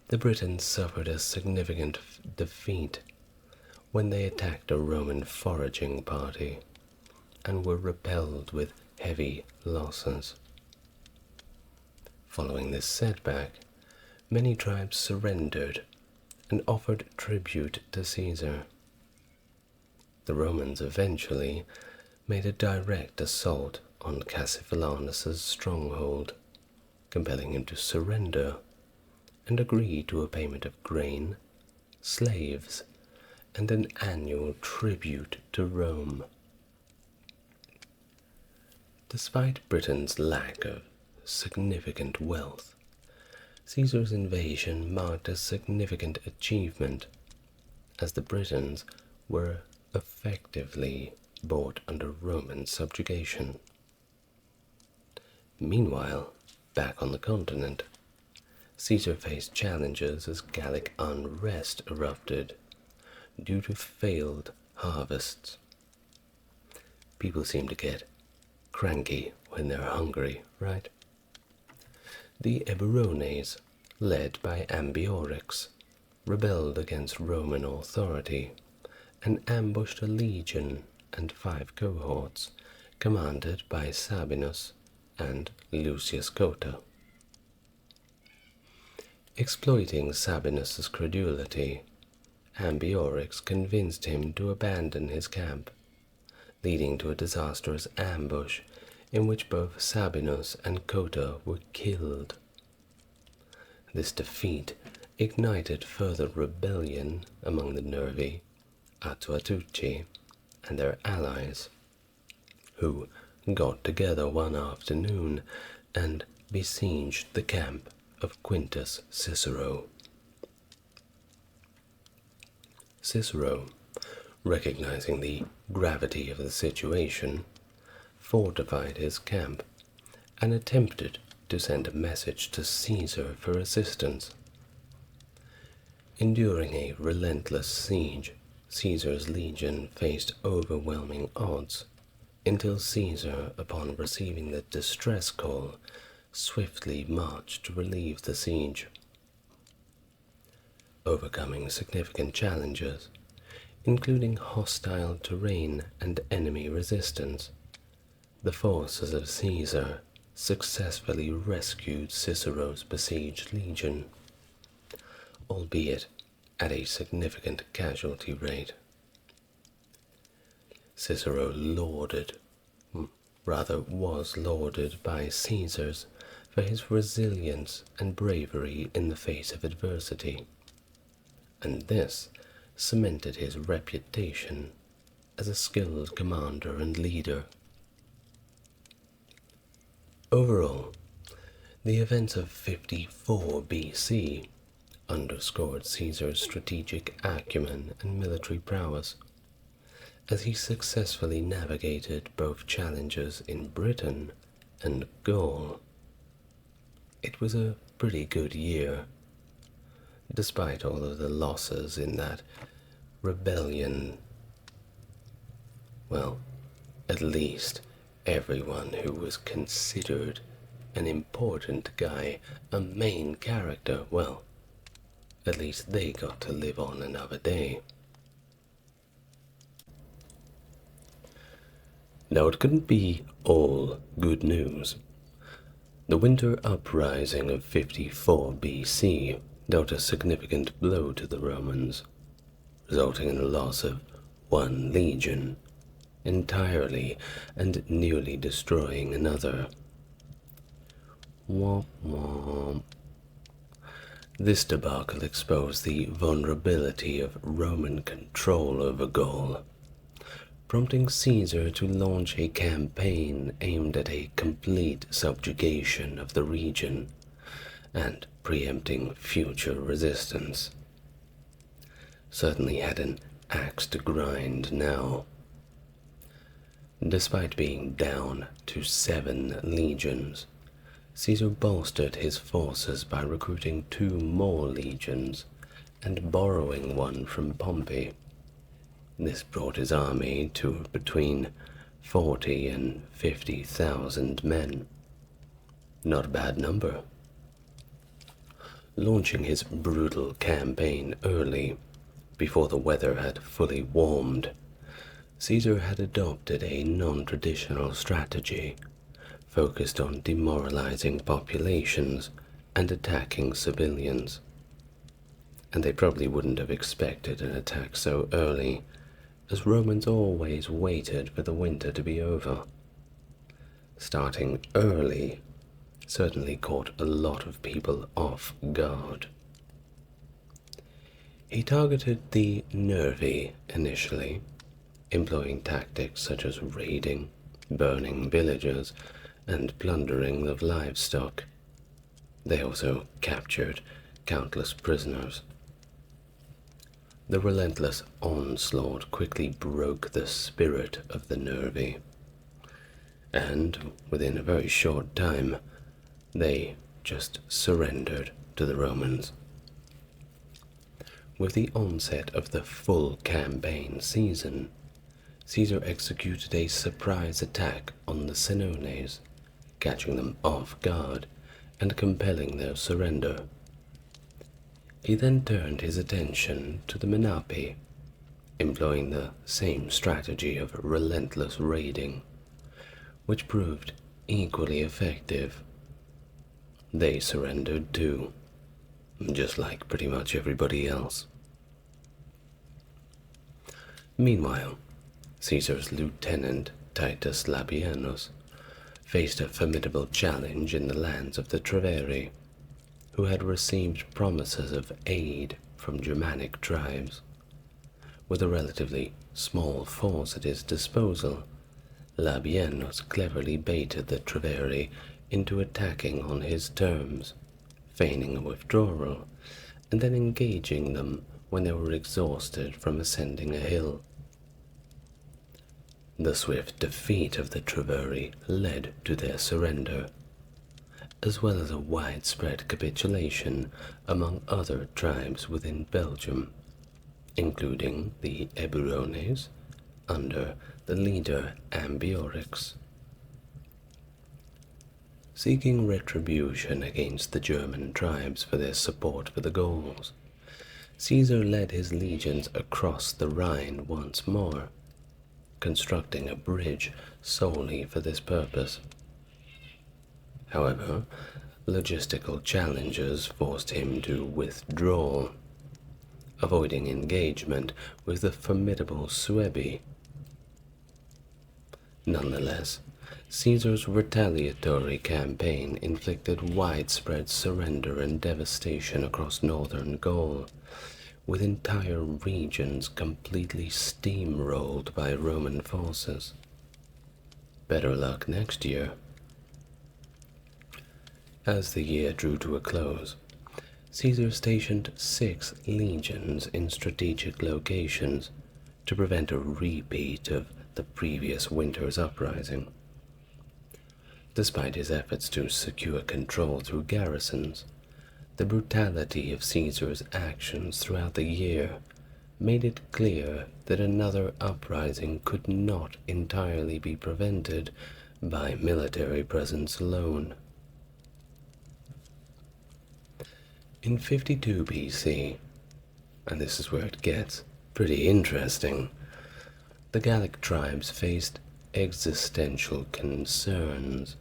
the Britons suffered a significant defeat when they attacked a Roman foraging party and were repelled with heavy losses. Following this setback, many tribes surrendered and offered tribute to Caesar. The Romans eventually made a direct assault on Cassivellaunus's stronghold, compelling him to surrender and agree to a payment of grain, slaves, and an annual tribute to Rome. Despite Britain's lack of significant wealth, Caesar's invasion marked a significant achievement, as the Britons were effectively brought under Roman subjugation. Meanwhile, back on the continent, Caesar faced challenges as Gallic unrest erupted due to failed harvests. People seem to get cranky when they're hungry, right? The Eburones, led by Ambiorix, rebelled against Roman authority and ambushed a legion and 5 cohorts commanded by Sabinus and Lucius Cota. Exploiting Sabinus's credulity, Ambiorix convinced him to abandon his camp, leading to a disastrous ambush in which both Sabinus and Cota were killed. This defeat ignited further rebellion among the Nervi, Attuatucci, and their allies, who got together one afternoon and besieged the camp of Quintus Cicero. Cicero, recognizing the gravity of the situation, fortified his camp and attempted to send a message to Caesar for assistance. Enduring a relentless siege, Caesar's legion faced overwhelming odds until Caesar, upon receiving the distress call, swiftly marched to relieve the siege. Overcoming significant challenges, including hostile terrain and enemy resistance, the forces of Caesar successfully rescued Cicero's besieged legion, albeit at a significant casualty rate. Cicero was lauded by Caesars for his resilience and bravery in the face of adversity, and this cemented his reputation as a skilled commander and leader. Overall, the events of 54 BC underscored Caesar's strategic acumen and military prowess, as he successfully navigated both challenges in Britain and Gaul. It was a pretty good year, despite all of the losses in that rebellion. Well, at least everyone who was considered an important guy, a main character, well, at least they got to live on another day. Now, it couldn't be all good news. The winter uprising of 54 BC dealt a significant blow to the Romans, resulting in the loss of one legion entirely and nearly destroying another. Womp womp. This debacle exposed the vulnerability of Roman control over Gaul, prompting Caesar to launch a campaign aimed at a complete subjugation of the region and preempting future resistance. Certainly had an axe to grind now. Despite being down to 7 legions, Caesar bolstered his forces by recruiting 2 more legions and borrowing one from Pompey. This brought his army to between 40 and 50,000 men. Not a bad number. Launching his brutal campaign early, before the weather had fully warmed, Caesar had adopted a non-traditional strategy focused on demoralizing populations and attacking civilians. And they probably wouldn't have expected an attack so early, as Romans always waited for the winter to be over. Starting early certainly caught a lot of people off guard. He targeted the Nervi initially, employing tactics such as raiding, burning villages, and plundering of livestock. They also captured countless prisoners. The relentless onslaught quickly broke the spirit of the Nervi, and within a very short time, they just surrendered to the Romans. With the onset of the full campaign season, Caesar executed a surprise attack on the Senones, catching them off guard and compelling their surrender. He then turned his attention to the Menapi, employing the same strategy of relentless raiding, which proved equally effective. They surrendered too, just like pretty much everybody else. Meanwhile, Caesar's lieutenant, Titus Labienus, faced a formidable challenge in the lands of the Treveri, who had received promises of aid from Germanic tribes. With a relatively small force at his disposal, Labienus cleverly baited the Treveri into attacking on his terms, feigning a withdrawal, and then engaging them when they were exhausted from ascending a hill. The swift defeat of the Treveri led to their surrender, as well as a widespread capitulation among other tribes within Belgium, including the Eburones under the leader Ambiorix. Seeking retribution against the German tribes for their support for the Gauls, Caesar led his legions across the Rhine once more, constructing a bridge solely for this purpose. However, logistical challenges forced him to withdraw, avoiding engagement with the formidable Suebi. Nonetheless, Caesar's retaliatory campaign inflicted widespread surrender and devastation across northern Gaul, with entire regions completely steamrolled by Roman forces. Better luck next year. As the year drew to a close, Caesar stationed 6 legions in strategic locations to prevent a repeat of the previous winter's uprising. Despite his efforts to secure control through garrisons, the brutality of Caesar's actions throughout the year made it clear that another uprising could not entirely be prevented by military presence alone. In 52 BC, and this is where it gets pretty interesting, the Gallic tribes faced existential concerns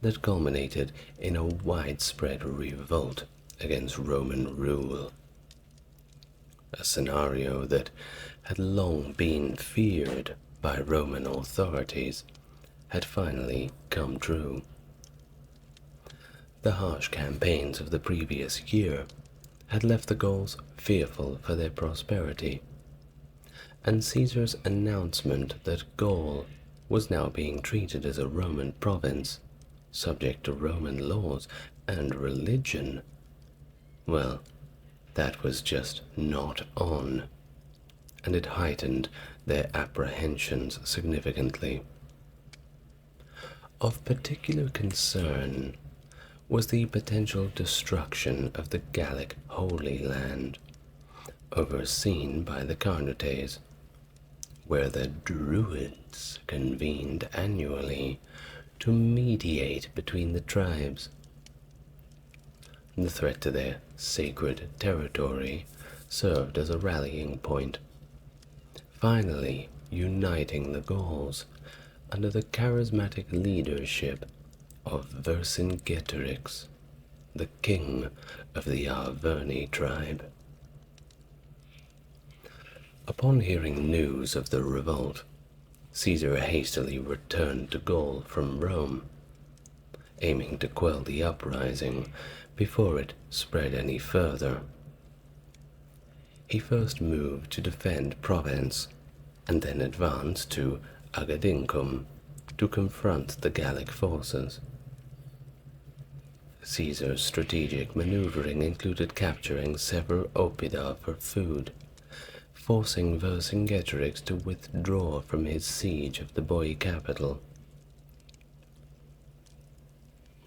that culminated in a widespread revolt against Roman rule. A scenario that had long been feared by Roman authorities had finally come true. The harsh campaigns of the previous year had left the Gauls fearful for their prosperity, and Caesar's announcement that Gaul was now being treated as a Roman province, subject to Roman laws and religion, well, that was just not on, and it heightened their apprehensions significantly. Of particular concern was the potential destruction of the Gallic Holy Land, overseen by the Carnutes, where the Druids convened annually to mediate between the tribes. The threat to their sacred territory served as a rallying point, finally uniting the Gauls under the charismatic leadership of Vercingetorix, the king of the Arverni tribe. Upon hearing news of the revolt, Caesar hastily returned to Gaul from Rome, aiming to quell the uprising before it spread any further. He first moved to defend Provence, and then advanced to Agadincum to confront the Gallic forces. Caesar's strategic maneuvering included capturing several oppida for food, forcing Vercingetorix to withdraw from his siege of the Boii capital.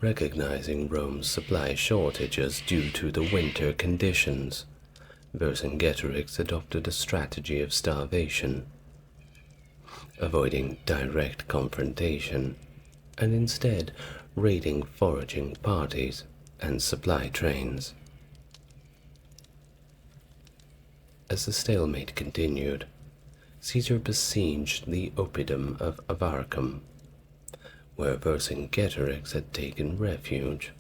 Recognizing Rome's supply shortages due to the winter conditions, Vercingetorix adopted a strategy of starvation, avoiding direct confrontation and instead raiding foraging parties and supply trains. As the stalemate continued, Caesar besieged the oppidum of Avaricum, where Vercingetorix had taken refuge.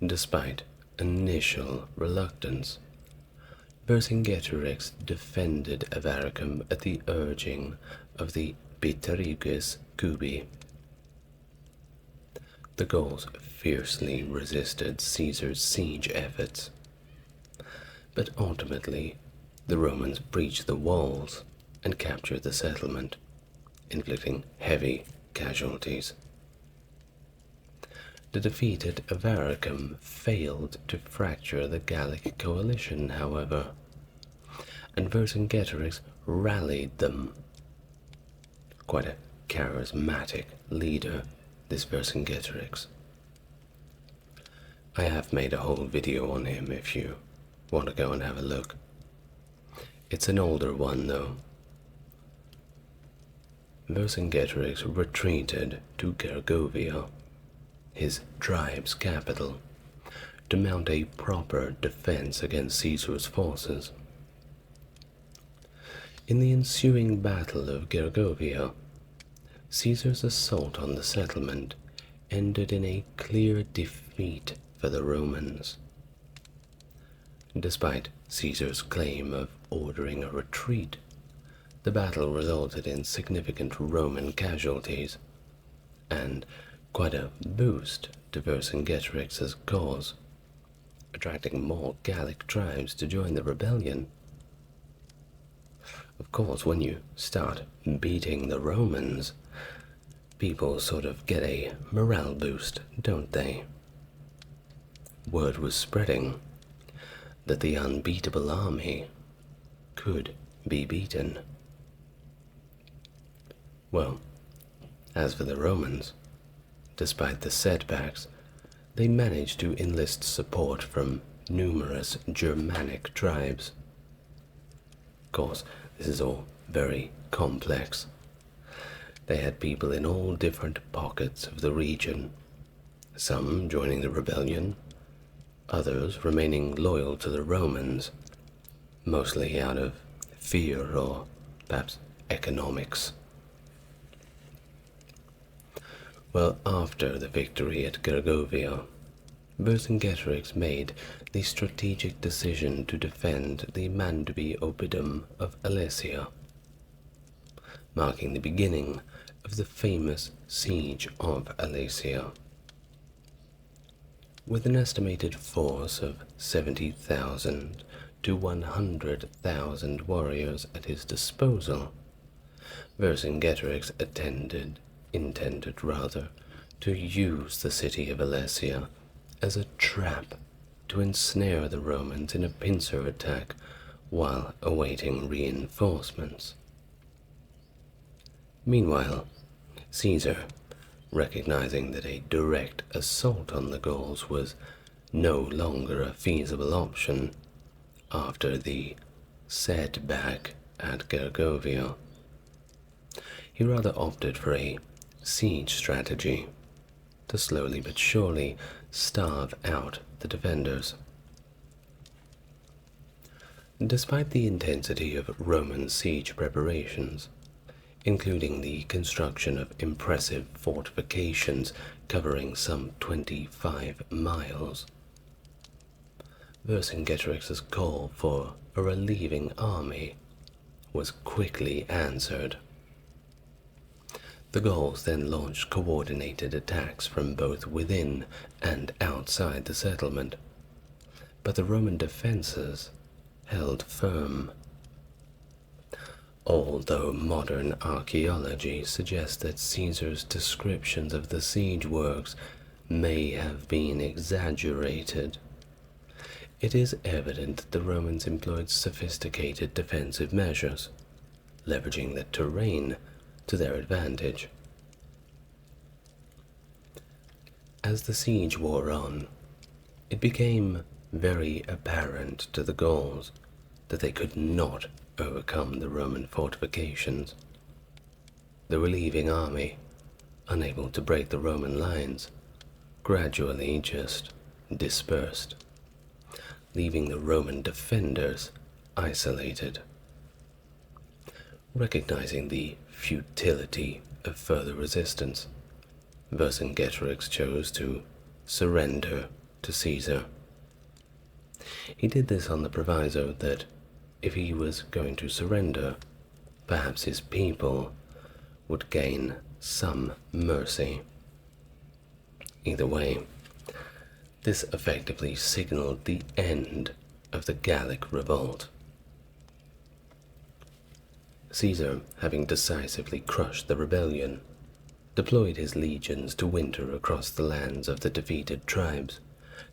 Despite initial reluctance, Vercingetorix defended Avaricum at the urging of the Bituriges Cubi. The Gauls fiercely resisted Caesar's siege efforts, but ultimately the Romans breached the walls and captured the settlement, inflicting heavy casualties. The defeated Avaricum failed to fracture the Gallic coalition, however, and Vercingetorix rallied them. Quite a charismatic leader, this Vercingetorix. I have made a whole video on him if you want to go and have a look. It's an older one though. Vercingetorix retreated to Gergovia, his tribe's capital, to mount a proper defense against Caesar's forces. In the ensuing Battle of Gergovia, Caesar's assault on the settlement ended in a clear defeat for the Romans. Despite Caesar's claim of ordering a retreat, the battle resulted in significant Roman casualties, and quite a boost to Vercingetorix's cause, attracting more Gallic tribes to join the rebellion. Of course, when you start beating the Romans, people sort of get a morale boost, don't they? Word was spreading that the unbeatable army could be beaten. Well, as for the Romans, despite the setbacks, they managed to enlist support from numerous Germanic tribes. Of course, this is all very complex. They had people in all different pockets of the region, some joining the rebellion, others remaining loyal to the Romans, mostly out of fear or perhaps economics. Well, after the victory at Gergovia, Vercingetorix made the strategic decision to defend the Mandubi Oppidum of Alesia, marking the beginning of the famous Siege of Alesia. With an estimated force of 70,000 to 100,000 warriors at his disposal, Vercingetorix intended to use the city of Alesia as a trap to ensnare the Romans in a pincer attack while awaiting reinforcements. Meanwhile, Caesar, recognizing that a direct assault on the Gauls was no longer a feasible option after the setback at Gergovia, he rather opted for a siege strategy to slowly but surely starve out the defenders. Despite the intensity of Roman siege preparations, including the construction of impressive fortifications covering some 25 miles, Vercingetorix's call for a relieving army was quickly answered. The Gauls then launched coordinated attacks from both within and outside the settlement, but the Roman defenses held firm. Although modern archaeology suggests that Caesar's descriptions of the siege works may have been exaggerated, it is evident that the Romans employed sophisticated defensive measures, leveraging the terrain to their advantage. As the siege wore on, it became very apparent to the Gauls that they could not overcome the Roman fortifications. The relieving army, unable to break the Roman lines, gradually just dispersed, leaving the Roman defenders isolated. Recognizing the futility of further resistance, Vercingetorix chose to surrender to Caesar. He did this on the proviso that if he was going to surrender, perhaps his people would gain some mercy. Either way, this effectively signaled the end of the Gallic revolt. Caesar, having decisively crushed the rebellion, deployed his legions to winter across the lands of the defeated tribes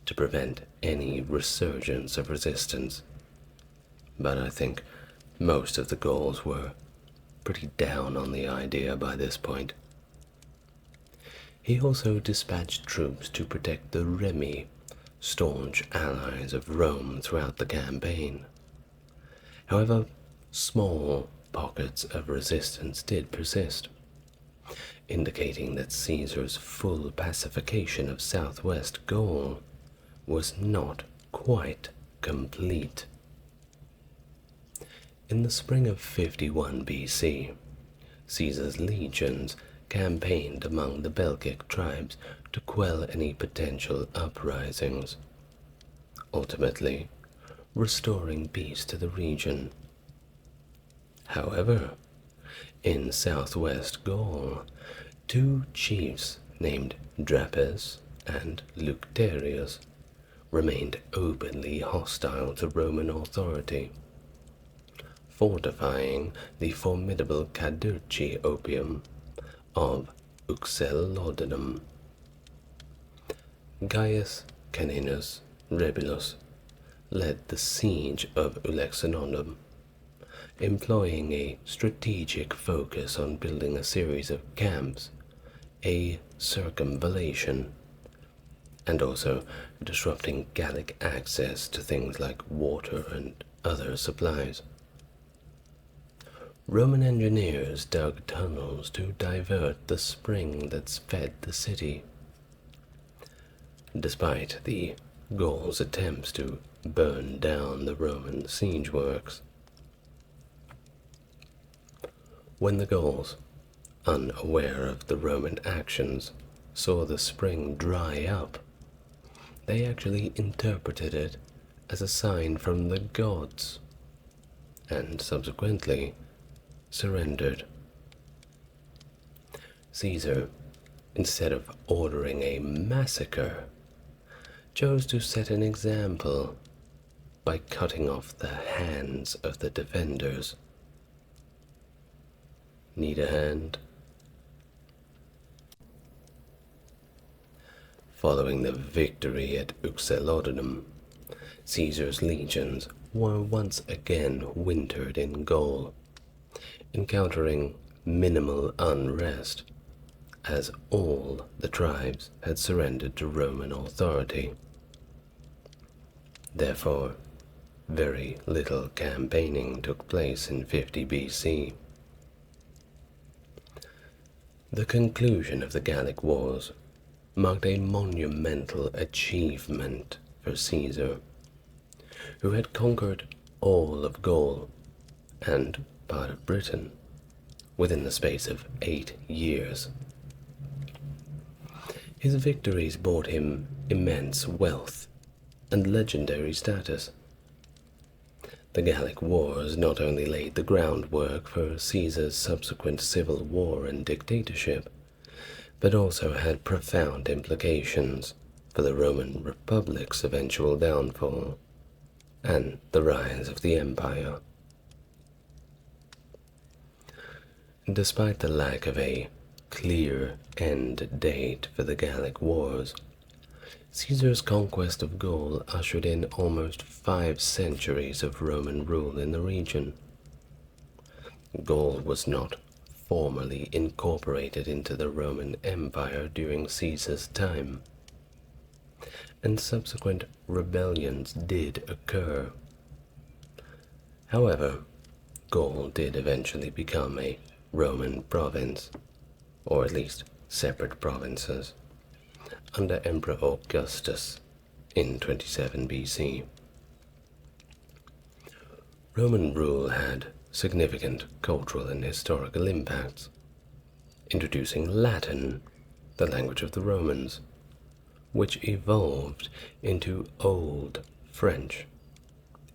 to prevent any resurgence of resistance. But I think most of the Gauls were pretty down on the idea by this point. He also dispatched troops to protect the Remi, staunch allies of Rome throughout the campaign. However, small pockets of resistance did persist, indicating that Caesar's full pacification of southwest Gaul was not quite complete. In the spring of 51 BC, Caesar's legions campaigned among the Belgic tribes to quell any potential uprisings, ultimately restoring peace to the region. However, in southwest Gaul, two chiefs named Drapes and Lucterius remained openly hostile to Roman authority, fortifying the formidable Cadurci opium of Uxellodunum. Gaius Caninus Rebilus led the siege of Ulexinondum, employing a strategic focus on building a series of camps, a circumvallation, and also disrupting Gallic access to things like water and other supplies. Roman engineers dug tunnels to divert the spring that fed the city. Despite the Gauls' attempts to burn down the Roman siege works. When the Gauls, unaware of the Roman actions, saw the spring dry up, they actually interpreted it as a sign from the gods, and subsequently surrendered. Caesar, instead of ordering a massacre, chose to set an example by cutting off the hands of the defenders. Need a hand? Following the victory at Uxellodunum, Caesar's legions were once again wintered in Gaul, encountering minimal unrest, as all the tribes had surrendered to Roman authority. Therefore, very little campaigning took place in 50 BC. The conclusion of the Gallic Wars marked a monumental achievement for Caesar, who had conquered all of Gaul and part of Britain within the space of 8 years. His victories brought him immense wealth and legendary status. The Gallic Wars not only laid the groundwork for Caesar's subsequent civil war and dictatorship, but also had profound implications for the Roman Republic's eventual downfall and the rise of the empire. Despite the lack of a clear end date for the Gallic Wars, Caesar's conquest of Gaul ushered in almost 5 centuries of Roman rule in the region. Gaul was not formally incorporated into the Roman Empire during Caesar's time, and subsequent rebellions did occur. However, Gaul did eventually become a Roman province, or at least separate provinces, under Emperor Augustus in 27 BC. Roman rule had significant cultural and historical impacts, introducing Latin, the language of the Romans, which evolved into Old French,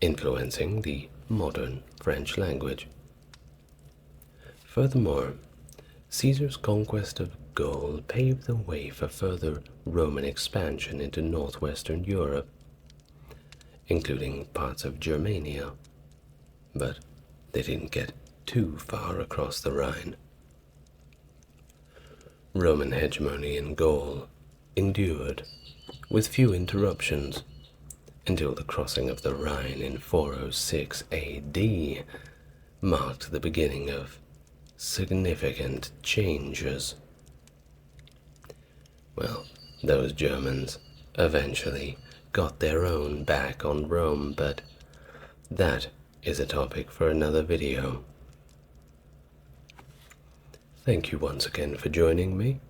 influencing the modern French language. Furthermore, Caesar's conquest of Gaul paved the way for further Roman expansion into northwestern Europe, including parts of Germania, but they didn't get too far across the Rhine. Roman hegemony in Gaul endured, with few interruptions, until the crossing of the Rhine in 406 AD marked the beginning of significant changes. Well, those Germans eventually got their own back on Rome, but that is a topic for another video. Thank you once again for joining me.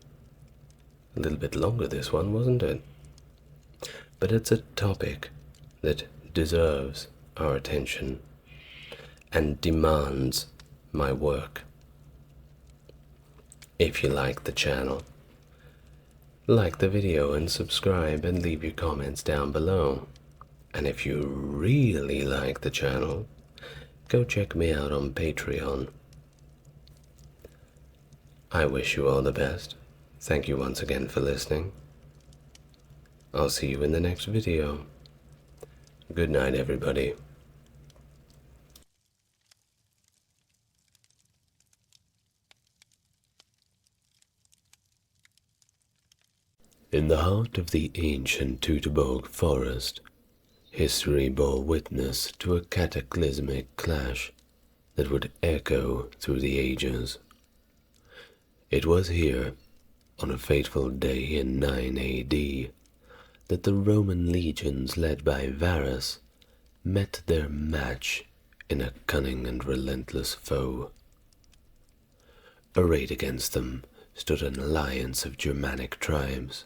A little bit longer this one, wasn't it? But it's a topic that deserves our attention and demands my work. If you like the channel, like the video and subscribe and leave your comments down below. And if you really like the channel, go check me out on Patreon. I wish you all the best. Thank you once again for listening. I'll see you in the next video. Good night, everybody. In the heart of the ancient Teutoburg forest, history bore witness to a cataclysmic clash that would echo through the ages. It was here, on a fateful day in 9 AD, that the Roman legions led by Varus met their match in a cunning and relentless foe. Arrayed against them stood an alliance of Germanic tribes,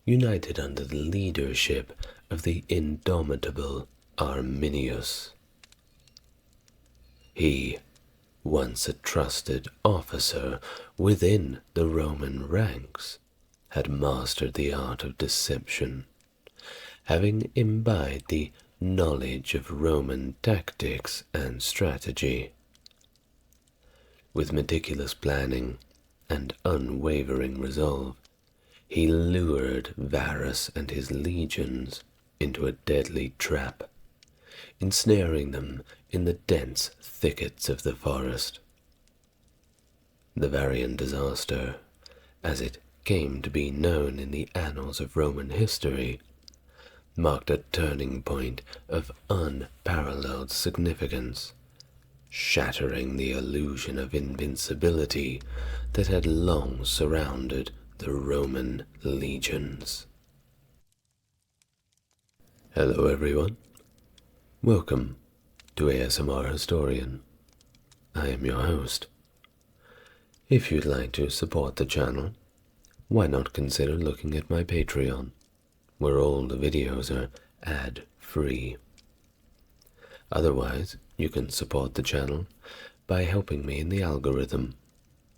united under the leadership of the indomitable Arminius. He, once a trusted officer within the Roman ranks, had mastered the art of deception, having imbibed the knowledge of Roman tactics and strategy. With meticulous planning and unwavering resolve, he lured Varus and his legions into a deadly trap, ensnaring them in the dense thickets of the forest. The Varian disaster, as it came to be known in the annals of Roman history, marked a turning point of unparalleled significance, shattering the illusion of invincibility that had long surrounded the Roman legions. Hello everyone, welcome to ASMR Historian. I am your host. If you'd like to support the channel, why not consider looking at my Patreon, where all the videos are ad-free. Otherwise, you can support the channel by helping me in the algorithm,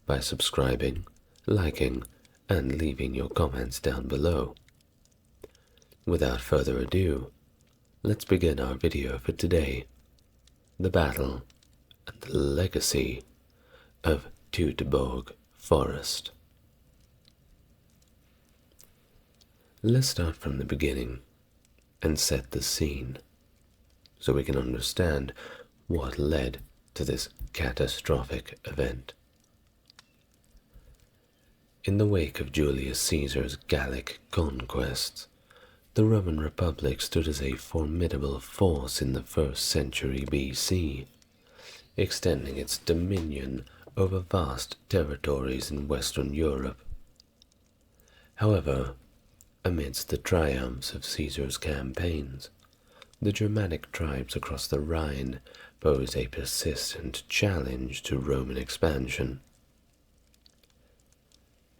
by subscribing, liking, and leaving your comments down below. Without further ado, let's begin our video for today, the battle and the legacy of Teutoburg Forest. Let's start from the beginning and set the scene so we can understand what led to this catastrophic event. In the wake of Julius Caesar's Gallic conquests, the Roman Republic stood as a formidable force in the 1st century BC, extending its dominion over vast territories in Western Europe. However, amidst the triumphs of Caesar's campaigns, the Germanic tribes across the Rhine posed a persistent challenge to Roman expansion.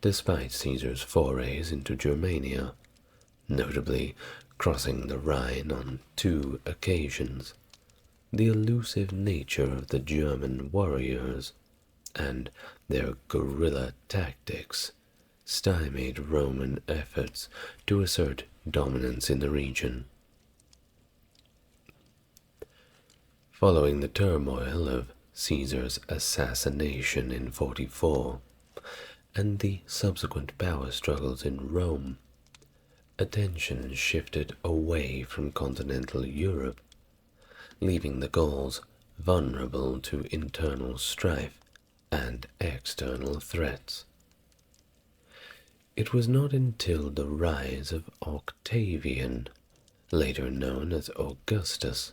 Despite Caesar's forays into Germania, notably crossing the Rhine on 2 occasions, the elusive nature of the German warriors and their guerrilla tactics stymied Roman efforts to assert dominance in the region. Following the turmoil of Caesar's assassination in 44 and the subsequent power struggles in Rome, attention shifted away from continental Europe, leaving the Gauls vulnerable to internal strife and external threats. It was not until the rise of Octavian, later known as Augustus,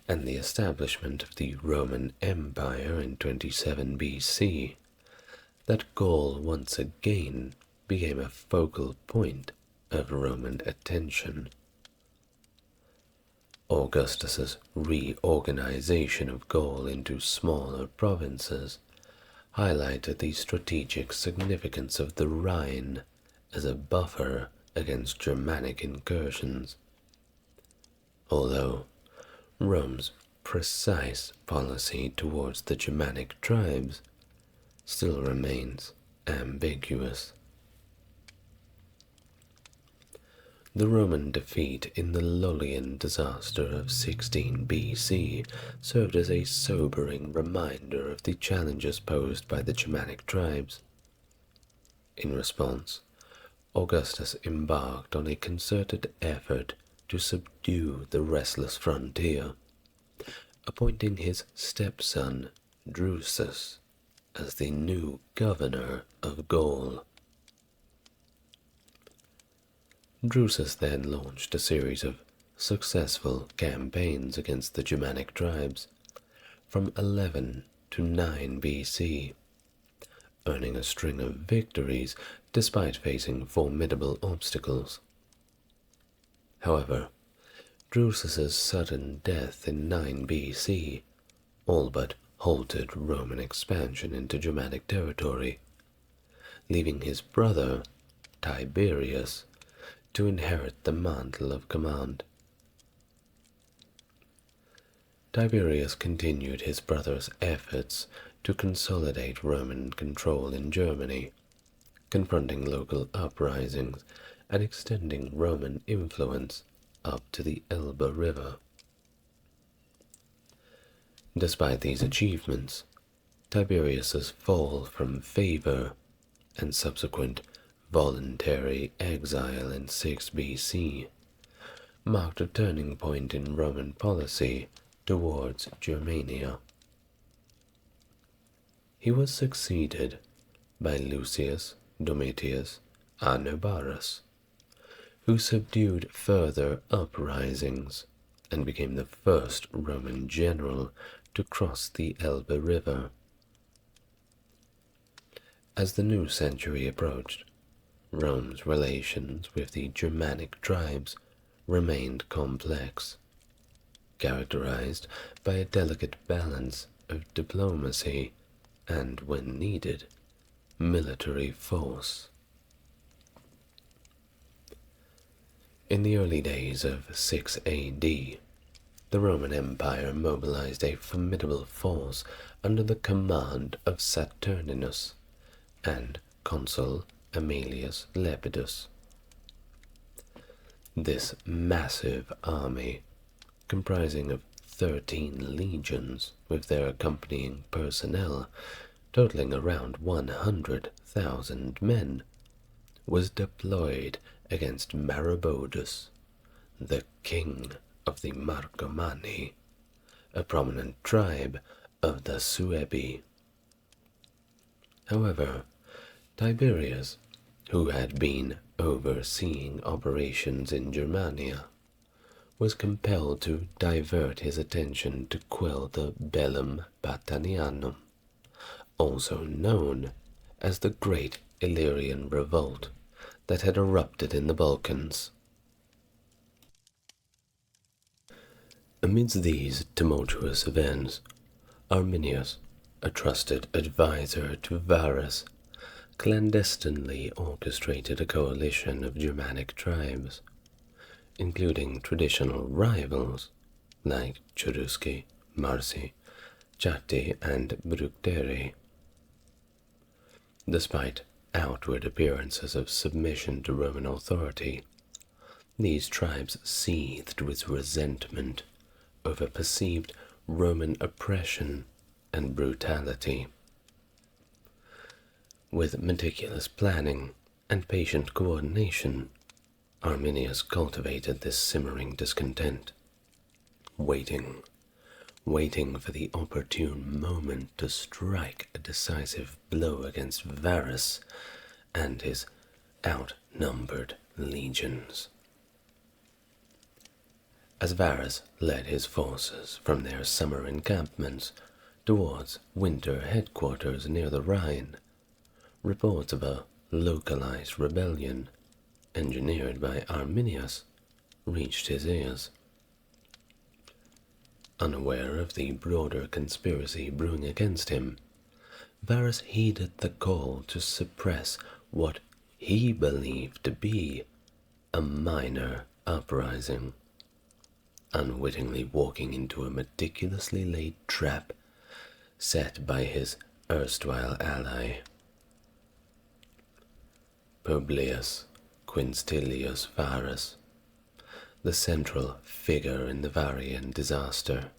and the establishment of the Roman Empire in 27 BC that Gaul once again became a focal point of Roman attention. Augustus's reorganization of Gaul into smaller provinces highlighted the strategic significance of the Rhine as a buffer against Germanic incursions. Although Rome's precise policy towards the Germanic tribes still remains ambiguous. The Roman defeat in the Lullian disaster of 16 BC served as a sobering reminder of the challenges posed by the Germanic tribes. In response, Augustus embarked on a concerted effort to subdue the restless frontier, appointing his stepson Drusus as the new governor of Gaul. Drusus then launched a series of successful campaigns against the Germanic tribes from 11 to 9 BC, earning a string of victories despite facing formidable obstacles. However, Drusus's sudden death in 9 BC all but halted Roman expansion into Germanic territory, leaving his brother, Tiberius, to inherit the mantle of command. Tiberius continued his brother's efforts to consolidate Roman control in Germany, confronting local uprisings and extending Roman influence up to the Elbe River. Despite these achievements, Tiberius's fall from favor and subsequent voluntary exile in 6 BC marked a turning point in Roman policy towards Germania. He was succeeded by Lucius Domitius Anubarus, who subdued further uprisings and became the first Roman general to cross the Elbe River. As the new century approached, Rome's relations with the Germanic tribes remained complex, characterized by a delicate balance of diplomacy and, when needed, military force. In the early days of 6 AD, the Roman Empire mobilized a formidable force under the command of Saturninus and consul Aemilius Lepidus. This massive army, comprising of 13 legions with their accompanying personnel, totaling around 100,000 men, was deployed against Maroboduus, the king of the Marcomanni, a prominent tribe of the Suebi. However, Tiberius, who had been overseeing operations in Germania, was compelled to divert his attention to quell the Bellum Battanianum, also known as the Great Illyrian Revolt that had erupted in the Balkans. Amidst these tumultuous events, Arminius, a trusted advisor to Varus, clandestinely orchestrated a coalition of Germanic tribes, including traditional rivals like Cherusci Marsi, Chatti, and Bructeri. Despite outward appearances of submission to Roman authority, these tribes seethed with resentment over perceived Roman oppression and brutality. With meticulous planning and patient coordination, Arminius cultivated this simmering discontent, waiting for the opportune moment to strike a decisive blow against Varus and his outnumbered legions. As Varus led his forces from their summer encampments towards winter headquarters near the Rhine, reports of a localized rebellion, engineered by Arminius, reached his ears. Unaware of the broader conspiracy brewing against him, Varus heeded the call to suppress what he believed to be a minor uprising, unwittingly walking into a meticulously laid trap set by his erstwhile ally. Publius Quintilius Varus, the central figure in the Varian disaster,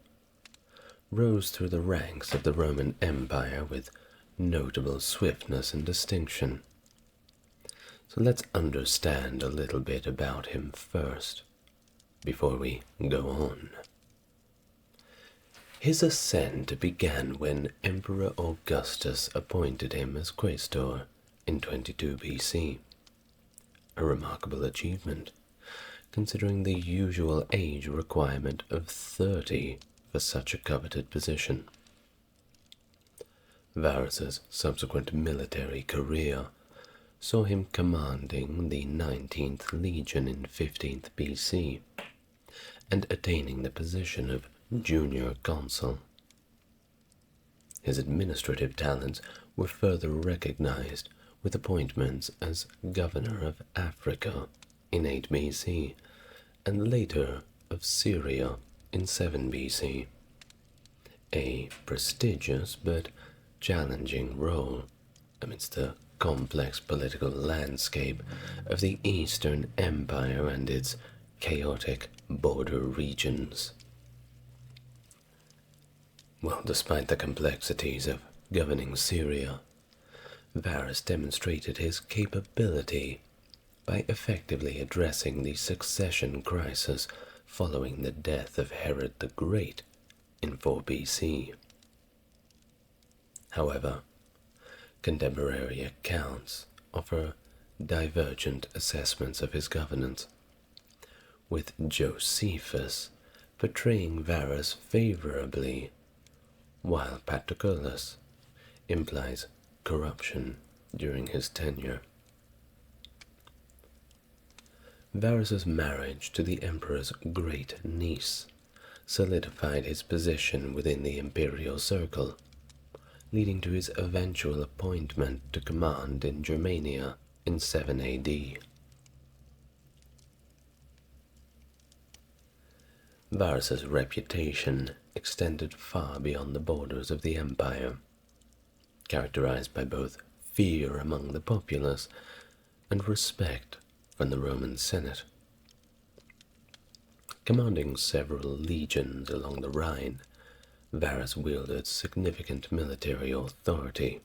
rose through the ranks of the Roman Empire with notable swiftness and distinction. So let's understand a little bit about him first, before we go on. His ascent began when Emperor Augustus appointed him as quaestor in 22 BC, a remarkable achievement, considering the usual age requirement of 30 for such a coveted position. Varus's subsequent military career saw him commanding the 19th Legion in 15th BC and attaining the position of junior consul. His administrative talents were further recognized with appointments as governor of Africa in 8 BC and later of Syria in 7 BC, a prestigious but challenging role amidst the complex political landscape of the Eastern Empire and its chaotic border regions. Well, despite the complexities of governing Syria, Varus demonstrated his capability by effectively addressing the succession crisis following the death of Herod the Great in 4 BC. However, contemporary accounts offer divergent assessments of his governance, with Josephus portraying Varus favorably, while Patroclus implies corruption during his tenure. Varus's marriage to the emperor's great niece solidified his position within the imperial circle, leading to his eventual appointment to command in Germania in 7 AD. Varus's reputation extended far beyond the borders of the empire, characterized by both fear among the populace and respect from the Roman Senate. Commanding several legions along the Rhine, Varus wielded significant military authority.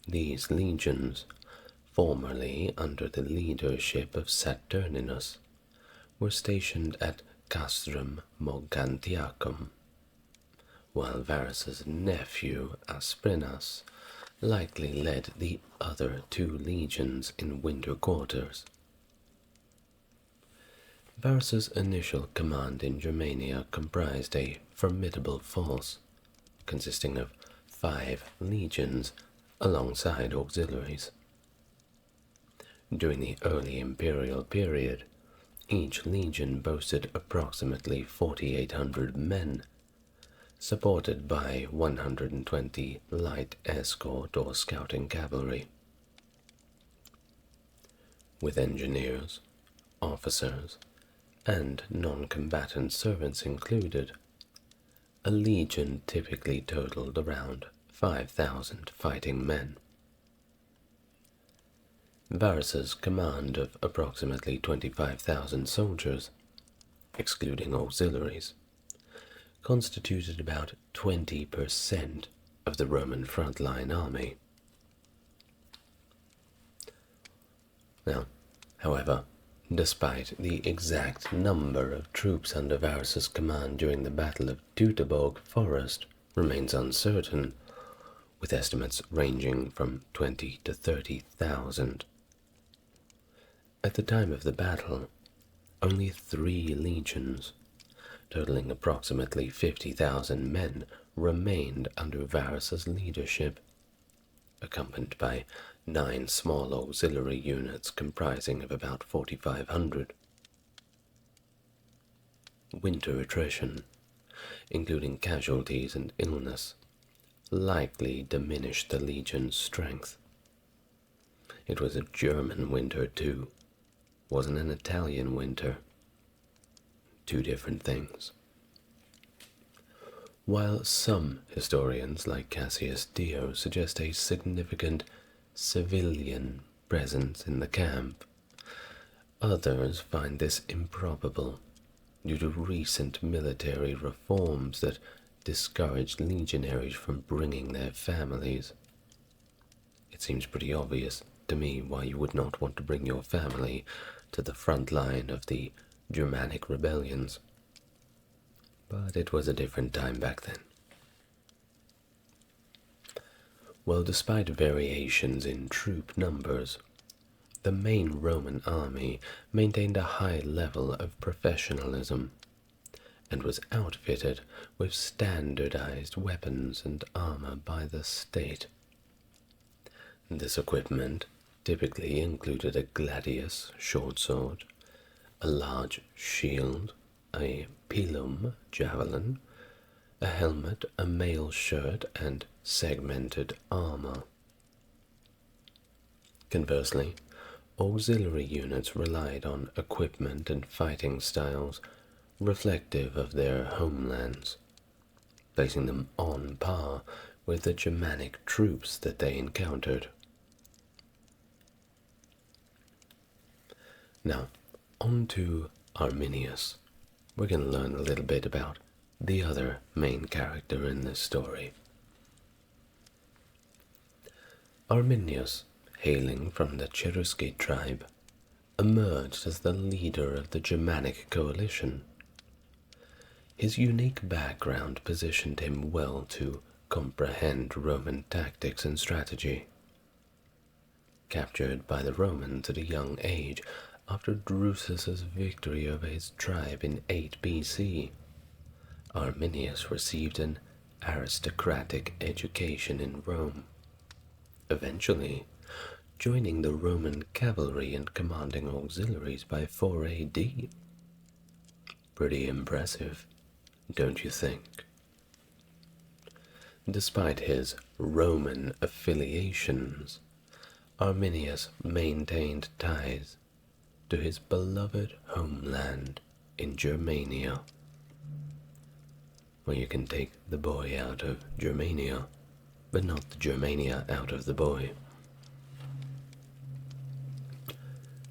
These legions, formerly under the leadership of Saturninus, were stationed at Castrum Mogontiacum, while Varus's nephew Asprenas likely led the other 2 legions in winter quarters. Varus's initial command in Germania comprised a formidable force, consisting of 5 legions alongside auxiliaries. During the early imperial period, each legion boasted approximately 4,800 men, supported by 120 light escort or scouting cavalry. With engineers, officers, and non-combatant servants included, a legion typically totaled around 5,000 fighting men. Varus's command of approximately 25,000 soldiers, excluding auxiliaries, constituted about 20% of the Roman frontline army. Now, however, despite the exact number of troops under Varus's command during the Battle of Teutoburg Forest remains uncertain, with estimates ranging from 20 to 30,000. At the time of the battle, only 3 legions, totaling approximately 50,000 men, remained under Varus's leadership, accompanied by 9 small auxiliary units comprising of about 4,500. Winter attrition, including casualties and illness, likely diminished the legion's strength. It was a German winter too, wasn't an Italian winter. 2 different things. While some historians, like Cassius Dio, suggest a significant civilian presence in the camp, others find this improbable due to recent military reforms that discouraged legionaries from bringing their families. It seems pretty obvious to me why you would not want to bring your family to the front line of the Germanic rebellions. But it was a different time back then. Well, despite variations in troop numbers, the main Roman army maintained a high level of professionalism and was outfitted with standardized weapons and armor by the state. This equipment typically included a gladius short sword, a large shield, a pilum javelin, a helmet, a mail shirt, and segmented armor. Conversely, auxiliary units relied on equipment and fighting styles reflective of their homelands, placing them on par with the Germanic troops that they encountered. Now, on to Arminius. We're going to learn a little bit about the other main character in this story. Arminius, hailing from the Cherusci tribe, emerged as the leader of the Germanic coalition. His unique background positioned him well to comprehend Roman tactics and strategy. Captured by the Romans at a young age, after Drusus's victory over his tribe in 8 BC, Arminius received an aristocratic education in Rome, eventually joining the Roman cavalry and commanding auxiliaries by 4 AD. Pretty impressive, don't you think? Despite his Roman affiliations, Arminius maintained ties to his beloved homeland in Germania. Well, you can take the boy out of Germania, but not the Germania out of the boy.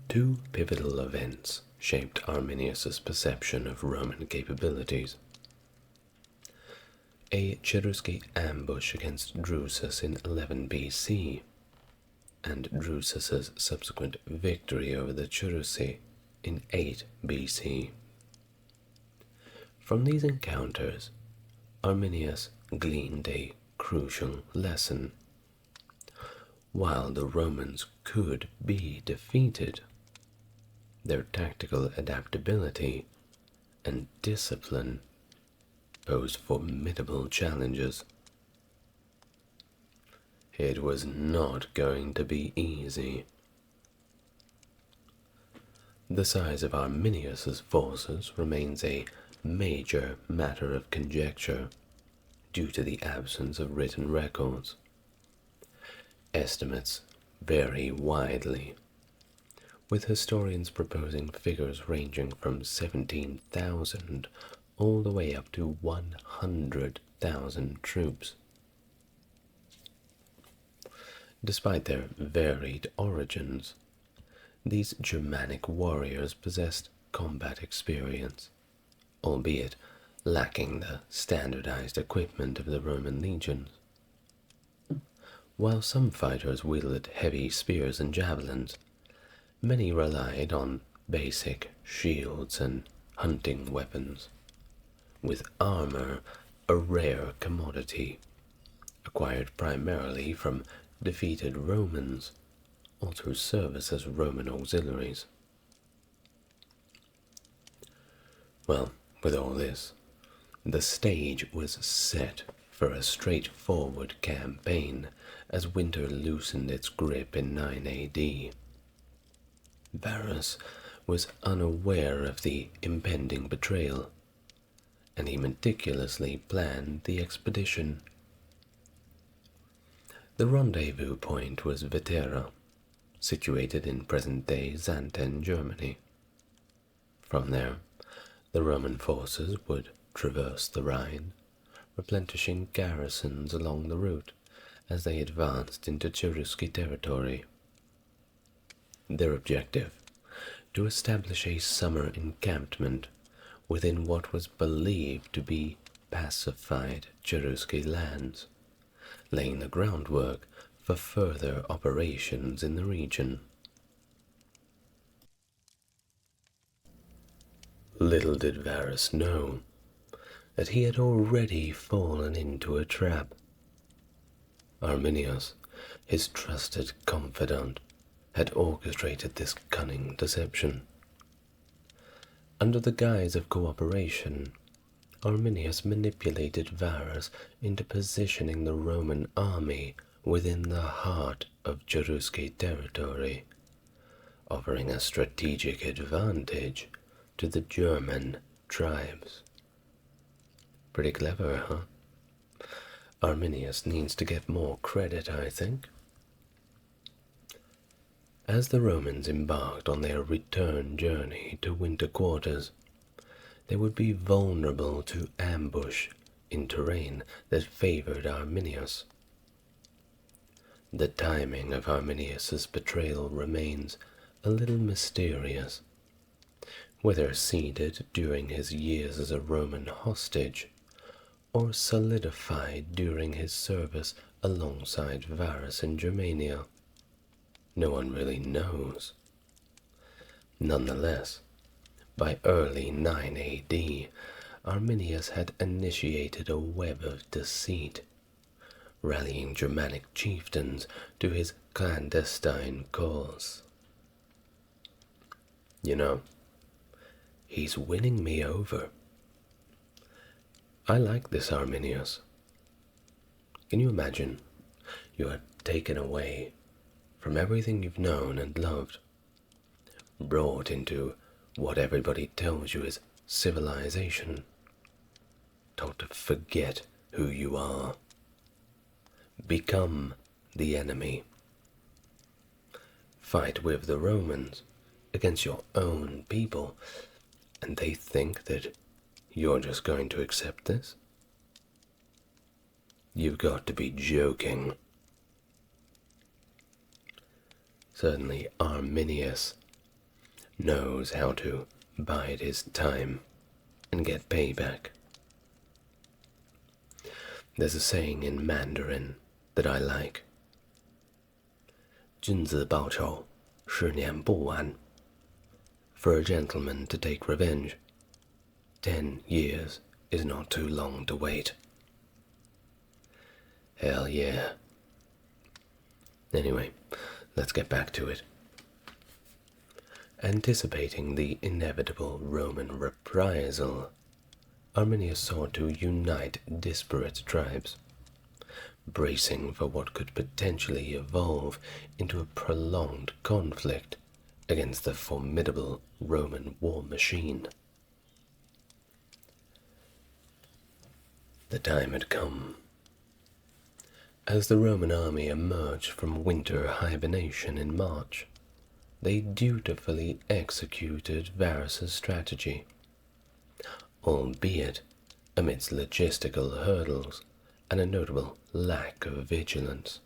2 pivotal events shaped Arminius's perception of Roman capabilities. A Cherusci ambush against Drusus in 11 BC, and Drusus's subsequent victory over the Cherusci in 8 BC. From these encounters, Arminius gleaned a crucial lesson. While the Romans could be defeated, their tactical adaptability and discipline posed formidable challenges. It was not going to be easy. The size of Arminius's forces remains a major matter of conjecture due to the absence of written records. Estimates vary widely, with historians proposing figures ranging from 17,000 all the way up to 100,000 troops. Despite their varied origins, these Germanic warriors possessed combat experience, albeit lacking the standardized equipment of the Roman legions. While some fighters wielded heavy spears and javelins, many relied on basic shields and hunting weapons, with armor a rare commodity, acquired primarily from defeated Romans or through service as Roman auxiliaries. Well, with all this, the stage was set for a straightforward campaign as winter loosened its grip in 9 AD. Varus was unaware of the impending betrayal, and he meticulously planned the expedition. The rendezvous point was Vetera, situated in present-day Xanten, Germany. From there, the Roman forces would traverse the Rhine, replenishing garrisons along the route as they advanced into Cherusci territory. Their objective: to establish a summer encampment within what was believed to be pacified Cherusci lands, laying the groundwork for further operations in the region. Little did Varus know that he had already fallen into a trap. Arminius, his trusted confidant, had orchestrated this cunning deception. Under the guise of cooperation, Arminius manipulated Varus into positioning the Roman army within the heart of Cherusci territory, offering a strategic advantage to the German tribes. Pretty clever, huh? Arminius needs to get more credit, I think. As the Romans embarked on their return journey to winter quarters, they would be vulnerable to ambush in terrain that favored Arminius. The timing of Arminius's betrayal remains a little mysterious, whether seeded during his years as a Roman hostage or solidified during his service alongside Varus in Germania. No one really knows. Nonetheless, by early 9 AD, Arminius had initiated a web of deceit, rallying Germanic chieftains to his clandestine cause. You know, he's winning me over. I like this Arminius. Can you imagine? You are taken away from everything you've known and loved, brought into what everybody tells you is civilization, told to forget who you are, become the enemy, fight with the Romans against your own people, and they think that you're just going to accept this? You've got to be joking. Certainly Arminius knows how to bide his time and get payback. There's a saying in Mandarin that I like. 君子报仇，10年不晚. For a gentleman to take revenge, 10 years is not too long to wait. Hell yeah. Anyway, let's get back to it. Anticipating the inevitable Roman reprisal, Arminius sought to unite disparate tribes, bracing for what could potentially evolve into a prolonged conflict against the formidable Roman war machine. The time had come. As the Roman army emerged from winter hibernation in March, they dutifully executed Varus's strategy, albeit amidst logistical hurdles and a notable lack of vigilance.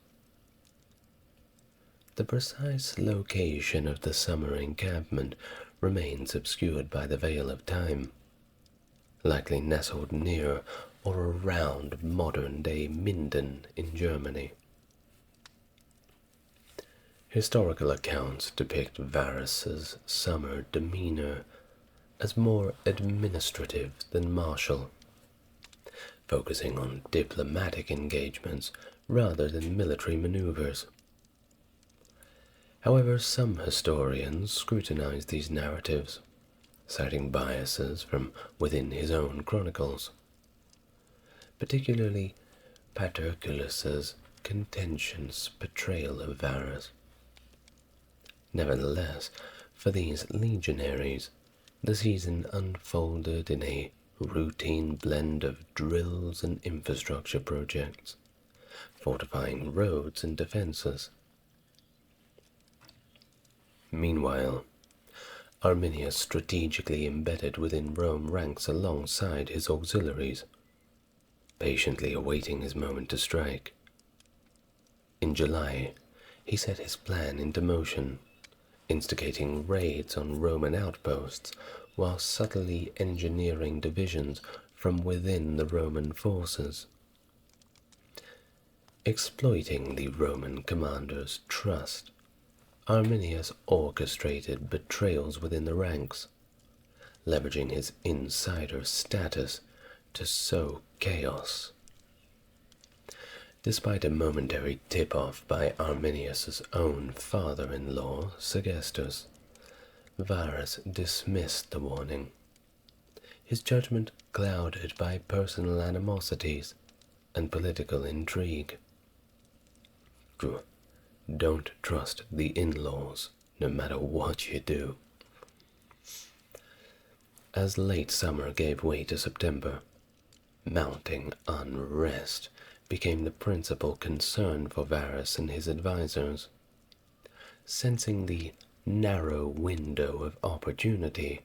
The precise location of the summer encampment remains obscured by the veil of time, likely nestled near or around modern-day Minden in Germany. Historical accounts depict Varus's summer demeanor as more administrative than martial, focusing on diplomatic engagements rather than military maneuvers. However, some historians scrutinize these narratives, citing biases from within his own chronicles, particularly Paterculus's contentious portrayal of Varus. Nevertheless, for these legionaries, the season unfolded in a routine blend of drills and infrastructure projects, fortifying roads and defenses. Meanwhile, Arminius strategically embedded within Rome ranks alongside his auxiliaries, patiently awaiting his moment to strike. In July, he set his plan into motion, instigating raids on Roman outposts while subtly engineering divisions from within the Roman forces. Exploiting the Roman commander's trust, Arminius orchestrated betrayals within the ranks, leveraging his insider status to sow chaos. Despite a momentary tip-off by Arminius's own father-in-law, Segestus, Varus dismissed the warning, his judgment clouded by personal animosities and political intrigue. Don't trust the in-laws, no matter what you do. As late summer gave way to September, mounting unrest became the principal concern for Varus and his advisors. Sensing the narrow window of opportunity,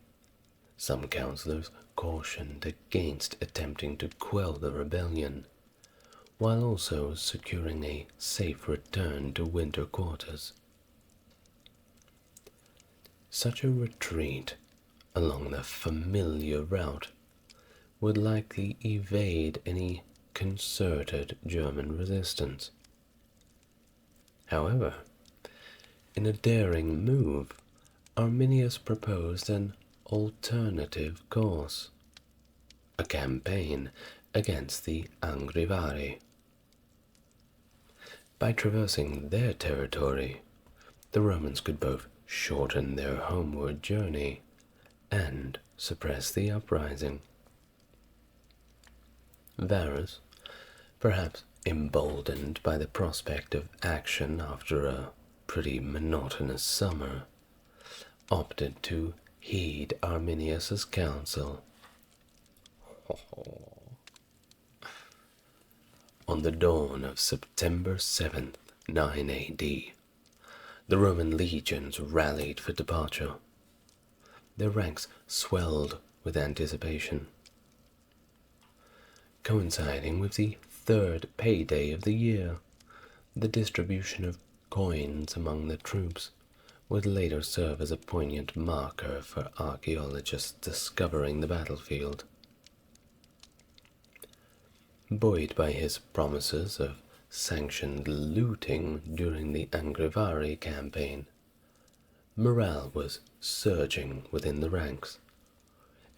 some councillors cautioned against attempting to quell the rebellion, while also securing a safe return to winter quarters. Such a retreat along the familiar route would likely evade any concerted German resistance. However, in a daring move, Arminius proposed an alternative course, a campaign against the Angrivari. By traversing their territory, the Romans could both shorten their homeward journey and suppress the uprising. Varus, perhaps emboldened by the prospect of action after a pretty monotonous summer, opted to heed Arminius's counsel. On the dawn of September 7th, 9 AD, the Roman legions rallied for departure. Their ranks swelled with anticipation. Coinciding with the third payday of the year, the distribution of coins among the troops would later serve as a poignant marker for archaeologists discovering the battlefield. Buoyed by his promises of sanctioned looting during the Angrivari campaign, morale was surging within the ranks.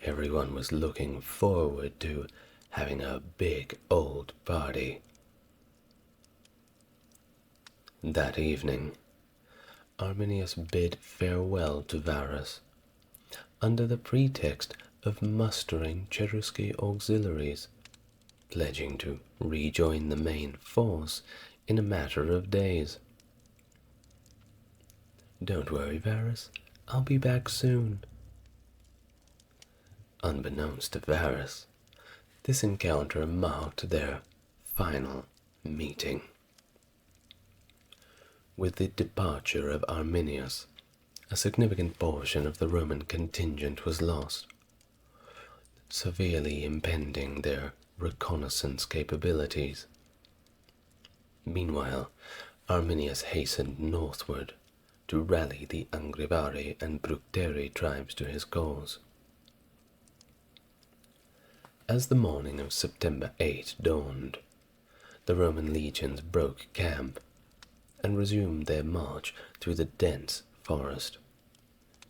Everyone was looking forward to having a big old party. That evening, Arminius bid farewell to Varus, under the pretext of mustering Cherusci auxiliaries, pledging to rejoin the main force in a matter of days. "Don't worry, Varus, I'll be back soon." Unbeknownst to Varus, this encounter marked their final meeting. With the departure of Arminius, a significant portion of the Roman contingent was lost. severely impeding their reconnaissance capabilities. Meanwhile, Arminius hastened northward to rally the Angrivari and Bructeri tribes to his cause. As the morning of September 8 dawned, the Roman legions broke camp and resumed their march through the dense forest,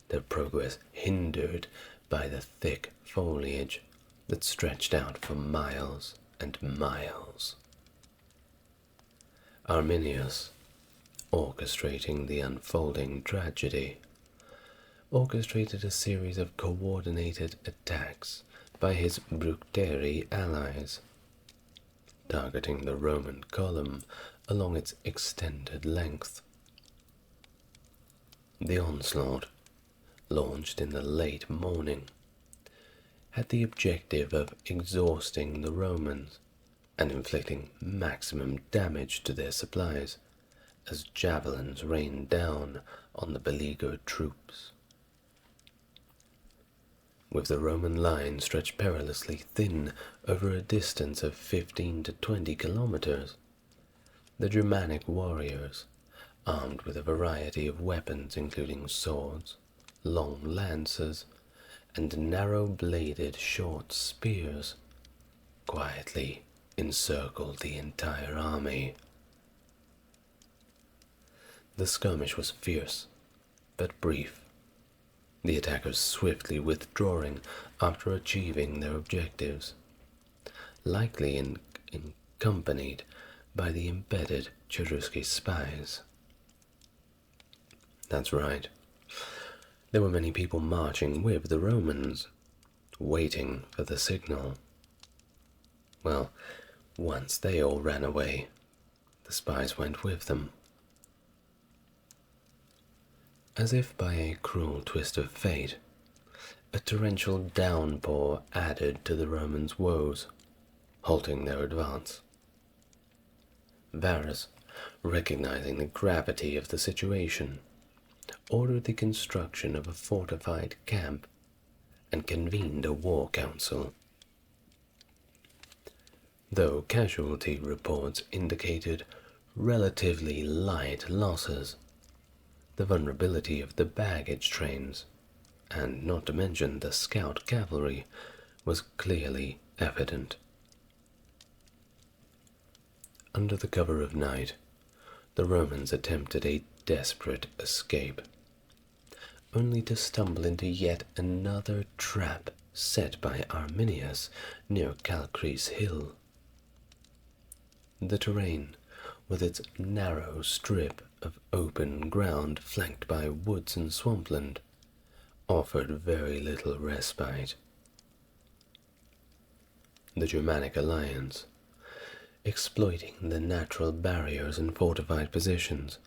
their progress hindered by the thick foliage that stretched out for miles and miles. Arminius, orchestrating the unfolding tragedy, orchestrated a series of coordinated attacks by his Bructeri allies, targeting the Roman column along its extended length. The onslaught, launched in the late morning, had the objective of exhausting the Romans and inflicting maximum damage to their supplies as javelins rained down on the beleaguered troops. With the Roman line stretched perilously thin over a distance of 15 to 20 kilometers, the Germanic warriors, armed with a variety of weapons including swords, long lances, and narrow-bladed short spears, quietly encircled the entire army. The skirmish was fierce, but brief, the attackers swiftly withdrawing after achieving their objectives, likely accompanied by the embedded Cherusci spies. That's right. There were many people marching with the Romans, waiting for the signal. Well, once they all ran away, the spies went with them. As if by a cruel twist of fate, a torrential downpour added to the Romans' woes, halting their advance. Varus, recognizing the gravity of the situation, ordered the construction of a fortified camp and convened a war council. Though casualty reports indicated relatively light losses, the vulnerability of the baggage trains, and not to mention the scout cavalry, was clearly evident. Under the cover of night, the Romans attempted a desperate escape, only to stumble into yet another trap set by Arminius near Calchris Hill. The terrain, with its narrow strip of open ground flanked by woods and swampland, offered very little respite. The Germanic alliance, exploiting the natural barriers and fortified positions,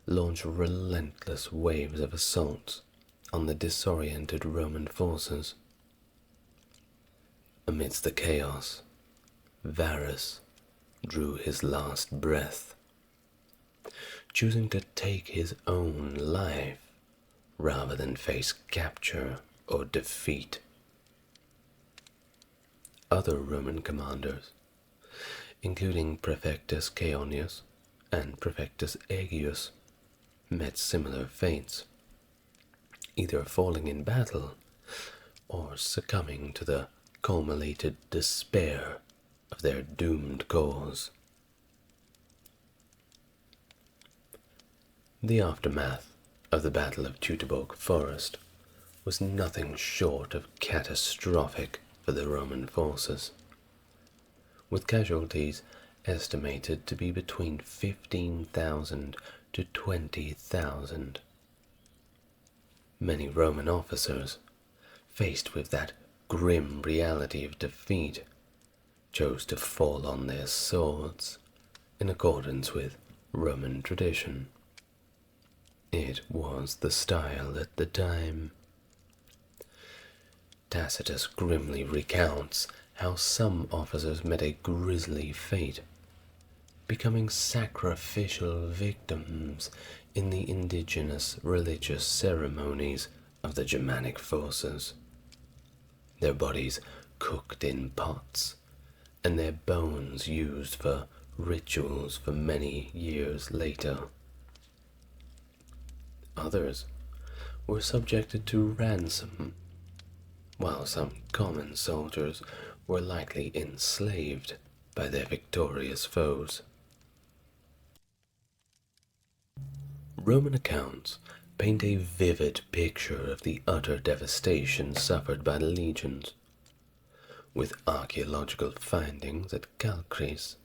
launched relentless waves of assaults on the disoriented Roman forces. Amidst the chaos, Varus drew his last breath, choosing to take his own life rather than face capture or defeat. Other Roman commanders, including Prefectus Caeonius and Prefectus Aegius, met similar fates, either falling in battle or succumbing to the culminated despair of their doomed cause. The aftermath of the Battle of Teutoburg Forest was nothing short of catastrophic for the Roman forces, with casualties estimated to be between 15,000 to 20,000. Many Roman officers, faced with that grim reality of defeat, chose to fall on their swords in accordance with Roman tradition. It was the style at the time. Tacitus grimly recounts how some officers met a grisly fate, becoming sacrificial victims in the indigenous religious ceremonies of the Germanic forces, their bodies cooked in pots, and their bones used for rituals for many years later. Others were subjected to ransom, while some common soldiers were likely enslaved by their victorious foes. Roman accounts paint a vivid picture of the utter devastation suffered by the legions, with archaeological findings at Calchris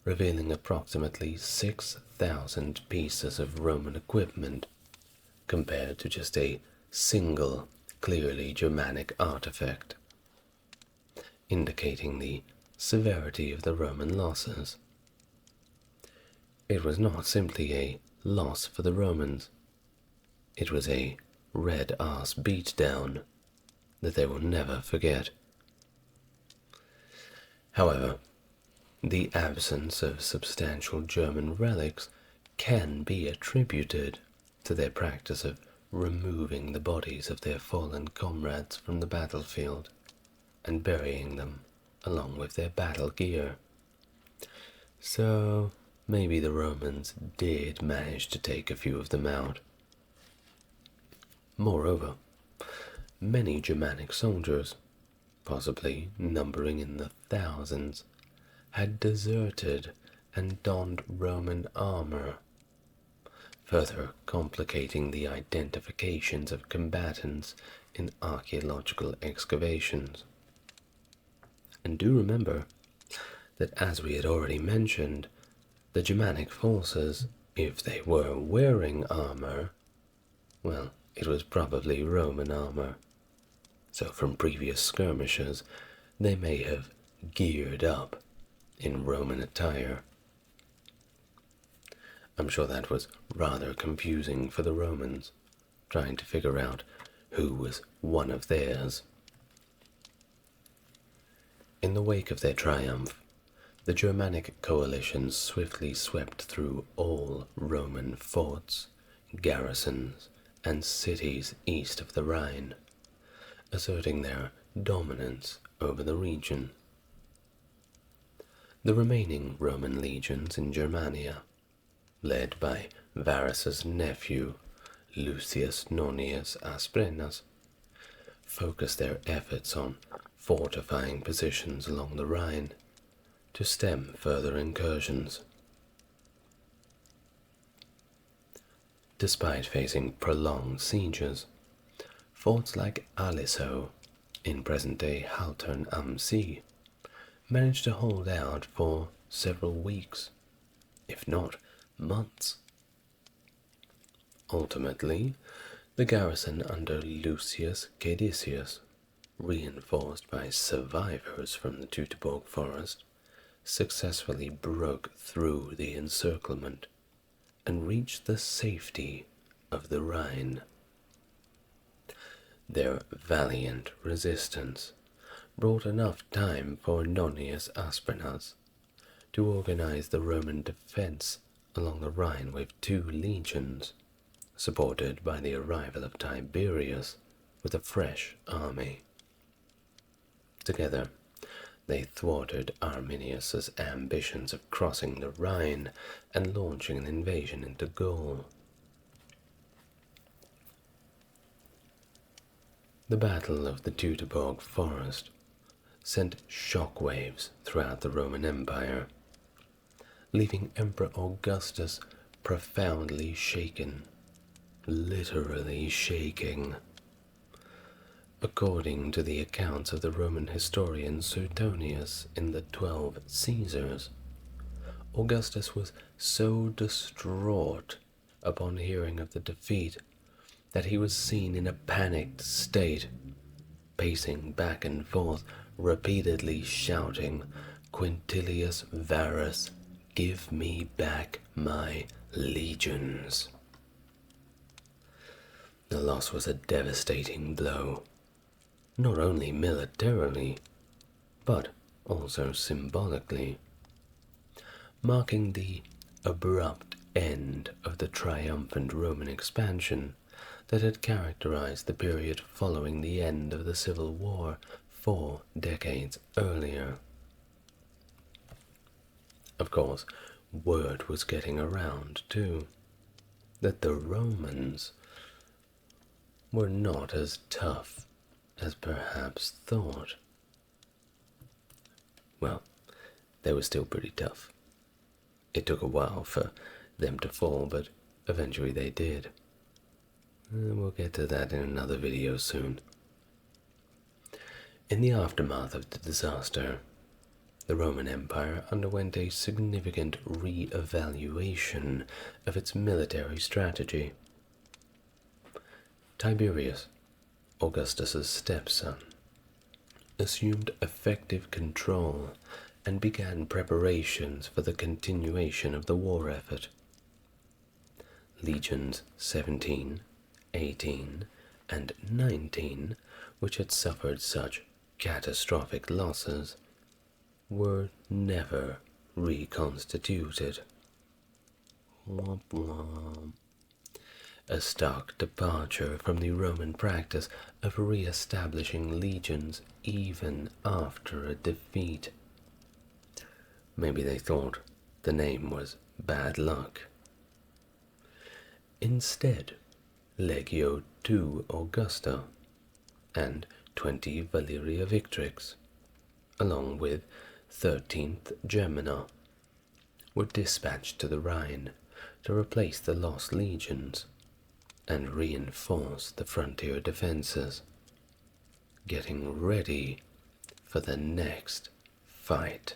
revealing approximately 6,000 pieces of Roman equipment compared to just a single clearly Germanic artifact, indicating the severity of the Roman losses. It was not simply a loss for the Romans, it was a red-ass beatdown that they will never forget. However, the absence of substantial German relics can be attributed to their practice of removing the bodies of their fallen comrades from the battlefield and burying them along with their battle gear. So maybe the Romans did manage to take a few of them out. Moreover, many Germanic soldiers, possibly numbering in the thousands, had deserted and donned Roman armor, further complicating the identifications of combatants in archaeological excavations. And do remember that, as we had already mentioned, the Germanic forces, if they were wearing armor, well, it was probably Roman armor. So from previous skirmishes, they may have geared up in Roman attire. I'm sure that was rather confusing for the Romans, trying to figure out who was one of theirs. In the wake of their triumph, the Germanic coalition swiftly swept through all Roman forts, garrisons, and cities east of the Rhine, asserting their dominance over the region. The remaining Roman legions in Germania, led by Varus's nephew, Lucius Nonius Asprenas, focused their efforts on fortifying positions along the Rhine to stem further incursions. Despite facing prolonged sieges, forts like Aliso, in present-day Haltern am See, managed to hold out for several weeks, if not months. Ultimately, the garrison under Lucius Caedicius, reinforced by survivors from the Teutoburg forest, successfully broke through the encirclement and reached the safety of the Rhine. Their valiant resistance brought enough time for Nonius Asprenas to organize the Roman defense along the Rhine with 2 legions, supported by the arrival of Tiberius with a fresh army. Together, they thwarted Arminius's ambitions of crossing the Rhine and launching an invasion into Gaul. The Battle of the Teutoburg Forest sent shockwaves throughout the Roman Empire, leaving Emperor Augustus profoundly shaken, literally shaking. According to the accounts of the Roman historian Suetonius in the 12 Caesars, Augustus was so distraught upon hearing of the defeat that he was seen in a panicked state, pacing back and forth, repeatedly shouting, "Quintilius Varus, give me back my legions." The loss was a devastating blow, not only militarily, but also symbolically, marking the abrupt end of the triumphant Roman expansion that had characterized the period following the end of the Civil War 4 decades earlier. Of course, word was getting around, too, that the Romans were not as tough as perhaps thought. Well, they were still pretty tough. It took a while for them to fall, but eventually they did. We'll get to that in another video soon. In the aftermath of the disaster, the Roman Empire underwent a significant re-evaluation of its military strategy. Tiberius, Augustus's stepson, assumed effective control and began preparations for the continuation of the war effort. Legions 17, 18, and 19, which had suffered such catastrophic losses, were never reconstituted. Womp womp. A stark departure from the Roman practice of re-establishing legions even after a defeat. Maybe they thought the name was bad luck. Instead, Legio II Augusta and 20 Valeria Victrix, along with 13th Gemina, were dispatched to the Rhine to replace the lost legions and reinforce the frontier defenses, getting ready for the next fight.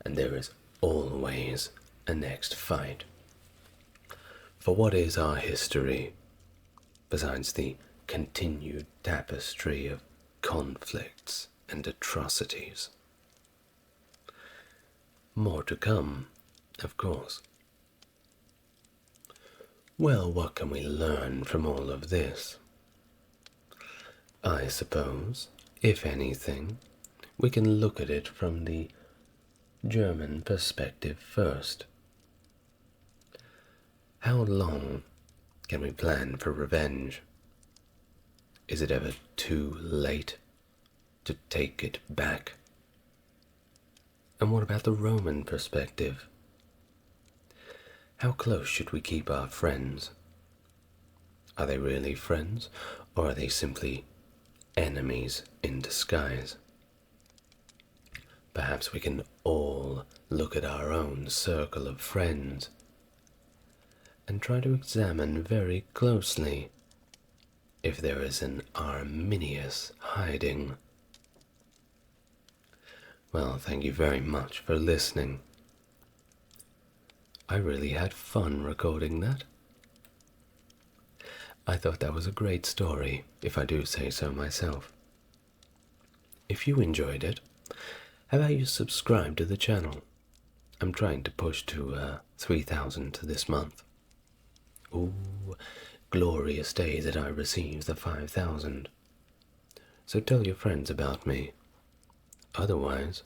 And there is always a next fight. For what is our history, besides the continued tapestry of conflicts and atrocities? More to come, of course. Well, what can we learn from all of this? I suppose, if anything, we can look at it from the German perspective first. How long can we plan for revenge? Is it ever too late to take it back? And what about the Roman perspective? How close should we keep our friends? Are they really friends, or are they simply enemies in disguise? Perhaps we can all look at our own circle of friends and try to examine very closely if there is an Arminius hiding. Well, thank you very much for listening. I really had fun recording that. I thought that was a great story, if I do say so myself. If you enjoyed it, how about you subscribe to the channel? I'm trying to push to 3,000 this month. Ooh, glorious day that I receive the 5,000. So tell your friends about me. Otherwise,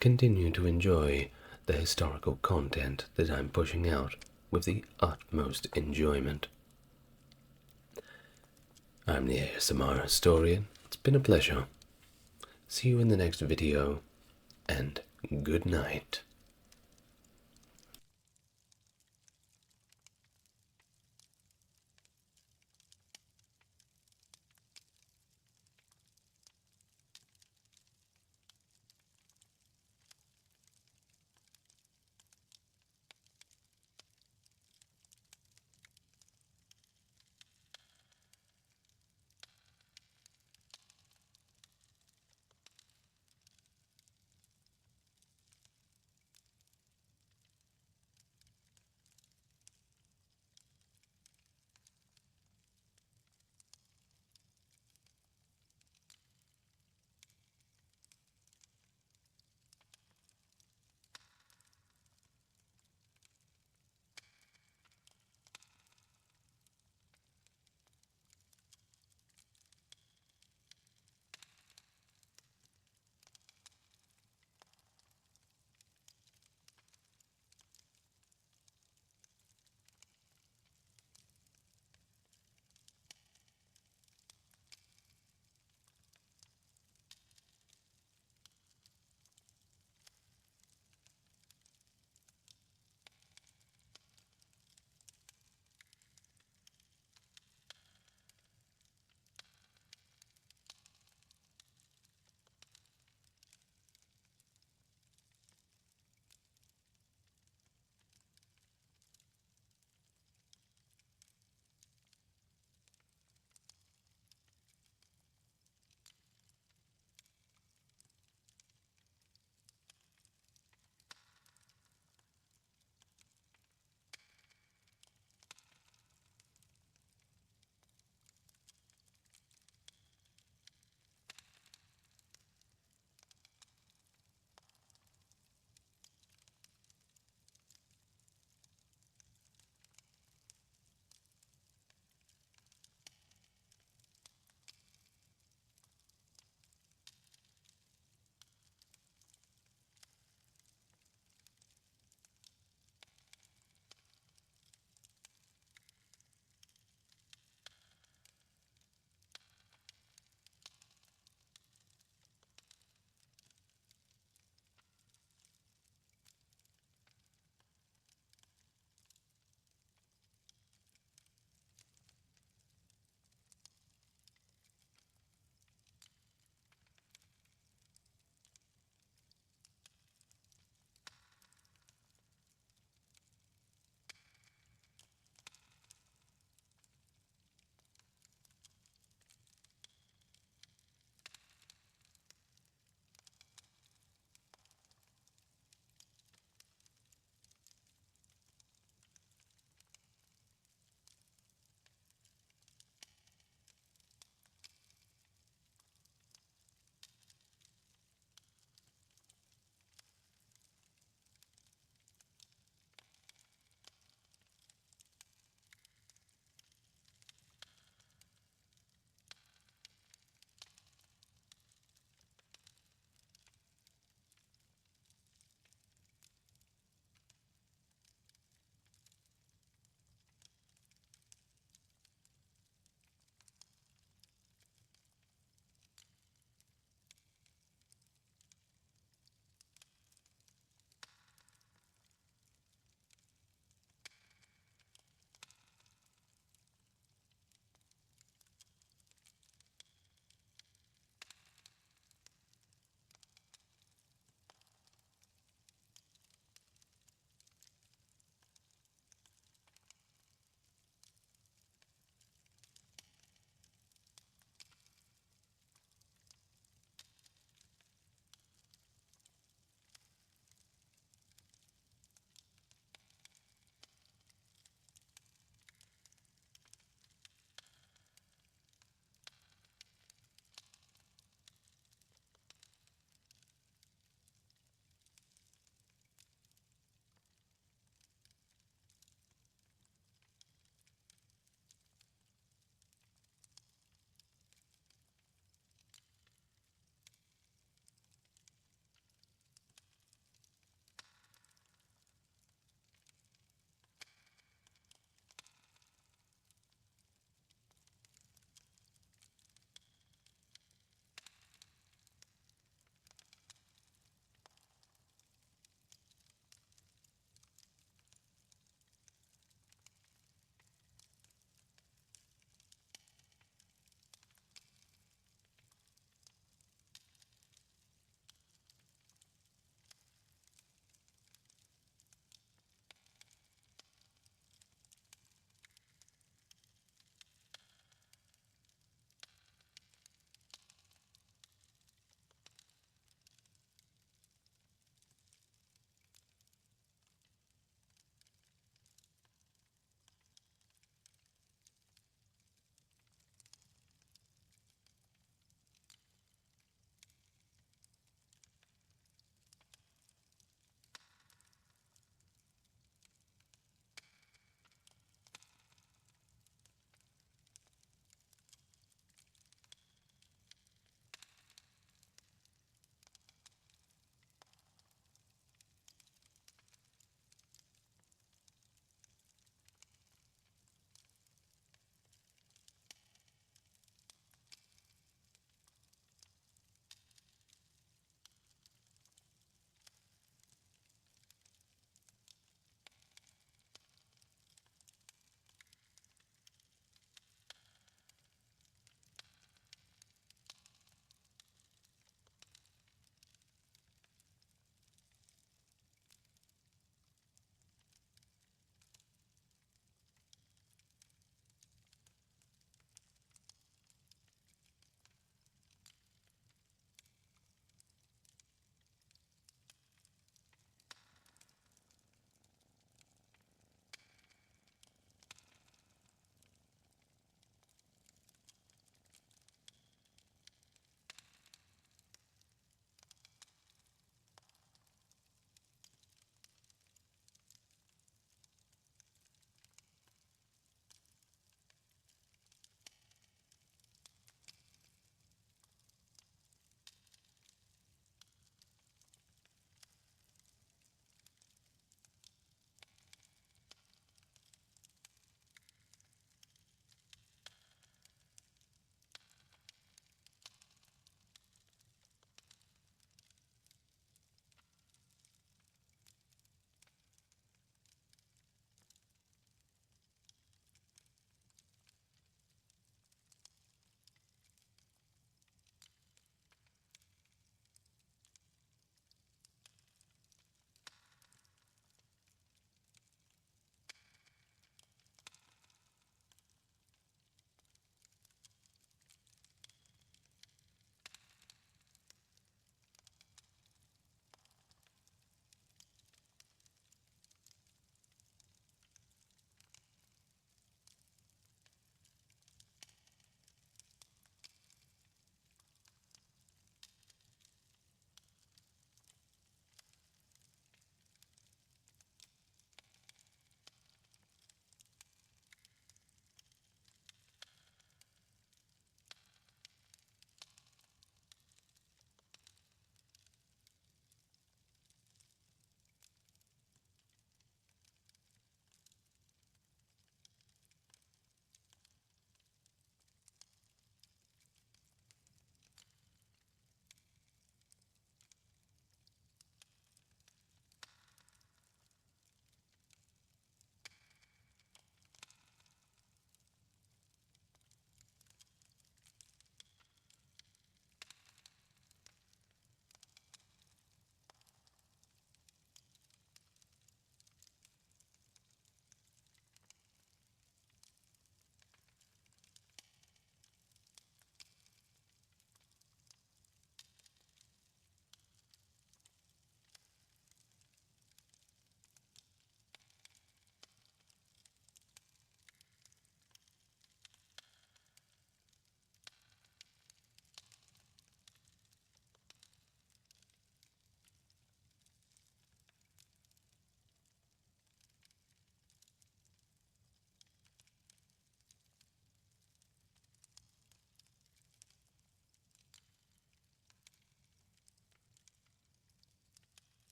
continue to enjoy the historical content that I'm pushing out with the utmost enjoyment. I'm the ASMR Historian. It's been a pleasure. See you in the next video, and good night.